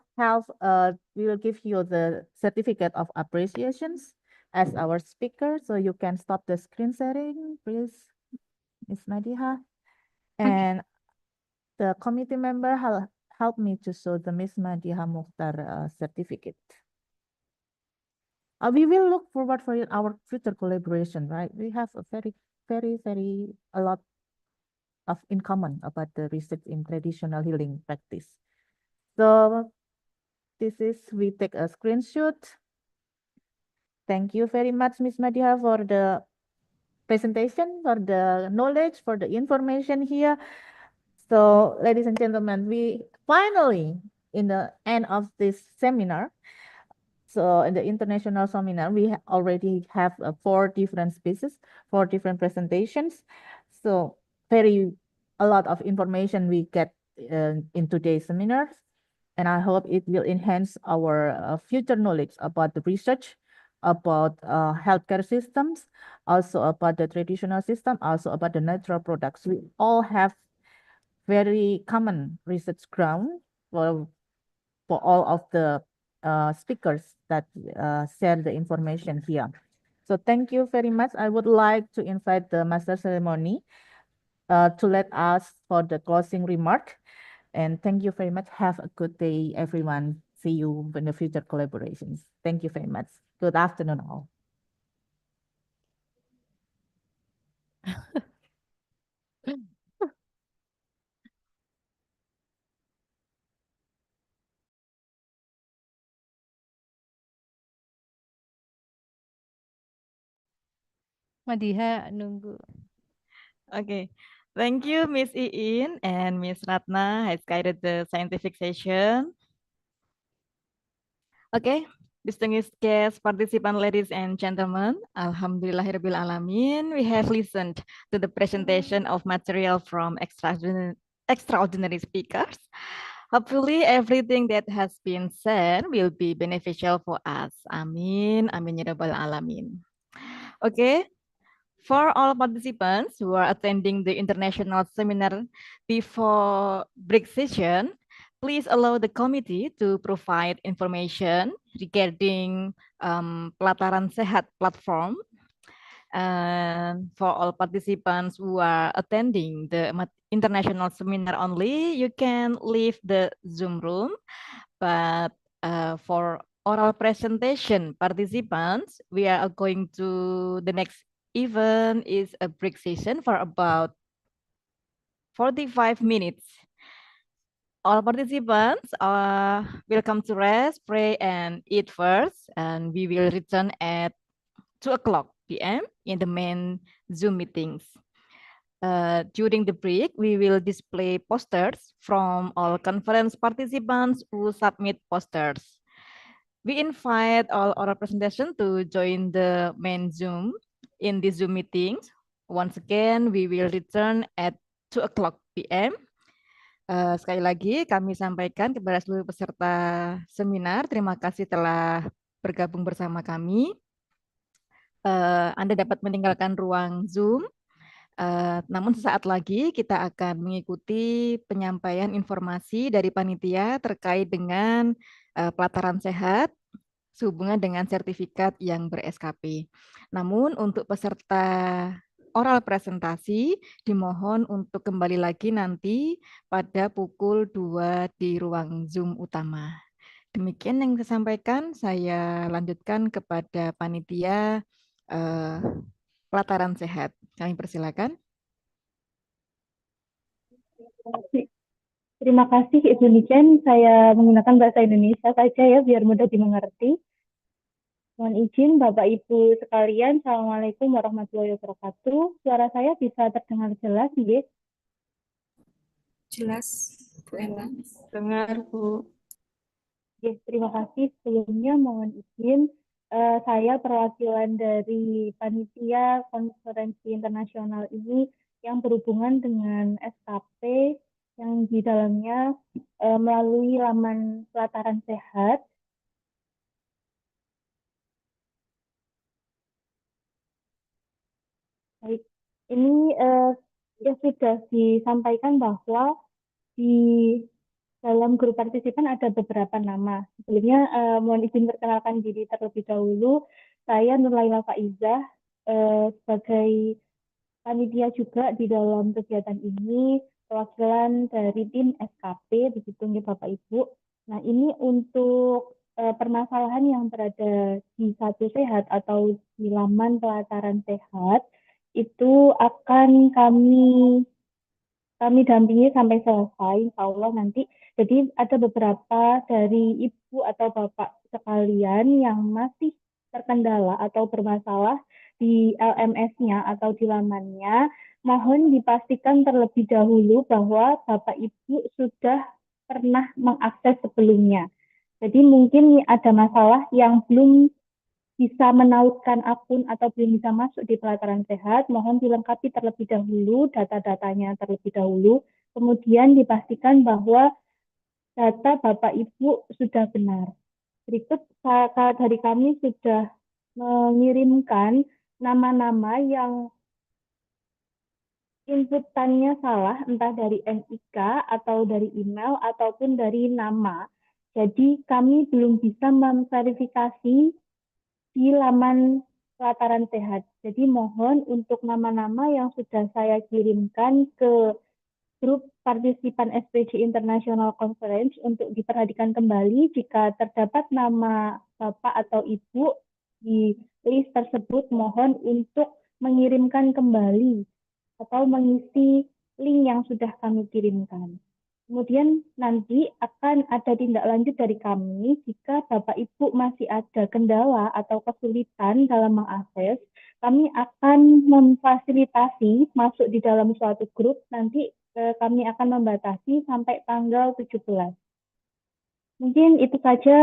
give you the certificate of appreciations as our speaker. So you can stop the screen sharing, please, Miss Madiha. And the committee member help me to show the Miss Madiha Mukhtar certificate. We will look forward for our future collaboration, right? We have a very a lot of in common about the research in traditional healing practice. So we take a screenshot. Thank you very much, Miss Madiha, for the presentation, for the knowledge, for the information here. So, ladies and gentlemen, we finally, in the end of this seminar, so in the international seminar, we already have 4 different speeches, 4 different presentations. So, a lot of information we get in today's seminar. And I hope it will enhance our future knowledge about the research, about healthcare systems, also about the traditional system, also about the natural products. We all have very common research ground for all of the speakers that share the information here. So thank you very much. I would like to invite the master ceremony to let us for the closing remark. And thank you very much. Have a good day, everyone. See you in the future collaborations. Thank you very much. Good afternoon, all. Madiha nunggu. Okay. Thank you, Miss Iin and Miss Ratna has guided the scientific session. Okay, distinguished guests, participants, ladies and gentlemen, Alhamdulillahirabbil alamin. We have listened to the presentation of material from extraordinary speakers. Hopefully, everything that has been said will be beneficial for us. Amin, amin ya rabbal alamin. Okay, for all participants who are attending the international seminar before break session, please allow the committee to provide information regarding Pelataran Sehat platform. And for all participants who are attending the international seminar only, you can leave the Zoom room. But for oral presentation participants, we are going to the next event is a break session for about 45 minutes. All participants will come to rest, pray, and eat first, and we will return at 2:00 p.m. in the main Zoom meetings. During the break, we will display posters from all conference participants who submit posters. We invite all oral presentation to join the main Zoom in the Zoom meetings. Once again, we will return at 2:00 p.m. Sekali lagi kami sampaikan kepada seluruh peserta seminar, terima kasih telah bergabung bersama kami. Anda dapat meninggalkan ruang Zoom. Namun sesaat lagi kita akan mengikuti penyampaian informasi dari panitia terkait dengan pelataran sehat sehubungan dengan sertifikat yang ber-SKP. Namun untuk peserta oral presentasi dimohon untuk kembali lagi nanti pada pukul 2 di ruang Zoom utama. Demikian yang saya sampaikan, saya lanjutkan kepada panitia pelataran sehat. Kami persilakan. Terima kasih Ibu Niken, saya menggunakan bahasa Indonesia saja ya biar mudah dimengerti. Mohon izin Bapak Ibu sekalian, Assalamualaikum warahmatullahi wabarakatuh. Suara saya bisa terdengar jelas, nggih? Jelas, Bu Ella. Dengar, Bu. Oke, terima kasih. Sebelumnya mohon izin, saya perwakilan dari panitia konferensi internasional ini yang berhubungan dengan SKP yang di dalamnya melalui laman pelataran sehat. Baik, ini ya sudah disampaikan bahwa di dalam grup partisipan ada beberapa nama. Sebelumnya mohon izin perkenalkan diri terlebih dahulu. Saya Nurlaila Faizah sebagai panitia juga di dalam kegiatan ini, perwakilan dari tim SKP, begitu nih Bapak Ibu. Nah ini untuk permasalahan yang berada di Satu Sehat atau di laman pelataran sehat, itu akan kami dampingi sampai selesai, insya Allah nanti. Jadi ada beberapa dari Ibu atau Bapak sekalian yang masih terkendala atau bermasalah di LMS-nya atau di lamannya, mohon dipastikan terlebih dahulu bahwa Bapak Ibu sudah pernah mengakses sebelumnya. Jadi mungkin ada masalah yang belum bisa menautkan akun atau belum bisa masuk di pelataran sehat, mohon dilengkapi terlebih dahulu, data-datanya terlebih dahulu, kemudian dipastikan bahwa data Bapak Ibu sudah benar. Berikut dari kami sudah mengirimkan nama-nama yang inputannya salah, entah dari NIK atau dari email ataupun dari nama. Jadi kami belum bisa memverifikasi di laman pelataran sehat. Jadi mohon untuk nama-nama yang sudah saya kirimkan ke grup partisipan SPJ International Conference untuk diperhatikan kembali jika terdapat nama Bapak atau Ibu di list tersebut, mohon untuk mengirimkan kembali atau mengisi link yang sudah kami kirimkan. Kemudian nanti akan ada tindak lanjut dari kami jika Bapak Ibu masih ada kendala atau kesulitan dalam mengakses, kami akan memfasilitasi masuk di dalam suatu grup, nanti kami akan membatasi sampai tanggal 17. Mungkin itu saja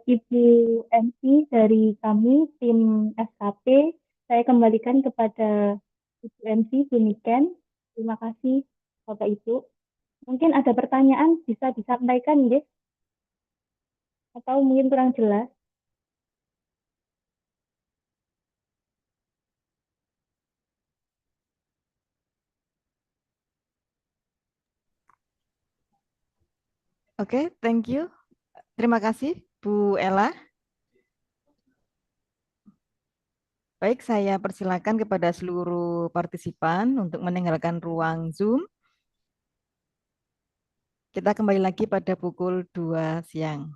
Ibu MC dari kami, tim SKP. Saya kembalikan kepada Ibu MC, Bu Niken. Terima kasih Bapak Ibu. Mungkin ada pertanyaan bisa disampaikan, ya? Atau mungkin kurang jelas? Oke, thank you. Terima kasih, Bu Ella. Baik, saya persilakan kepada seluruh partisipan untuk meninggalkan ruang Zoom. Kita kembali lagi pada pukul 2 siang.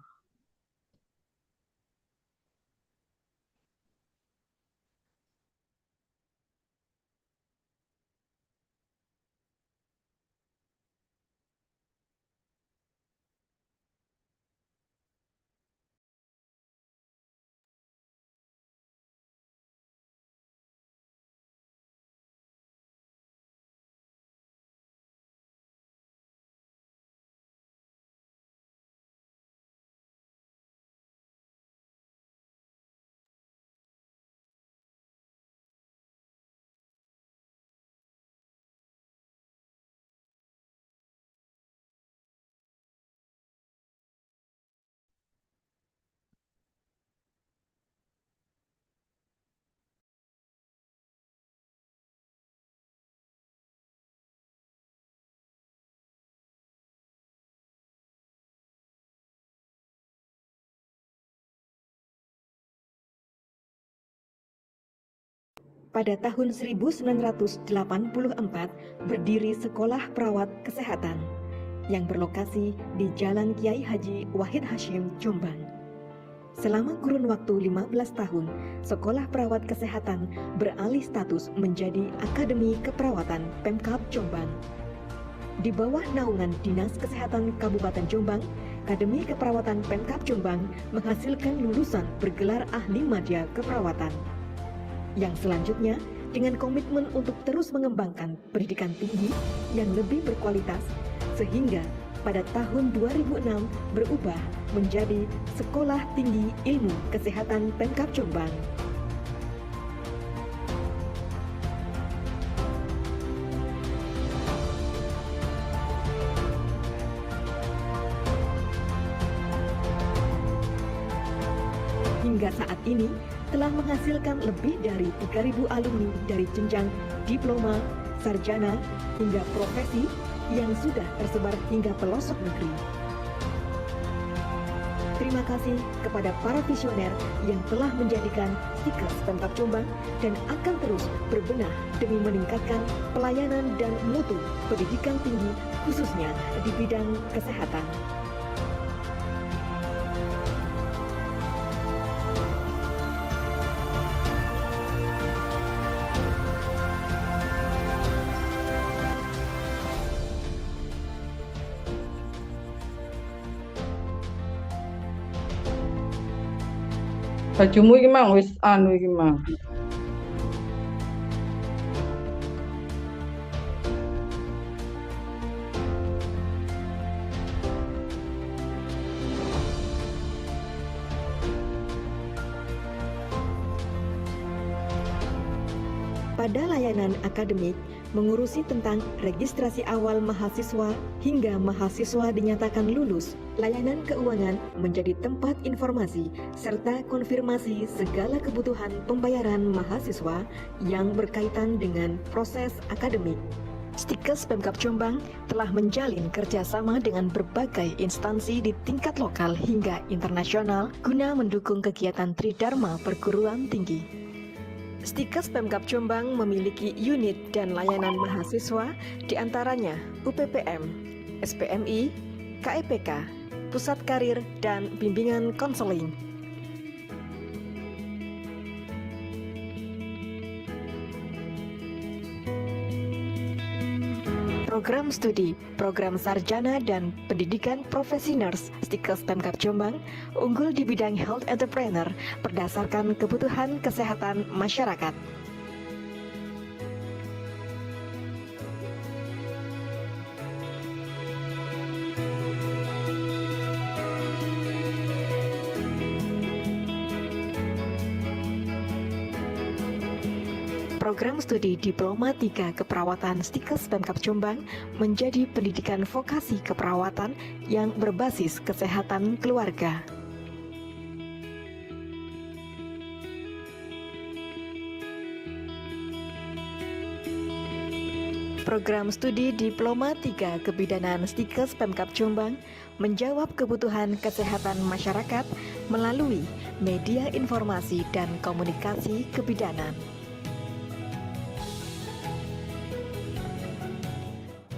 Pada tahun 1984 berdiri Sekolah Perawat Kesehatan yang berlokasi di Jalan Kiai Haji Wahid Hashim, Jombang. Selama kurun waktu 15 tahun, Sekolah Perawat Kesehatan beralih status menjadi Akademi Keperawatan Pemkab Jombang. Di bawah naungan Dinas Kesehatan Kabupaten Jombang, Akademi Keperawatan Pemkab Jombang menghasilkan lulusan bergelar ahli madya keperawatan. Yang selanjutnya, dengan komitmen untuk terus mengembangkan pendidikan tinggi yang lebih berkualitas, sehingga pada tahun 2006 berubah menjadi Sekolah Tinggi Ilmu Kesehatan Pemkab Jombang. Hingga saat ini telah menghasilkan lebih dari 3.000 alumni dari jenjang diploma, sarjana, hingga profesi yang sudah tersebar hingga pelosok negeri. Terima kasih kepada para visioner yang telah menjadikan STIKES Pemkab Jombang dan akan terus berbenah demi meningkatkan pelayanan dan mutu pendidikan tinggi khususnya di bidang kesehatan. Bajumu iki mang wis anu iki mang. Pada layanan akademik, mengurusi tentang registrasi awal mahasiswa hingga mahasiswa dinyatakan lulus. Layanan keuangan menjadi tempat informasi serta konfirmasi segala kebutuhan pembayaran mahasiswa yang berkaitan dengan proses akademik. STIKES Pemkab Jombang telah menjalin kerjasama dengan berbagai instansi di tingkat lokal hingga internasional guna mendukung kegiatan Tridharma perguruan tinggi. STIKES Pemkab Jombang memiliki unit dan layanan mahasiswa diantaranya UPPM, SPMI, KEPK, Pusat Karir, dan Bimbingan Konseling. Program studi, program sarjana dan pendidikan profesi nurse STIKES Pemkab Jombang unggul di bidang health entrepreneur berdasarkan kebutuhan kesehatan masyarakat. Program studi Diploma 3 Keperawatan STIKES Pemkab Jombang menjadi pendidikan vokasi keperawatan yang berbasis kesehatan keluarga. Program studi Diploma 3 Kebidanan STIKES Pemkab Jombang menjawab kebutuhan kesehatan masyarakat melalui media informasi dan komunikasi kebidanan.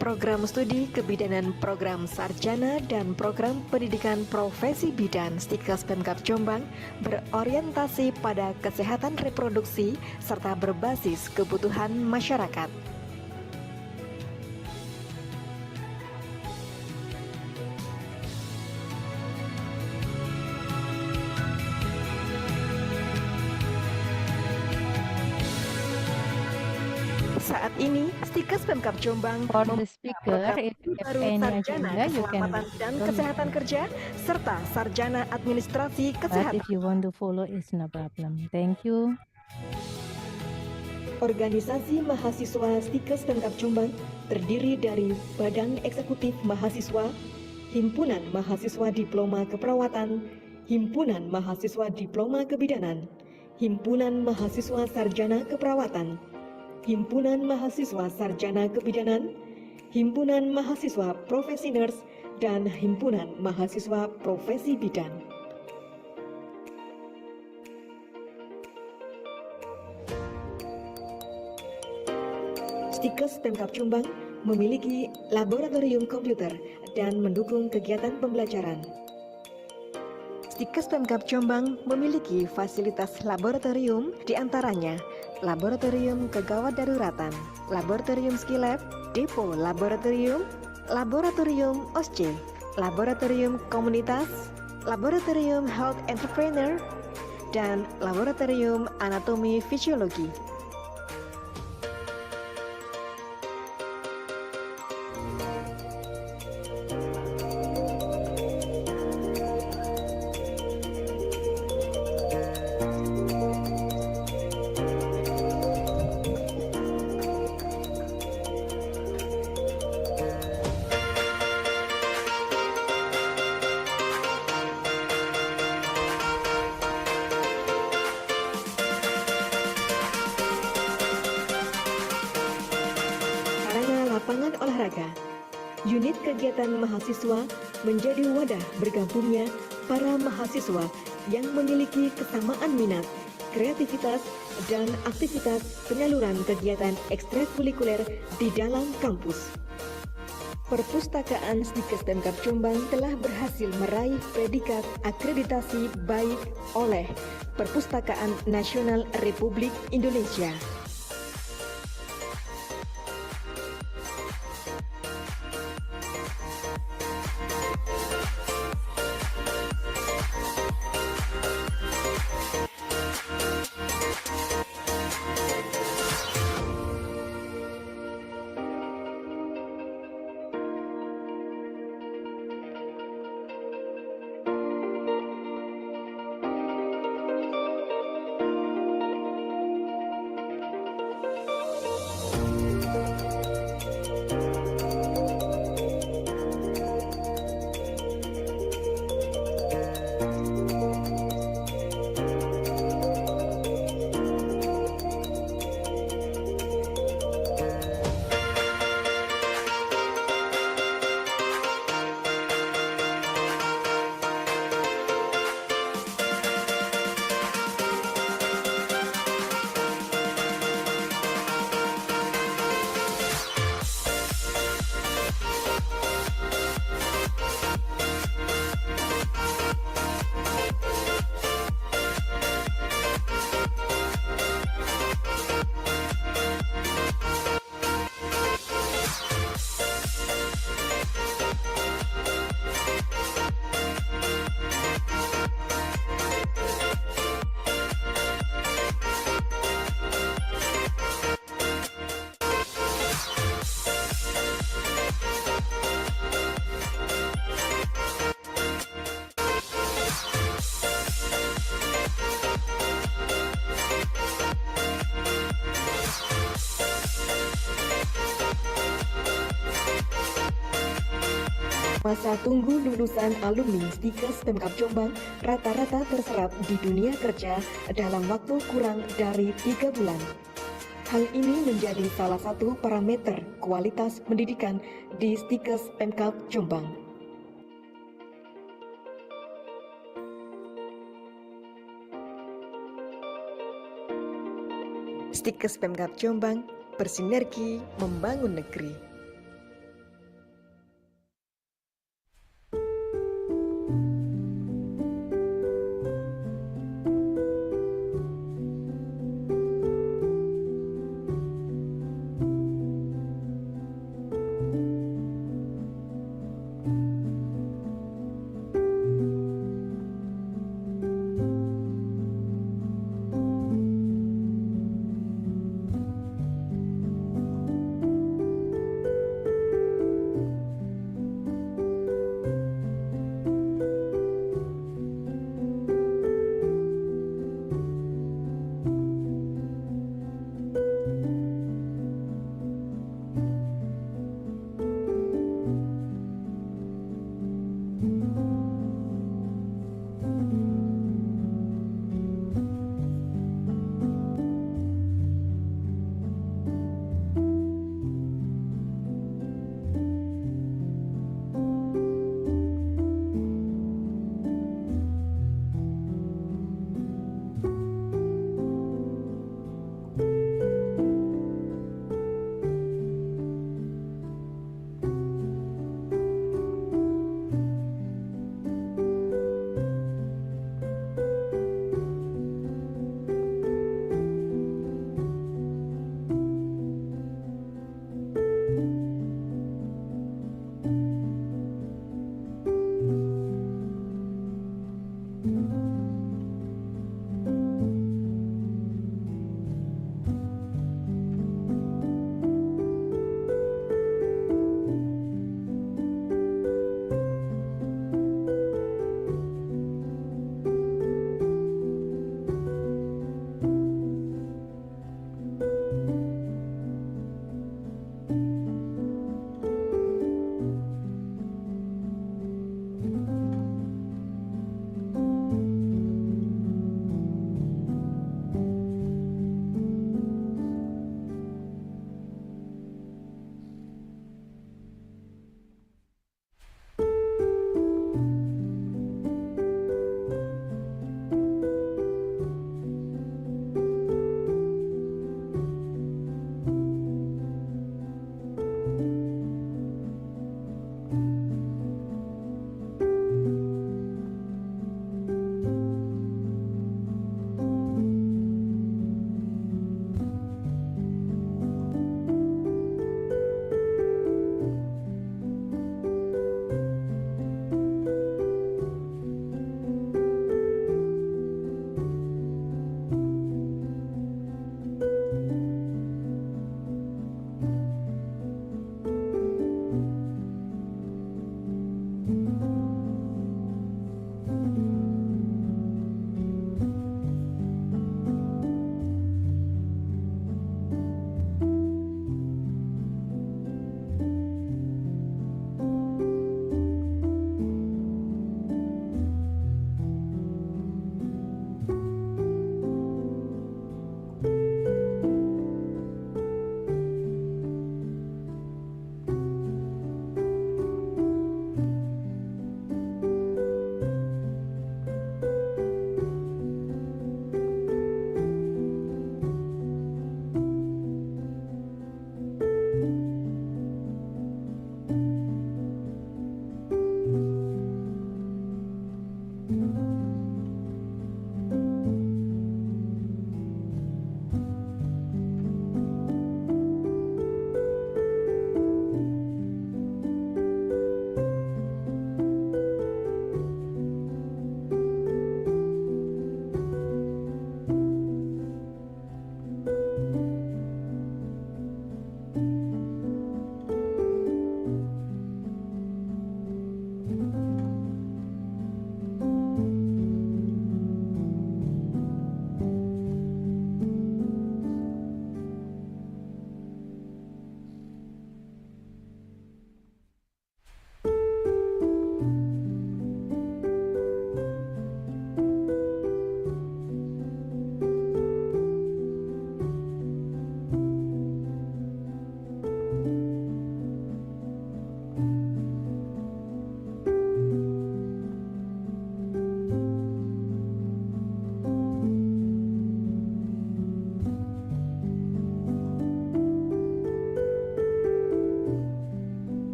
Program studi kebidanan program sarjana dan program pendidikan profesi bidan STIKES Pemkab Jombang berorientasi pada kesehatan reproduksi serta berbasis kebutuhan masyarakat. Saat ini, STIKES Pemkab Jombang For the membuka speaker, program if you have baru any sarjana agenda, you can keselamatan dan follow. kesehatan kerja serta sarjana administrasi But kesehatan. if you want to follow, it's no problem. Thank you. Organisasi mahasiswa STIKES Pemkab Jombang terdiri dari Badan Eksekutif Mahasiswa, Himpunan Mahasiswa Diploma Keperawatan, Himpunan Mahasiswa Diploma Kebidanan, Himpunan Mahasiswa Sarjana Keperawatan, Himpunan Mahasiswa Sarjana Kebidanan, Himpunan Mahasiswa Profesi Nurse, dan Himpunan Mahasiswa Profesi Bidan. STIKES Pemkab Jombang memiliki laboratorium komputer dan mendukung kegiatan pembelajaran. STIKES Pemkab Jombang memiliki fasilitas laboratorium diantaranya Laboratorium Kegawat Daruratan, Laboratorium Ski Lab, Depo Laboratorium, Laboratorium OSCE, Laboratorium Komunitas, Laboratorium Health Entrepreneur, dan Laboratorium Anatomi Fisiologi. Lapangan olahraga. Unit kegiatan mahasiswa menjadi wadah bergabungnya para mahasiswa yang memiliki kesamaan minat, kreativitas, dan aktivitas penyaluran kegiatan ekstrakurikuler di dalam kampus. Perpustakaan STIKES Pemkab Jombang telah berhasil meraih predikat akreditasi baik oleh Perpustakaan Nasional Republik Indonesia. Masa tunggu lulusan alumni STIKES Pemkab Jombang rata-rata terserap di dunia kerja dalam waktu kurang dari 3 bulan. Hal ini menjadi salah satu parameter kualitas pendidikan di STIKES Pemkab Jombang. STIKES Pemkab Jombang bersinergi membangun negeri.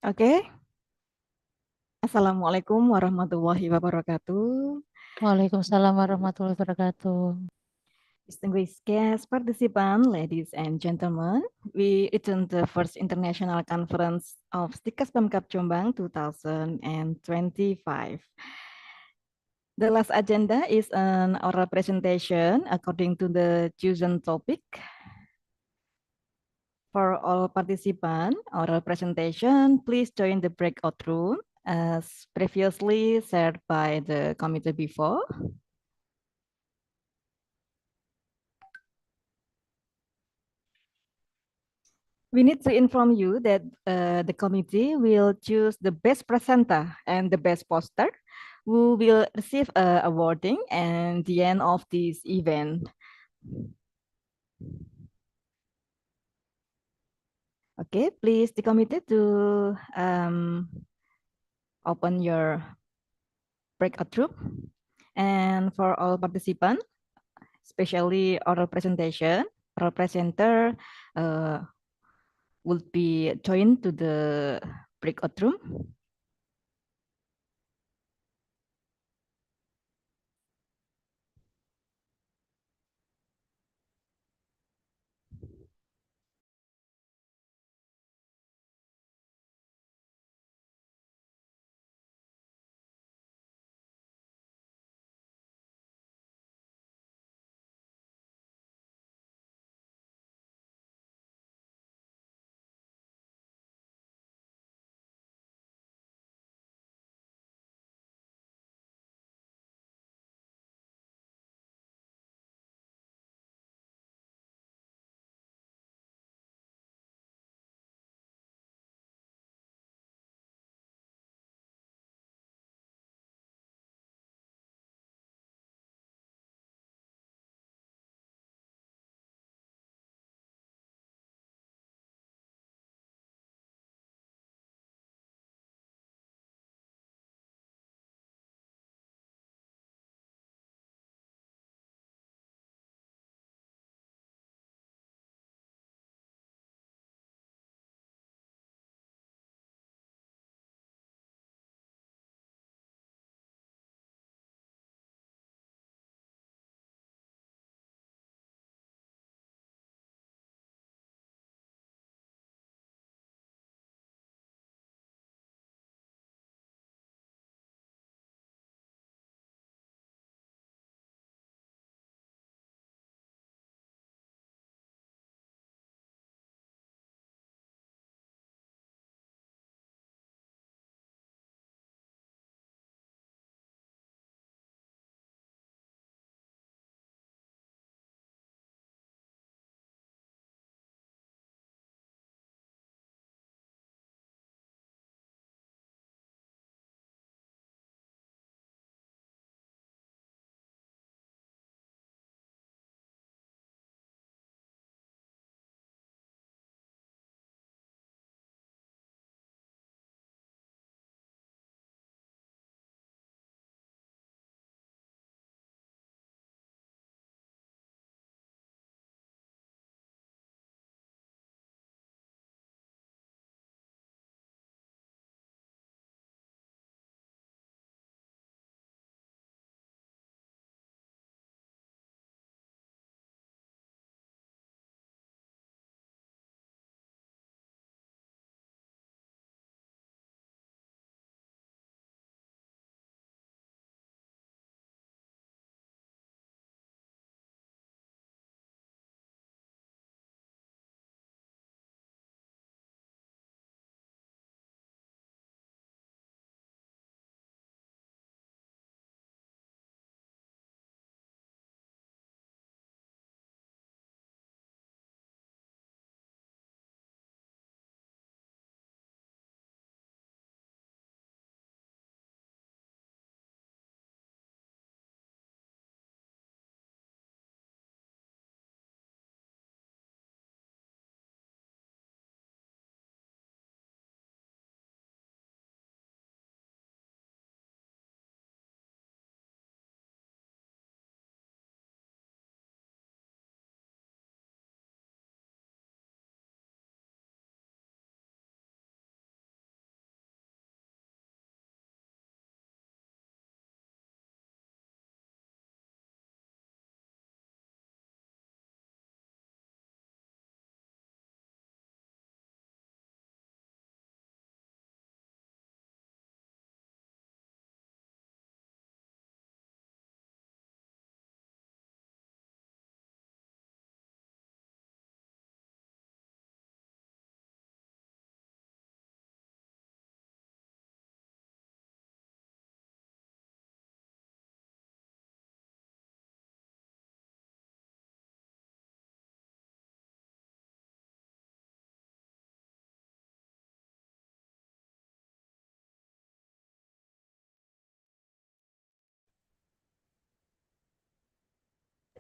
Oke. Assalamualaikum warahmatullahi wabarakatuh. Waalaikumsalam warahmatullahi wabarakatuh. Distinguished guest participants, ladies and gentlemen, we return the first international conference of STIKES Pemkab Jombang 2025. The last agenda is an oral presentation according to the chosen topic. For all participants, oral presentation, please join the breakout room as previously shared by the committee before. We need to inform you that the committee will choose the best presenter and the best poster who will receive awarding at the end of this event. Okay, please the committee to open your breakout room. And for all participants, especially oral presentation, oral presenter will be joined to the breakout room.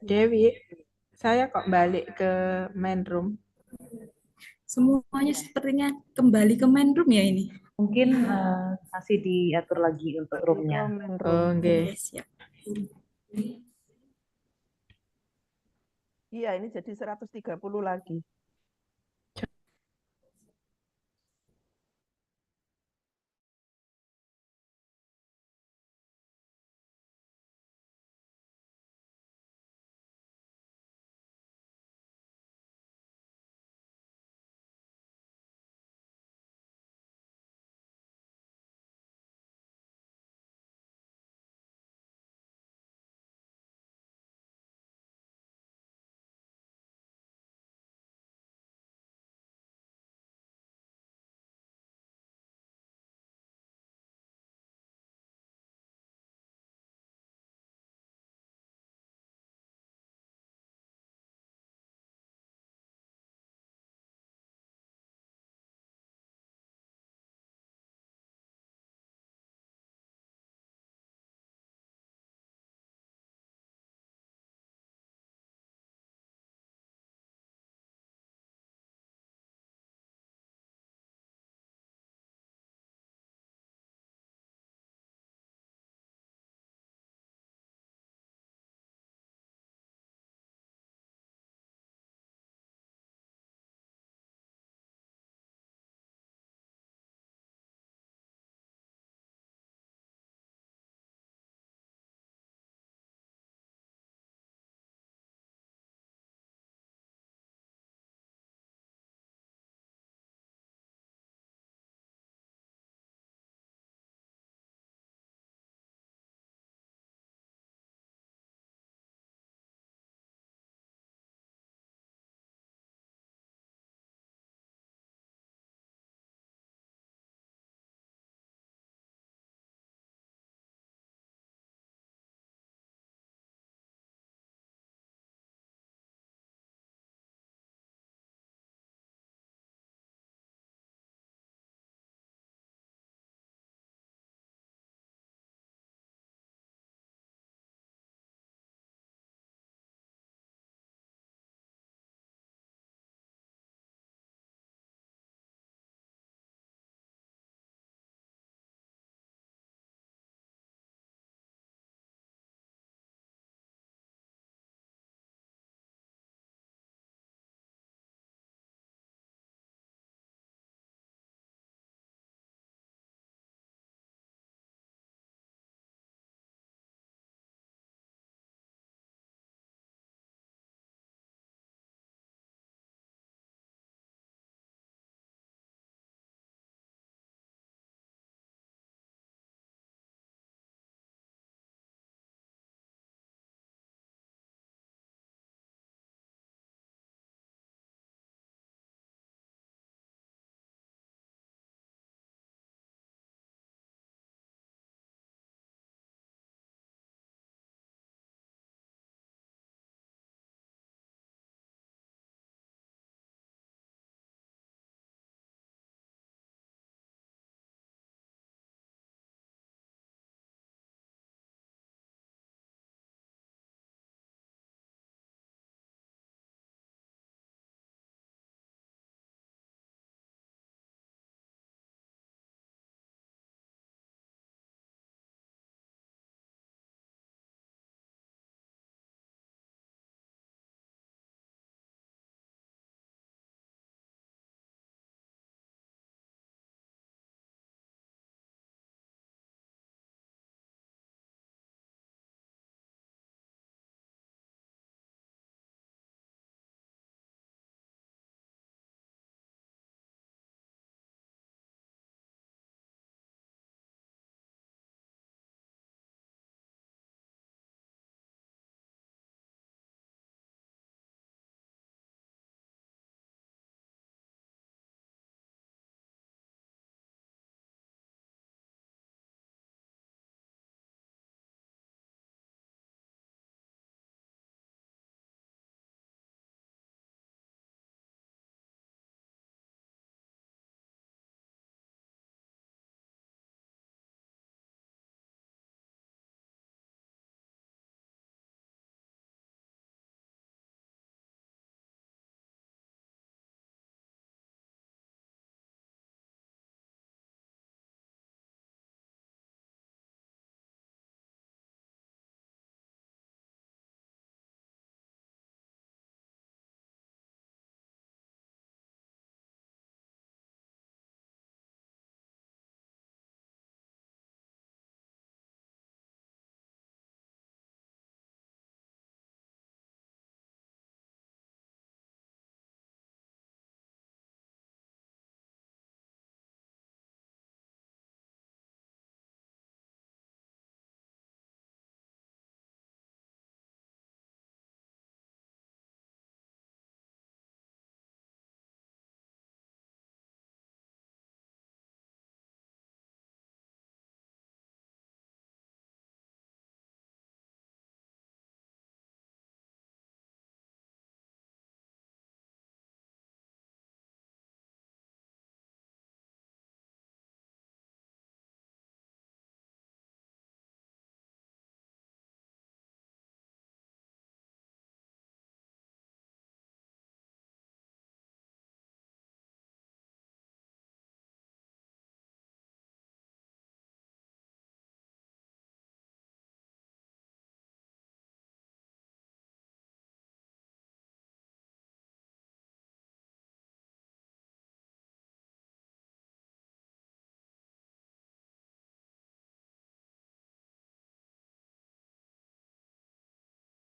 Dewi, saya kok balik ke main room. Semuanya sepertinya kembali ke main room ya ini. Mungkin masih diatur lagi untuk roomnya. Oke. Siap. Iya, ini jadi 130 lagi.